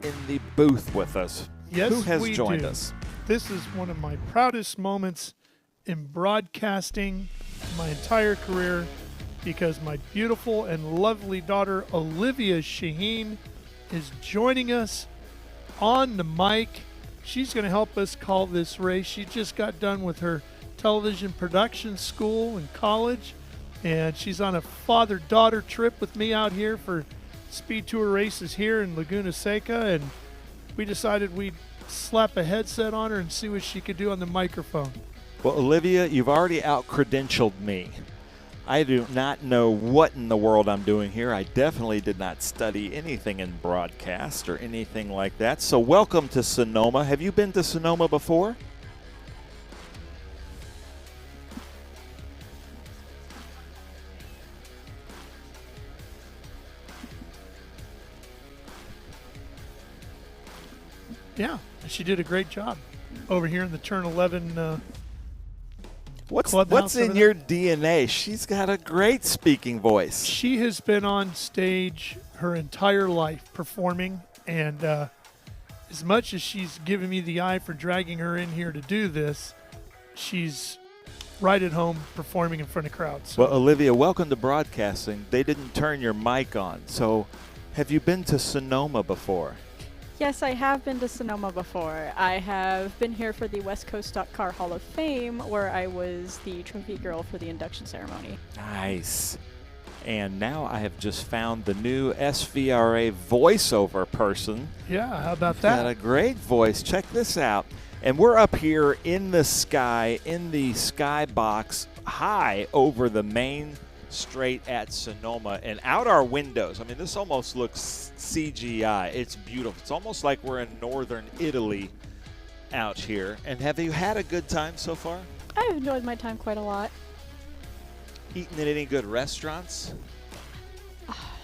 in the booth with us. Yes, Who has we joined do. us? This is one of my proudest moments in broadcasting my entire career because my beautiful and lovely daughter, Olivia Shaheen, is joining us on the mic. She's going to help us call this race. She just got done with her television production school in college, and she's on a father-daughter trip with me out here for Speed Tour races here in Laguna Seca, and we decided we'd slap a headset on her and see what she could do on the microphone. Well, Olivia, you've already out-credentialed me. I do not know what in the world I'm doing here. I definitely did not study anything in broadcast or anything like that. So welcome to Sonoma. Have you been to Sonoma before? Yeah, she did a great job over here in the Turn 11 What's in your DNA? She's got a great speaking voice. She has been on stage her entire life performing, and as much as she's given me the eye for dragging her in here to do this, she's right at home performing in front of crowds. Well, Olivia, welcome to broadcasting. They didn't turn your mic on. So have you been to Sonoma before? Yes, I have been to Sonoma before. I have been here for the West Coast Stock Car Hall of Fame, where I was the trophy girl for the induction ceremony. Nice. And now I have just found the new SVRA voiceover person. Yeah, how about that? Got a great voice. Check this out. And we're up here in the sky, in the skybox, high over the main straight at Sonoma, and out our windows. I mean, this almost looks CGI. It's beautiful. It's almost like we're in northern Italy out here. And have you had a good time so far? I've enjoyed my time quite a lot. Eaten at any good restaurants?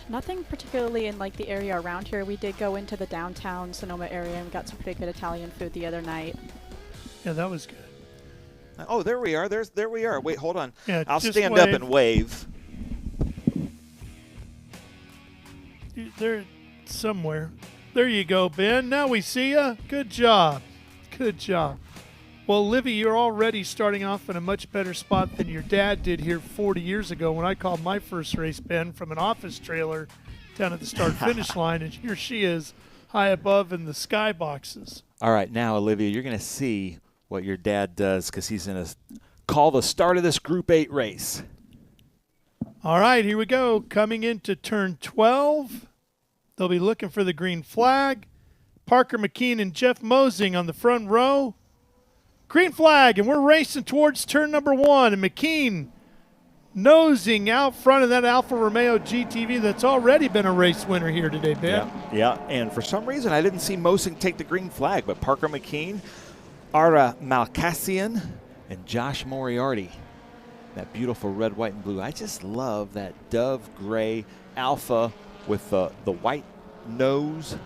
Nothing particularly in like the area around here. We did go into the downtown Sonoma area and got some pretty good Italian food the other night. Yeah, that was good. Oh, there we are. There we are. Wait, hold on. Yeah, I'll just stand wave. up and wave. They're somewhere. There you go, Ben. Now we see ya. Good job. Good job. Well, Livy, you're already starting off in a much better spot than your dad did here 40 years ago when I called my first race, Ben, from an office trailer down at the start-finish line, and here she is high above in the sky boxes. All right, now, Olivia, you're going to see what your dad does because he's going to call the start of this Group 8 race. All right, here we go. Coming into turn 12, they'll be looking for the green flag. Parker McKean and Jeff Mosing on the front row. Green flag, and we're racing towards turn number 1. And McKean nosing out front of that Alfa Romeo GTV that's already been a race winner here today, Ben. Yeah, and for some reason I didn't see Mosing take the green flag, but Parker McKean, Ara Malkassian, and Josh Moriarty. That beautiful red, white, and blue. I just love that dove gray Alfa with the white nose.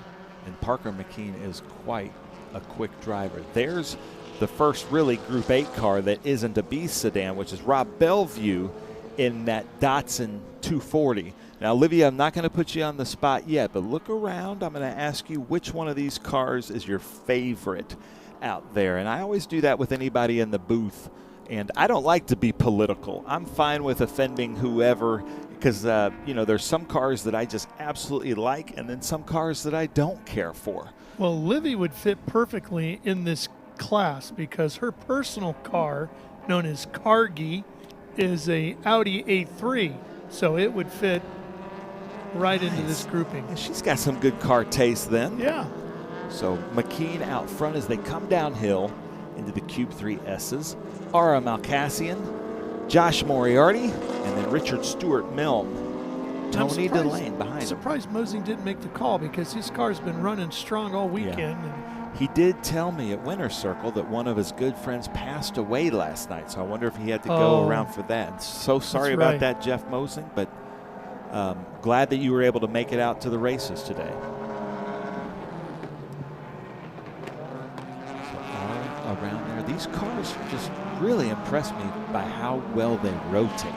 And Parker McKean is quite a quick driver. There's the first really Group 8 car that isn't a B sedan, which is Rob Bellevue in that Datsun 240. Now, Olivia, I'm not going to put you on the spot yet, but look around. I'm going to ask you which one of these cars is your favorite out there. And I always do that with anybody in the booth. And I don't like to be political. I'm fine with offending whoever because, there's some cars that I just absolutely like and then some cars that I don't care for. Well, Livy would fit perfectly in this class because her personal car, known as Cargy, is a Audi A3, so it would fit right into this grouping. And she's got some good car taste then. Yeah. So McKean out front as they come downhill into the Cube 3S's. Ara Malkassian, Josh Moriarty, and then Richard Stewart Milne. Tony Delane behind him. Surprised Mosing didn't make the call because his car's been running strong all weekend. Yeah. He did tell me at Winter Circle that one of his good friends passed away last night, so I wonder if he had to go around for that. So sorry about that, Jeff Mosing, but glad that you were able to make it out to the races today. So all around there, these cars just really impress me by how well they rotate.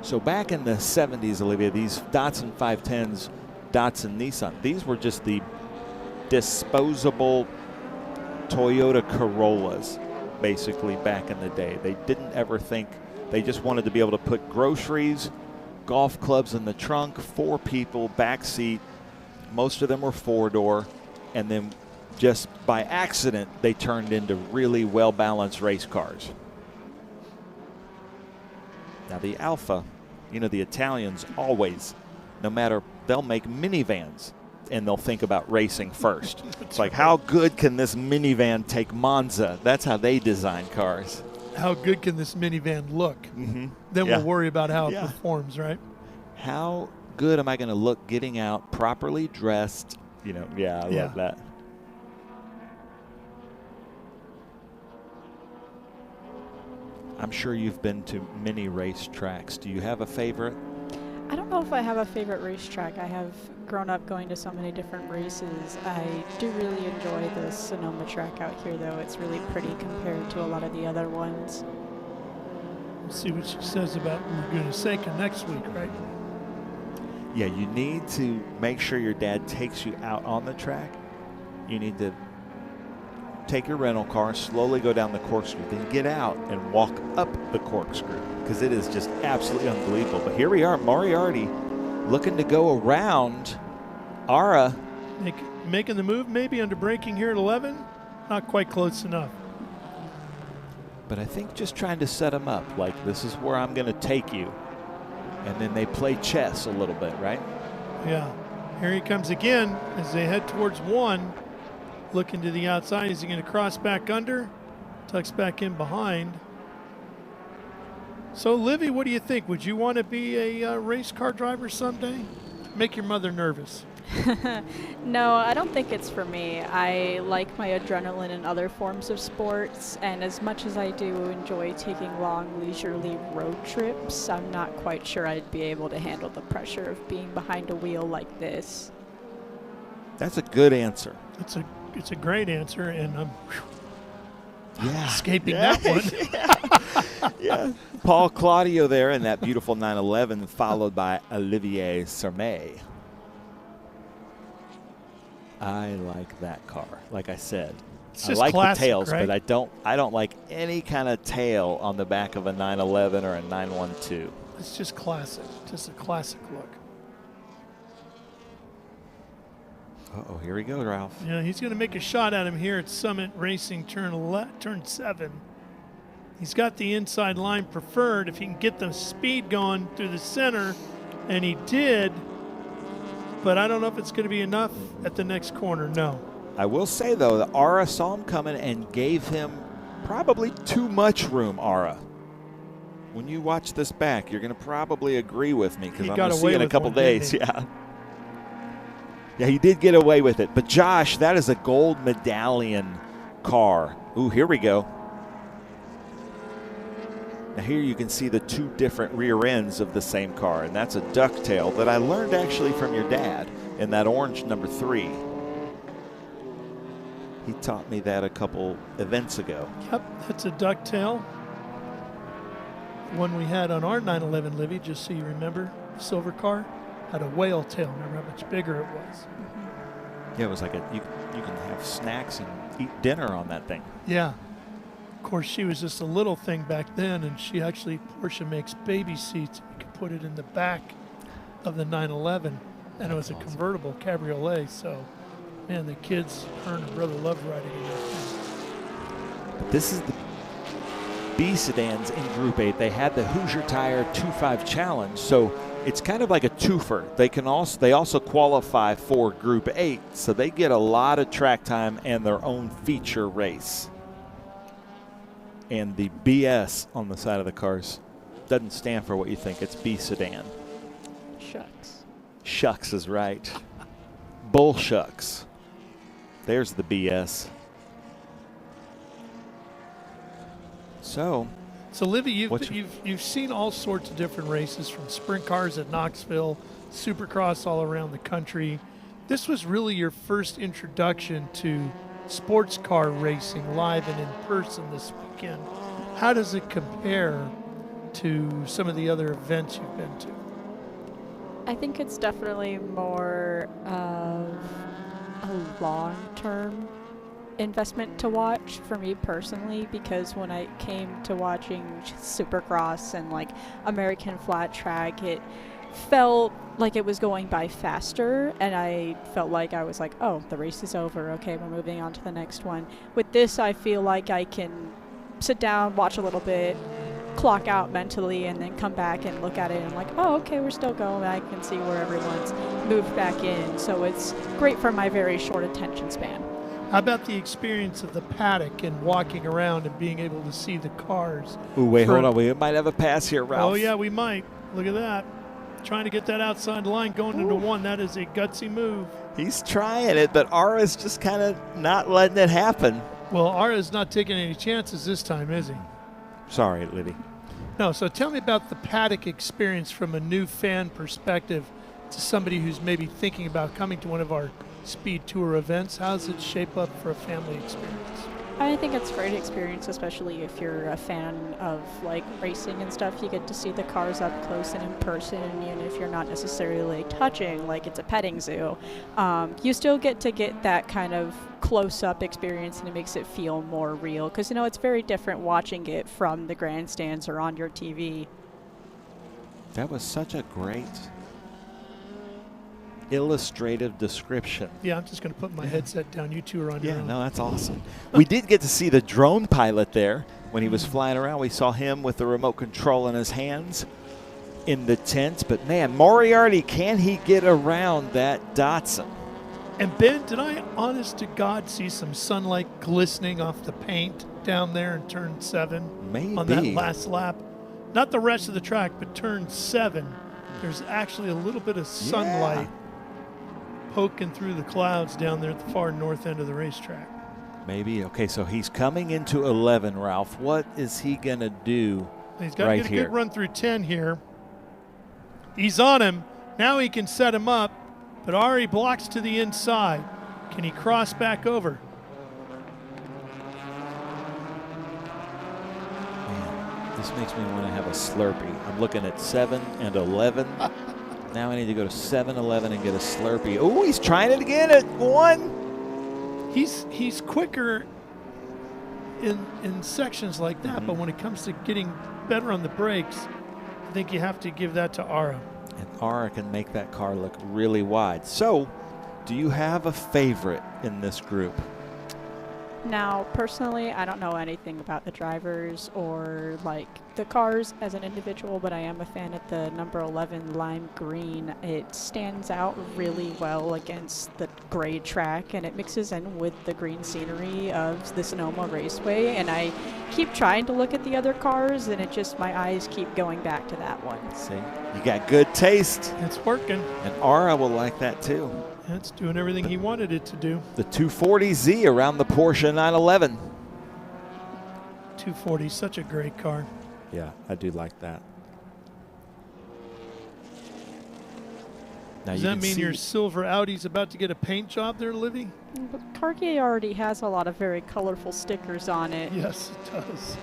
So back in the 70s, Olivia, these Datsun 510s, Datsun Nissan, these were just the disposable Toyota Corollas, basically, back in the day. They didn't ever think, they just wanted to be able to put groceries, golf clubs in the trunk, 4 people, back seat. Most of them were 4-door, and then just by accident, they turned into really well-balanced race cars. Now the Alfa, you know, the Italians always, no matter, they'll make minivans and they'll think about racing first. It's like, how good can this minivan take Monza? That's how they design cars. How good can this minivan look? Mm-hmm. Then we'll worry about how it performs, right? How good am I going to look getting out properly dressed? You know, I love that. I'm sure you've been to many race tracks. Do you have a favorite? I don't know if I have a favorite racetrack. I have grown up going to so many different races. I do really enjoy the Sonoma track out here, though. It's really pretty compared to a lot of the other ones. We'll see what she says about Laguna Seca next week, right? Yeah, you need to make sure your dad takes you out on the track. You need to take your rental car, slowly go down the corkscrew, then get out and walk up the corkscrew, because it is just absolutely unbelievable. But here we are, Moriarty looking to go around Ara. Making the move, maybe under braking here at 11. Not quite close enough. But I think just trying to set him up, like, this is where I'm going to take you. And then they play chess a little bit, right? Yeah. Here he comes again as they head towards 1. Looking to the outside. Is he going to cross back under? Tucks back in behind. So, Livy, what do you think? Would you want to be a race car driver someday? Make your mother nervous. No, I don't think it's for me. I like my adrenaline in other forms of sports, and as much as I do enjoy taking long, leisurely road trips, I'm not quite sure I'd be able to handle the pressure of being behind a wheel like this. That's a good answer. It's a great answer, and I'm escaping Yeah. that one. Yeah. Paul Claudio there in that beautiful 911, followed by Olivier Sermet. I like that car. Like I said, It's I just like classic, the tails, right? but I don't like any kind of tail on the back of a 911 or a 912. It's just classic. Just a classic look. Uh-oh, here we go, Ralph. Yeah, he's going to make a shot at him here at Summit Racing turn 7. He's got the inside line preferred if he can get the speed going through the center, and he did, but I don't know if it's going to be enough at the next corner. No. I will say, though, that Ara saw him coming and gave him probably too much room, Ara. When you watch this back, you're going to probably agree with me, because I'm going to see in a couple days. Yeah, he did get away with it. But, Josh, that is a gold medallion car. Ooh, here we go. Now, here you can see the 2 different rear ends of the same car, and that's a ducktail that I learned actually from your dad in that orange number 3. He taught me that a couple events ago. Yep, that's a ducktail. The one we had on our 911, Livy, just so you remember, silver car, had a whale tail. Remember how much bigger it was? Yeah, it was like you can have snacks and eat dinner on that thing. Yeah. Of course, she was just a little thing back then, and Porsche makes baby seats. You could put it in the back of the 911, and it was a convertible cabriolet. So, man, the kids, her and her brother, loved riding in that thing. But this is the B sedans in Group 8. They had the Hoosier Tire 2.5 Challenge, so it's kind of like a twofer. They also qualify for Group 8, so they get a lot of track time and their own feature race. And the BS on the side of the cars doesn't stand for what you think. It's B sedan. Shucks. Shucks is right. Bull shucks. There's the BS. So, Livy, you've seen all sorts of different races, from sprint cars at Knoxville, Supercross all around the country. This was really your first introduction to sports car racing live and in person this weekend. How does it compare to some of the other events you've been to? I think it's definitely more of a long-term investment to watch for me personally, because when I came to watching Supercross and like American flat track, it felt like it was going by faster, and I felt like I was like, oh, the race is over, okay, we're moving on to the next one. With this, I feel like I can sit down, watch a little bit, clock out mentally, and then come back and look at it and like, oh, okay, we're still going. I can see where everyone's moved back in, so it's great for my very short attention span. How about the experience of the paddock and walking around and being able to see the cars? Ooh, wait, hold on. We might have a pass here, Ralph. Oh, yeah, we might. Look at that. Trying to get that outside line going into one. That is a gutsy move. He's trying it, but Ara's just kind of not letting it happen. Well, Ara's not taking any chances this time, is he? Sorry, Liddy. No, so tell me about the paddock experience from a new fan perspective to somebody who's maybe thinking about coming to one of our Speed Tour events. How does it shape up for a family experience? I think it's a great experience, especially if you're a fan of like racing and stuff. You get to see the cars up close and in person, and if you're not necessarily touching, like it's a petting zoo, you still get to get that kind of close-up experience, and it makes it feel more real, because you know it's very different watching it from the grandstands or on your TV. That was such a great illustrative description. Yeah, I'm just going to put my headset down. You two are on your own. No, that's awesome. We did get to see the drone pilot there when he was flying around. We saw him with the remote control in his hands in the tent. But, man, Moriarty, can he get around that Datsun? And, Ben, did I, honest to God, see some sunlight glistening off the paint down there in turn 7? Maybe. On that last lap? Not the rest of the track, but turn 7. There's actually a little bit of sunlight poking through the clouds down there at the far north end of the racetrack. Maybe. Okay, so he's coming into 11, Ralph. What is he going to do He's got to get a good run through 10 here. He's on him. Now he can set him up, but Ari blocks to the inside. Can he cross back over? Man, this makes me want to have a Slurpee. I'm looking at 7 and 11. Now I need to go to 7, 11 and get a Slurpee. Oh, he's trying it again at 1. He's quicker in sections like that, but when it comes to getting better on the brakes, I think you have to give that to Ara. And Ara can make that car look really wide. So, do you have a favorite in this group? Now, personally, I don't know anything about the drivers or like the cars as an individual, but I am a fan of the number 11 lime green. It stands out really well against the gray track, and it mixes in with the green scenery of the Sonoma Raceway. And I keep trying to look at the other cars, and it just, my eyes keep going back to that one. See, you got good taste. It's working. And Ara will like that too. It's doing everything he wanted it to do. The 240Z around the Porsche 911. 240, such a great car. Yeah, I do like that. Now Does that mean your silver Audi's about to get a paint job there, Livy? Cartier already has a lot of very colorful stickers on it. Yes, it does.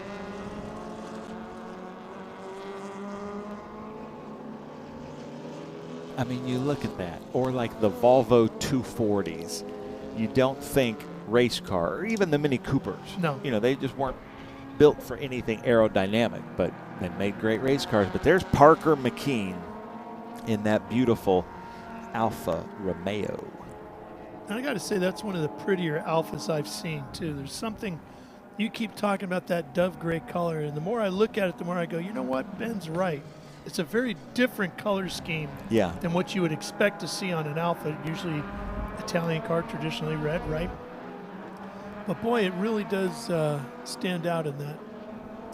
I mean, you look at that. Or like the Volvo 240s. You don't think race car, or even the Mini Coopers. No. You know, they just weren't built for anything aerodynamic, but they made great race cars. But there's Parker McKean in that beautiful Alfa Romeo. And I got to say, that's one of the prettier Alphas I've seen, too. There's something, you keep talking about that dove gray color, and the more I look at it, the more I go, you know what, Ben's right. It's a very different color scheme than what you would expect to see on an Alfa, usually Italian car, traditionally red, right? But boy, it really does stand out in that.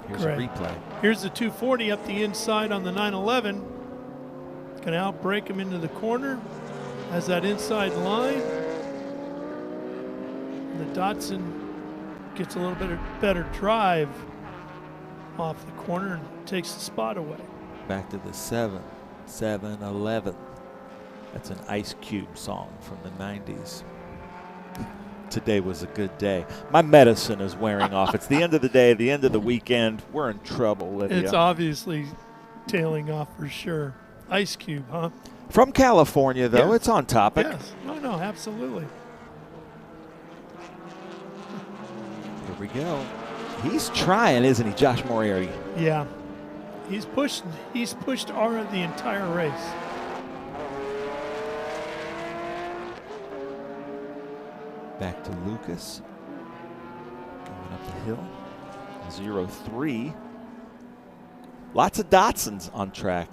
Here's a replay. Here's the 240 up the inside on the 911. Going to outbrake him into the corner. Has that inside line. And the Datsun gets a little bit better drive off the corner and takes the spot away. Back to the 7, 7, 11. That's an Ice Cube song from the 90s. today was a good day. My medicine is wearing off. It's the end of the day, the end of the weekend. We're in trouble, Lydia. It's obviously tailing off for sure. Ice Cube, huh? From California, though. Yeah. It's on topic. Yes. No, absolutely. Here we go. He's trying, isn't he, Josh Moriarty? Yeah. He's pushed Aura the entire race. Back to Lucas. Going up the hill. 0-3. Lots of Datsuns on track.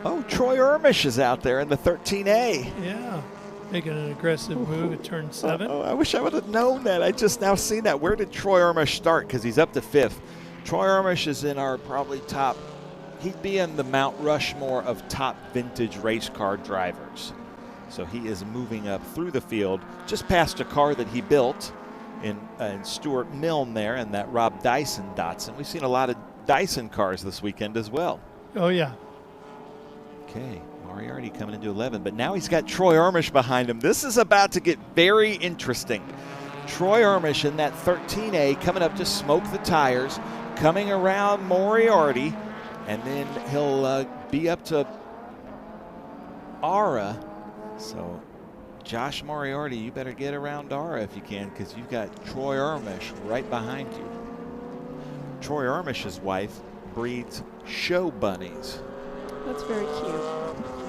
Oh, Troy Ermish is out there in the 13A. Yeah. Making an aggressive move at turn 7. Oh, I wish I would have known that. I just now seen that. Where did Troy Ermish start? Because he's up to 5th. Troy Ermish is in our probably top. He'd be in the Mount Rushmore of top vintage race car drivers. So he is moving up through the field, just past a car that he built in Stuart Milne there, and that Rob Dyson Datsun. We've seen a lot of Dyson cars this weekend as well. Oh, yeah. Okay, Moriarty coming into 11, but now he's got Troy Ermish behind him. This is about to get very interesting. Troy Ermish in that 13A coming up to smoke the tires, coming around Moriarty, and then he'll be up to Aura. So Josh Moriarty, you better get around Aura if you can, because you've got Troy Ermish right behind you. Troy Ermish's wife breeds show bunnies. That's very cute.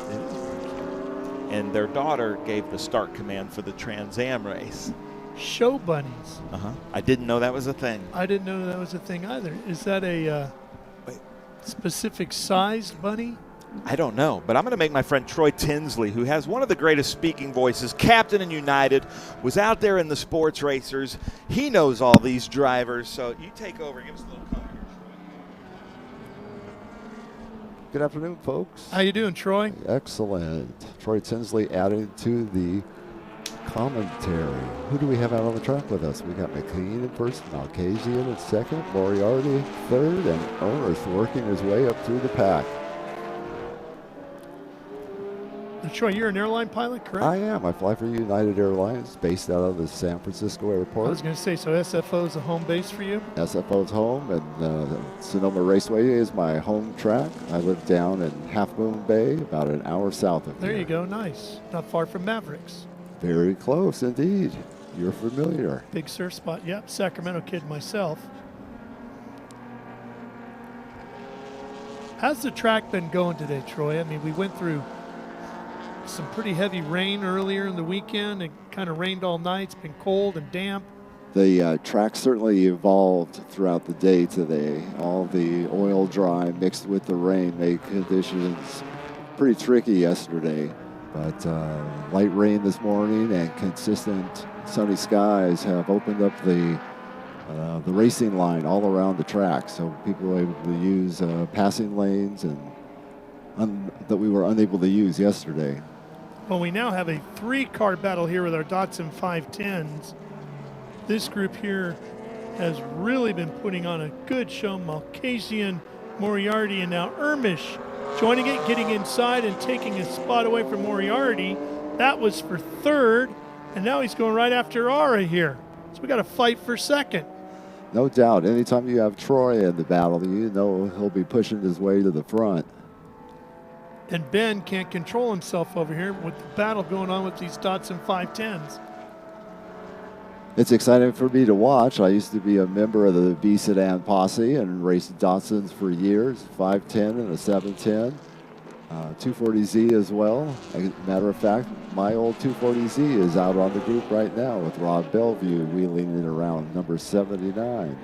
It is very cute. And their daughter gave the start command for the Trans Am race. Show bunnies. Uh-huh. I didn't know that was a thing. I didn't know that was a thing either. Is that a specific sized bunny? I don't know, but I'm going to make my friend Troy Tinsley, who has one of the greatest speaking voices, captain in United, was out there in the sports racers. He knows all these drivers, so you take over. Give us a little color here, Troy. Good afternoon, folks. How you doing, Troy? Excellent. Troy Tinsley added to the commentary. Who do we have out on the track with us? We got McLean in first, Malcasian in second, Moriarty third, and Earth working his way up through the pack. Troy, you're an airline pilot, correct? I am. I fly for United Airlines, based out of the San Francisco airport. I was going to say, so SFO is a home base for you? SFO's home, and Sonoma Raceway is my home track. I live down in Half Moon Bay, about an hour south of here. There you go. Nice. Not far from Mavericks. Very close, indeed. You're familiar. Big surf spot. Yep. Sacramento kid myself. How's the track been going today, Troy? I mean, we went through some pretty heavy rain earlier in the weekend. It kind of rained all night. It's been cold and damp. The track certainly evolved throughout the day today. All the oil dry mixed with the rain made conditions pretty tricky yesterday. But light rain this morning and consistent sunny skies have opened up the racing line all around the track. So people were able to use passing lanes and that we were unable to use yesterday. Well, we now have a 3-car battle here with our Datsun 510s. This group here has really been putting on a good show. Malcasian, Moriarty, and now Ermish joining it, getting inside and taking a spot away from Moriarty. That was for 3rd, and now he's going right after Aura here. So we got to fight for 2nd. No doubt. Anytime you have Troy in the battle, you know he'll be pushing his way to the front. And Ben can't control himself over here with the battle going on with these Datsun 510s. It's exciting for me to watch. I used to be a member of the B Sedan posse and raced Datsuns for years, 510 and a 710, 240Z as well. As a matter of fact, my old 240Z is out on the group right now with Rob Bellevue wheeling it around number 79.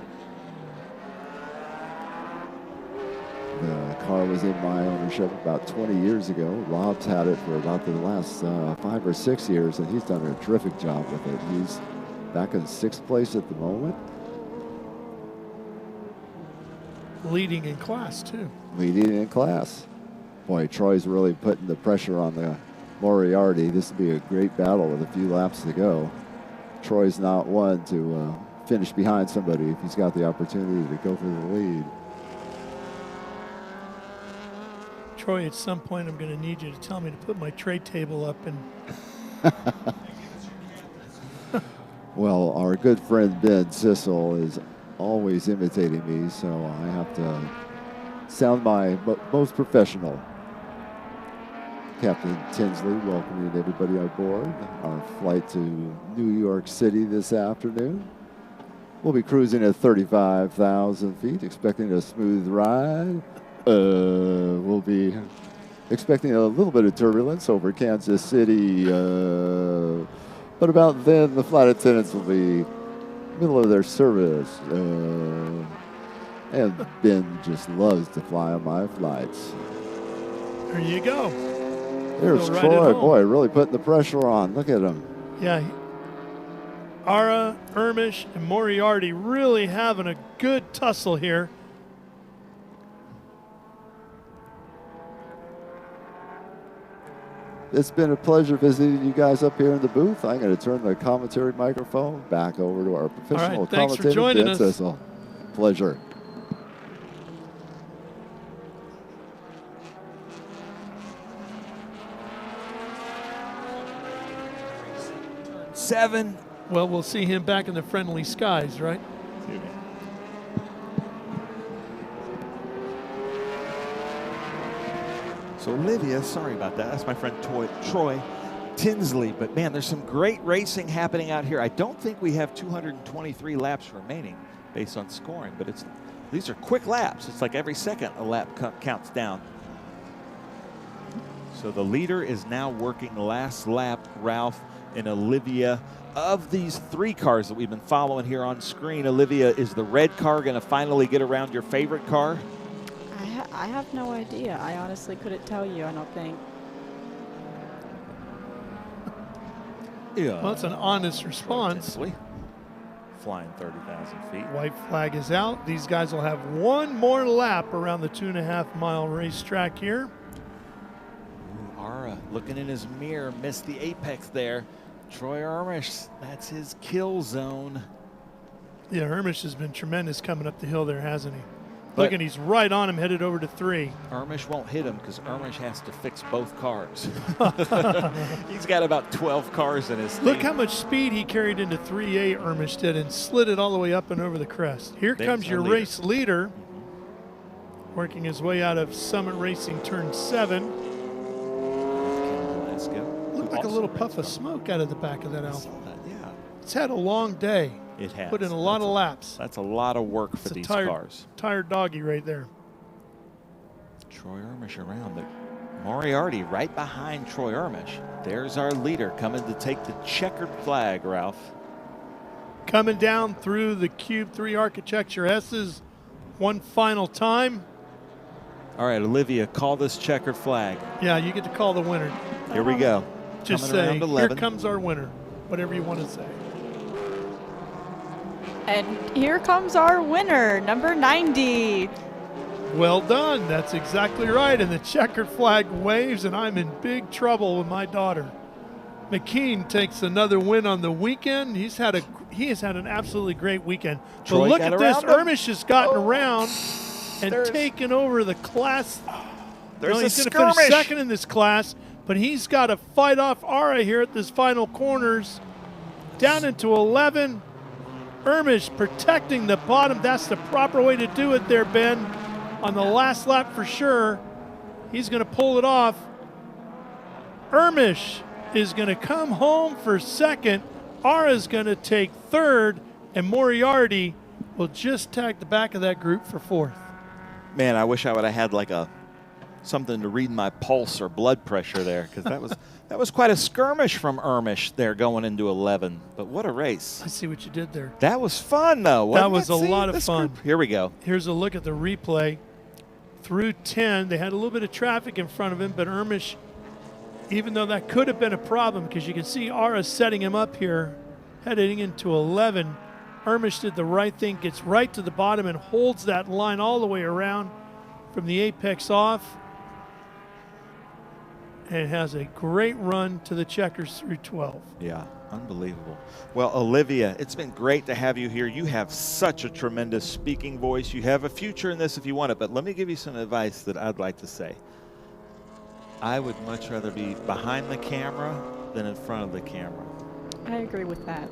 The car was in my ownership about 20 years ago. Rob's had it for about the last 5 or 6 years, and he's done a terrific job with it. He's back in 6th place at the moment. Leading in class, too. Leading in class. Boy, Troy's really putting the pressure on the Moriarty. This will be a great battle with a few laps to go. Troy's not one to finish behind somebody if he's got the opportunity to go for the lead. Troy, at some point I'm going to need you to tell me to put my tray table up and. Well, our good friend Ben Sissel is always imitating me, so I have to sound my most professional. Captain Tinsley welcoming everybody aboard our flight to New York City this afternoon. We'll be cruising at 35,000 feet, expecting a smooth ride. We'll be expecting a little bit of turbulence over Kansas City, but about then the flight attendants will be middle of their service. And Ben just loves to fly on my flights. There you go. There's Right Troy, boy, really putting the pressure on. Look at him. Yeah. Ara, Ermish, and Moriarty really having a good tussle here. It's been a pleasure visiting you guys up here in the booth. I'm going to turn the commentary microphone back over to our professional All right, thanks for commentator, joining Ben us. Sissel. Pleasure. Seven. Well, we'll see him back in the friendly skies, right? So Olivia, sorry about that. That's my friend Troy Tinsley. But man, there's some great racing happening out here. I don't think we have 223 laps remaining based on scoring, but these are quick laps. It's like every second a lap counts down. So the leader is now working last lap, Ralph and Olivia. Of these three cars that we've been following here on screen, Olivia, is the red car going to finally get around your favorite car? I have no idea. I honestly couldn't tell you, I don't think. Yeah. Well, that's an honest response. Flying 30,000 feet. White flag is out. These guys will have one more lap around the 2.5-mile racetrack here. Ooh, Ara looking in his mirror, missed the apex there. Troy Ermish, that's his kill zone. Yeah, Ermish has been tremendous coming up the hill there, hasn't he? But Look, and he's right on him, headed over to 3. Ermish won't hit him because Ermish has to fix both cars. He's got about 12 cars in his Look team. how much speed he carried into 3A, Ermish did, and slid it all the way up and over the crest. Here There's comes our your leader. race leader, working his way out of Summit Racing Turn 7. Looked like a little puff of smoke out of the back of that Alfa. Yeah. It's had a long day. It has. Put in a lot of laps. That's a lot of work for It's a these tired, cars. tired doggy right there. Troy Ermish around, but Moriarty right behind Troy Ermish. There's our leader coming to take the checkered flag, Ralph. Coming down through the Cube 3 Architecture S's one final time. All right, Olivia, call this checkered flag. Yeah, you get to call the winner. Here we go. Just Coming say, around here 11. comes our winner. Whatever you want to say. And here comes our winner, number 90. Well done. That's exactly right. And the checkered flag waves, and I'm in big trouble with my daughter. McKean takes another win on the weekend. He has had an absolutely great weekend. Troy But look got at this. around him. Ermish has gotten around and taken over the class. There's a he's going to finish skirmish. second in this class, but he's got to fight off Ara here at this final corners. Down into 11. Ermish protecting the bottom. That's the proper way to do it there, Ben. On the last lap for sure. He's going to pull it off. Ermish is going to come home for second. Ara's going to take third. And Moriarty will just tag the back of that group for fourth. Man, I wish I would have had like something to read my pulse or blood pressure there, because that was quite a skirmish from Ermish there going into 11. But what a race. I see what you did there. That was fun, though. That wasn't was it? a See, lot of this fun. group- Here we go. Here's a look at the replay. Through 10, they had a little bit of traffic in front of him, but Ermish, even though that could have been a problem, because you can see Ara setting him up here, heading into 11. Ermish did the right thing, gets right to the bottom and holds that line all the way around from the apex off. And has a great run to the checkers through 12. Yeah, unbelievable. Well, Olivia, it's been great to have you here. You have such a tremendous speaking voice. You have a future in this if you want it, but let me give you some advice that I'd like to say. I would much rather be behind the camera than in front of the camera. I agree with that.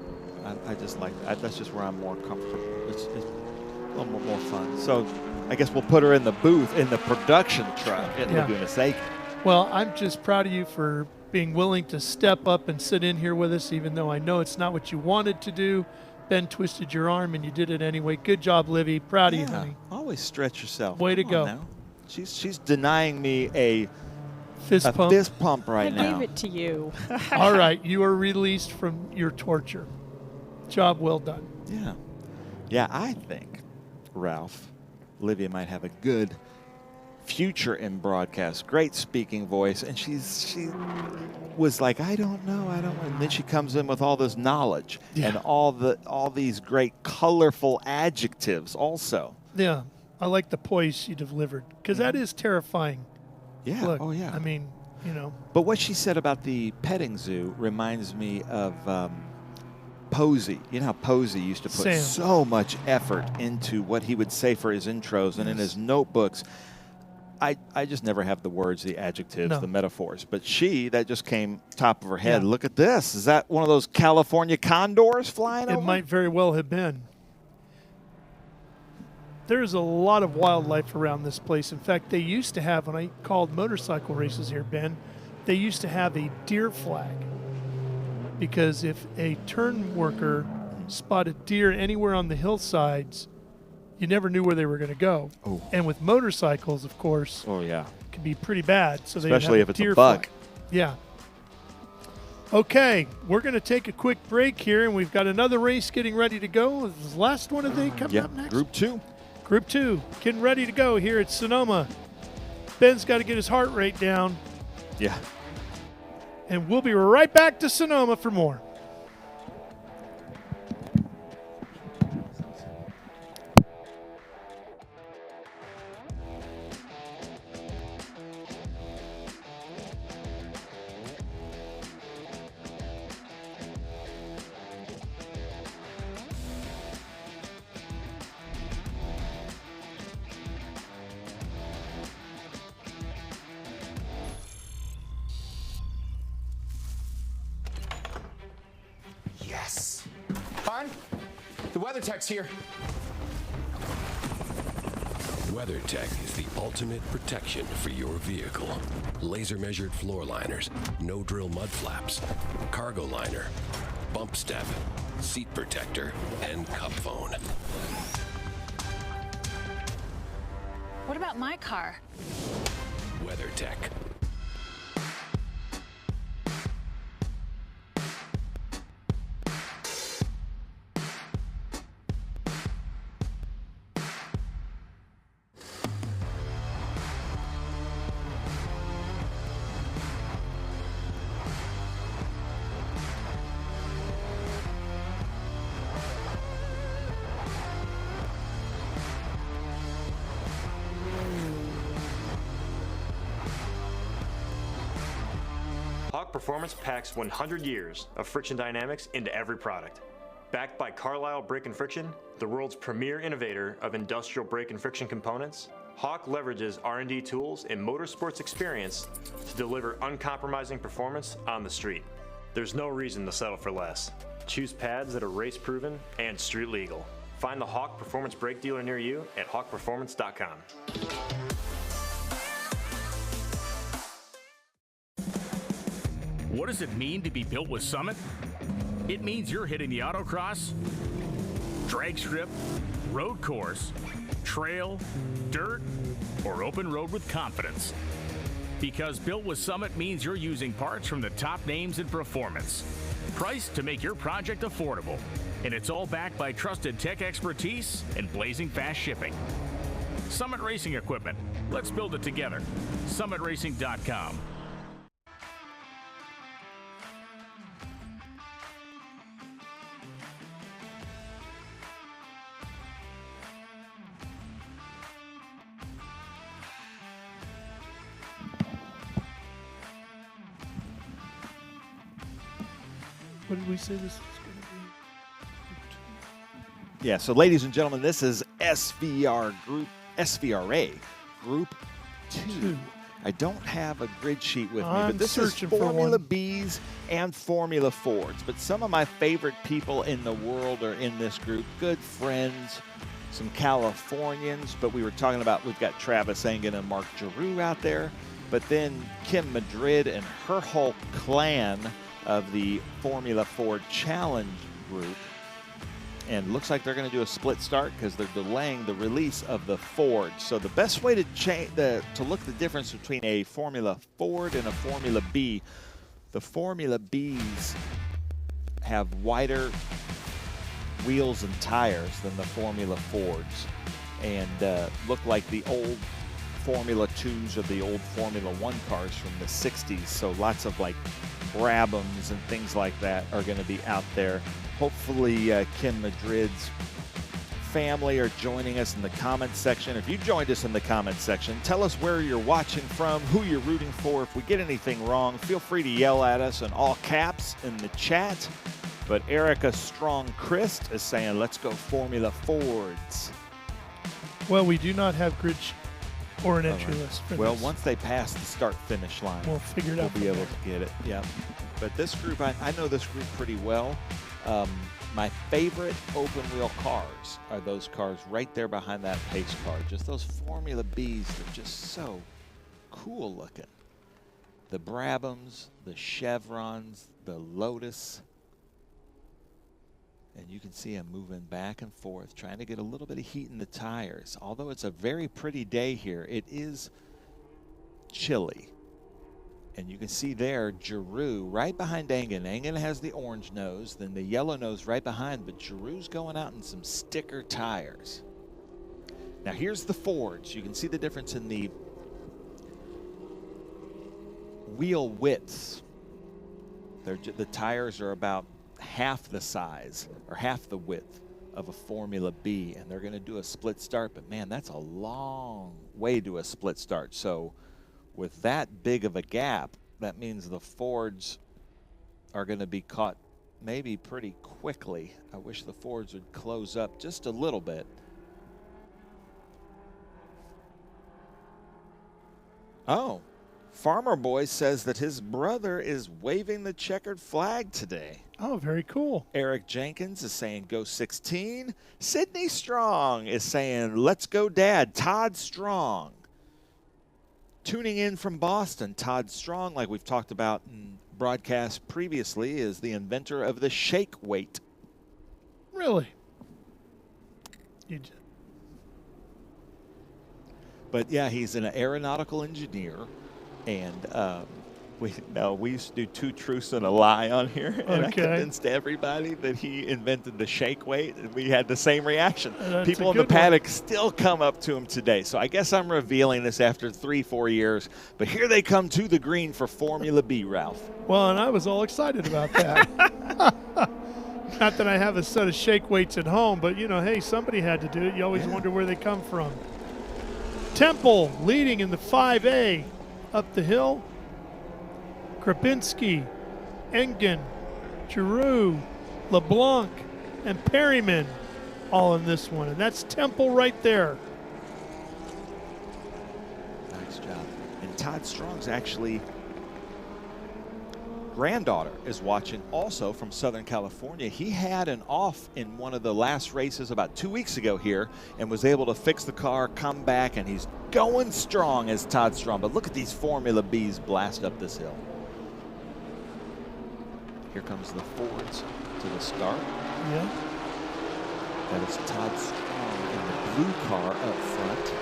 I just like that's just where I'm more comfortable. It's a little more fun. So I guess we'll put her in the booth in the production truck at Laguna Seca. Well, I'm just proud of you for being willing to step up and sit in here with us, even though I know it's not what you wanted to do. Ben twisted your arm and you did it anyway. Good job, Livy. Proud of you, honey. Always stretch yourself. Way to go. Now. She's denying me a fist pump right now. I gave it to you. All right, you are released from your torture. Job well done. Yeah. Yeah, I think, Ralph, Olivia might have a good future in broadcast. Great speaking voice. And she was like, I don't know. And then she comes in with all this knowledge and all these great colorful adjectives also. Yeah. I like the poise she delivered because that is terrifying. Yeah. Look, oh, yeah. I mean, But what she said about the petting zoo reminds me of Posey. You know how Posey used to put so much effort into what he would say for his intros and in his notebooks. I just never have the words, the adjectives, the metaphors. But that just came top of her head. Yeah. Look at this. Is that one of those California condors flying over? It might very well have been. There's a lot of wildlife around this place. In fact, they used to have, when I called motorcycle races here, Ben, they used to have a deer flag. Because if a turn worker spotted deer anywhere on the hillsides, you never knew where they were going to go. Oh. And with motorcycles, of course, it can be pretty bad. So especially if it's a bug. Flag. Yeah. Okay, we're going to take a quick break here, and we've got another race getting ready to go. This is the last one of the day coming up next. Group 2. Group 2, getting ready to go here at Sonoma. Ben's got to get his heart rate down. Yeah. And we'll be right back to Sonoma for more. Yes. Hon, the WeatherTech's here. WeatherTech is the ultimate protection for your vehicle. Laser measured floor liners, no drill mud flaps, cargo liner, bump step, seat protector, and cup phone. What about my car? WeatherTech. Performance packs 100 years of friction dynamics into every product. Backed by Carlisle Brake and Friction, the world's premier innovator of industrial brake and friction components, Hawk leverages R&D tools and motorsports experience to deliver uncompromising performance on the street. There's no reason to settle for less. Choose pads that are race-proven and street legal. Find the Hawk Performance Brake dealer near you at hawkperformance.com. What does it mean to be built with Summit? It means you're hitting the autocross, drag strip, road course, trail, dirt, or open road with confidence. Because built with Summit means you're using parts from the top names in performance. Priced to make your project affordable. And it's all backed by trusted tech expertise and blazing fast shipping. Summit Racing Equipment. Let's build it together. SummitRacing.com. What did we say this was going to be? Yeah, so ladies and gentlemen, this is SVRA Group 2. I don't have a grid sheet with me, I'm but this is searching for Formula one. Bs and Formula Fords. But some of my favorite people in the world are in this group. Good friends, some Californians, but we were talking about, we've got Travis Engen and Mark Giroux out there, but then Kim Madrid and her whole clan of the Formula Ford Challenge group. And looks like they're going to do a split start because they're delaying the release of the Ford. So the best way to look at the difference between a Formula Ford and a Formula B, the Formula Bs have wider wheels and tires than the Formula Fords, and look like the old Formula 2s or the old Formula 1 cars from the 60s. So lots of like Brabhams and things like that are going to be out there. Hopefully Kim Madrid's family are joining us in the comments section. If you joined us in the comments section, tell us where you're watching from, who you're rooting for. If we get anything wrong, feel free to yell at us in all caps in the chat. But Erica Strong-Christ is saying, let's go Formula Fords. Well, we do not have grid or an entry list for Well, this. once they pass the start-finish line, We'll figure it out we'll be from able to get it. Yeah. But this group, I know this group pretty well. My favorite open-wheel cars are those cars right there behind that pace car. Just those Formula Bs, they're just so cool looking. The Brabhams, the Chevrons, the Lotus. And you can see them moving back and forth, trying to get a little bit of heat in the tires. Although it's a very pretty day here, it is chilly. And you can see there, Giroux right behind Engen. Engen has the orange nose, then the yellow nose right behind, but Giroux's going out in some sticker tires. Now here's the Fords. You can see the difference in the wheel widths. The tires are about half the size or half the width of a Formula B, and they're going to do a split start, but man, that's a long way to a split start. So with that big of a gap, that means the Fords are going to be caught maybe pretty quickly. I wish the Fords would close up just a little bit. Oh, Farmer Boy says that his brother is waving the checkered flag today. Oh, very cool. Eric Jenkins is saying go 16. Sydney Strong is saying let's go Dad. Todd Strong. Tuning in from Boston, Todd Strong, like we've talked about in broadcast previously, is the inventor of the shake weight. Really? But yeah, he's an aeronautical engineer, and we used to do 2 truths and a lie on here, and I convinced everybody that he invented the shake weight, and we had the same reaction. People in the paddock still come up to him today. So I guess I'm revealing this after 3-4 years, but here they come to the green for Formula B, Ralph. Well, and I was all excited about that. Not that I have a set of shake weights at home, but you know, hey, somebody had to do it. You always wonder where they come from. Temple leading in the 5A up the hill. Krapinski, Engen, Giroux, LeBlanc, and Perryman all in this one. And that's Temple right there. Nice job. And Todd Strong's actually granddaughter is watching also from Southern California. He had an off in one of the last races about 2 weeks ago here and was able to fix the car, come back, and he's going strong as Todd Strong. But look at these Formula Bs blast up this hill. Here comes the Fords to the start. Yeah. That is Todd Strong in the blue car up front.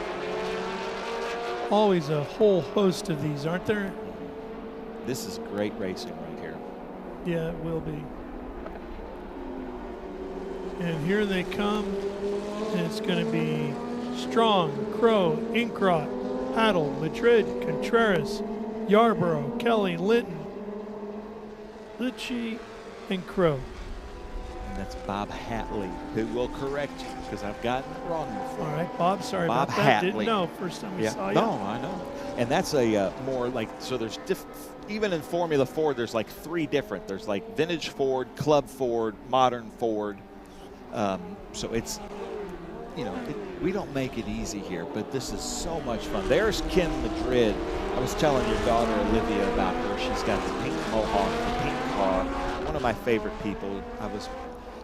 Always a whole host of these, aren't there? This is great racing right here. Yeah, it will be. And here they come. And it's going to be Strong, Crow, Inkrot, Paddle, Madrid, Contreras, Yarborough, Kelly, Linton, Litchi, and Crow. And that's Bob Hatley, who will correct you because I've gotten it wrong before. All right, Bob, sorry Bob about that. Hatley. Didn't know first time we saw you. No, I know. And that's a more like, so there's even in Formula Ford, there's like 3 different. There's like Vintage Ford, Club Ford, Modern Ford. So it's you know, we don't make it easy here, but this is so much fun. There's Ken Madrid. I was telling your daughter Olivia about her. She's got the pink mohawk, the pink car. One of my favorite people. I was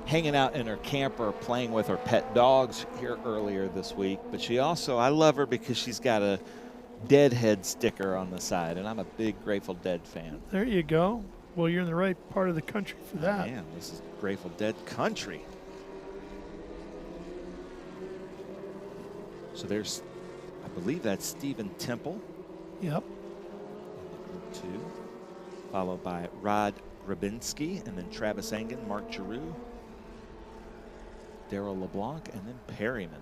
hanging out in her camper playing with her pet dogs here earlier this week, but she also, I love her because she's got a Deadhead sticker on the side, and I'm a big Grateful Dead fan. There you go. Well, you're in the right part of the country for that. Man, this is Grateful Dead country. So there's, I believe that's Stephen Temple. Yep. Group 2, followed by Rod Grabinski, and then Travis Engen, Mark Giroux, Darrell LeBlanc, and then Perryman.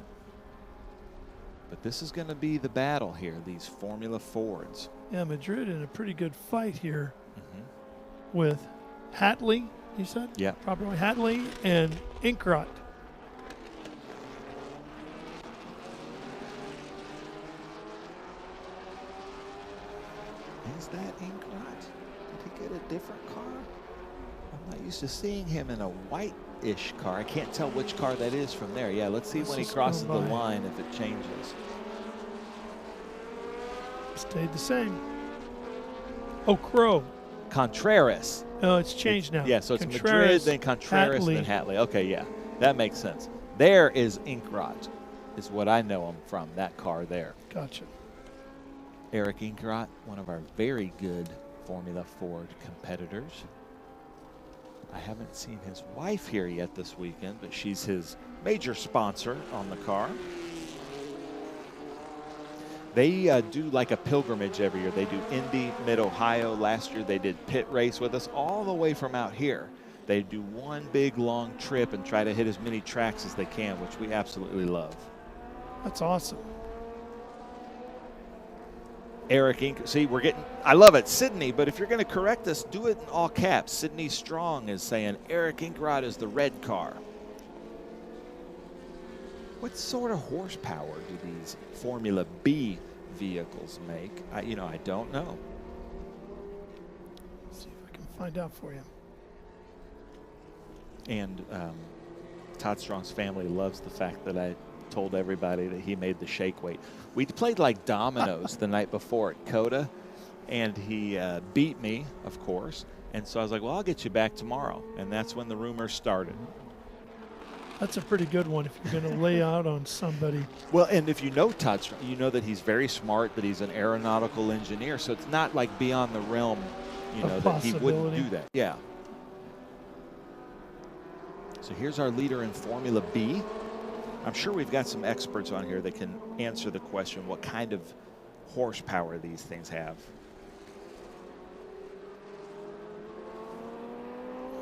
But this is going to be the battle here, these Formula Fords. Yeah, Madrid in a pretty good fight here with Hatley, you said? Yeah. Probably Hatley and Inkrot. Is that Inkrot? Did he get a different car? I'm not used to seeing him in a white-ish car. I can't tell which car that is from there. Yeah, let's see when he crosses the line if it changes. Stayed the same. Oh, Crow. Contreras. Oh, it's changed now. Yeah, so it's Contreras, Madrid, then Contreras, Hatley. then Hatley. Okay, yeah, that makes sense. There is Inkrot, is what I know him from, that car there. Gotcha. Eric Inkrot, one of our very good Formula Ford competitors. I haven't seen his wife here yet this weekend, but she's his major sponsor on the car. They do like a pilgrimage every year. They do Indy, Mid-Ohio. Last year they did pit race with us all the way from out here. They do one big long trip and try to hit as many tracks as they can, which we absolutely love. That's awesome. Eric Inkrot, see, we're getting, I love it, Sydney, but if you're going to correct us, do it in all caps. Sydney Strong is saying Eric Inkrot is the red car. What sort of horsepower do these Formula B vehicles make? I don't know. Let's see if I can find out for you. And Todd Strong's family loves the fact that I told everybody that he made the shake weight. We played like dominoes the night before at COTA, and he beat me, of course. And so I was like, well, I'll get you back tomorrow. And that's when the rumors started. That's a pretty good one if you're going to lay out on somebody. Well, and if you know Todd Strong, you know that he's very smart, that he's an aeronautical engineer. So it's not like beyond the realm, that he wouldn't do that. Yeah. So here's our leader in Formula B. I'm sure we've got some experts on here that can answer the question, what kind of horsepower these things have.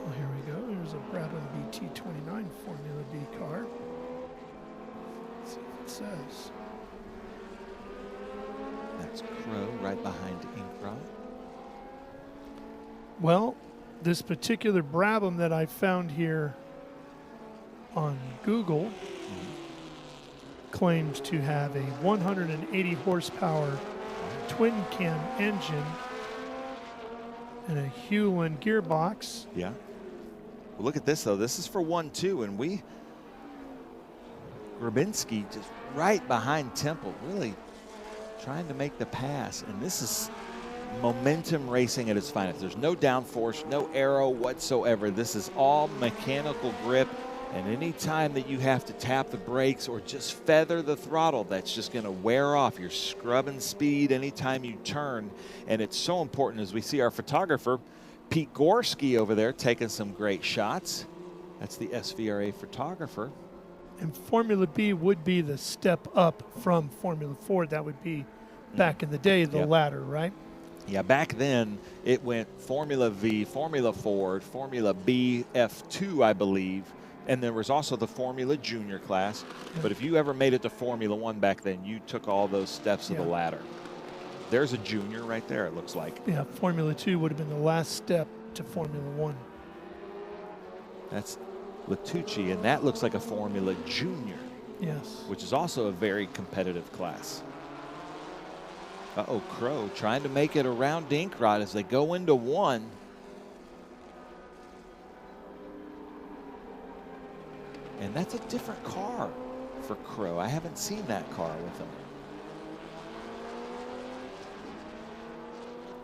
Well, here we go. There's a Brabham BT29 Formula B car. Let's see what it says. That's Crow right behind Inkrot. Well, this particular Brabham that I found here on Google claims to have a 180 horsepower twin cam engine and a Hewland gearbox. Yeah. Well, look at this, though. This is for 1-2, and Grabinski just right behind Temple, really trying to make the pass. And this is momentum racing at its finest. There's no downforce, no aero whatsoever. This is all mechanical grip. And any time that you have to tap the brakes or just feather the throttle, that's just going to wear off. You're scrubbing speed anytime you turn. And it's so important, as we see our photographer, Pete Gorski over there taking some great shots. That's the SVRA photographer. And Formula B would be the step up from Formula Ford. That would be back in the day, the ladder, right? Yeah, back then it went Formula V, Formula Ford, Formula B, F2, I believe. And there was also the Formula Junior class. But if you ever made it to Formula One back then, you took all those steps of the ladder. There's a junior right there, it looks like. Yeah, Formula 2 would have been the last step to Formula 1. That's Latucci, and that looks like a Formula Junior. Yes. Which is also a very competitive class. Uh-oh, Crow trying to make it around Inkrot as they go into one. And that's a different car for Crow. I haven't seen that car with him.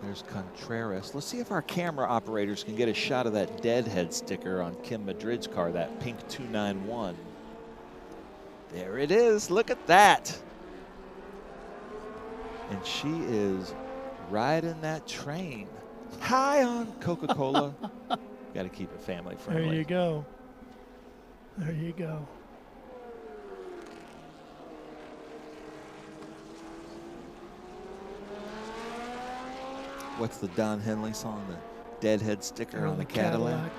There's Contreras. Let's see if our camera operators can get a shot of that deadhead sticker on Kim Madrid's car, that pink 291. There it is. Look at that. And she is riding that train. High on Coca-Cola. Got to keep it family friendly. There you go. There you go. What's the Don Henley song? The deadhead sticker on the Cadillac.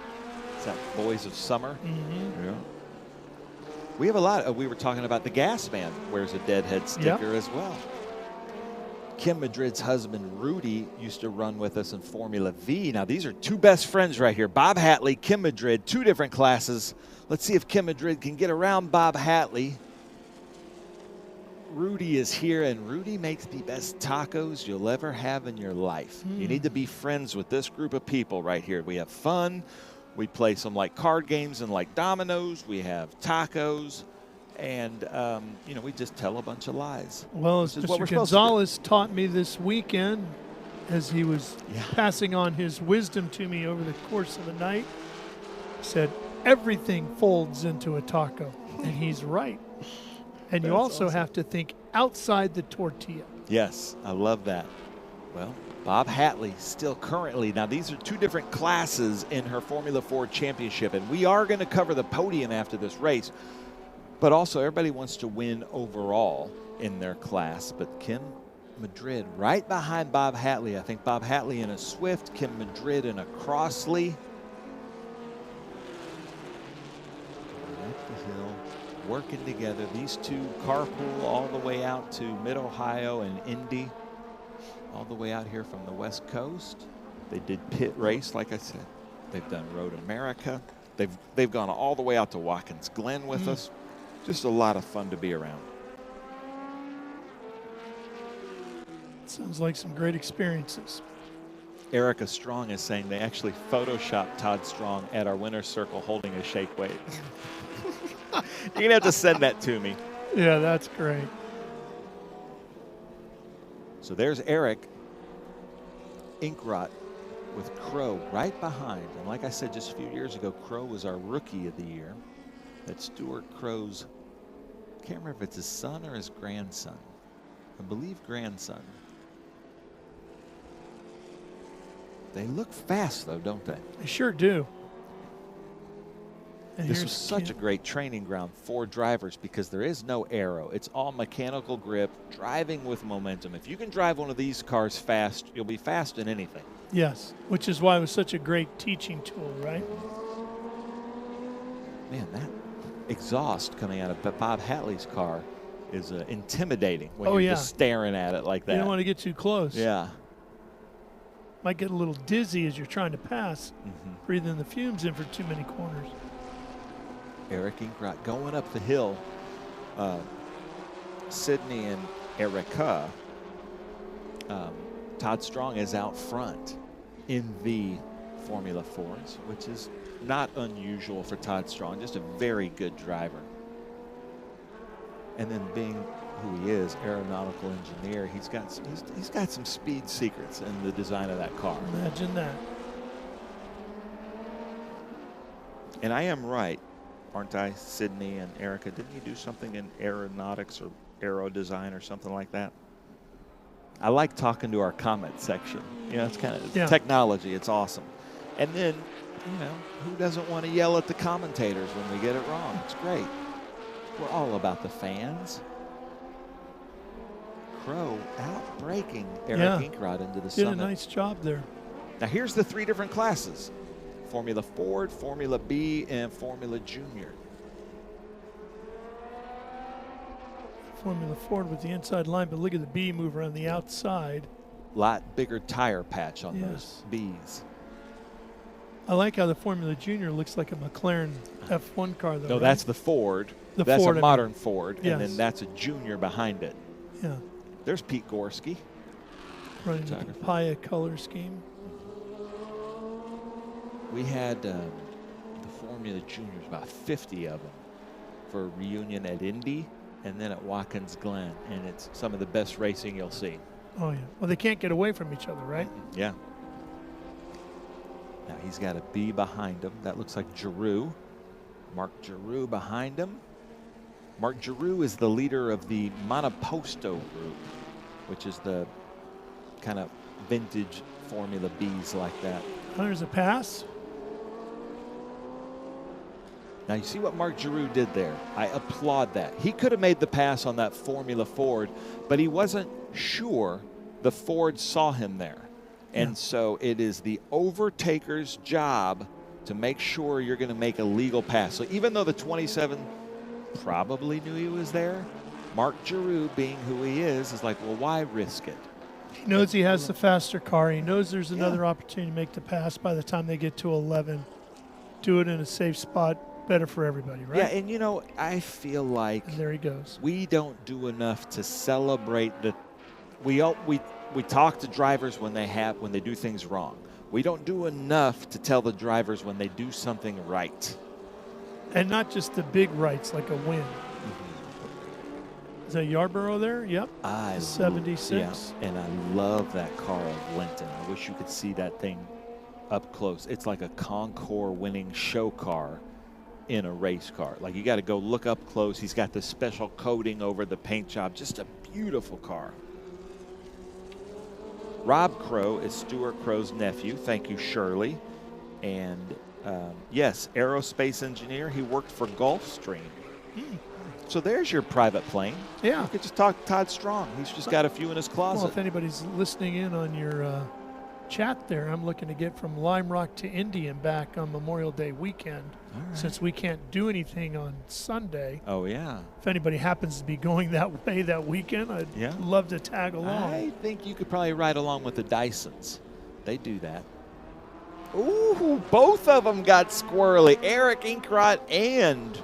Is that Boys of Summer? Mm-hmm. Yeah. We have a lot. We were talking about the gas man wears a deadhead sticker as well. Kim Madrid's husband, Rudy, used to run with us in Formula V. Now, these are two best friends right here. Bob Hatley, Kim Madrid, two different classes. Let's see if Kim Madrid can get around Bob Hatley. Rudy is here, and Rudy makes the best tacos you'll ever have in your life. You need to be friends with this group of people right here. We have fun. We play some like card games and like dominoes. We have tacos. And, you know, we just tell a bunch of lies. Well, as Mr. Gonzalez taught me this weekend as he was passing on his wisdom to me over the course of the night, he said, everything folds into a taco. And he's right. And you also have to think outside the tortilla. Yes, I love that. Well, Bob Hatley still currently, now these are two different classes in her Formula 4 championship, and we are going to cover the podium after this race. But also everybody wants to win overall in their class. But Kim Madrid right behind Bob Hatley. I think Bob Hatley in a Swift, Kim Madrid in a Crossley. Up the hill, working together. These two carpool all the way out to Mid-Ohio and Indy, all the way out here from the West Coast. They did pit race, like I said. They've done Road America. They've gone all the way out to Watkins Glen with us. Just a lot of fun to be around. Sounds like some great experiences. Erica Strong is saying they actually photoshopped Todd Strong at our winner's circle holding a shake weight. You're going to have to send that to me. Yeah, that's great. So there's Eric Inkrot with Crow right behind. And like I said just a few years ago, Crow was our Rookie of the Year. That's Stuart Crow's, I can't remember if it's his son or his grandson. I believe grandson. They look fast, though, don't they? They sure do. And this was such a great training ground for drivers because there is no aero. It's all mechanical grip, driving with momentum. If you can drive one of these cars fast, you'll be fast in anything. Yes, which is why it was such a great teaching tool, right? Man, that exhaust coming out of Bob Hatley's car is intimidating when you're just staring at it like that. You don't want to get too close. Yeah. Might get a little dizzy as you're trying to pass, breathing the fumes in for too many corners. Eric Inkrot going up the hill. Sydney and Erica. Todd Strong is out front in the Formula 4s, which is not unusual for Todd Strong, just a very good driver. And then being who he is, aeronautical engineer, he's got some speed secrets in the design of that car. Imagine that. And I am right, aren't I, Sydney and Erica? Didn't you do something in aeronautics or aero design or something like that? I like talking to our comment section. You know, it's kind of technology. It's awesome. And then, you know, who doesn't want to yell at the commentators when we get it wrong? It's great. We're all about the fans. Crow out-braking Eric Inkrot into the summit. Did a nice job there. Now here's the three different classes. Formula Ford, Formula B, and Formula Junior. Formula Ford with the inside line, but look at the B move around the outside. Lot bigger tire patch on those Bs. I like how the Formula Junior looks like a McLaren F1 car, though. No, right? that's the Ford. That's a modern Ford, and then that's a Junior behind it. Yeah. There's Pete Gorski. Running the papaya color scheme. We had the Formula Juniors, about 50 of them. for a reunion at Indy and then at Watkins Glen, and it's some of the best racing you'll see. Oh, yeah. Well, they can't get away from each other, right? Yeah. Now he's got a B behind him. That looks like Giroux. Mark Giroux behind him. Mark Giroux is the leader of the Monoposto group, which is the kind of vintage Formula Bs like that. Oh, there's a pass. Now you see what Mark Giroux did there. I applaud that. He could have made the pass on that Formula Ford, but he wasn't sure the Ford saw him there. And so it is the overtaker's job to make sure you're going to make a legal pass. So even though the 27 probably knew he was there, Mark Giroux, being who he is like, well, why risk it? He knows he has the faster car. He knows there's another opportunity to make the pass by the time they get to 11. Do it in a safe spot. Better for everybody, right? Yeah, and you know, I feel like and there he goes. We don't do enough to celebrate the. We talk to drivers when they do things wrong. We don't do enough to tell the drivers when they do something right. And not just the big rights, like a win. Is that Yarborough there? Yep. 76. Yeah, and I love that car of Linton. I wish you could see that thing up close. It's like a Concours winning show car in a race car. Like, you got to go look up close. He's got the special coating over the paint job. Just a beautiful car. Rob Crow is Stuart Crow's nephew. Thank you, Shirley. And yes, aerospace engineer. He worked for Gulfstream. So there's your private plane. Yeah. You could just talk to Todd Strong. He's just got a few in his closet. Well, if anybody's listening in on your chat there, I'm looking to get from Lime Rock to Indy and back on Memorial Day weekend. Right. Since we can't do anything on Sunday. Oh, yeah. If anybody happens to be going that way that weekend, I'd love to tag along. I think you could probably ride along with the Dysons. They do that. Ooh, both of them got squirrely. Eric Inkrot and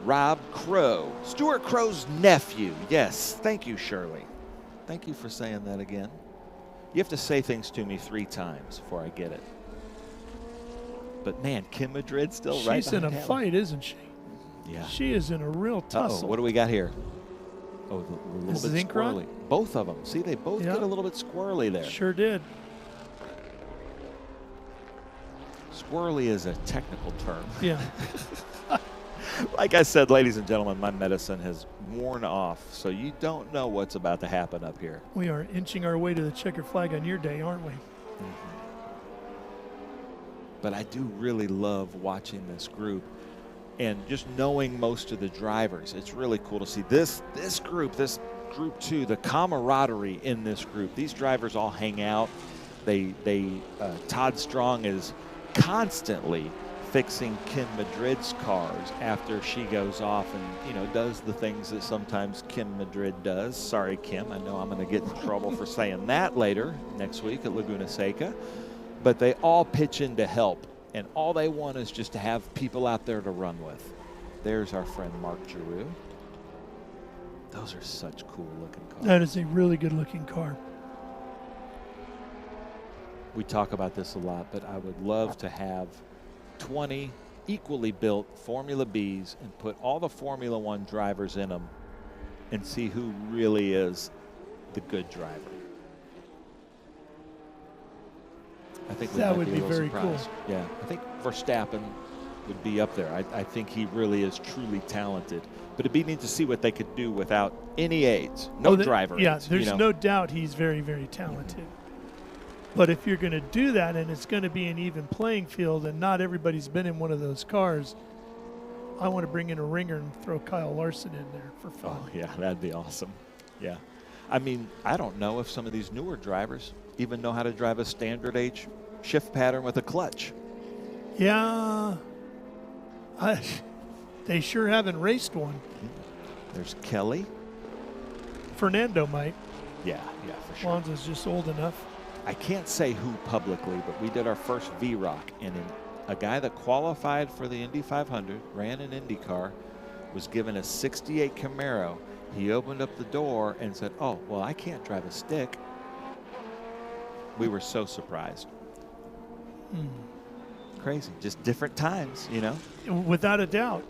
Rob Crow. Stuart Crow's nephew. Yes. Thank you, Shirley. Thank you for saying that again. You have to say things to me 3 times before I get it. But, man, Kim Madrid still right behind She's in a him. fight, isn't she? Yeah. She is in a real tussle. What do we got here? Oh, a little This bit is Inkrot? squirrely. Both of them. See, they both get a little bit squirrely there. Sure did. Squirrely is a technical term. Yeah. Like I said, ladies and gentlemen, my medicine has worn off, so you don't know what's about to happen up here. We are inching our way to the checkered flag on your day, aren't we? But I do really love watching this group and just knowing most of the drivers. It's really cool to see this group 2, the camaraderie in this group. These drivers all hang out. Todd Strong is constantly fixing Kim Madrid's cars after she goes off and does the things that sometimes Kim Madrid does. Sorry, Kim, I know I'm going to get in trouble for saying that later next week at Laguna Seca. But they all pitch in to help, and all they want is just to have people out there to run with. There's our friend Mark Giroux. Those are such cool looking cars. That is a really good looking car. We talk about this a lot, but I would love to have 20 equally built Formula Bs and put all the Formula One drivers in them and see who really is the good driver. I think that would be very cool. Yeah, I think Verstappen would be up there. I think he really is truly talented. But it'd be neat to see what they could do without any aids, no driver aids. Yeah, there's no doubt he's very, very talented. But if you're going to do that and it's going to be an even playing field and not everybody's been in one of those cars, I want to bring in a ringer and throw Kyle Larson in there for fun. Oh, yeah, that'd be awesome. Yeah. I mean, I don't know if some of these newer drivers even know how to drive a standard H shift pattern with a clutch. Yeah. They sure haven't raced one. There's Kelly. Fernando might. Yeah, for sure. Lonzo's just old enough. I can't say who publicly, but we did our first V-Rock, and a guy that qualified for the Indy 500, ran an Indy car, was given a 68 Camaro. He opened up the door and said, oh, well, I can't drive a stick. We were so surprised. Crazy. Just different times, Without a doubt.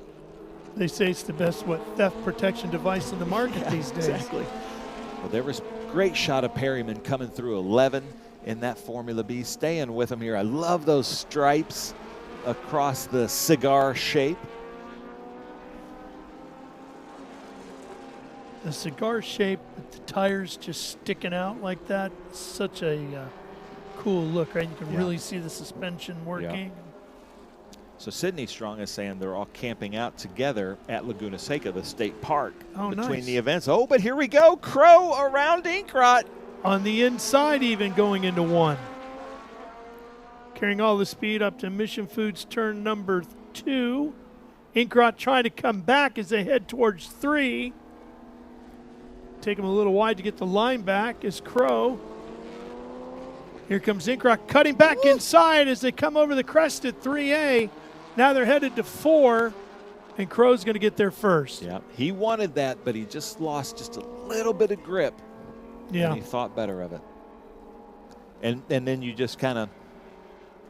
They say it's the best, theft protection device in the market these days. Exactly. Well, there was a great shot of Perryman coming through 11 in that Formula B. Staying with him here. I love those stripes across the cigar shape. The cigar shape with the tires just sticking out like that, such a cool look, right? You can really see the suspension working. Yeah. So Sydney Strong is saying they're all camping out together at Laguna Seca, the state park, between the events. Oh, but here we go. Crow around Inkrot. On the inside even, going into 1. Carrying all the speed up to Mission Foods turn number 2. Inkrot trying to come back as they head towards 3. Take him a little wide to get the line back is Crow. Here comes Inkrot cutting back inside as they come over the crest at 3A. Now they're headed to 4, and Crow's going to get there first. Yeah, he wanted that, but he just lost just a little bit of grip. Yeah. And he thought better of it. And then you just kind of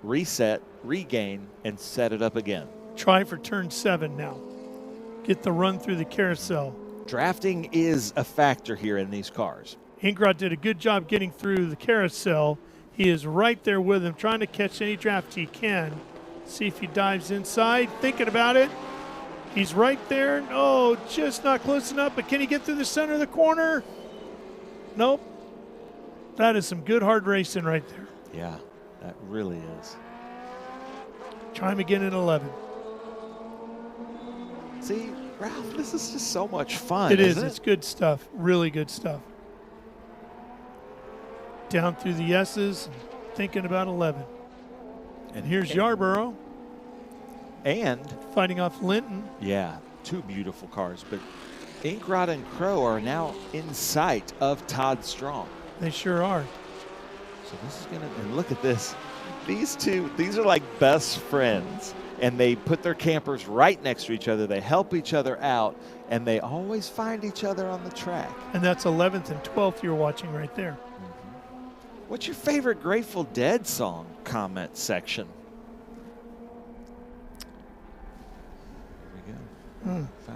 reset, regain, and set it up again. Try for turn 7 now. Get the run through the carousel. Drafting is a factor here in these cars. Inkrot did a good job getting through the carousel. He is right there with him, trying to catch any draft he can. See if he dives inside, thinking about it. He's right there. Oh, just not close enough, but can he get through the center of the corner? Nope. That is some good hard racing right there. Yeah, that really is. Try him again in 11. See, Ralph, this is just so much fun. It is. Isn't it? It's good stuff. Really good stuff. Down through the S's, thinking about 11. And here's Yarborough. And fighting off Linton. Yeah, 2 beautiful cars. But Inkrot and Crow are now in sight of Todd Strong. They sure are. So this is going to, and look at this. These two, these are like best friends. And they put their campers right next to each other. They help each other out. And they always find each other on the track. And that's 11th and 12th you're watching right there. What's your favorite Grateful Dead song? Comment section. Here we go. 5.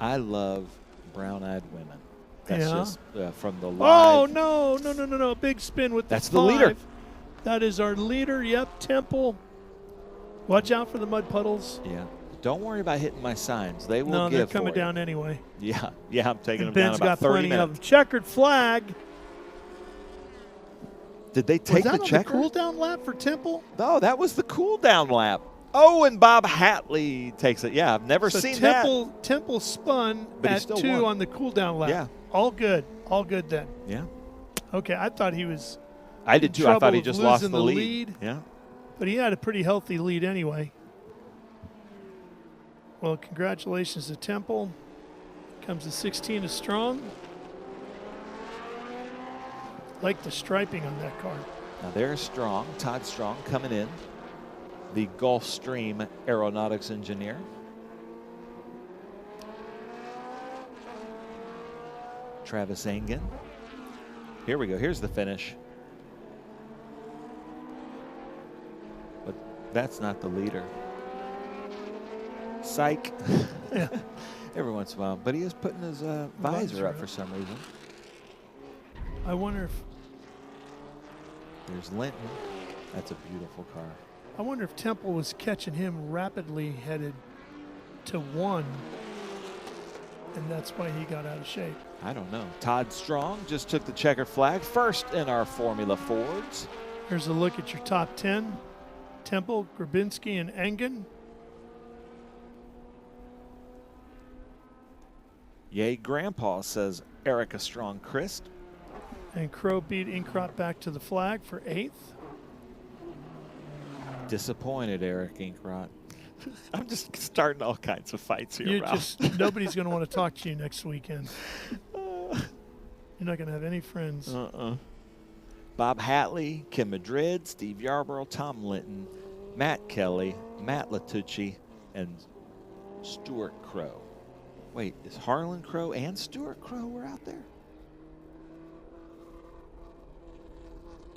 I love Brown Eyed Women. That's just from the live. Oh, no. Big spin with That's the 5. the leader. That is our leader. Yep, Temple. Watch out for the mud puddles. Yeah. Don't worry about hitting my signs. They will give. No, they're coming for you. down anyway. Yeah, I'm taking And them down Ben's about got 30 plenty minutes. of them. Checkered flag. Did they take was that the on checker? the cool down lap for Temple? No, that was the cool down lap. Oh, and Bob Hatley takes it. Yeah, I've never seen that. Temple spun But he at still 2 won. on the cool down lap. Yeah. All good. All good then. Yeah. Okay, I thought he was I did in too. I thought trouble he of just lost losing the lead. Yeah. But he had a pretty healthy lead anyway. Well, congratulations to Temple. Comes to 16 is Strong. Like the striping on that car. Now there's Strong, Todd Strong coming in, the Gulfstream aeronautics engineer. Travis Engen. Here we go. Here's the finish. But that's not the leader. Psych. Yeah. Every once in a while. But he is putting his visor up for some reason. I wonder if There's Linton. That's a beautiful car. I wonder if Temple was catching him rapidly headed to 1, and that's why he got out of shape. I don't know. Todd Strong just took the checker flag first in our Formula Fords. Here's a look at your top 10. Temple, Grabinski, and Engen. Yay, Grandpa, says Erica Strong Christ. And Crow beat Inkrot back to the flag for 8th. Disappointed, Eric Inkrot. I'm just starting all kinds of fights here, Ralph. Nobody's going to want to talk to you next weekend. You're not going to have any friends. Bob Hatley, Kim Madrid, Steve Yarborough, Tom Linton, Matt Kelly, Matt Latucci, and Stuart Crow. Wait, is Harlan Crow and Stuart Crow were out there?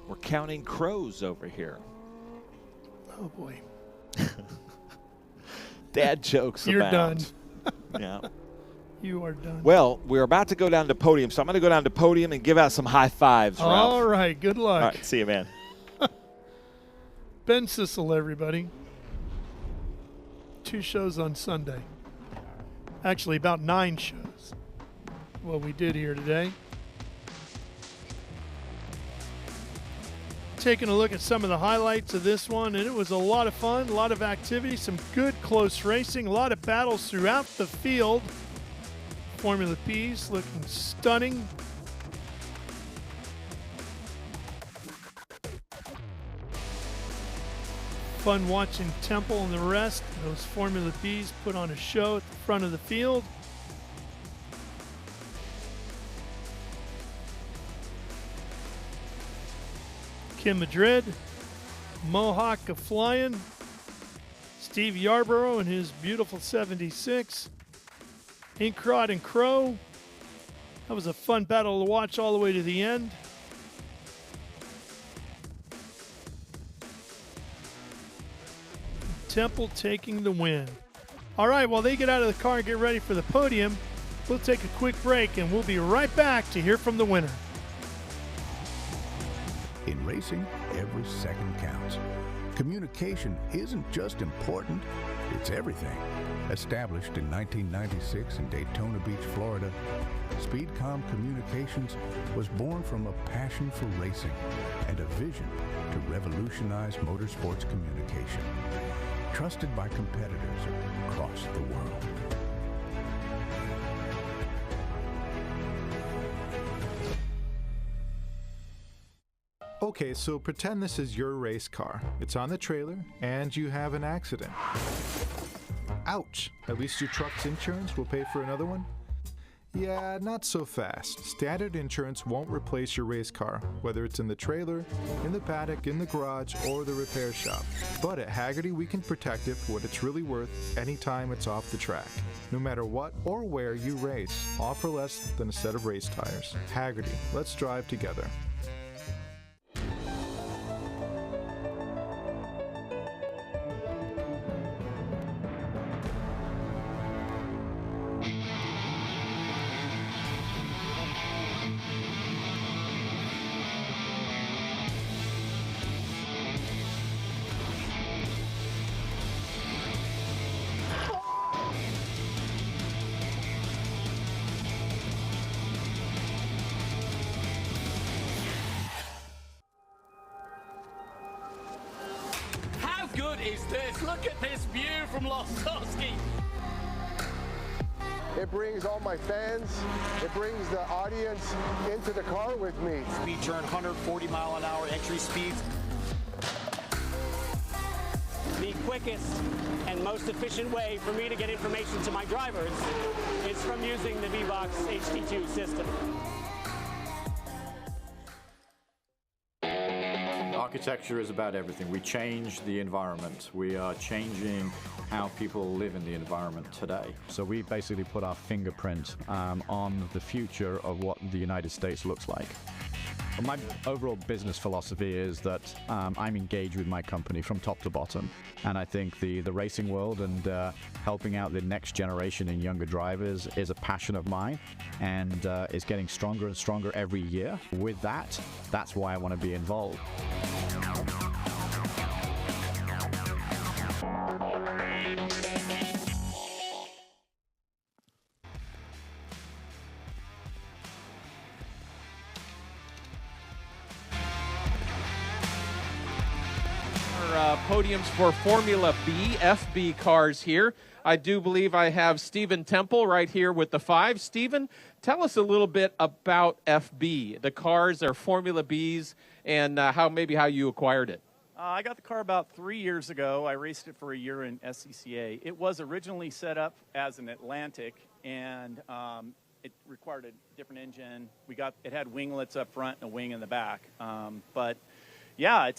We're counting crows over here. Oh, boy. Dad jokes You're abound. done. Yeah. You are done. Well, we're about to go down to Podium, so I'm going to go down to Podium and give out some high fives, Ralph. All right. Good luck. All right. See you, man. Ben Sissel, everybody. 2 shows on Sunday. Actually, about 9 shows. What we did here today. Taking a look at some of the highlights of this one, and it was a lot of fun, a lot of activity, some good close racing, a lot of battles throughout the field. Formula P's looking stunning. Fun watching Temple and the rest. Those Formula B's put on a show at the front of the field. Kim Madrid, Mohawk a-flying, Steve Yarborough and his beautiful 76, Inkrod and Crow. That was a fun battle to watch all the way to the end. Temple taking the win. All right, while they get out of the car and get ready for the podium, we'll take a quick break and we'll be right back to hear from the winner. In racing, every second counts. Communication isn't just important, it's everything. Established in 1996 in Daytona Beach, Florida, Speedcom Communications was born from a passion for racing and a vision to revolutionize motorsports communication. Trusted by competitors across the world. Okay, so pretend this is your race car. It's on the trailer, and you have an accident. Ouch! At least your truck's insurance will pay for another one? Yeah, not so fast. Standard insurance won't replace your race car, whether it's in the trailer, in the paddock, in the garage, or the repair shop. But at Haggerty, we can protect it for what it's really worth anytime it's off the track. No matter what or where you race, offer less than a set of race tires. Haggerty, let's drive together. How good is this? Look at this view from Losowski. It brings all my fans, it brings the audience into the car with me. Speed turn 140-mile-an-hour entry speeds. The quickest and most efficient way for me to get information to my drivers is from using the V-Box HD2 system. Architecture is about everything. We change the environment. We are changing how people live in the environment today. So we basically put our fingerprint on the future of what the United States looks like. My overall business philosophy is that I'm engaged with my company from top to bottom, and I think the racing world and helping out the next generation and younger drivers is a passion of mine, and is getting stronger and stronger every year. With that, that's why I want to be involved. Podiums for Formula B, FB cars here. I do believe I have Stephen Temple right here with the 5. Stephen, tell us a little bit about FB. The cars are Formula Bs, and how you acquired it. I got the car about 3 years ago. I raced it for a year in SCCA. It was originally set up as an Atlantic, and it required a different engine. It had winglets up front and a wing in the back. But yeah,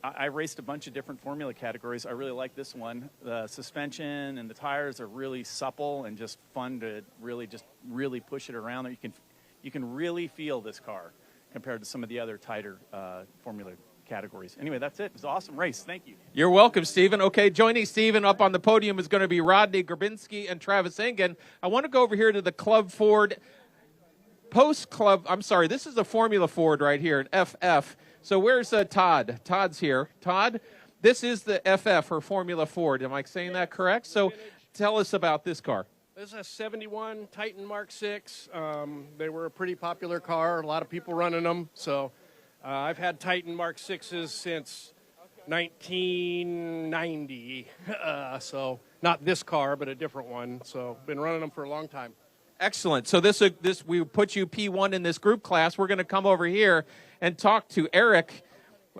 I raced a bunch of different formula categories. I really like this one. The suspension and the tires are really supple and just fun to really push it around. You can really feel this car compared to some of the other tighter formula categories. Anyway, that's it. It was an awesome race. Thank you. You're welcome, Stephen. Okay, joining Stephen up on the podium is going to be Rodney Grabinski and Travis Engen. I want to go over here to the Club Ford post-club. I'm sorry, this is the Formula Ford right here, an FF. So where's Todd? Todd's here. Todd, this is the FF, or Formula Ford. Am I saying that correct? So tell us about this car. This is a 71 Titan Mark 6. They were a pretty popular car. A lot of people running them. So I've had Titan Mark 6s since 1990. So not this car, but a different one. So been running them for a long time. Excellent. So this we put you P1 in this group class. We're going to come over here and talk to Eric.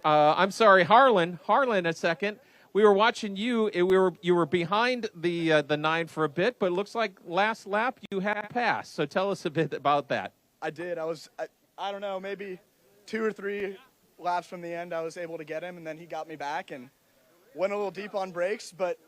Harlan. Harlan, a second. We were watching you. You were behind the 9 for a bit, but it looks like last lap you had passed. So tell us a bit about that. I did. I don't know, maybe 2 or 3 laps from the end, I was able to get him, and then he got me back and went a little deep on brakes, but,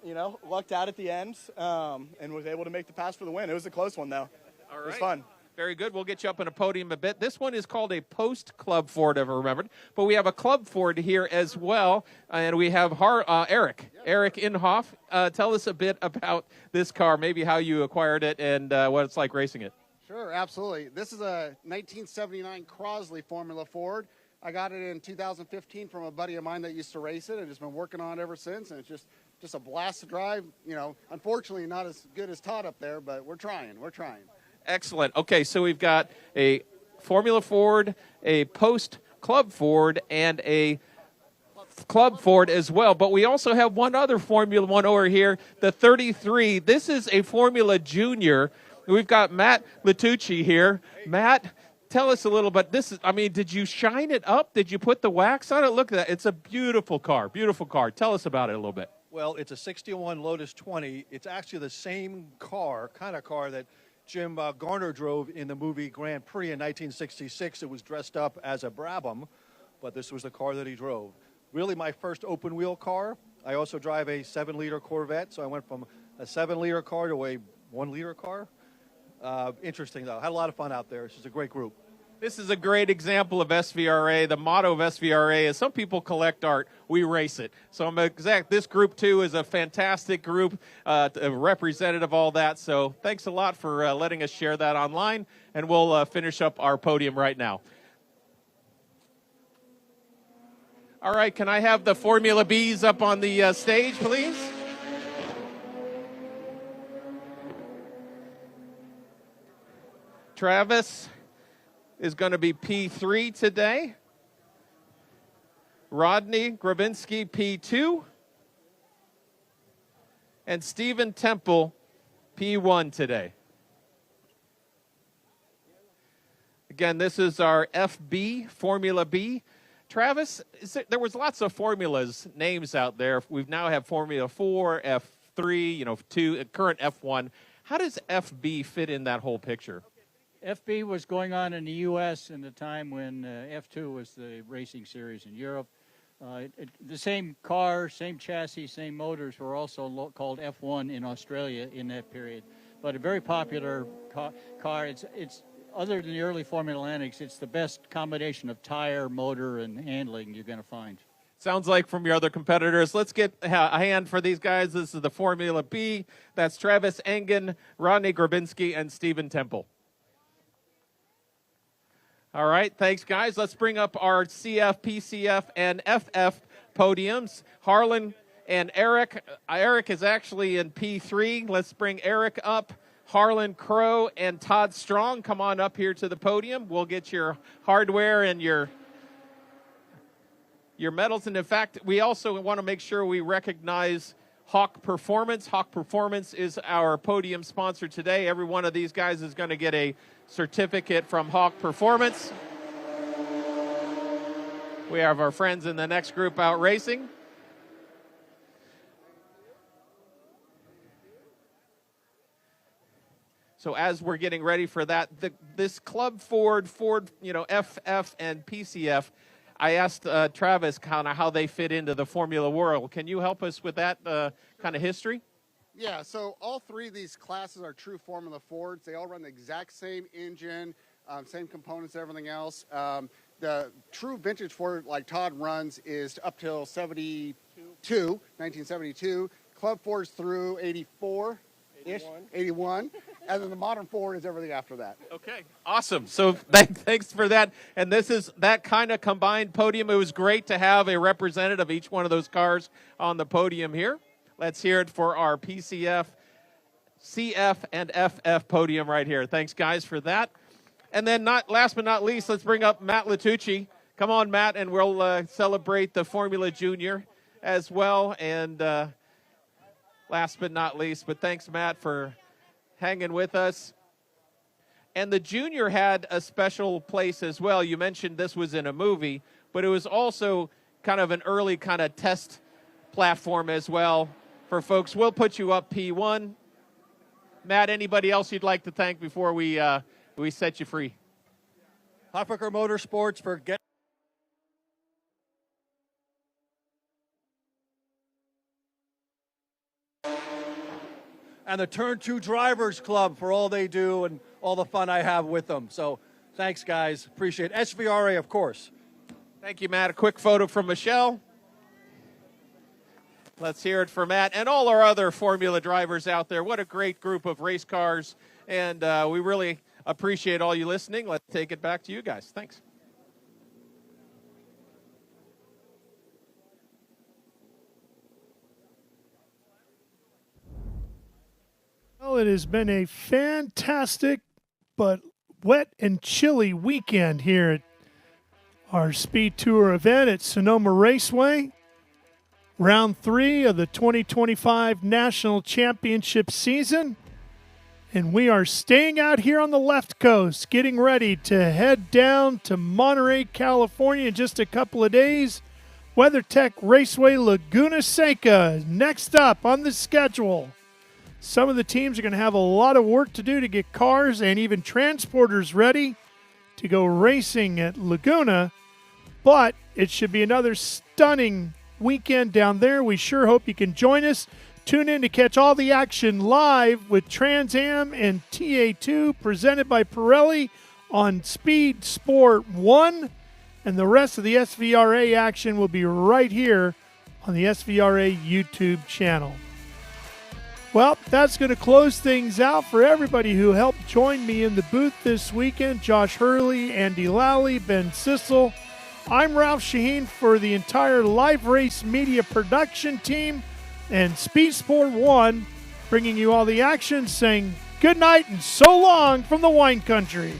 lucked out at the end and was able to make the pass for the win. It was a close one, though. All right. It was fun. Very good. We'll get you up on a podium a bit. This one is called a post-Club Ford, if I remembered. But we have a Club Ford here as well. And we have Eric Inhofe. Tell us a bit about this car, maybe how you acquired it and what it's like racing it. Sure, absolutely. This is a 1979 Crosley Formula Ford. I got it in 2015 from a buddy of mine that used to race it and just been working on it ever since. And it's just a blast to drive. Unfortunately not as good as Todd up there, but we're trying. Excellent. Okay, so we've got a Formula Ford, a post-Club Ford, and a Club Ford as well. But we also have one other Formula One over here, the 33. This is a Formula Junior. We've got Matt Litucci here. Matt, tell us a little bit. Did you shine it up? Did you put the wax on it? Look at that. It's a beautiful car. Beautiful car. Tell us about it a little bit. Well, it's a 61 Lotus 20. It's actually the same kind of car that Jim Garner drove in the movie Grand Prix in 1966. It was dressed up as a Brabham, but this was the car that he drove. Really my first open-wheel car. I also drive a 7-liter Corvette, so I went from a 7-liter car to a 1-liter car. Interesting, though. Had a lot of fun out there. This is a great group. This is a great example of SVRA. The motto of SVRA is some people collect art, we race it. So this group, too, is a fantastic group, representative of all that. So thanks a lot for letting us share that online, and we'll finish up our podium right now. All right, can I have the Formula Bs up on the stage, please? Travis is going to be P3 today. Rodney Grabinski, P2. And Stephen Temple, P1 today. Again, this is our FB, Formula B. Travis, there was lots of formulas, names out there. We now have Formula 4, F3, 2, current F1. How does FB fit in that whole picture? FB was going on in the U.S. in the time when F2 was the racing series in Europe. The same car, same chassis, same motors were also called F1 in Australia in that period. But a very popular car. It's other than the early Formula Atlantics, it's the best combination of tire, motor, and handling you're going to find. Sounds like from your other competitors. Let's get a hand for these guys. This is the Formula B. That's Travis Engen, Rodney Grabinski, and Stephen Temple. All right, thanks, guys. Let's bring up our CF, PCF, and FF podiums. Harlan and Eric. Eric is actually in P3. Let's bring Eric up. Harlan Crow and Todd Strong, come on up here to the podium. We'll get your hardware and your medals. And, in fact, we also want to make sure we recognize Hawk Performance. Hawk Performance is our podium sponsor today. Every one of these guys is going to get a certificate from Hawk Performance. We have our friends in the next group out racing. So as we're getting ready for that, this Club Ford, FF and PCF, I asked Travis kind of how they fit into the Formula world. Can you help us with that kind of history? Yeah, so all three of these classes are true Formula Fords. They all run the exact same engine, same components, everything else. the true vintage Ford like Todd runs is up till 1972. Club Ford's through 84-ish, 81. And then the modern Ford is everything after that. Okay, awesome. So thanks for that. And this is that kind of combined podium. It was great to have a representative of each one of those cars on the podium here. Let's hear it for our PCF, CF, and FF podium right here. Thanks, guys, for that. And then last but not least, let's bring up Matt Latucci. Come on, Matt, and we'll celebrate the Formula Junior as well. And last but not least, but thanks, Matt, for hanging with us. And the Junior had a special place as well. You mentioned this was in a movie, but it was also kind of an early kind of test platform as well for folks. We'll put you up, P1. Matt, anybody else you'd like to thank before we set you free? Hoffaker Motorsports for getting and the Turn 2 Drivers Club for all they do and all the fun I have with them. So thanks, guys. Appreciate it. SVRA, of course. Thank you, Matt. A quick photo from Michelle. Let's hear it for Matt and all our other Formula drivers out there. What a great group of race cars. And we really appreciate all you listening. Let's take it back to you guys. Thanks. Well, it has been a fantastic but wet and chilly weekend here at our Speed Tour event at Sonoma Raceway. Round 3 of the 2025 National Championship season. And we are staying out here on the left coast, getting ready to head down to Monterey, California in just a couple of days. WeatherTech Raceway Laguna Seca is next up on the schedule. Some of the teams are going to have a lot of work to do to get cars and even transporters ready to go racing at Laguna, but it should be another stunning weekend down there. We sure hope you can join us. Tune in to catch all the action live with Trans Am and TA2 presented by Pirelli on Speed Sport 1, and the rest of the SVRA action will be right here on the SVRA YouTube channel. Well, that's going to close things out for everybody who helped join me in the booth this weekend. Josh Hurley, Andy Lally, Ben Sissel. I'm Ralph Shaheen for the entire Live Race Media production team and Speed Sport 1, bringing you all the action, saying good night and so long from the wine country.